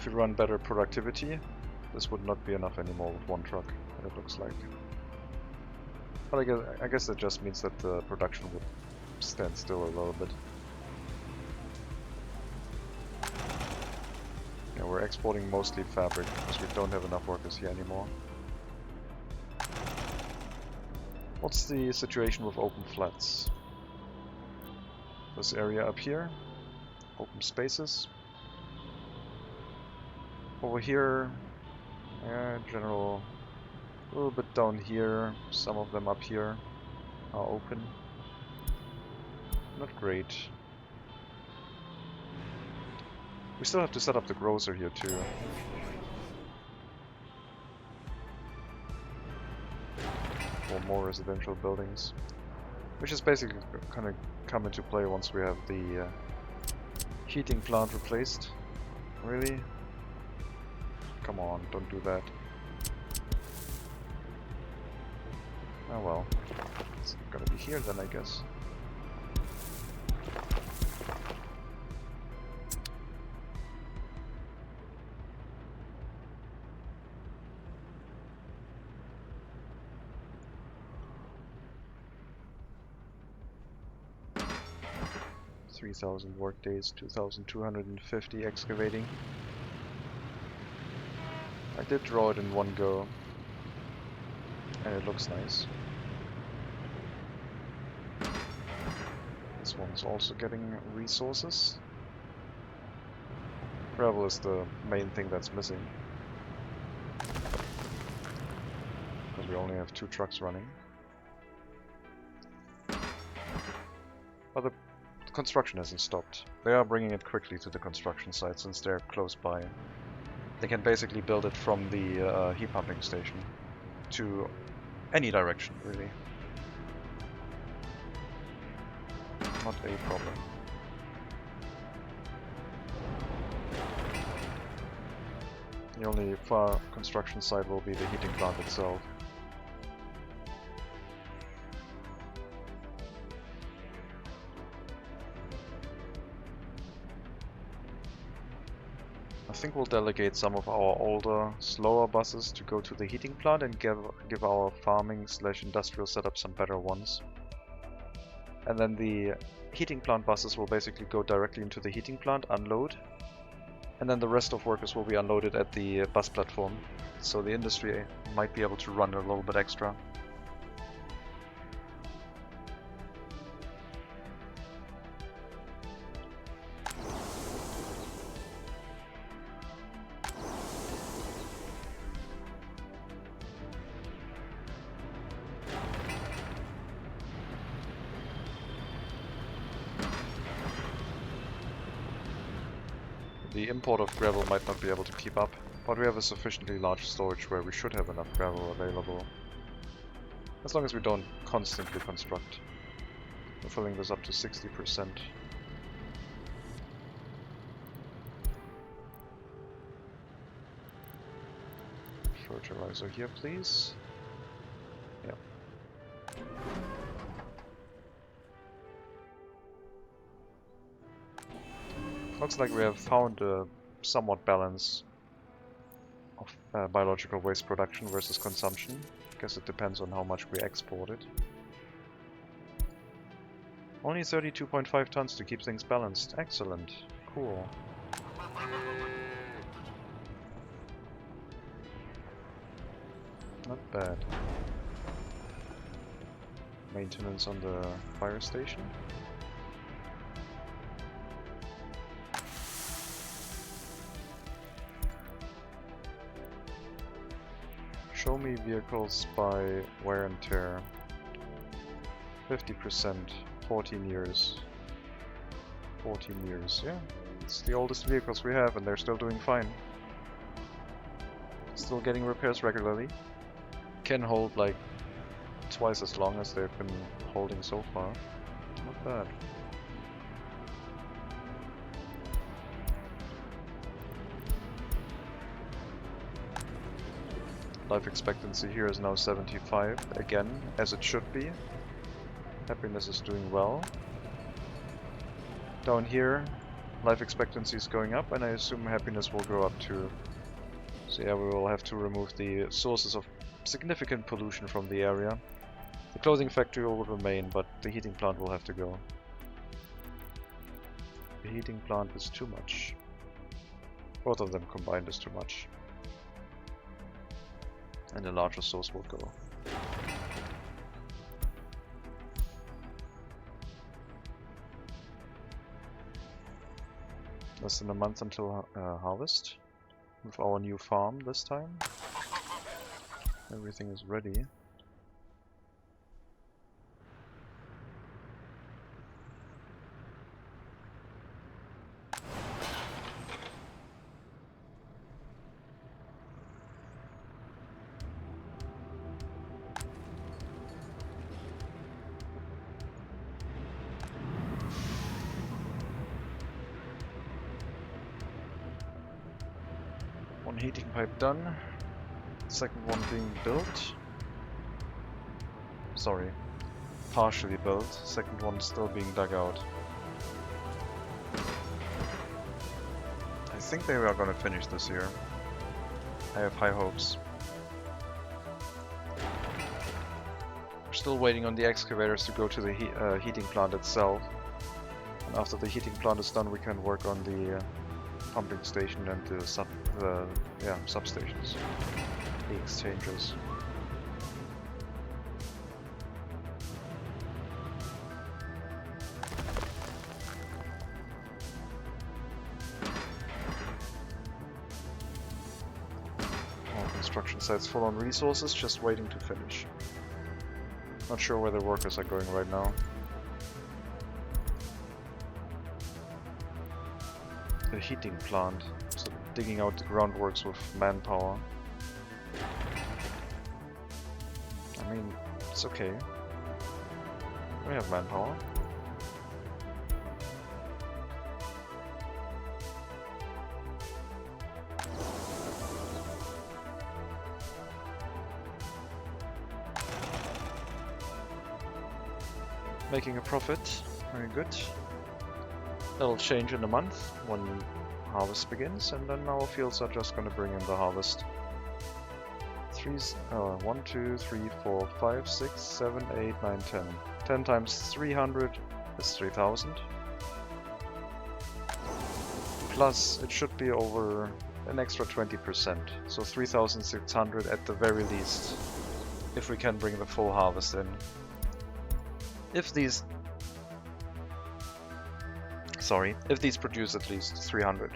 If we run better productivity, this would not be enough anymore with one truck, it looks like. But I guess that just means that the production would stand still a little bit. Yeah, we're exporting mostly fabric because we don't have enough workers here anymore. What's the situation with open flats? This area up here, open spaces. Over here, in general, a little bit down here, some of them up here are open. Not great. We still have to set up the grocer here too. For more residential buildings. Which is basically gonna come into play once we have the heating plant replaced. Really? Come on, don't do that. Oh well. It's gonna be here then, I guess. $3,000 work days, 2,250 excavating. I did draw it in one go, and it looks nice. This one's also getting resources. Gravel is the main thing that's missing, because we only have 2 trucks running. But the construction hasn't stopped. They are bringing it quickly to the construction site since they're close by. They can basically build it from the heat pumping station to any direction, really. Not a problem. The only far construction site will be the heating plant itself. I think we'll delegate some of our older, slower buses to go to the heating plant and give our farming/industrial setup some better ones. And then the heating plant buses will basically go directly into the heating plant, unload, and then the rest of workers will be unloaded at the bus platform. So the industry might be able to run a little bit extra. The import of gravel might not be able to keep up, but we have a sufficiently large storage where we should have enough gravel available. As long as we don't constantly construct. We're filling this up to 60%. Fertilizer here, please. Yep. Looks like we have found a somewhat balance of biological waste production versus consumption. Guess it depends on how much we export it. Only 32.5 tons to keep things balanced. Excellent. Cool. Not bad. Maintenance on the fire station. Show me vehicles by wear and tear. 50%, 14 years. 14 years, yeah. It's the oldest vehicles we have and they're still doing fine. Still getting repairs regularly. Can hold like twice as long as they've been holding so far. Not bad. Life expectancy here is now 75, again, as it should be. Happiness is doing well. Down here, life expectancy is going up, and I assume happiness will go up too. So yeah, we will have to remove the sources of significant pollution from the area. The clothing factory will remain, but the heating plant will have to go. The heating plant is too much. Both of them combined is too much. And the larger source will go. Less than a month until harvest. With our new farm this time. Everything is ready. One heating pipe done. Second one being built. Sorry, partially built. Second one still being dug out. I think they are gonna finish this year. I have high hopes. We're still waiting on the excavators to go to the heating plant itself. And after the heating plant is done, we can work on the pumping station and the substations, the exchanges. All construction sites full on resources, just waiting to finish. Not sure where the workers are going right now. The heating plant, so digging out the groundworks with manpower. I mean, it's okay. We have manpower. Making a profit, very good. That'll change in a month when harvest begins, and then our fields are just gonna bring in the harvest. 1, 2, 3, 4, 5, 6, 7, 8, 9, 10. 10 times 300 is 3,000. Plus, it should be over an extra 20%, so 3,600 at the very least, if we can bring the full harvest in. If these produce at least 300.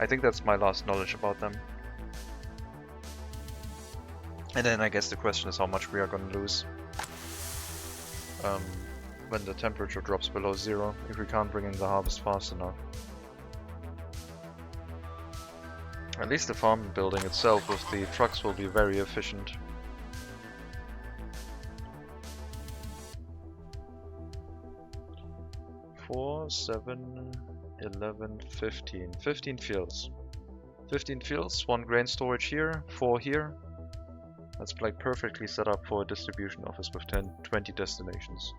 I think that's my last knowledge about them. And then I guess the question is how much we are going to lose when the temperature drops below 0, if we can't bring in the harvest fast enough. At least the farm building itself with the trucks will be very efficient. Four, 7, 11, 15. 15 fields. 15 fields, 1 grain storage here, 4 here. That's like perfectly set up for a distribution office with 20 destinations.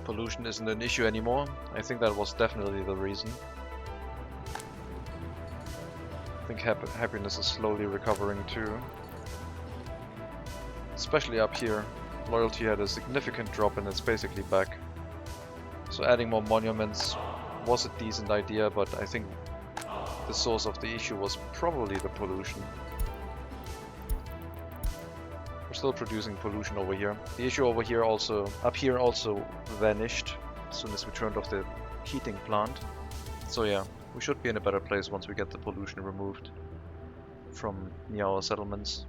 Pollution isn't an issue anymore. I think that was definitely the reason. I think happiness is slowly recovering too. Especially up here. Loyalty had a significant drop and it's basically back. So adding more monuments was a decent idea, but I think the source of the issue was probably the pollution. We're still producing pollution over here. The issue over here also, up here also vanished as soon as we turned off the heating plant. So yeah, we should be in a better place once we get the pollution removed from near our settlements.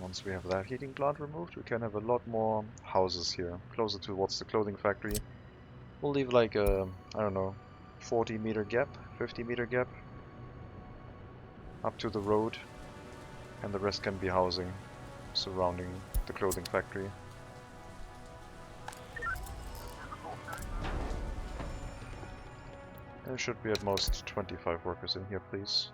Once we have that heating plant removed, we can have a lot more houses here, closer towards the clothing factory. We'll leave like a, I don't know, 40-meter gap, 50-meter gap up to the road, and the rest can be housing surrounding the clothing factory. There should be at most 25 workers in here, please.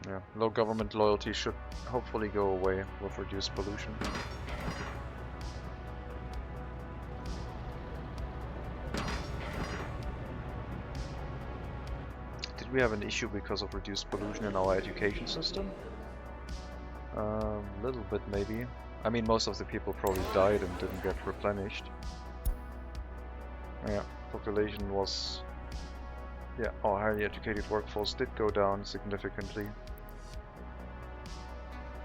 Yeah, low government loyalty should hopefully go away with reduced pollution. Did we have an issue because of reduced pollution in our education system? A little bit maybe. I mean, most of the people probably died and didn't get replenished. Yeah, population was... Yeah, our highly educated workforce did go down significantly.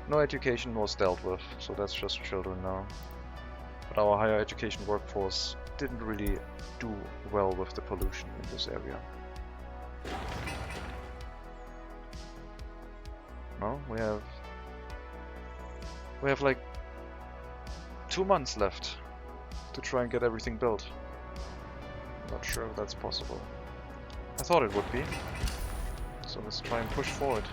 No education was dealt with, so that's just children now. But our higher education workforce didn't really do well with the pollution in this area. No, we have like 2 months left to try and get everything built. Not sure if that's possible. I thought it would be. So let's try and push forward.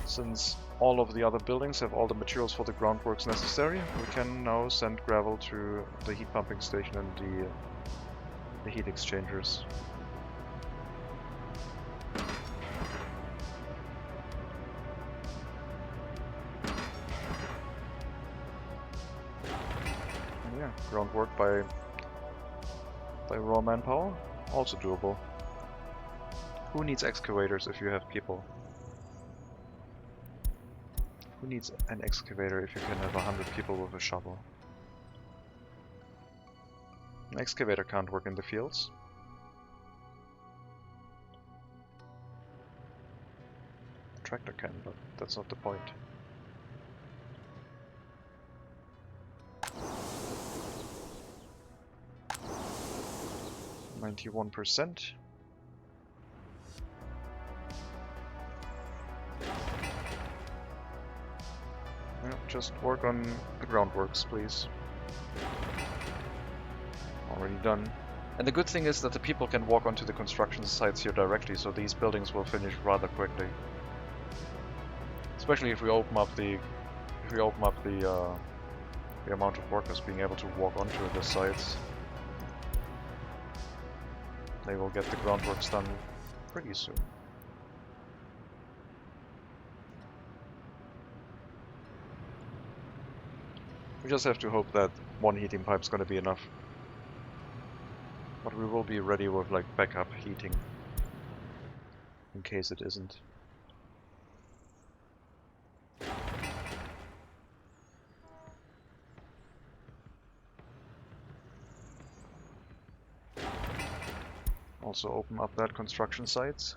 Since all of the other buildings have all the materials for the groundworks necessary, we can now send gravel to the heat pumping station and the heat exchangers. And yeah, groundwork by raw manpower, also doable. Who needs excavators if you have people? Who needs an excavator if you can have 100 people with a shovel? An excavator can't work in the fields. The tractor can, but that's not the point. 91%. Yeah, just work on the groundworks, please. Already done. And the good thing is that the people can walk onto the construction sites here directly, so these buildings will finish rather quickly. Especially if we open up the amount of workers being able to walk onto the sites. They will get the groundworks done pretty soon. We just have to hope that one heating pipe is going to be enough. But we will be ready with like backup heating in case it isn't. Also open up that construction site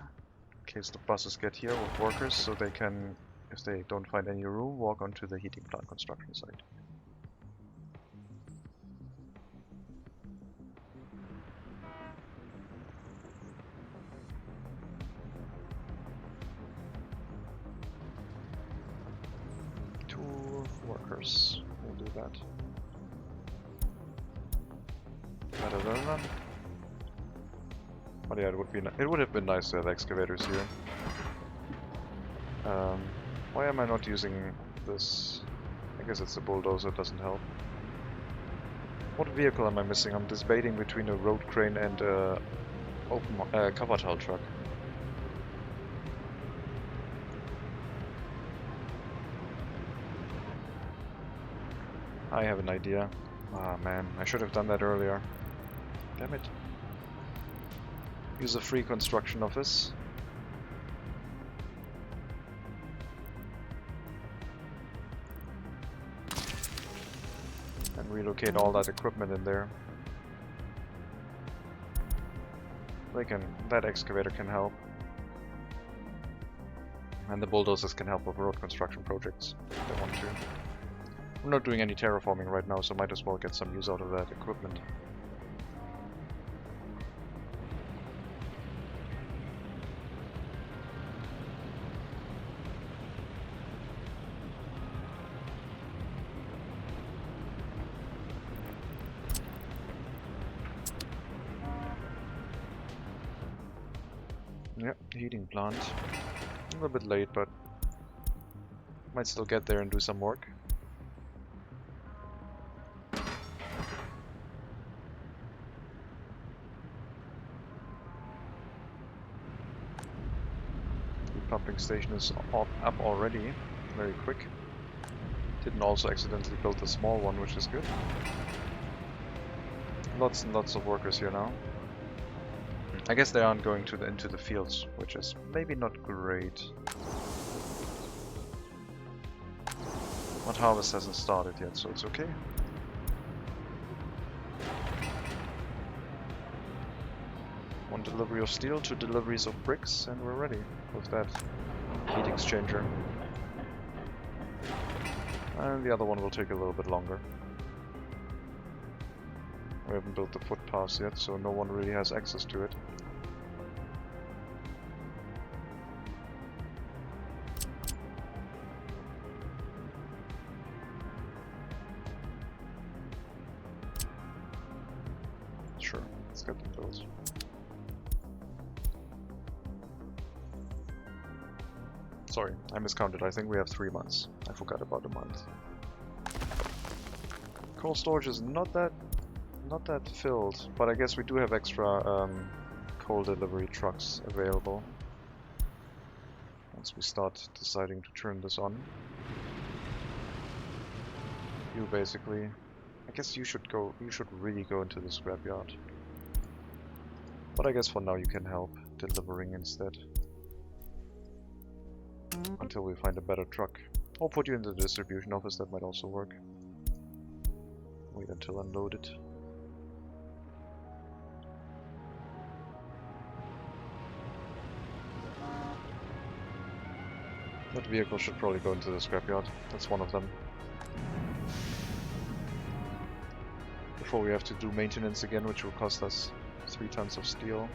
in case the buses get here with workers, so they can, if they don't find any room, walk onto the heating plant construction site. Workers will do that. Better than none. But yeah, it would have been nice to have excavators here. Why am I not using this? I guess it's a bulldozer, doesn't help. What vehicle am I missing? I'm debating between a road crane and a cover tile truck. I have an idea. Ah man, I should have done that earlier. Damn it. Use a free construction office. And relocate all that equipment in there. That excavator can help. And the bulldozers can help with road construction projects if they want to. I'm not doing any terraforming right now, so might as well get some use out of that equipment. Yep, heating plant. A little bit late, but might still get there and do some work. The pumping station is up already, very quick. Didn't also accidentally build the small one, which is good. Lots and lots of workers here now. I guess they aren't going into the fields, which is maybe not great. But harvest hasn't started yet, so it's okay. One delivery of steel, 2 deliveries of bricks, and we're ready with that heat exchanger. And the other one will take a little bit longer. We haven't built the footpaths yet, so no one really has access to it. Sure, let's get them built. Sorry, I miscounted. I think we have 3 months. I forgot about a month. Coal storage is not that filled, but I guess we do have extra coal delivery trucks available. Once we start deciding to turn this on. You basically, I guess you should really go into the scrapyard. But I guess for now you can help delivering instead. Until we find a better truck. Or put you in the distribution office, that might also work. Wait until unloaded. That vehicle should probably go into the scrapyard. That's one of them. Before we have to do maintenance again, which will cost us 3 tons of steel.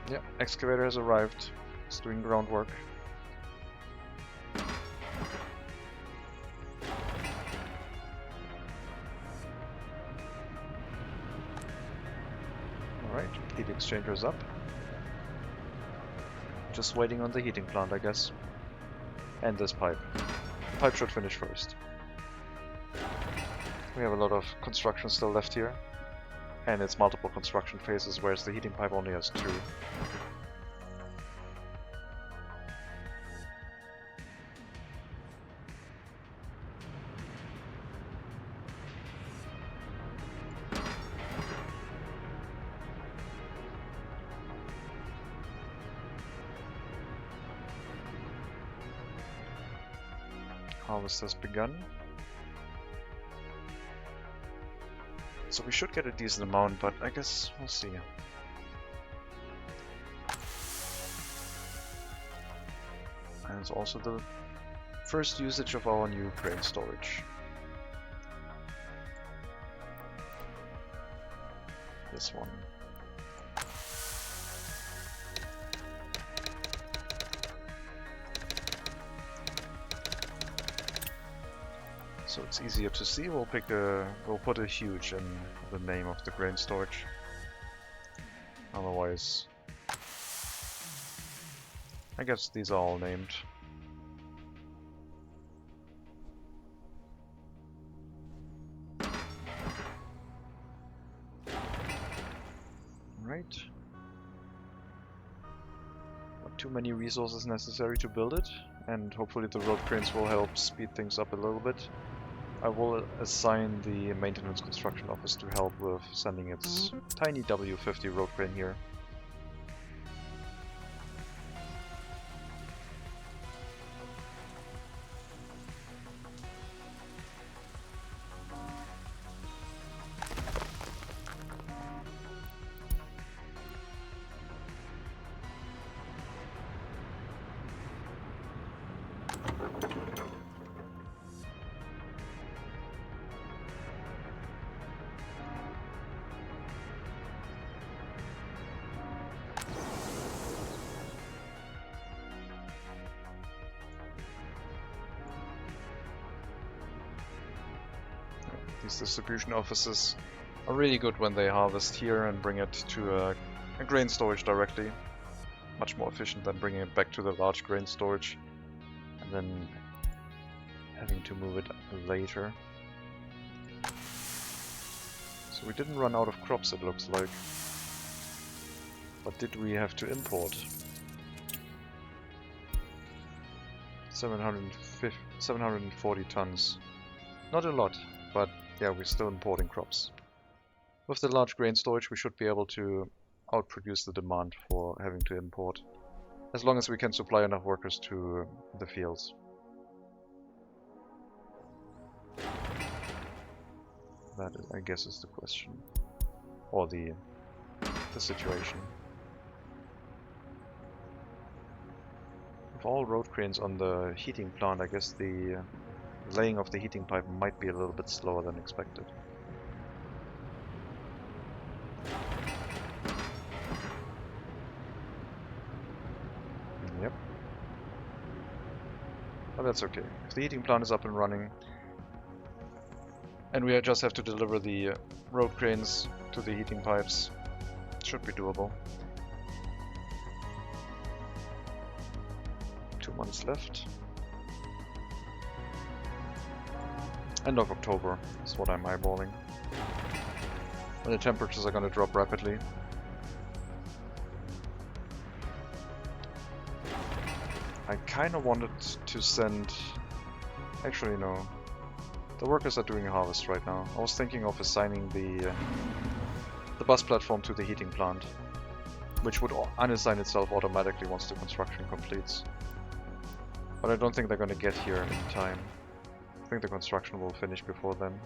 Yeah, excavator has arrived. It's doing groundwork. Alright, heat exchanger is up. Just waiting on the heating plant, I guess. And this pipe. The pipe should finish first. We have a lot of construction still left here. And it's multiple construction phases, whereas the heating pipe only has 2. Harvest has begun. So we should get a decent amount, but I guess we'll see. And it's also the first usage of our new grain storage. This one. So it's easier to see. We'll put a huge in the name of the grain storage. Otherwise, I guess these are all named. Right. Not too many resources necessary to build it, and hopefully the road cranes will help speed things up a little bit. I will assign the maintenance construction office to help with sending its tiny W50 road crane here. These distribution offices are really good when they harvest here and bring it to a grain storage directly. Much more efficient than bringing it back to the large grain storage and then having to move it later. So we didn't run out of crops, it looks like. But did we have to import? 740 tons. Not a lot, but yeah, we're still importing crops. With the large grain storage, we should be able to outproduce the demand for having to import, as long as we can supply enough workers to the fields. That, I guess, is the question, or the situation. With all road cranes on the heating plant, I guess the laying of the heating pipe might be a little bit slower than expected. Yep. But that's okay. If the heating plant is up and running, and we just have to deliver the road cranes to the heating pipes, it should be doable. 2 months left. End of October is what I'm eyeballing. And the temperatures are going to drop rapidly. I kind of wanted to send... Actually, no. The workers are doing a harvest right now. I was thinking of assigning the bus platform to the heating plant, which would unassign itself automatically once the construction completes. But I don't think they're going to get here in time. I think the construction will finish before then.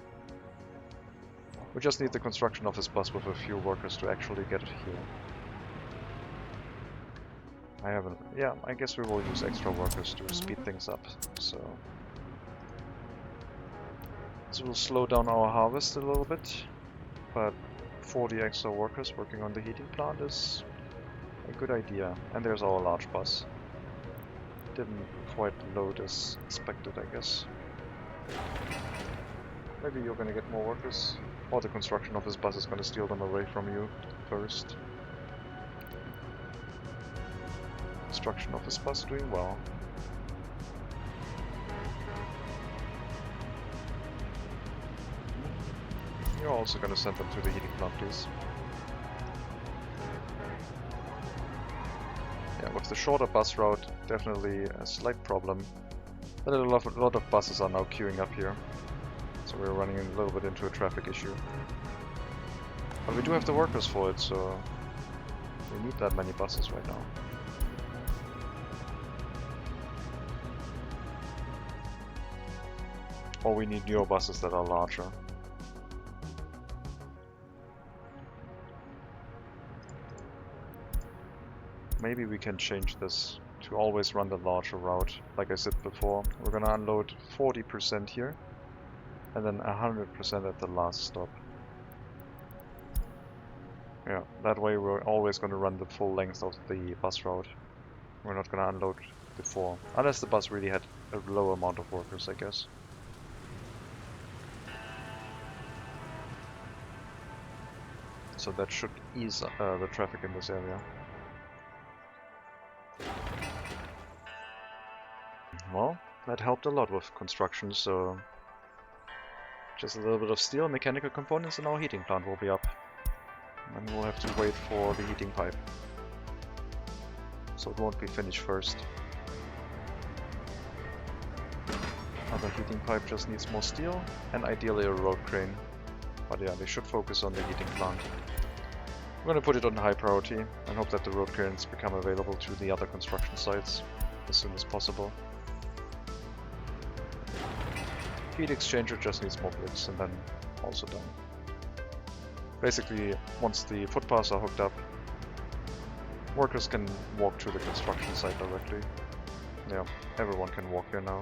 We just need the construction office bus with a few workers to actually get it here. I haven't... Yeah, I guess we will use extra workers to speed things up, so... This will slow down our harvest a little bit, but 40 extra workers working on the heating plant is a good idea. And there's our large bus. Didn't quite load as expected, I guess. Maybe you're gonna get more workers, or the construction office bus is gonna steal them away from you first. Construction office bus doing well. You're also gonna send them to the heating plant, please. Yeah, with the shorter bus route, definitely a slight problem. But a lot of buses are now queuing up here. So we're running a little bit into a traffic issue. But we do have the workers for it, so we need that many buses right now. Or we need newer buses that are larger. Maybe we can change this to always run the larger route. Like I said before, we're gonna unload 40% here and then 100% at the last stop. Yeah, that way we're always gonna run the full length of the bus route. We're not gonna unload before, unless the bus really had a low amount of workers, I guess. So that should ease the traffic in this area. Well, that helped a lot with construction, so just a little bit of steel, mechanical components, and our heating plant will be up. And we'll have to wait for the heating pipe. So it won't be finished first. Other heating pipe just needs more steel, and ideally a road crane. But yeah, they should focus on the heating plant. I'm gonna put it on high priority, and hope that the road cranes become available to the other construction sites as soon as possible. Heat exchanger just needs more bricks, and then also done. Basically, once the footpaths are hooked up, workers can walk to the construction site directly. Yeah, everyone can walk here now.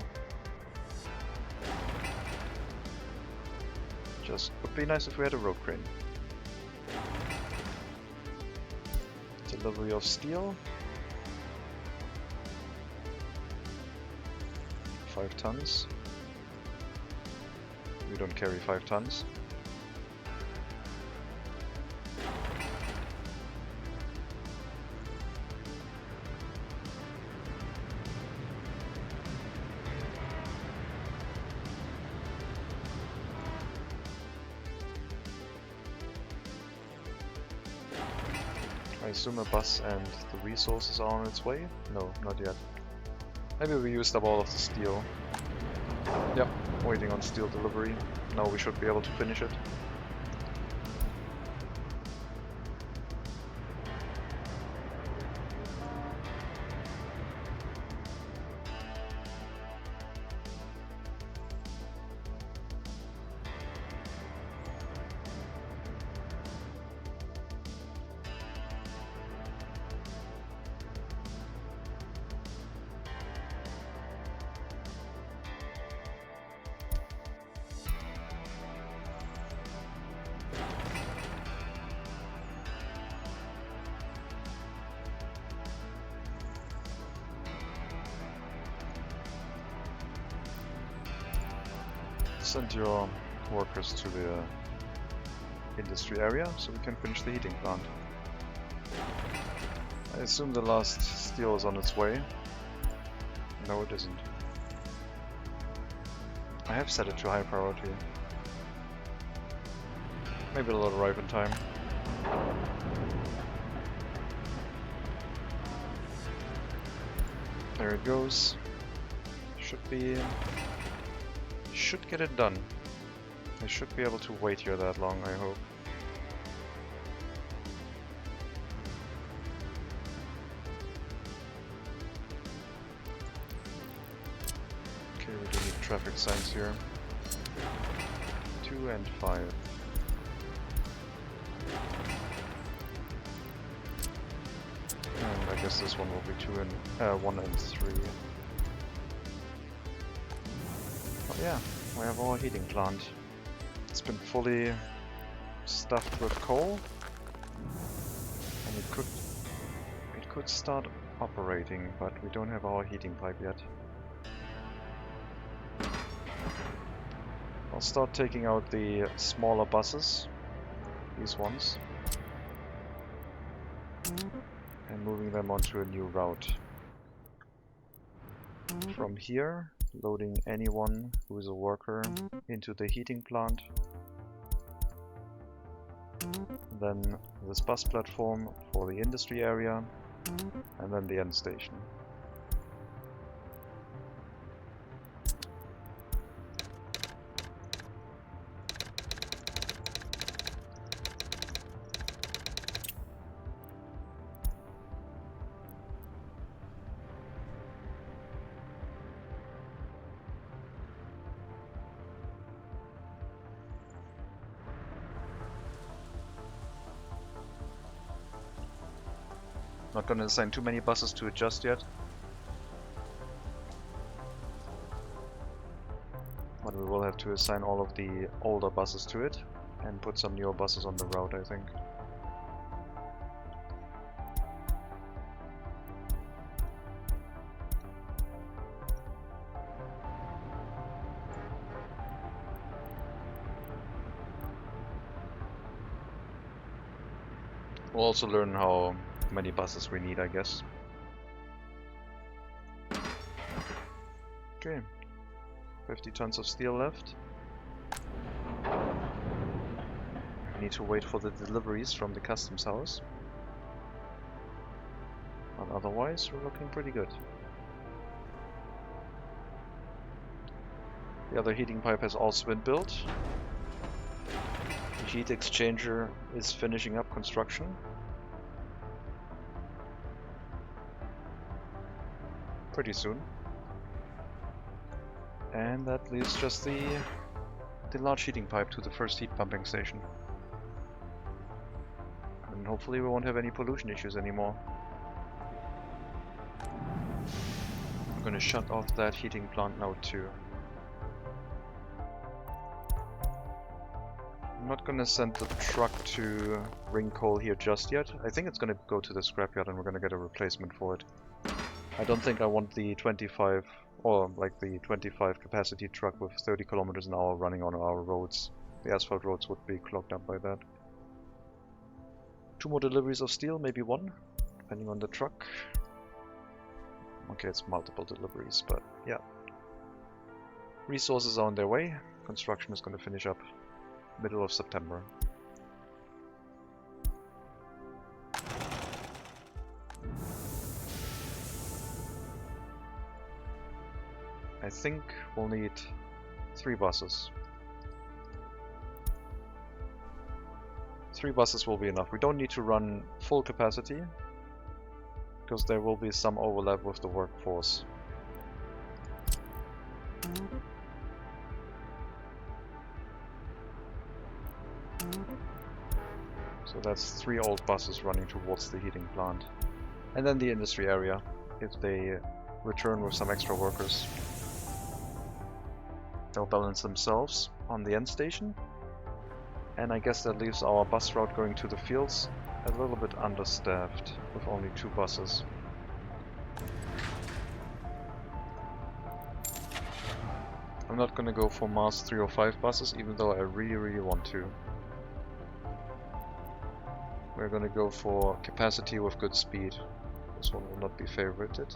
Just would be nice if we had a road crane. Delivery of steel. 5 tons. We don't carry 5 tons. I assume a bus and the resources are on its way? No, not yet. Maybe we used up all of the steel. Yep, waiting on steel delivery. Now we should be able to finish it. Send your workers to the industry area so we can finish the heating plant. I assume the last steel is on its way. No, it isn't. I have set it to high priority. Maybe it'll arrive in time. There it goes. Should get it done. I should be able to wait here that long, I hope. Okay, we do need traffic signs here. 2 and 5. And I guess this one will be 1 and 3. Oh yeah, we have our heating plant. It's been fully stuffed with coal, and it could start operating, but we don't have our heating pipe yet. I'll start taking out the smaller buses, these ones, and moving them onto a new route. From here, loading anyone who is a worker into the heating plant. Then this bus platform for the industry area, and then the end station. Not gonna assign too many buses to it just yet. But we will have to assign all of the older buses to it and put some newer buses on the route, I think. We'll also learn how many buses we need, I guess. Okay, 50 tons of steel left. We need to wait for the deliveries from the customs house. But otherwise, we're looking pretty good. The other heating pipe has also been built. The heat exchanger is finishing up construction. Pretty soon. And that leaves just the large heating pipe to the first heat pumping station. And hopefully we won't have any pollution issues anymore. I'm gonna shut off that heating plant now too. I'm not gonna send the truck to bring coal here just yet. I think it's gonna go to the scrapyard and we're gonna get a replacement for it. I don't think I want the 25 or like the 25 capacity truck with 30 kilometers an hour running on our roads. The asphalt roads would be clogged up by that. 2 more deliveries of steel, maybe 1, depending on the truck. Okay, it's multiple deliveries, but yeah. Resources are on their way. Construction is going to finish up middle of September. I think we'll need 3 buses. 3 buses will be enough. We don't need to run full capacity, because there will be some overlap with the workforce. So that's 3 old buses running towards the heating plant. And then the industry area, if they return with some extra workers. They'll balance themselves on the end station. And I guess that leaves our bus route going to the fields a little bit understaffed, with only 2 buses. I'm not gonna go for mass 3 or 5 buses, even though I really want to. We're gonna go for capacity with good speed. This one will not be favorited.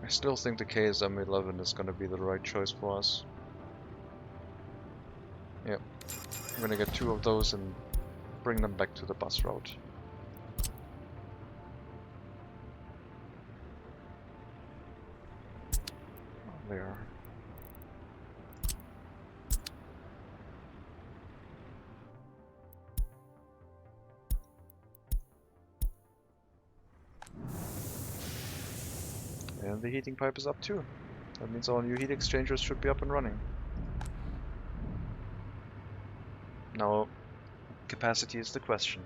I still think the KSM-11 is gonna be the right choice for us. Yep. I'm gonna get 2 of those and bring them back to the bus route. There. And the heating pipe is up too. That means our new heat exchangers should be up and running. Now, capacity is the question.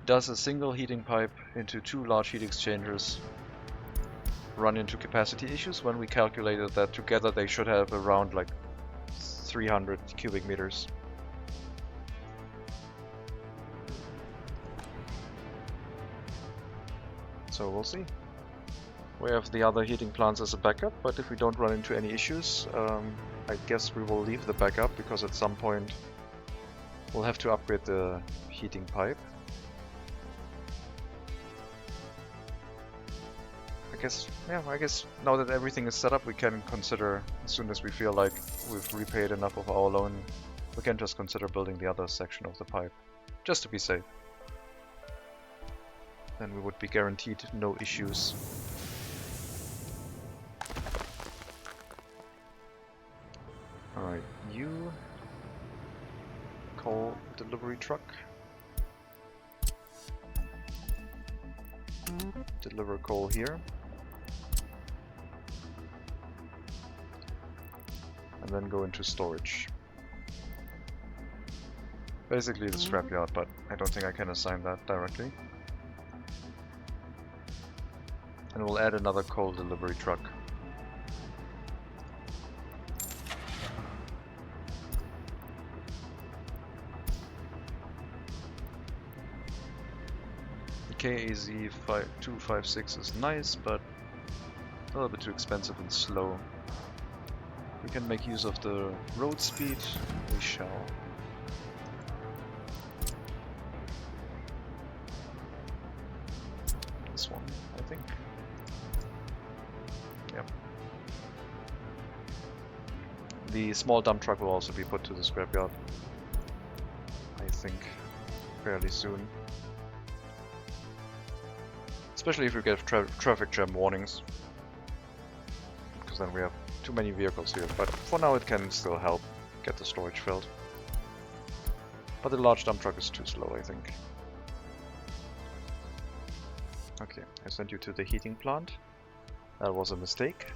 Does a single heating pipe into 2 large heat exchangers run into capacity issues? When we calculated that together they should have around like 300 cubic meters. So we'll see. We have the other heating plants as a backup, but if we don't run into any issues, I guess we will leave the backup, because at some point we'll have to upgrade the heating pipe. I guess now that everything is set up, we can consider, as soon as we feel like we've repaid enough of our loan, we can just consider building the other section of the pipe, just to be safe. Then we would be guaranteed no issues. Alright, you coal delivery truck. Deliver coal here. And then go into storage. Basically the scrapyard, but I don't think I can assign that directly. And we'll add another coal delivery truck. The KAZ256 is nice, but a little bit too expensive and slow. We can make use of the road speed, we shall. This one, I think. Yep. The small dump truck will also be put to the scrapyard, I think, fairly soon. Especially if we get traffic jam warnings, because then we have too many vehicles here, but for now it can still help get the storage filled. But the large dump truck is too slow, I think. Okay, I sent you to the heating plant. That was a mistake.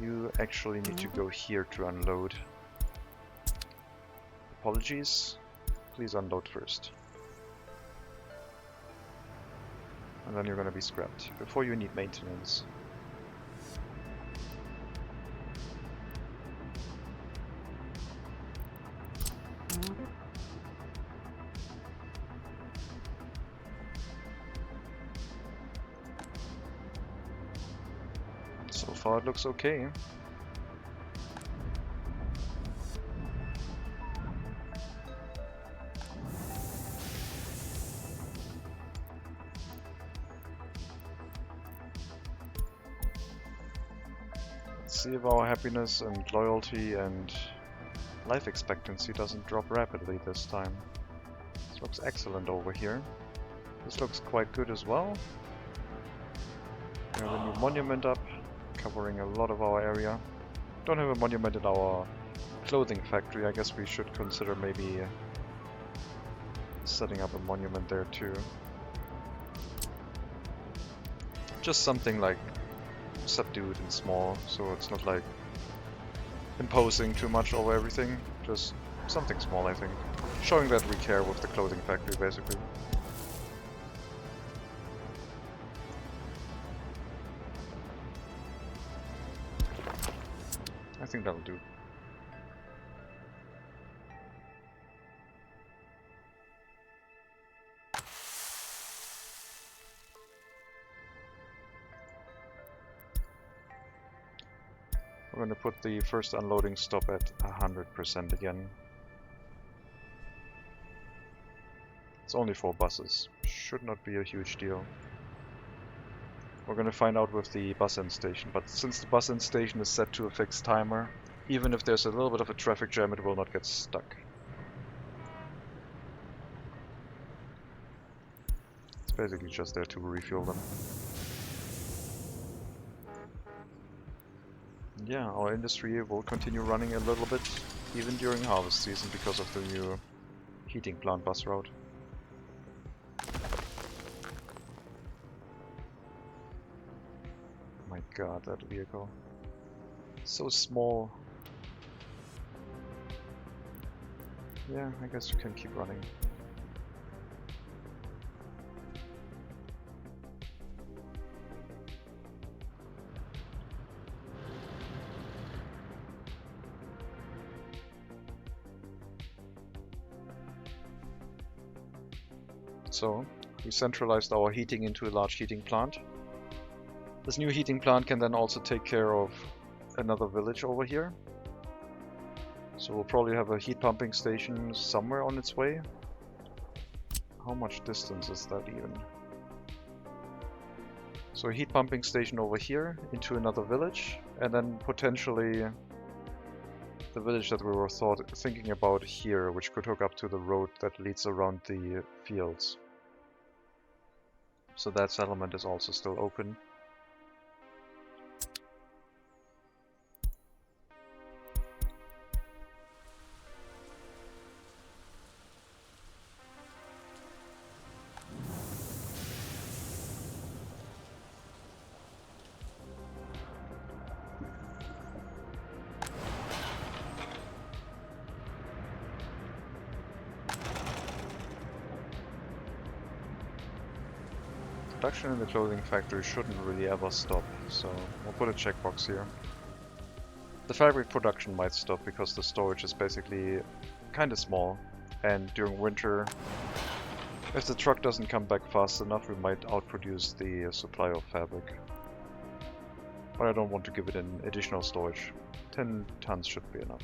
You actually need to go here to unload. Apologies. Please unload first. And then you're gonna be scrapped before you need maintenance. So far it looks okay. Let's see if our happiness and loyalty and life expectancy doesn't drop rapidly this time. This looks excellent over here. This looks quite good as well. We have a new monument up, covering a lot of our area. Don't have a monument in our clothing factory. I guess we should consider maybe setting up a monument there too. Just something like subdued and small, so it's not like imposing too much over everything. Just something small, I think. Showing that we care with the clothing factory, basically. I think that'll do. We're going to put the first unloading stop at 100% again. It's only 4 buses. Should not be a huge deal. We're going to find out with the bus end station, but since the bus end station is set to a fixed timer, even if there's a little bit of a traffic jam, it will not get stuck. It's basically just there to refuel them. Yeah, our industry will continue running a little bit, even during harvest season, because of the new heating plant bus route. My god, that vehicle. So small. Yeah, I guess you can keep running. So, we centralized our heating into a large heating plant. This new heating plant can then also take care of another village over here. So we'll probably have a heat pumping station somewhere on its way. How much distance is that even? So a heat pumping station over here into another village, and then potentially the village that we were thinking about here, which could hook up to the road that leads around the fields. So that settlement is also still open. Production in the clothing factory shouldn't really ever stop, so we'll put a checkbox here. The fabric production might stop because the storage is basically kinda small, and during winter, if the truck doesn't come back fast enough, we might outproduce the supply of fabric. But I don't want to give it an additional storage. 10 tons should be enough.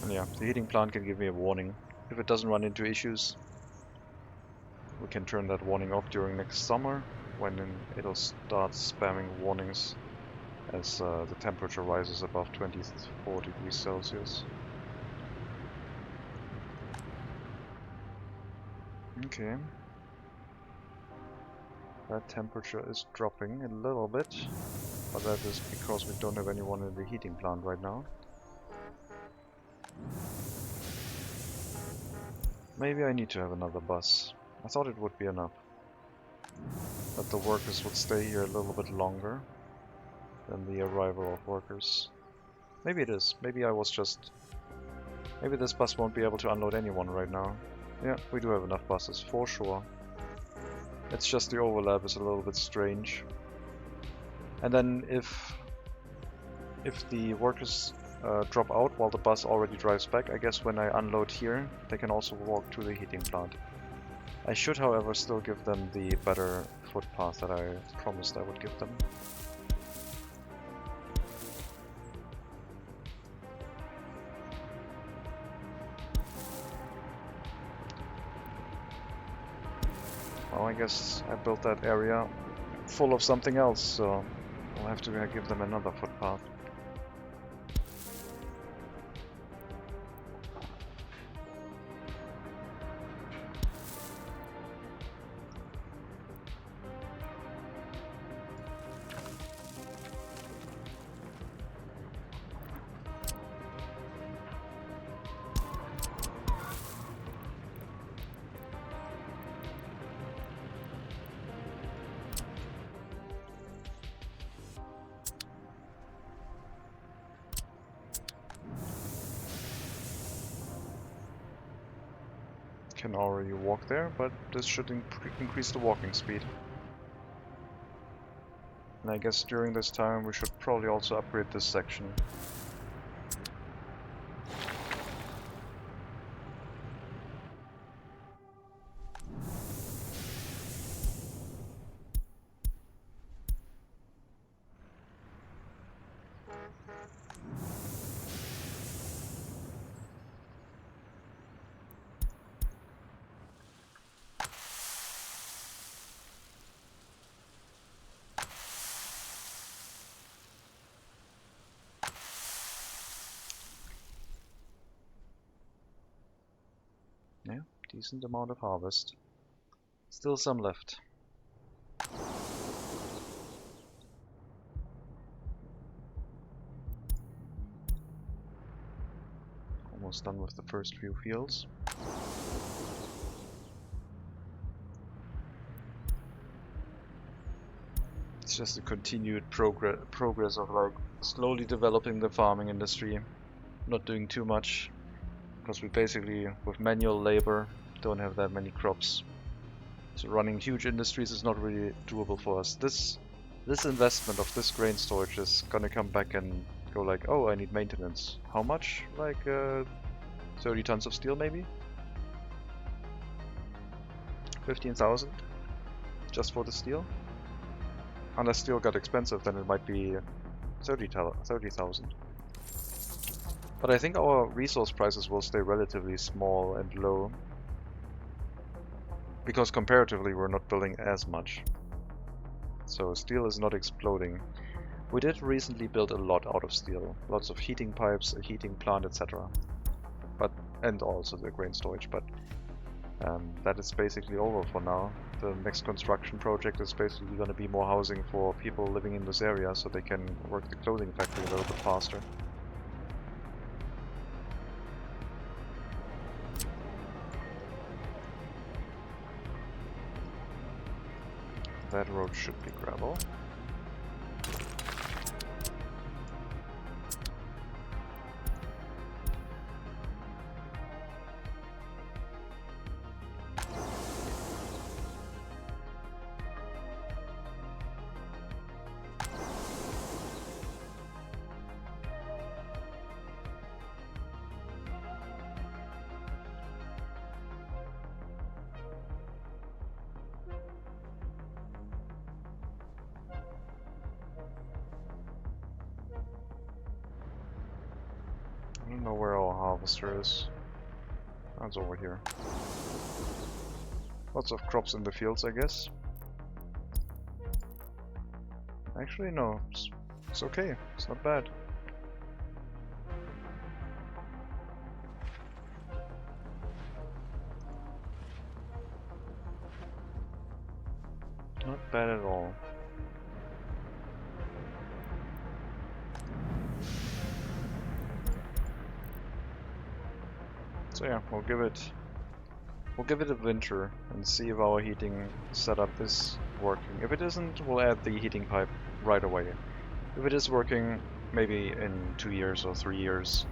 And yeah, the heating plant can give me a warning. If it doesn't run into issues, we can turn that warning off during next summer, when it'll start spamming warnings as the temperature rises above 24 degrees Celsius. Okay. That temperature is dropping a little bit, but that is because we don't have anyone in the heating plant right now. Maybe I need to have another bus. I thought it would be enough. That the workers would stay here a little bit longer than the arrival of workers. Maybe it is. Maybe I was just... Maybe this bus won't be able to unload anyone right now. Yeah, we do have enough buses, for sure. It's just the overlap is a little bit strange. And then if the workers drop out while the bus already drives back, I guess when I unload here, they can also walk to the heating plant. I should, however, still give them the better footpath that I promised I would give them. Well, I guess I built that area full of something else, so We'll have to give them another footpath. Can already walk there, but this should increase the walking speed. And I guess during this time we should probably also upgrade this section. Yeah, decent amount of harvest. Still some left. Almost done with the first few fields. It's just a continued progress of like slowly developing the farming industry, not doing too much. Because we basically, with manual labor, don't have that many crops. So running huge industries is not really doable for us. This investment of this grain storage is gonna come back and go like, oh, I need maintenance. How much? Like 30 tons of steel maybe? 15,000? Just for the steel? Unless steel got expensive, then it might be 30,000. But I think our resource prices will stay relatively small and low, because comparatively we're not building as much. So steel is not exploding. We did recently build a lot out of steel, lots of heating pipes, a heating plant, etc. And also the grain storage, but that is basically over for now. The next construction project is basically going to be more housing for people living in this area, so they can work the clothing factory a little bit faster. That road should be gravel. I don't know where our harvester is. That's over here. Lots of crops in the fields, I guess. Actually, no. It's okay. It's not bad. Not bad at all. So yeah, we'll give it a winter and see if our heating setup is working. If it isn't, we'll add the heating pipe right away. If it is working, maybe in 2 years or 3 years.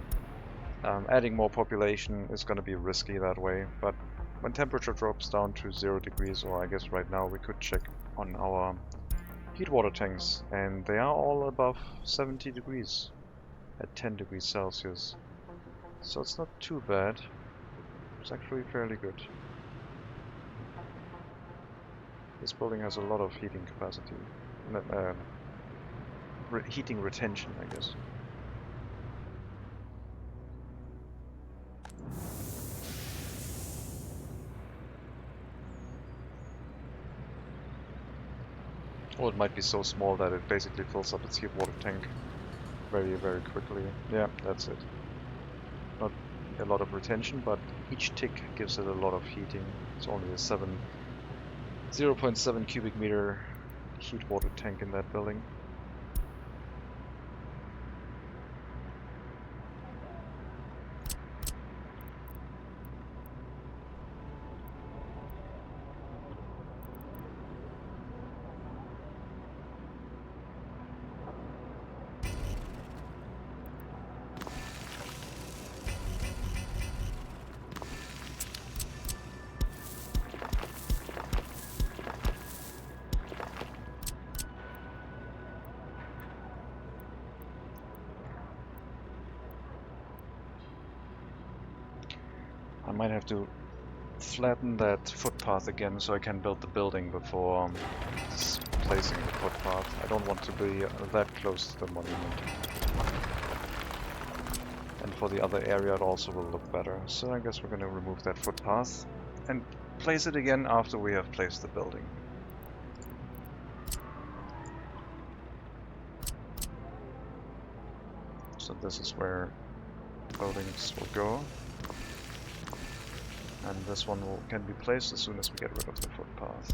Adding more population is going to be risky that way, but when temperature drops down to 0 degrees, or I guess right now we could check on our heat water tanks, and they are all above 70 degrees at 10 degrees Celsius. So it's not too bad. It's actually fairly good. This building has a lot of heating capacity. Heating retention, I guess. Or it might be so small that it basically fills up its heat water tank very, very quickly. Yeah, that's it. Not a lot of retention, but each tick gives it a lot of heating. It's only a 0.7 cubic meter heat water tank in that building. I might have to flatten that footpath again so I can build the building before displacing the footpath. I don't want to be that close to the monument. And for the other area it also will look better. So I guess we're going to remove that footpath and place it again after we have placed the building. So this is where buildings will go. And this one can be placed as soon as we get rid of the footpath.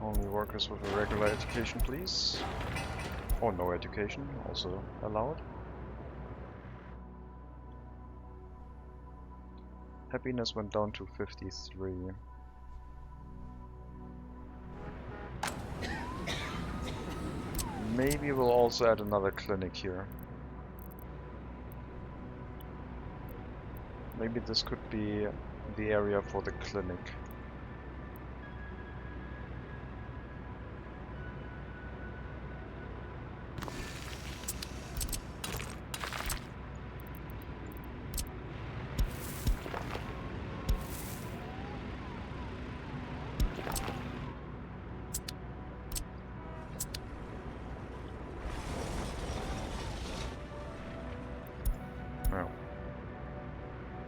Only workers with a regular education, please. Or no education, also allowed. Happiness went down to 53. Maybe we'll also add another clinic here. Maybe this could be the area for the clinic.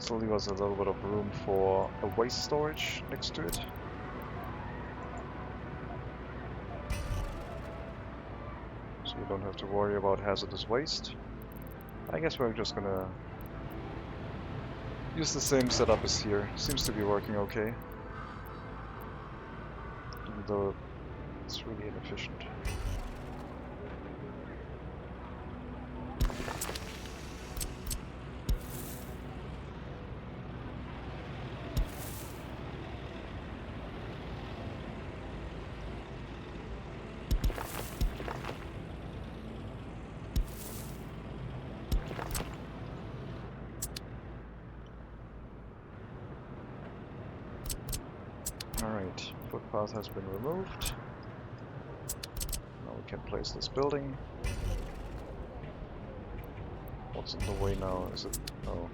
Still leave us a little bit of room for a waste storage next to it. So we don't have to worry about hazardous waste. I guess we're just gonna use the same setup as here. Seems to be working okay. Even though it's really inefficient. Alright, footpath has been removed. Now we can place this building. What's in the way now? Is it... oh.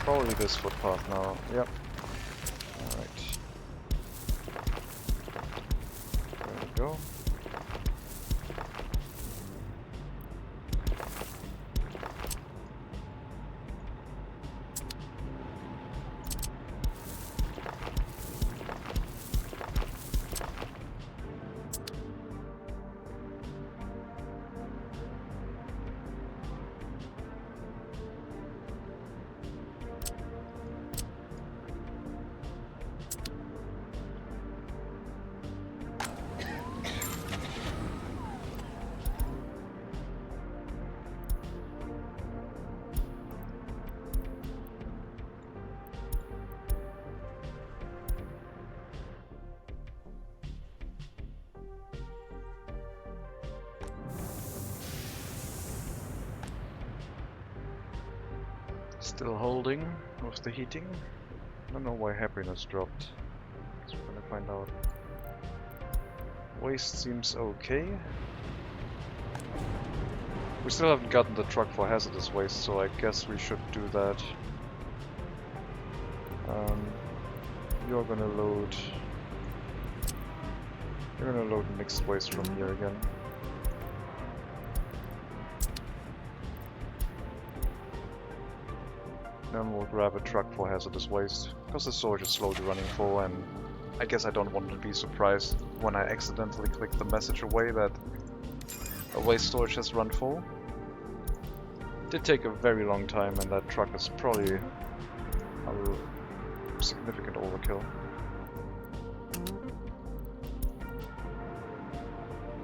Probably this footpath now. Yep. Alright. There we go. Still holding with the heating. I don't know why happiness dropped. So we're gonna find out. Waste seems okay. We still haven't gotten the truck for hazardous waste, so I guess we should do that. You're gonna load mixed waste from here again. Then we'll grab a truck for hazardous waste, because the storage is slowly running full, and I guess I don't want to be surprised when I accidentally click the message away that a waste storage has run full. It did take a very long time, and that truck is probably a significant overkill.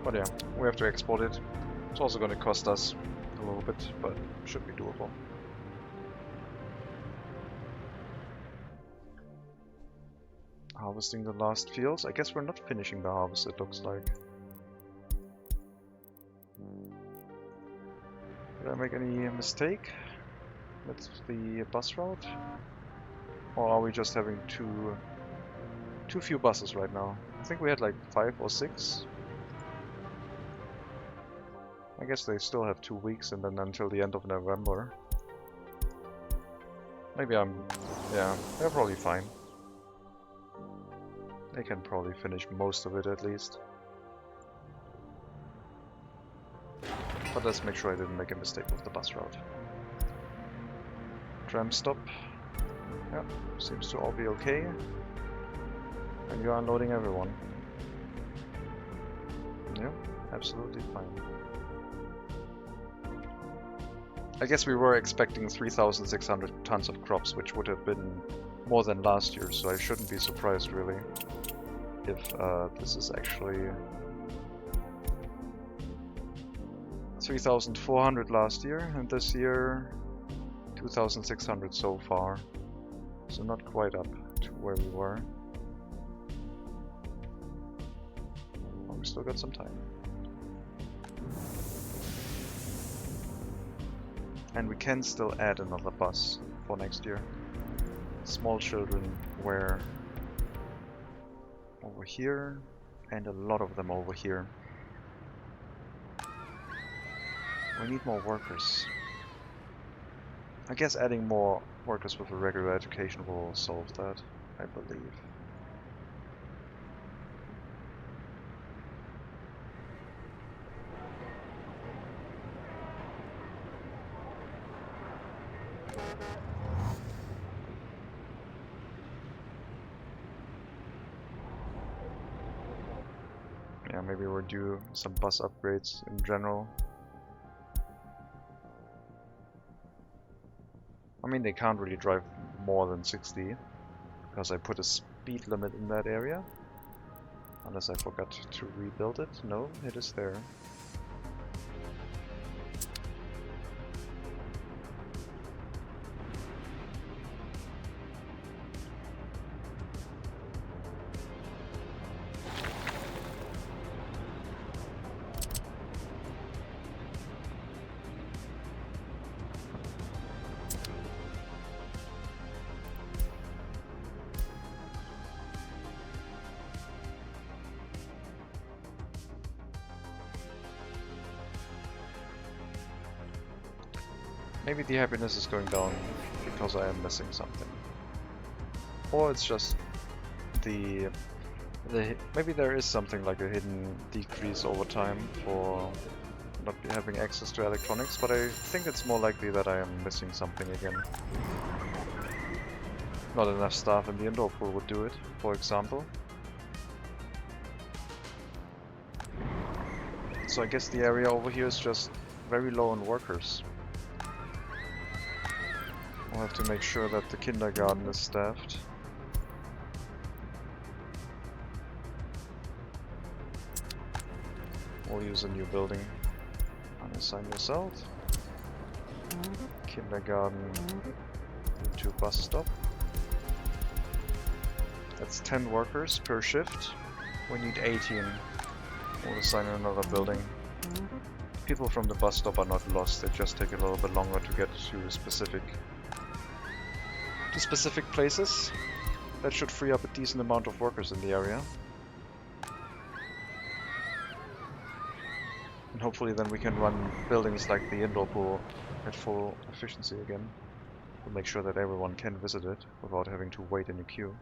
But yeah, we have to export it. It's also going to cost us a little bit, but should be doable. Harvesting the last fields. I guess we're not finishing the harvest, it looks like. Did I make any mistake with the bus route? Or are we just having too few buses right now? I think we had like 5 or 6. I guess they still have 2 weeks and then until the end of November. Maybe yeah, they're probably fine. They can probably finish most of it at least. But let's make sure I didn't make a mistake with the bus route. Tram stop. Yep, seems to all be okay. And you're unloading everyone. Yep, absolutely fine. I guess we were expecting 3,600 tons of crops, which would have been more than last year, so I shouldn't be surprised really if this is actually 3,400 last year, and this year 2,600 so far, so not quite up to where we were. Well, we still got some time. And we can still add another bus for next year. Small children were over here, and a lot of them over here. We need more workers. I guess adding more workers with a regular education will solve that, I believe. Yeah, maybe we're due some bus upgrades in general. I mean, they can't really drive more than 60, because I put a speed limit in that area. Unless I forgot to rebuild it. No, it is there. Maybe the happiness is going down because I am missing something. Or it's just maybe there is something like a hidden decrease over time for not having access to electronics, but I think it's more likely that I am missing something again. Not enough staff in the indoor pool would do it, for example. So I guess the area over here is just very low on workers. We'll have to make sure that the kindergarten is staffed. We'll use a new building. Unassign yourself. Kindergarten to bus stop. That's 10 workers per shift. We need 18. We'll assign another building. People from the bus stop are not lost, they just take a little bit longer to get to specific places. That should free up a decent amount of workers in the area. And hopefully then we can run buildings like the indoor pool at full efficiency again. To make sure that everyone can visit it without having to wait in a queue.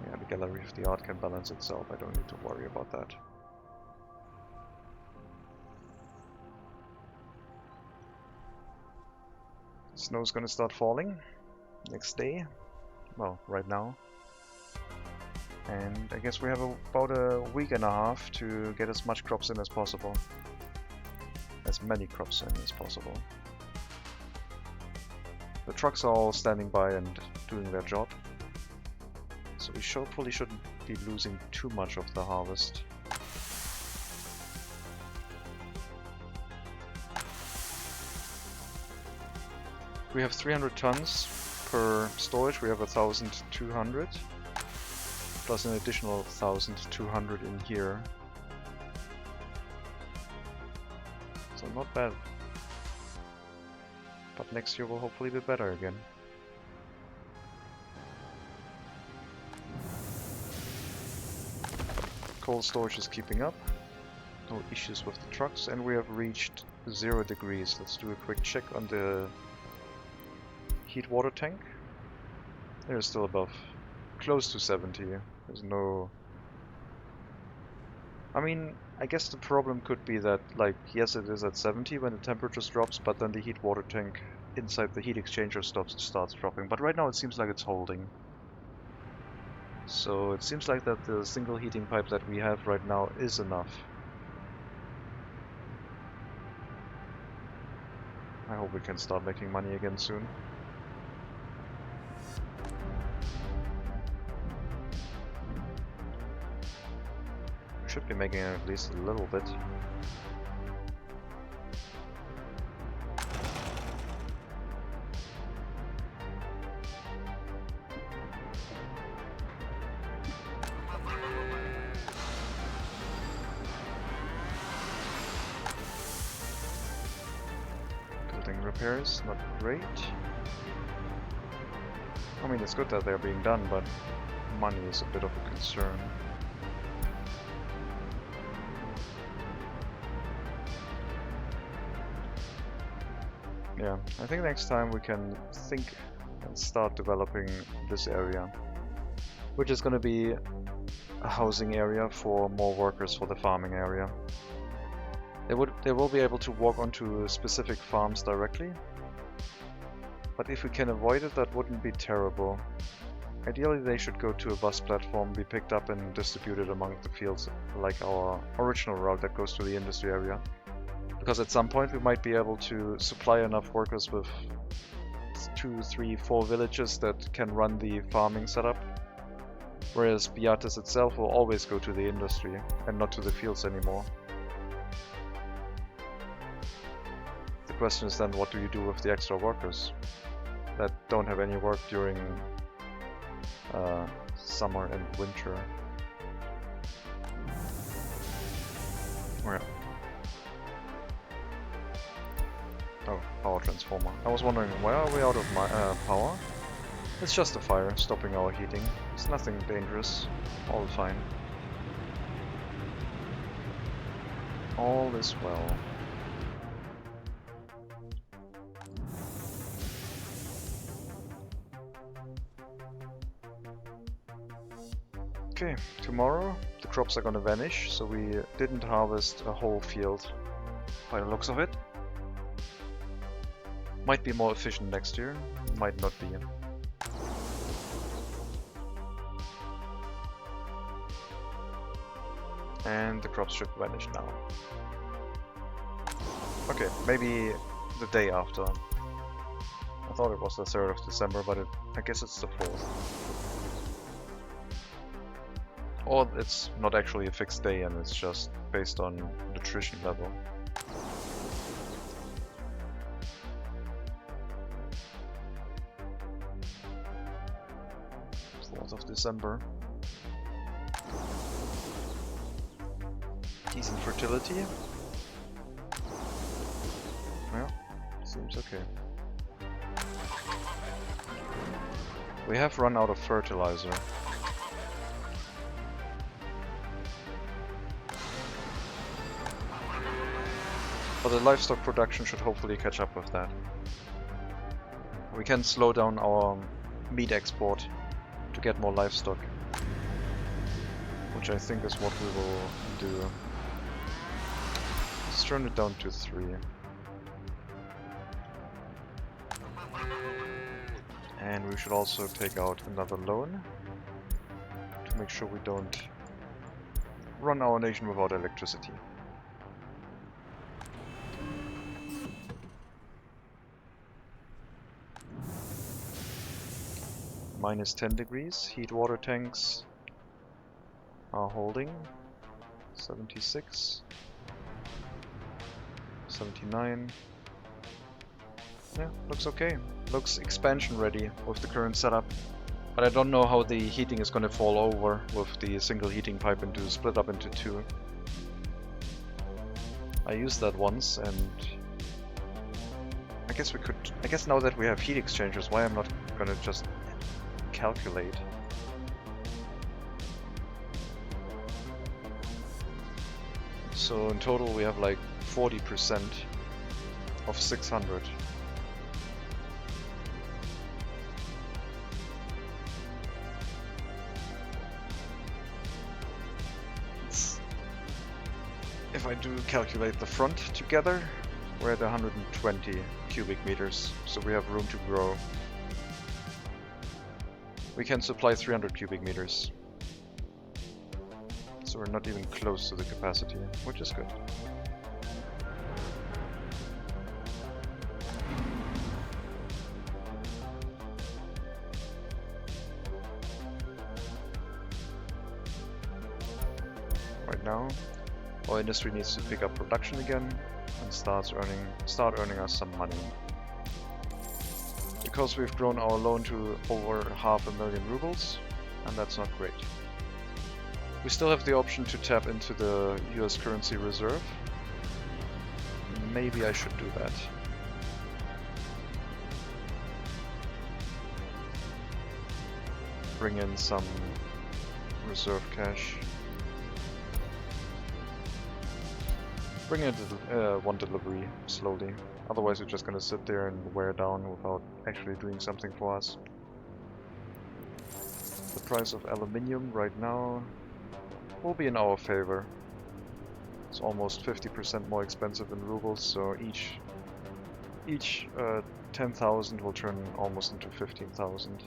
Yeah, the Gallery of the Art can balance itself, I don't need to worry about that. Snow's gonna start falling next day. Well, right now. And I guess we have about a week and a half to get as much crops in as possible. As many crops in as possible. The trucks are all standing by and doing their job. So we hopefully shouldn't be losing too much of the harvest. We have 300 tons per storage, we have 1,200. Plus an additional 1,200 in here. So not bad. But next year will hopefully be better again. Cold storage is keeping up. No issues with the trucks, and we have reached 0 degrees. Let's do a quick check on the heat water tank. They're still above, close to 70. There's no... I mean, I guess the problem could be that, like, yes, it is at 70 when the temperature drops, but then the heat water tank inside the heat exchanger starts dropping. But right now it seems like it's holding. So it seems like that the single heating pipe that we have right now is enough. I hope we can start making money again soon. Should be making at least a little bit. Building repairs, not great. I mean, it's good that they're being done, but money is a bit of a concern. Yeah, I think next time we can think and start developing this area, which is going to be a housing area for more workers for the farming area. They will be able to walk onto specific farms directly, but if we can avoid it, that wouldn't be terrible. Ideally they should go to a bus platform, be picked up and distributed among the fields like our original route that goes to the industry area. Because at some point we might be able to supply enough workers with 2, 3, 4 villages that can run the farming setup. Whereas Beatis itself will always go to the industry and not to the fields anymore. The question is then, what do you do with the extra workers that don't have any work during summer and winter? Where? Oh, power transformer. I was wondering, why are we out of power? It's just a fire stopping our heating. It's nothing dangerous. All fine. All is well. Okay, tomorrow the crops are gonna vanish, so we didn't harvest a whole field by the looks of it. Might be more efficient next year, might not be. And the crops should vanish now. Okay, maybe the day after. I thought it was the 3rd of December, but I guess it's the 4th. Or it's not actually a fixed day and it's just based on nutrition level. 4th of December. Decent fertility. Yeah, seems okay. We have run out of fertilizer. But the livestock production should hopefully catch up with that. We can slow down our meat export to get more livestock, which I think is what we will do. Let's turn it down to 3. And we should also take out another loan to make sure we don't run our nation without electricity. Minus 10 degrees, heat water tanks are holding. 76, 79. Yeah, looks okay. Looks expansion ready with the current setup. But I don't know how the heating is going to fall over with the single heating pipe into split up into 2. I used that once, and I guess we could. I guess now that we have heat exchangers, why I'm not gonna just calculate. So in total we have like 40% of 600. If I do calculate the front together, we're at 120 cubic meters, so we have room to grow. We can supply 300 cubic meters. So we're not even close to the capacity, which is good. Right now, our industry needs to pick up production again and start earning us some money. Because we've grown our loan to over 500,000 rubles, and that's not great. We still have the option to tap into the US currency reserve. Maybe I should do that. Bring in some reserve cash. Bring in one delivery slowly. Otherwise we're just gonna sit there and wear down without actually doing something for us. The price of aluminium right now will be in our favor. It's almost 50% more expensive in rubles, so each 10,000 will turn almost into 15,000.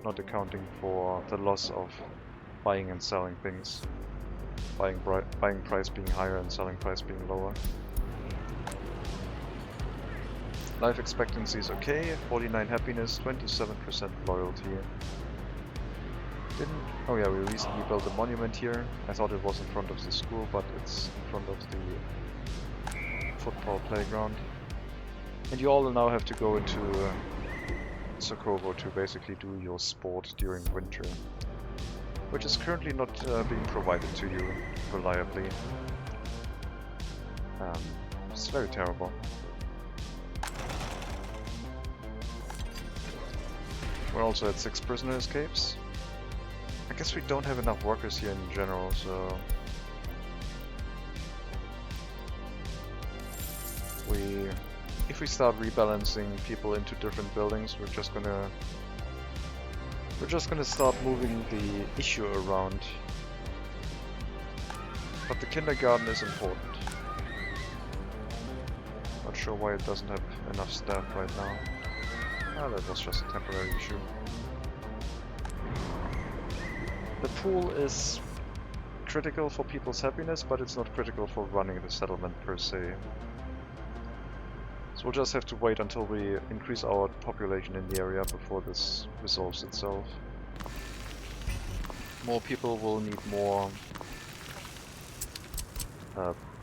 Not accounting for the loss of buying and selling things. Buying price being higher and selling price being lower. Life expectancy is okay, 49 happiness, 27% loyalty. Oh yeah, we recently built a monument here. I thought it was in front of the school, but it's in front of the football playground. And you all now have to go into Sokovo to basically do your sport during winter, which is currently not being provided to you reliably. It's very terrible. We're also at 6 prisoner escapes. I guess we don't have enough workers here in general, so if we start rebalancing people into different buildings, we're just gonna start moving the issue around. But the kindergarten is important. Not sure why it doesn't have enough staff right now. Ah, that was just a temporary issue. The pool is critical for people's happiness, but it's not critical for running the settlement per se. So we'll just have to wait until we increase our population in the area before this resolves itself. More people will need more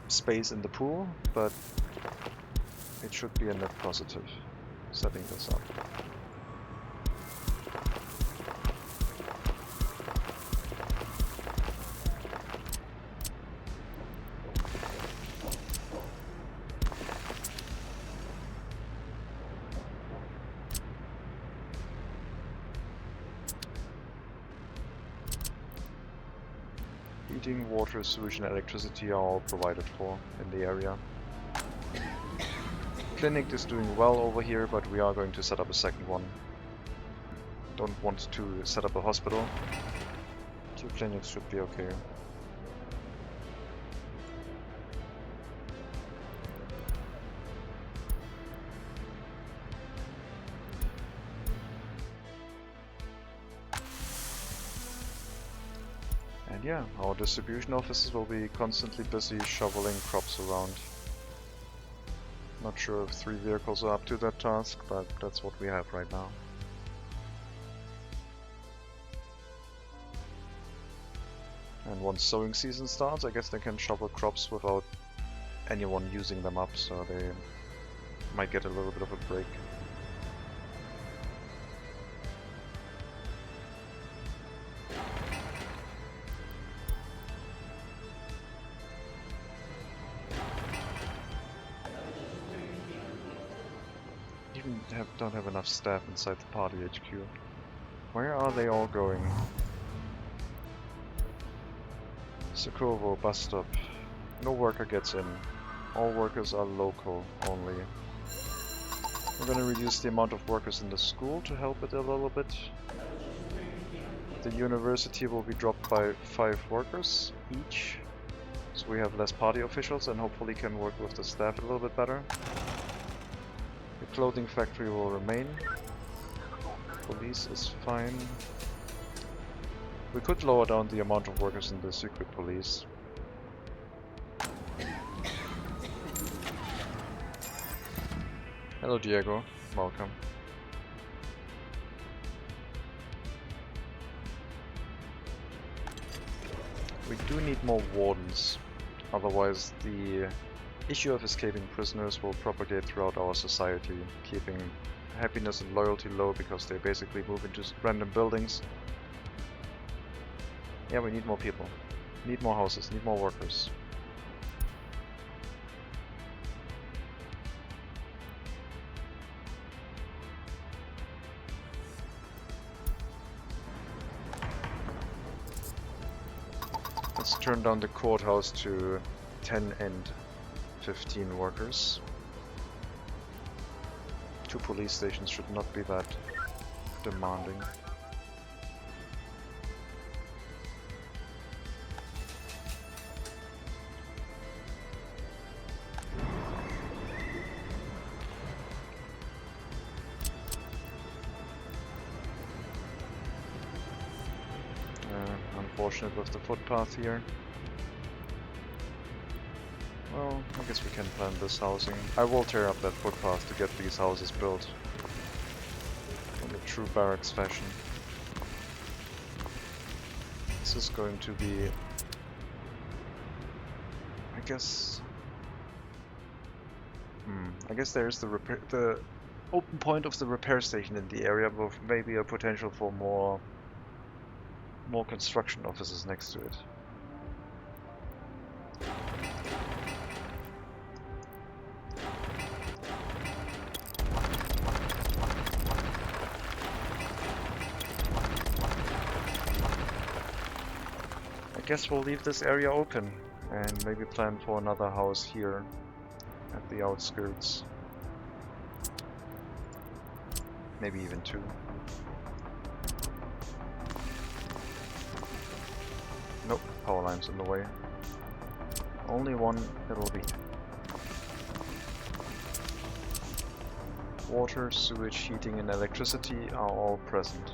space in the pool, but it should be a net positive setting this up. heating, water, sewage and electricity are all provided for in the area. Clinic is doing well over here, but we are going to set up a second one. Don't want to set up a hospital. 2 clinics should be okay. And yeah, our distribution offices will be constantly busy shoveling crops around. Not sure if 3 vehicles are up to that task, but that's what we have right now. And once sowing season starts, I guess they can shovel crops without anyone using them up, so they might get a little bit of a break. Even don't have enough staff inside the party HQ. Where are they all going? Sokovo bus stop. No worker gets in. All workers are local only. We're gonna reduce the amount of workers in the school to help it a little bit. The university will be dropped by 5 workers each. So we have less party officials and hopefully can work with the staff a little bit better. The clothing factory will remain. Police is fine. We could lower down the amount of workers in the secret police. Hello Diego, welcome. We do need more wardens, otherwise the issue of escaping prisoners will propagate throughout our society, keeping happiness and loyalty low because they basically move into random buildings. Yeah, we need more people. Need more houses, need more workers. Let's turn down the courthouse to 10 and 15 workers. 2 police stations should not be that demanding. Unfortunate with the footpath here. Well, I guess we can plan this housing. I will tear up that footpath to get these houses built in a true barracks fashion. This is going to be, I guess there's the open point of the repair station in the area with maybe a potential for more construction offices next to it. I guess we'll leave this area open and maybe plan for another house here at the outskirts. Maybe even 2. Nope, power line's in the way. Only 1 it'll be. Water, sewage, heating and electricity are all present.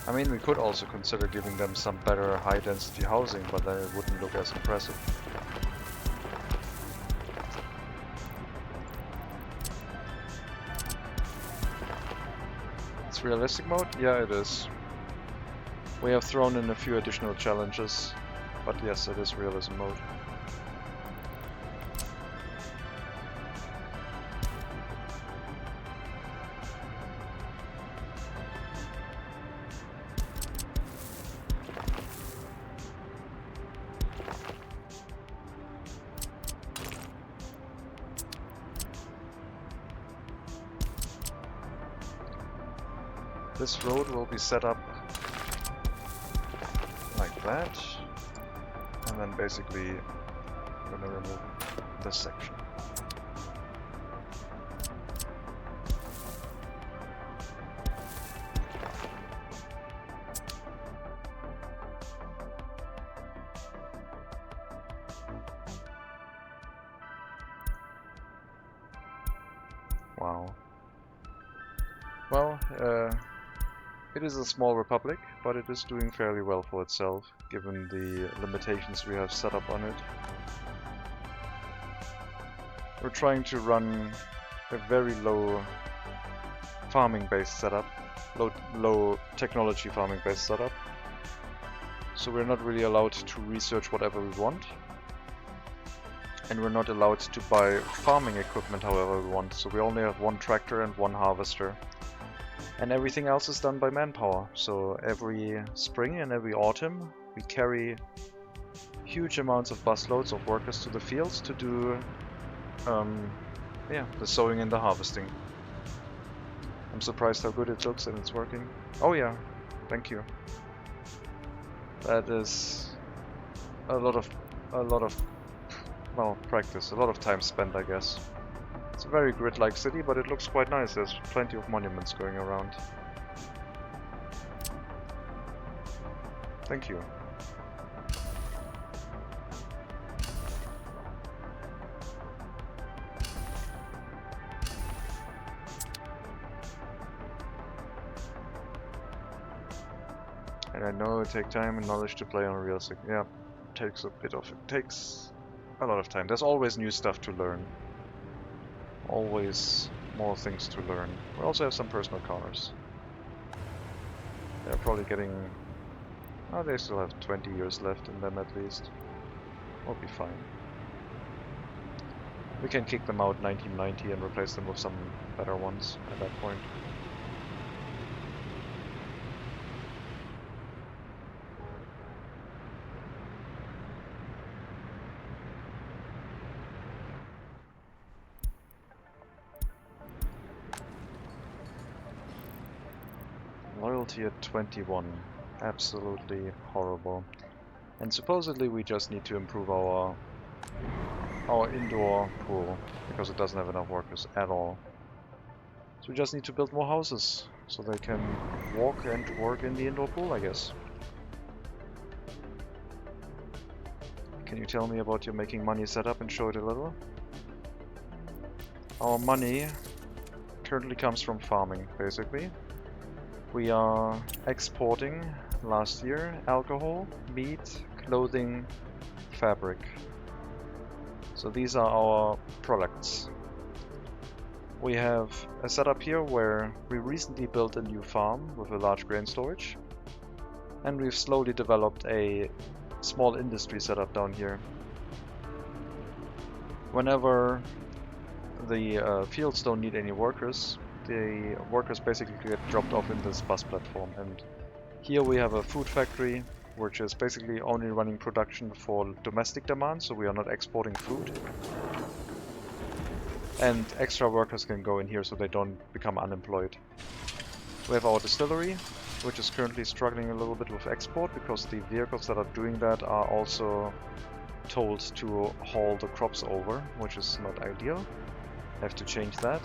I mean, we could also consider giving them some better high-density housing, but then it wouldn't look as impressive. It's realistic mode? Yeah, it is. We have thrown in a few additional challenges, but yes, it is realism mode. This road will be set up like that, and then basically I'm gonna remove this section. Wow. Well, it is a small republic, but it is doing fairly well for itself, given the limitations we have set up on it. We're trying to run a very low farming-based setup, low technology farming-based setup. So we're not really allowed to research whatever we want. And we're not allowed to buy farming equipment however we want, so we only have one tractor and one harvester. And everything else is done by manpower, so every spring and every autumn we carry huge amounts of busloads of workers to the fields to do the sowing and the harvesting. I'm surprised how good it looks and it's working. Oh yeah, thank you. That is a lot of well, practice, a lot of time spent, I guess. It's a very grid-like city, but it looks quite nice. There's plenty of monuments going around. Thank you. And I know it takes time and knowledge to play on realistic. Yeah, it takes a lot of time. There's always new stuff to learn. Always more things to learn. We also have some personal cars. They're probably getting... Oh, they still have 20 years left in them at least. We'll be fine. We can kick them out 1990 and replace them with some better ones at that point. Loyalty at 21. Absolutely horrible. And supposedly we just need to improve our indoor pool, because it doesn't have enough workers at all. So we just need to build more houses, so they can walk and work in the indoor pool, I guess. Can you tell me about your making money setup and show it a little? Our money currently comes from farming, basically. We are exporting, last year, alcohol, meat, clothing, fabric. So these are our products. We have a setup here where we recently built a new farm with a large grain storage. And we've slowly developed a small industry setup down here. Whenever the fields don't need any workers, the workers basically get dropped off in this bus platform. And here we have a food factory, which is basically only running production for domestic demand, so we are not exporting food. And extra workers can go in here so they don't become unemployed. We have our distillery, which is currently struggling a little bit with export, because the vehicles that are doing that are also told to haul the crops over, which is not ideal. Have to change that.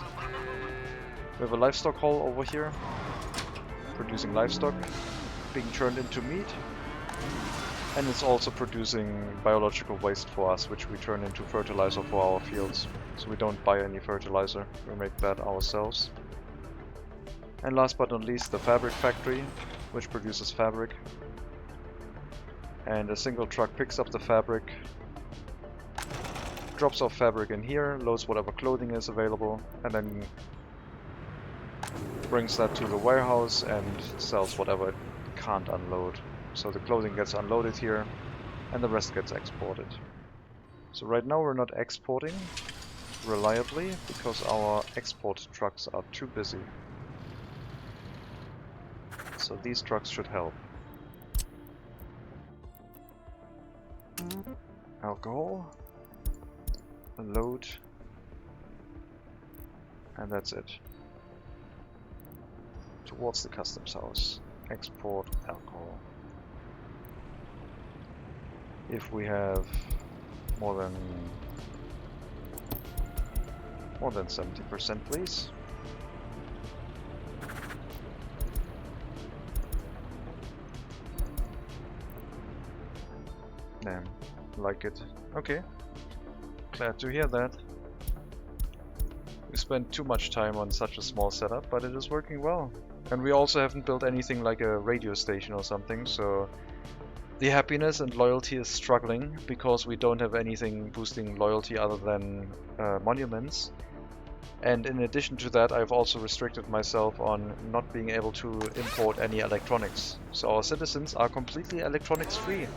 We have a livestock hall over here, producing livestock, being turned into meat. And it's also producing biological waste for us, which we turn into fertilizer for our fields. So we don't buy any fertilizer, we make that ourselves. And last but not least, the fabric factory, which produces fabric. And a single truck picks up the fabric, drops off fabric in here, loads whatever clothing is available, and then brings that to the warehouse and sells whatever it can't unload. So the clothing gets unloaded here and the rest gets exported. So right now we're not exporting reliably because our export trucks are too busy. So these trucks should help. Alcohol, a load, and that's it. towards the customs house. Export alcohol. If we have more than 70%, please. Damn, like it. Okay, glad to hear that. We spent too much time on such a small setup, but it is working well. And we also haven't built anything like a radio station or something, so the happiness and loyalty is struggling because we don't have anything boosting loyalty other than monuments. And in addition to that, I've also restricted myself on not being able to import any electronics. So our citizens are completely electronics free.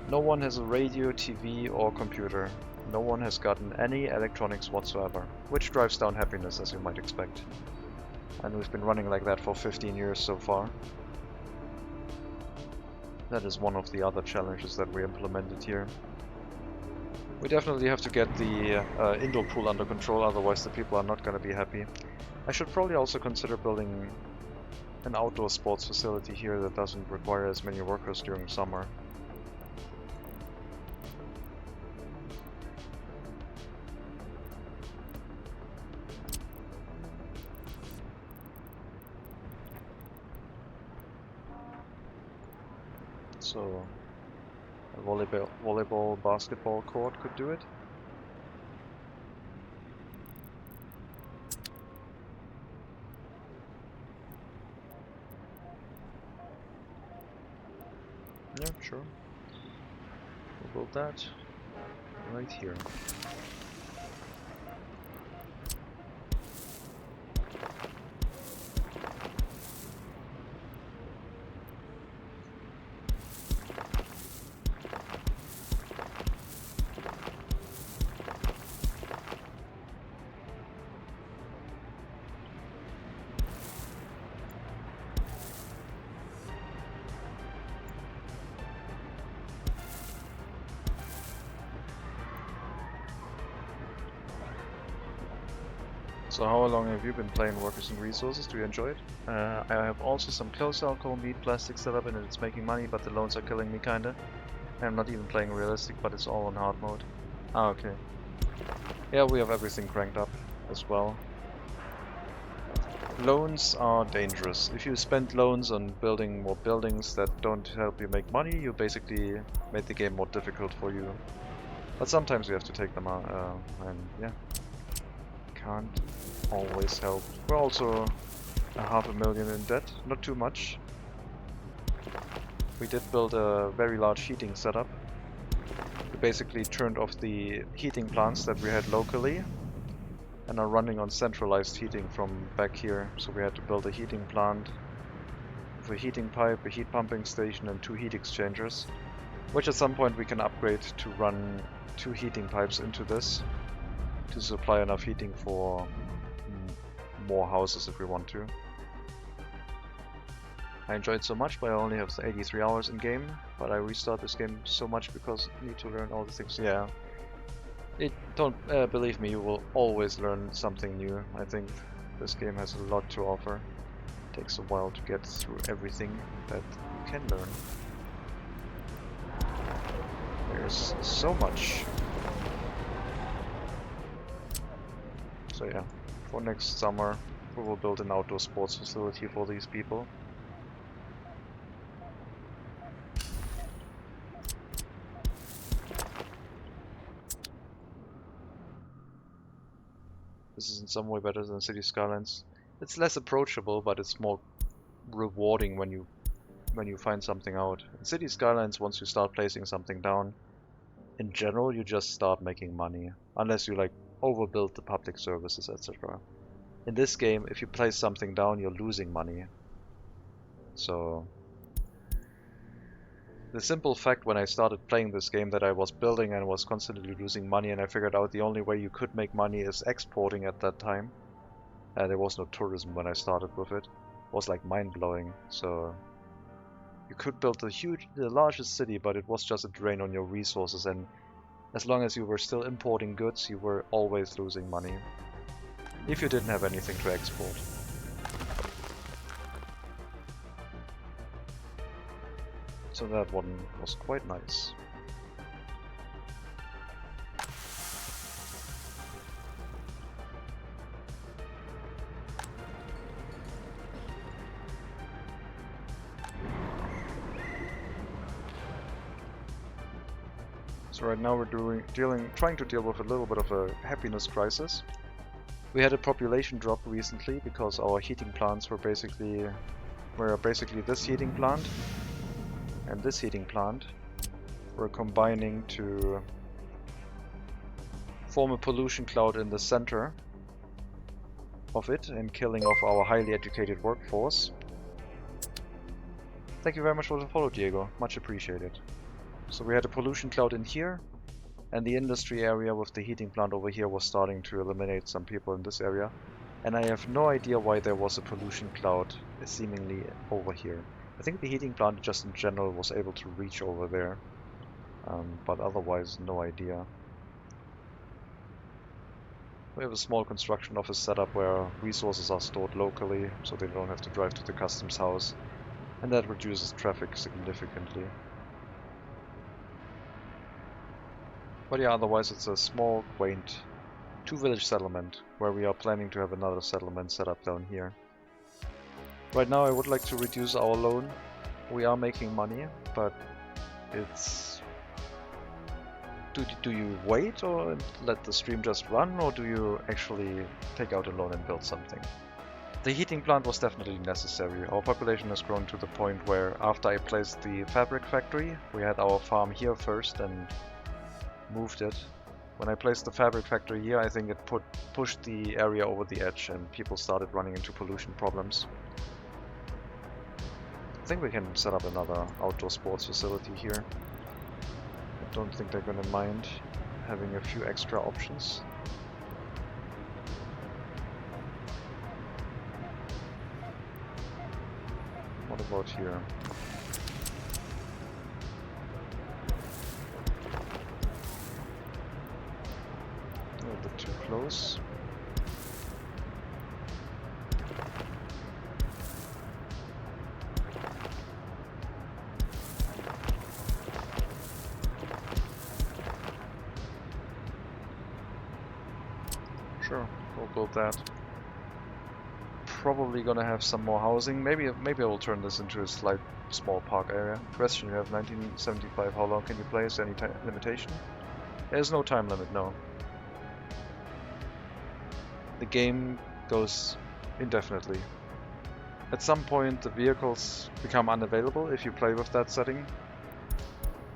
No one has a radio, TV or computer. No one has gotten any electronics whatsoever, which drives down happiness, as you might expect. And we've been running like that for 15 years so far. That is one of the other challenges that we implemented here. We definitely have to get the indoor pool under control, otherwise the people are not going to be happy. I should probably also consider building an outdoor sports facility here that doesn't require as many workers during summer. So a volleyball, basketball court could do it. Yeah, sure. We'll build that right here. So how long have you been playing Workers and Resources? Do you enjoy it? I have also some close alcohol, meat, plastic setup, and it's making money, but the loans are killing me kinda. I'm not even playing realistic, but it's all on hard mode. Ah, okay. Yeah, we have everything cranked up as well. Loans are dangerous. If you spend loans on building more buildings that don't help you make money, you basically made the game more difficult for you. But sometimes you have to take them out, and yeah. Can't always help. We're also 500,000 in debt, not too much. We did build a very large heating setup. We basically turned off the heating plants that we had locally and are running on centralized heating from back here. So we had to build a heating plant with a heating pipe, a heat pumping station and 2 heat exchangers, which at some point we can upgrade to run 2 heating pipes into this to supply enough heating for more houses if we want to. I enjoyed so much, but I only have 83 hours in game, but I restart this game so much because I need to learn all the things. Yeah, don't believe me, you will always learn something new. I think this game has a lot to offer. It takes a while to get through everything that you can learn. There's so much. So yeah, for next summer we will build an outdoor sports facility for these people. This is in some way better than City Skylines. It's less approachable, but it's more rewarding when you find something out. In City Skylines, once you start placing something down, in general you just start making money, unless you like overbuild the public services, etc. In this game, if you place something down, you're losing money. So the simple fact when I started playing this game that I was building and was constantly losing money, and I figured out the only way you could make money is exporting at that time. There was no tourism when I started with it. It was like mind-blowing. So you could build the largest city, but it was just a drain on your resources, and as long as you were still importing goods, you were always losing money if you didn't have anything to export. So that one was quite nice. So right now we're trying to deal with a little bit of a happiness crisis. We had a population drop recently because our heating plants were basically this heating plant and this heating plant were combining to form a pollution cloud in the center of it and killing off our highly educated workforce. Thank you very much for the follow, Diego. Much appreciated. So we had a pollution cloud in here, and the industry area with the heating plant over here was starting to eliminate some people in this area. And I have no idea why there was a pollution cloud seemingly over here. I think the heating plant just in general was able to reach over there, but otherwise no idea. We have a small construction office setup where resources are stored locally, so they don't have to drive to the customs house, and that reduces traffic significantly. But yeah, otherwise it's a small, quaint, two-village settlement, where we are planning to have another settlement set up down here. Right now I would like to reduce our loan. We are making money, but it's... Do you wait or let the stream just run, or do you actually take out a loan and build something? The heating plant was definitely necessary. Our population has grown to the point where after I placed the fabric factory, we had our farm here first and moved it. When I placed the fabric factory here, I think it pushed the area over the edge and people started running into pollution problems. I think we can set up another outdoor sports facility here. I don't think they're gonna mind having a few extra options. What about here? A little bit too close. Sure, we'll build that. Probably gonna have some more housing. Maybe I will turn this into a slight small park area. Question: you have 1975. How long can you play? Is there any time limitation? There's no time limit. No. The game goes indefinitely. At some point, the vehicles become unavailable if you play with that setting.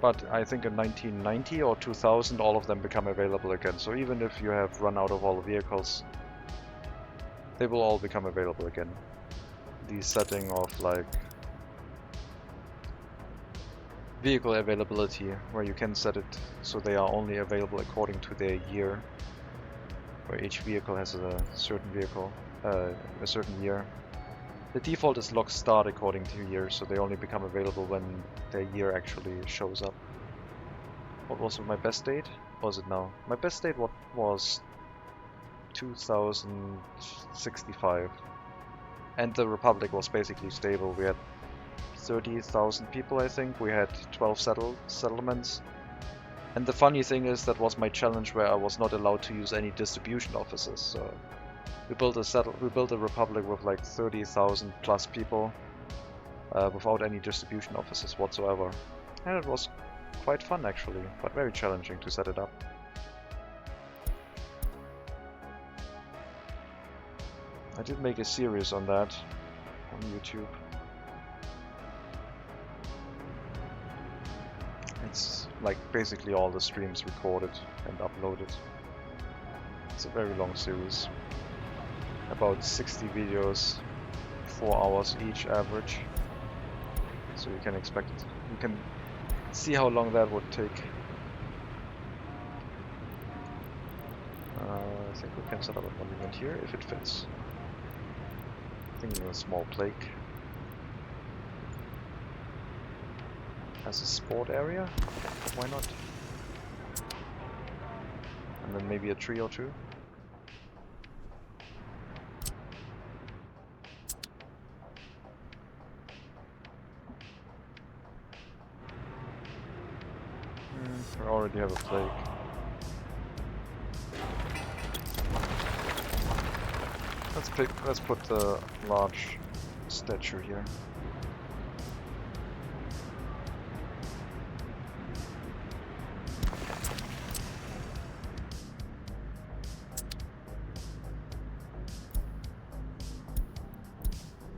But I think in 1990 or 2000 all of them become available again. So even if you have run out of all the vehicles, they will all become available again. The setting of like vehicle availability, where you can set it so they are only available according to their year, where each vehicle has a certain year. The default is lock start according to year, so they only become available when their year actually shows up. What was my best date? What was it now? My best date was 2065. And the Republic was basically stable. We had 30,000 people, I think. We had 12 settlements. And the funny thing is, that was my challenge where I was not allowed to use any distribution offices. So we built a Republic with like 30,000 plus people without any distribution offices whatsoever. And it was quite fun actually, but very challenging to set it up. I did make a series on that on YouTube. It's like basically all the streams recorded and uploaded. It's a very long series. About 60 videos, 4 hours each average. So you can expect it. You can see how long that would take. I think we can set up a monument here if it fits. Thinking of a small plaque. As a sport area? Why not? And then maybe a tree or two. We already have a plague. Let's put the large statue here.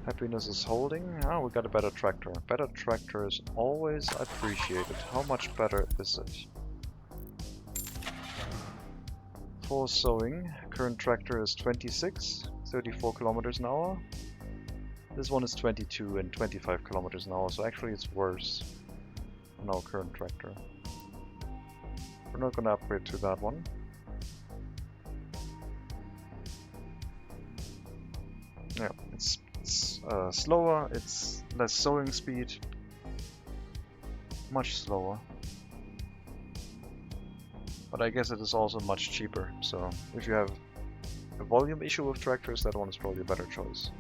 Happiness is holding. Oh, we got a better tractor. Better tractor is always appreciated. How much better is it? For sowing, current tractor is 26, 34 kilometers an hour. This one is 22 and 25 kilometers an hour, so actually it's worse than our current tractor. We're not gonna upgrade to that one. Yeah, it's slower, it's less sowing speed, much slower. But I guess it is also much cheaper, so if you have a volume issue with tractors, that one is probably a better choice.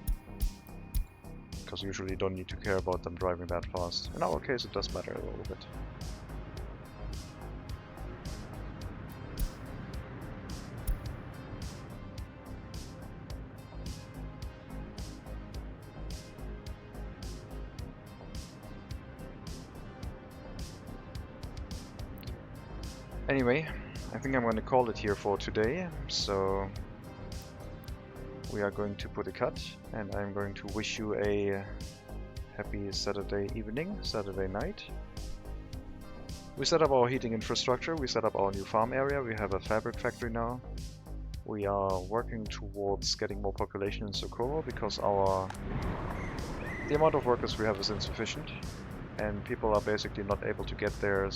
Because usually you don't need to care about them driving that fast. In our case it does matter a little bit. Anyway, I think I'm going to call it here for today, so we are going to put a cut, and I'm going to wish you a happy Saturday evening, Saturday night. We set up our heating infrastructure, we set up our new farm area, we have a fabric factory now. We are working towards getting more population in Socorro because the amount of workers we have is insufficient, and people are basically not able to get their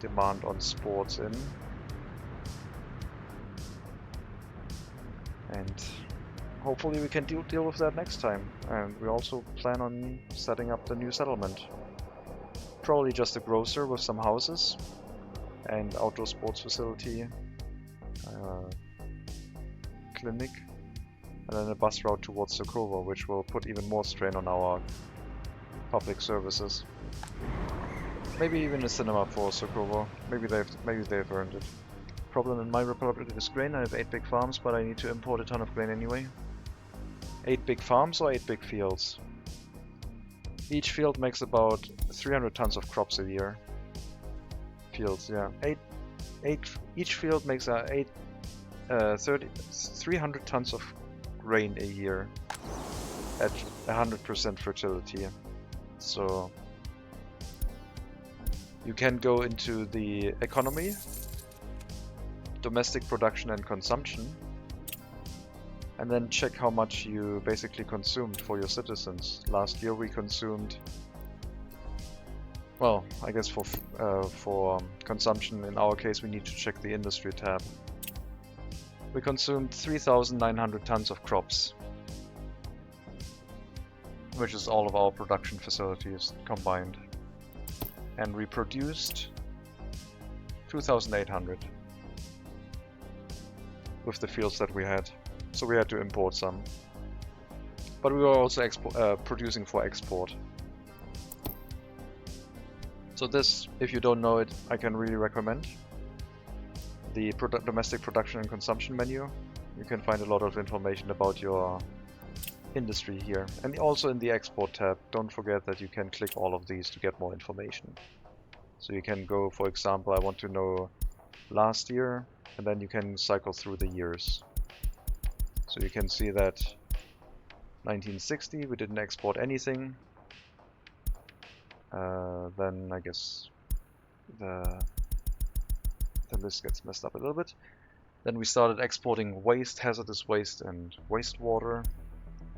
demand on sports in. And hopefully we can deal with that next time. And we also plan on setting up the new settlement. Probably just a grocer with some houses and outdoor sports facility, clinic, and then a bus route towards Socorro, which will put even more strain on our public services. Maybe even a cinema for Socorro. Maybe they've earned it. Problem in my republic is grain. I have 8 big farms, but I need to import a ton of grain anyway. 8 big farms or 8 big fields? Each field makes about 300 tons of crops a year. Fields, yeah. Each field makes 300 tons of grain a year at 100% fertility. So you can go into the economy, domestic production and consumption, and then check how much you basically consumed for your citizens. Last year we consumed, well, I guess for consumption, in our case we need to check the industry tab. We consumed 3,900 tons of crops, which is all of our production facilities combined. And we produced 2,800 with the fields that we had. So we had to import some. But we were also producing for export. So this, if you don't know it, I can really recommend. The domestic production and consumption menu. You can find a lot of information about your industry here. And also in the export tab, don't forget that you can click all of these to get more information. So you can go, for example, I want to know last year, and then you can cycle through the years. So you can see that 1960 we didn't export anything. Then I guess the list gets messed up a little bit. Then we started exporting waste, hazardous waste and wastewater.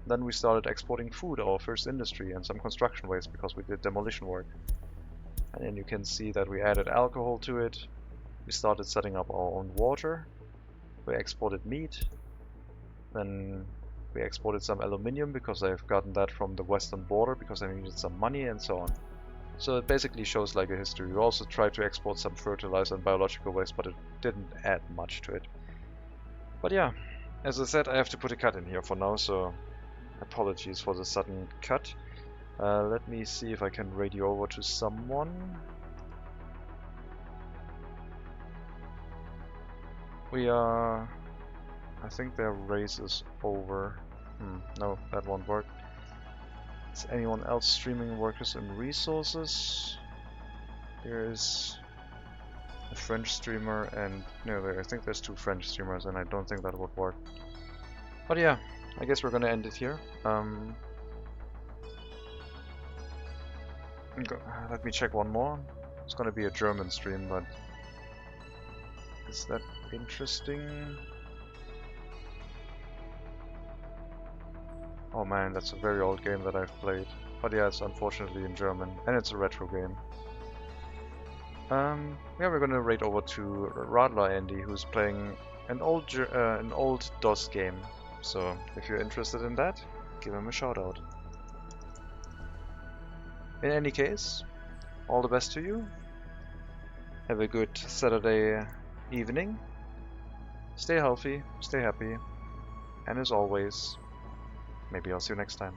Then we started exporting food, our first industry, and some construction waste because we did demolition work. And then you can see that we added alcohol to it. We started setting up our own water. We exported meat. Then we exported some aluminium because I've gotten that from the western border because I needed some money, and so on. So it basically shows like a history. We also tried to export some fertilizer and biological waste, but it didn't add much to it. But yeah, as I said, I have to put a cut in here for now, so apologies for the sudden cut. Let me see if I can radio over to someone. We are... I think their race is over. No, that won't work. Is anyone else streaming workers and resources? There is a French streamer and... No, I think there's 2 French streamers and I don't think that would work. But yeah, I guess we're gonna end it here. Let me check one more. It's gonna be a German stream, but... Is that interesting? Oh man, that's a very old game that I've played. But yeah, it's unfortunately in German, and it's a retro game. Yeah, we're gonna raid over to Radler Andy, who's playing an old DOS game. So if you're interested in that, give him a shout out. In any case, all the best to you. Have a good Saturday evening. Stay healthy, stay happy, and as always, maybe I'll see you next time.